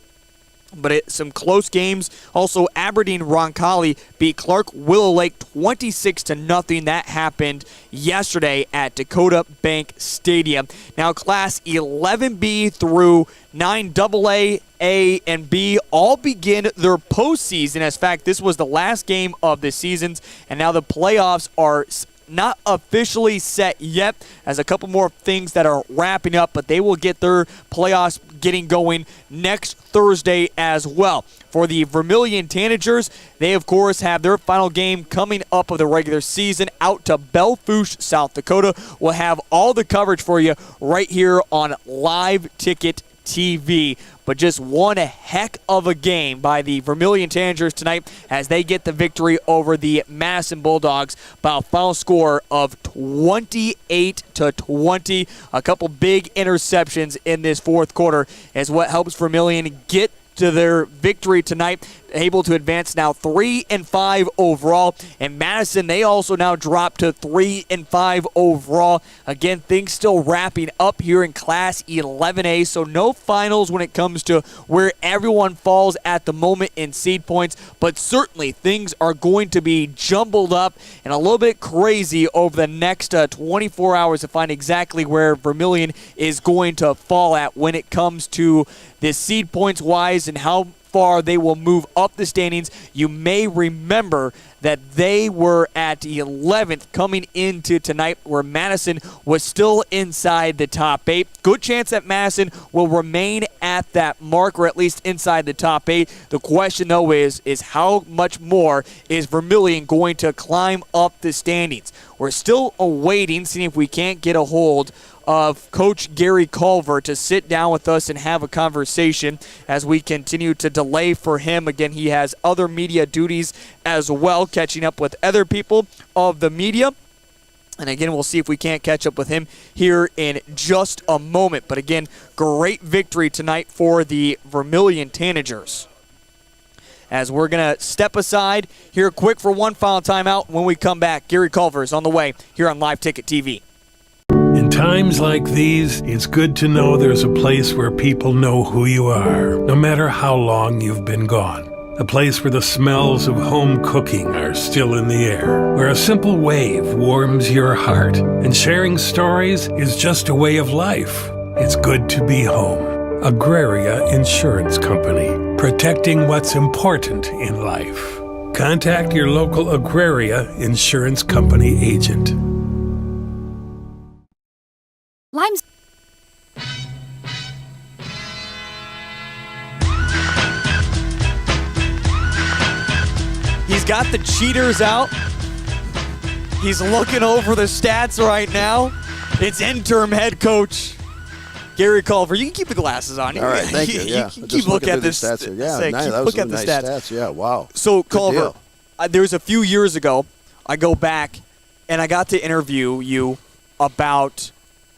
S4: But some close games. Also, Aberdeen Roncalli beat Clark Willow Lake 26-0. That happened yesterday at Dakota Bank Stadium. Now, Class 11B through 9AA, A, and B all begin their postseason. As fact, this was the last game of the seasons, and now the playoffs are not officially set yet, as a couple more things that are wrapping up, but they will get their playoffs getting going next Thursday as well. For the Vermillion Tanagers, they of course have their final game coming up of the regular season out to Belle Fourche, South Dakota. We'll have all the coverage for you right here on Live Ticket TV. But just one heck of a game by the Vermillion Tanagers tonight as they get the victory over the Madison Bulldogs by a final score of 28-20. A couple big interceptions in this fourth quarter is what helps Vermillion get to their victory tonight. able to advance now 3-5 overall. And Madison, they also now drop to 3-5 overall. Again, things still wrapping up here in Class 11A, so no finals when it comes to where everyone falls at the moment in seed points, but certainly things are going to be jumbled up and a little bit crazy over the next 24 hours to find exactly where Vermillion is going to fall at when it comes to the seed points wise and how far they will move up the standings. You may remember that they were at 11th coming into tonight, where Madison was still inside the top 8. Good chance that Madison will remain at that mark, or at least inside the top 8. The question, though, is how much more is Vermillion going to climb up the standings? We're still awaiting, seeing if we can't get a hold of Coach Gary Culver to sit down with us and have a conversation as we continue to delay for him. Again, he has other media duties as well, catching up with other people of the media. And again, we'll see if we can't catch up with him here in just a moment. But again, great victory tonight for the Vermillion Tanagers. As we're going to step aside here quick for one final timeout. When we come back, Gary Culver is on the way here on Live Ticket TV.
S2: In times like these, it's good to know there's a place where people know who you are, no matter how long you've been gone. A place where the smells of home cooking are still in the air, where a simple wave warms your heart, and sharing stories is just a way of life. It's good to be home. Agraria Insurance Company, protecting what's important in life. Contact your local Agraria Insurance Company agent.
S7: Lime's.
S4: He's got the cheaters out. He's looking over the stats right now. It's interim head coach Gary Culver. You can keep the glasses on.
S13: All right, thank you. Yeah,
S4: you keep looking at this.
S13: Stats here. Yeah,
S4: keep
S13: nice. That was
S4: look at the
S13: nice
S4: stats.
S13: Yeah, wow.
S4: So
S13: Good
S4: Culver,
S13: deal.
S4: there was a few years ago. I go back and I got to interview you about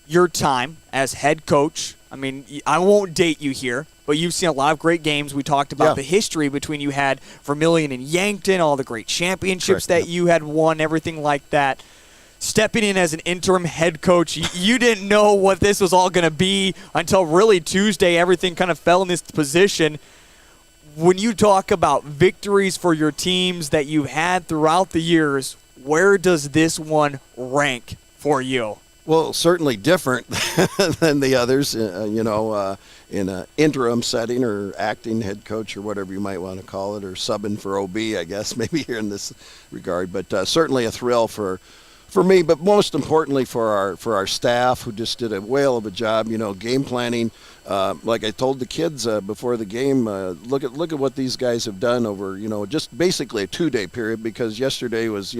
S4: your time as head coach. I mean, I won't date you here, but you've seen a lot of great games. We talked about the history between you had Vermillion and Yankton, all the great championships that you had won, everything like that. Stepping in as an interim head coach, you didn't know what this was all going to be until really Tuesday. Everything kind of fell in this position. When you talk about victories for your teams that you've had throughout the years, where does this one rank for you?
S13: Well, certainly different than the others, in an interim setting or acting head coach or whatever you might want to call it, or subbing for OB, I guess, maybe here in this regard. But certainly a thrill for me, but most importantly for our staff, who just did a whale of a job, game planning. Like I told the kids before the game, look at what these guys have done over, just basically a 2-day period, because yesterday was,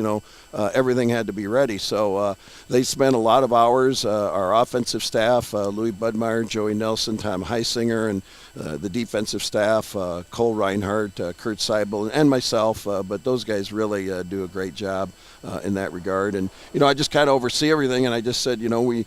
S13: everything had to be ready. So they spent a lot of hours, our offensive staff, Louis Budmeyer, Joey Nelson, Tom Heisinger, and the defensive staff, Cole Reinhardt, Kurt Seibel, and myself. But those guys really do a great job in that regard. And, I just kind of oversee everything, and I just said, you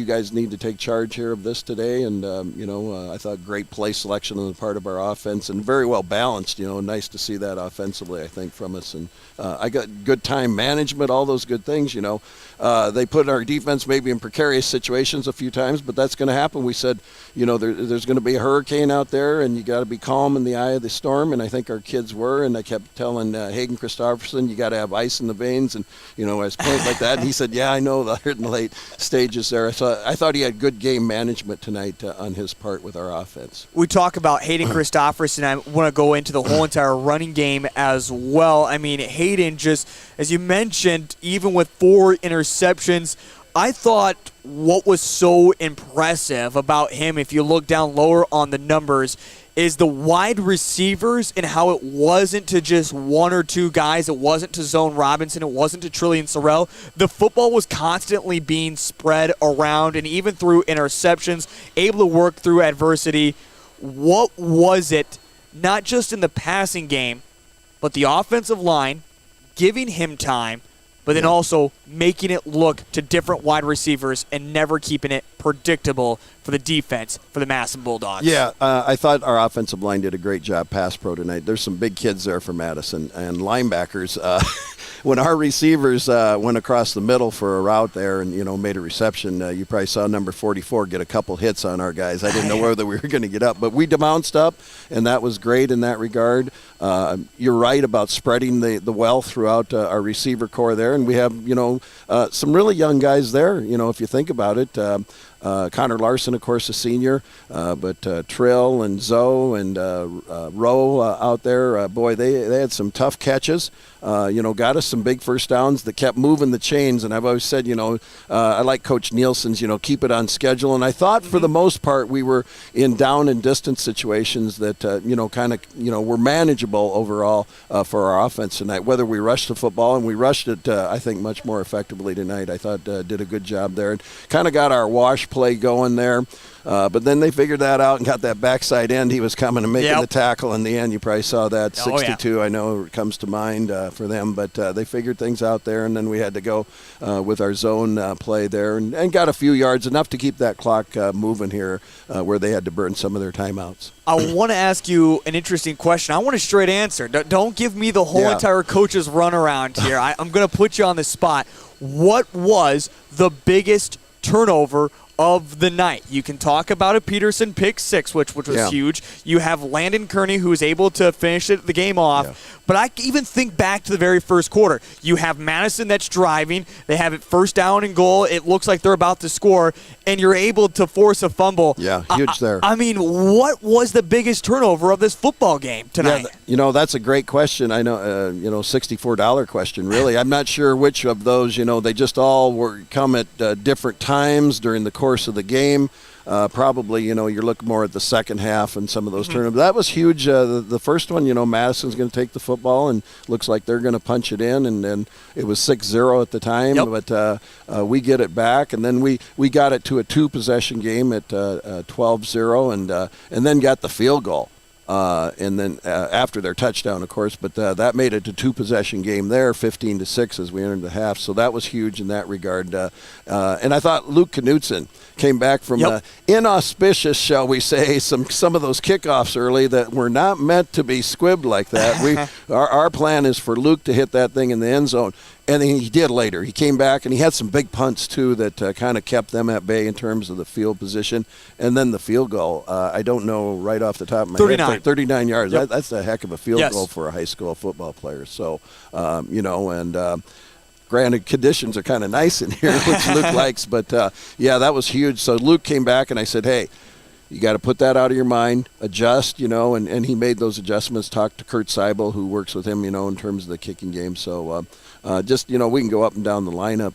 S13: guys need to take charge here of this today. And, I thought great play selection on the part of our offense, and very well balanced, nice to see that offensively, I think, from us. And I got good time management, all those good things, They put our defense maybe in precarious situations a few times, but that's going to happen. We said, there's going to be a hurricane out there, and you got to be calm in the eye of the storm, and I think our kids were. And I kept telling Hagen Christopherson, you got to have ice in the veins, and, I was playing like that. And he said, yeah, I know that in the late stages there. So I thought he had good game management tonight on his part with our offense.
S4: We talk about Hayden Christopherson. I want to go into the whole entire running game as well. I mean, Hayden, just as you mentioned, even with 4 interceptions, I thought what was so impressive about him, if you look down lower on the numbers, is the wide receivers and how it wasn't to just 1 or 2 guys. It wasn't to Zone Robinson. It wasn't to Trillian Sorrell. The football was constantly being spread around, and even through interceptions, able to work through adversity. What was it, not just in the passing game, but the offensive line, giving him time but then also making it look to different wide receivers and never keeping it predictable for the defense for the Madison Bulldogs.
S13: Yeah, I thought our offensive line did a great job pass pro tonight. There's some big kids there for Madison and linebackers. When our receivers went across the middle for a route there and, made a reception, you probably saw number 44 get a couple hits on our guys. I didn't know whether we were going to get up, but we bounced up, and that was great in that regard. You're right about spreading the wealth throughout our receiver core there, and we have, some really young guys there, if you think about it. Connor Larson, of course, a senior, but Trill and Zoe and Rowe out there, boy, they had some tough catches, got us some big first downs that kept moving the chains. And I've always said, I like Coach Nielsen's, keep it on schedule. And I thought for the most part we were in down and distance situations that, were manageable overall for our offense tonight, whether we rushed the football, and we rushed it, I think, much more effectively tonight. I thought did a good job there and kind of got our wash play going there. But then they figured that out and got that backside end. He was coming and making the tackle in the end. You probably saw that. 62, I know, comes to mind for them. But they figured things out there, and then we had to go with our zone play there and got a few yards, enough to keep that clock moving here where they had to burn some of their timeouts.
S4: I want to ask you an interesting question. I want a straight answer. Don't give me the whole entire coach's runaround here. I'm going to put you on the spot. What was the biggest turnover of the night? You can talk about a Peterson pick six, which was huge. You have Landon Kearney, who was able to finish the game off. Yeah. But I even think back to the very first quarter. You have Madison that's driving. They have it first down and goal. It looks like they're about to score, and you're able to force a fumble.
S13: Yeah, huge there.
S4: I mean, what was the biggest turnover of this football game tonight?
S13: Yeah, that's a great question. I know, $64 question, really. I'm not sure which of those, they just all come at different times during the course of the game. Probably, you're looking more at the second half and some of those turnovers. That was huge. The first one, Madison's going to take the football and looks like they're going to punch it in. And then it was 6-0 at the time, but we get it back. And then we got it to a two-possession game at 12-0 and then got the field goal. And then after their touchdown, of course, but that made it a two-possession game there, 15-6 as we entered the half. So that was huge in that regard. And I thought Luke Knutson came back from inauspicious, shall we say, some of those kickoffs early that were not meant to be squibbed like that. Our plan is for Luke to hit that thing in the end zone. And he did later. He came back, and he had some big punts, too, that kind of kept them at bay in terms of the field position. And then the field goal, I don't know right off the top of my head. 39 yards. Yep. That's a heck of a field goal for a high school football player. So, granted, conditions are kind of nice in here, which Luke likes. But, that was huge. So Luke came back, and I said, hey, you got to put that out of your mind, adjust, and he made those adjustments, talked to Kurt Seibel, who works with him, in terms of the kicking game. So, we can go up and down the lineup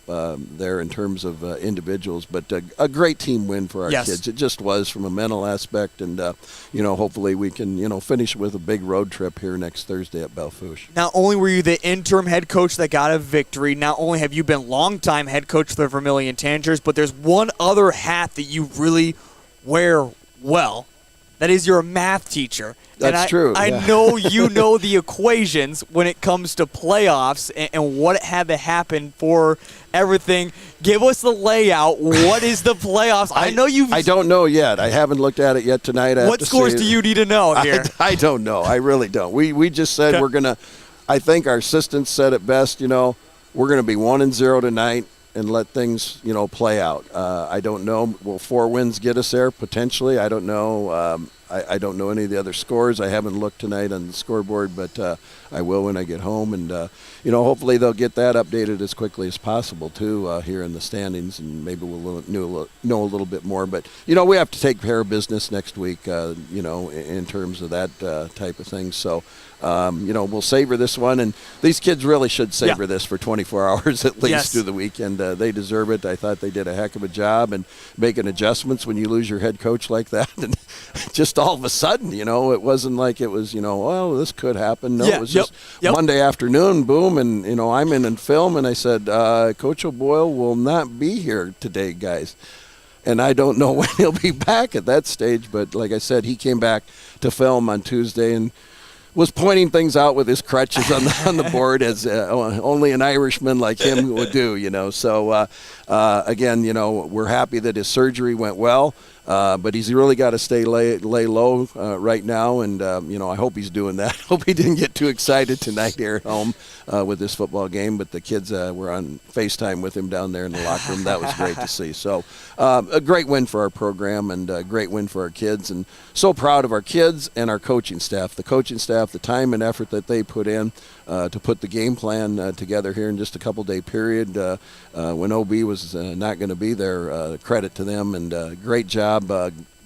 S13: there in terms of individuals, but a great team win for our kids. It just was from a mental aspect, and, hopefully we can, finish with a big road trip here next Thursday at Belfouche.
S4: Not only were you the interim head coach that got a victory, not only have you been longtime head coach for the Vermillion Tanagers, but there's one other hat that you really wear well. That is, you're a math teacher.
S13: That's true.
S4: I know you know the equations when it comes to playoffs and what had to happen for everything. Give us the layout. What is the playoffs? I
S13: don't know yet. I haven't looked at it yet tonight.
S4: What scores do you need to know here?
S13: I don't know. I really don't. We just said we're going to – I think our assistants said it best, we're going to be 1-0 tonight and let things, play out. I don't know. Will 4 wins get us there? Potentially. I don't know. I don't know any of the other scores. I haven't looked tonight on the scoreboard, but I will when I get home. And, hopefully they'll get that updated as quickly as possible, too, here in the standings, and maybe we'll know a little bit more. But, we have to take care of business next week, in terms of that type of thing. So, we'll savor this one. And these kids really should savor this for 24 hours at least through the weekend. They deserve it. I thought they did a heck of a job and making adjustments when you lose your head coach like that. And just all of a sudden, it wasn't like it was, well, this could happen. No, it was just Monday afternoon, boom, and, I'm in film, and I said, Coach O'Boyle will not be here today, guys. And I don't know when he'll be back at that stage, but like I said, he came back to film on Tuesday, and was pointing things out with his crutches on the board, as only an Irishman like him would do, So, again, we're happy that his surgery went well. But he's really got to lay low right now, and I hope he's doing that. Hope he didn't get too excited tonight here at home with this football game. But the kids were on FaceTime with him down there in the locker room. That was great to see. So a great win for our program and a great win for our kids, and so proud of our kids and our coaching staff. The coaching staff, the time and effort that they put in to put the game plan together here in just a couple-day period when OB was not going to be there. Credit to them, and great job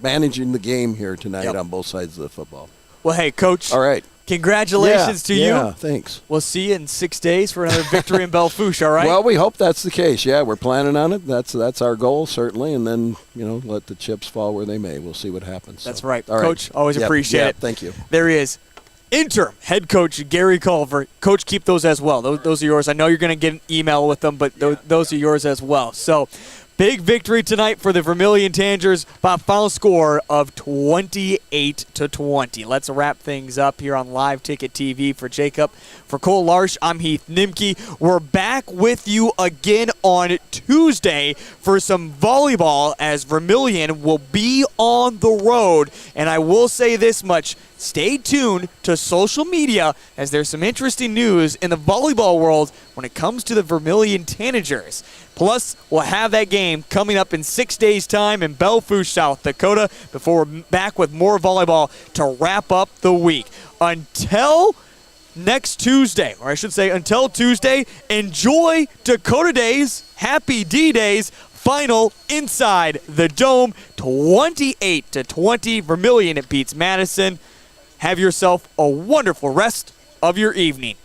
S13: managing the game here tonight on both sides of the football.
S4: Well, hey, Coach.
S13: All right.
S4: Congratulations to you.
S13: Yeah, thanks.
S4: We'll see you in 6 days for another victory in Belle-Fourche, all right?
S13: Well, we hope that's the case. Yeah, we're planning on it. That's our goal, certainly, and then, let the chips fall where they may. We'll see what happens.
S4: That's
S13: so.
S4: right.
S13: All
S4: Coach,
S13: right.
S4: always appreciate it.
S13: Thank you.
S4: There he is. Interim head coach Gary Culver. Coach, keep those as well. Those are yours. I know you're going to get an email with them, but those are yours as well. So, big victory tonight for the Vermillion Tanagers by a final score of 28-20. Let's wrap things up here on Live Ticket TV. For Jacob, for Cole Larsch, I'm Heath Nimke. We're back with you again on Tuesday for some volleyball, as Vermillion will be on the road. And I will say this much. Stay tuned to social media, as there's some interesting news in the volleyball world when it comes to the Vermillion Tanagers. Plus, we'll have that game coming up in 6 days' time in Belle-Fourche, South Dakota, before we're back with more volleyball to wrap up the week. Until next Tuesday, or I should say until Tuesday, enjoy Dakota Days, Happy D-Days, final inside the Dome, 28-20. Vermillion beats Madison. Have yourself a wonderful rest of your evening.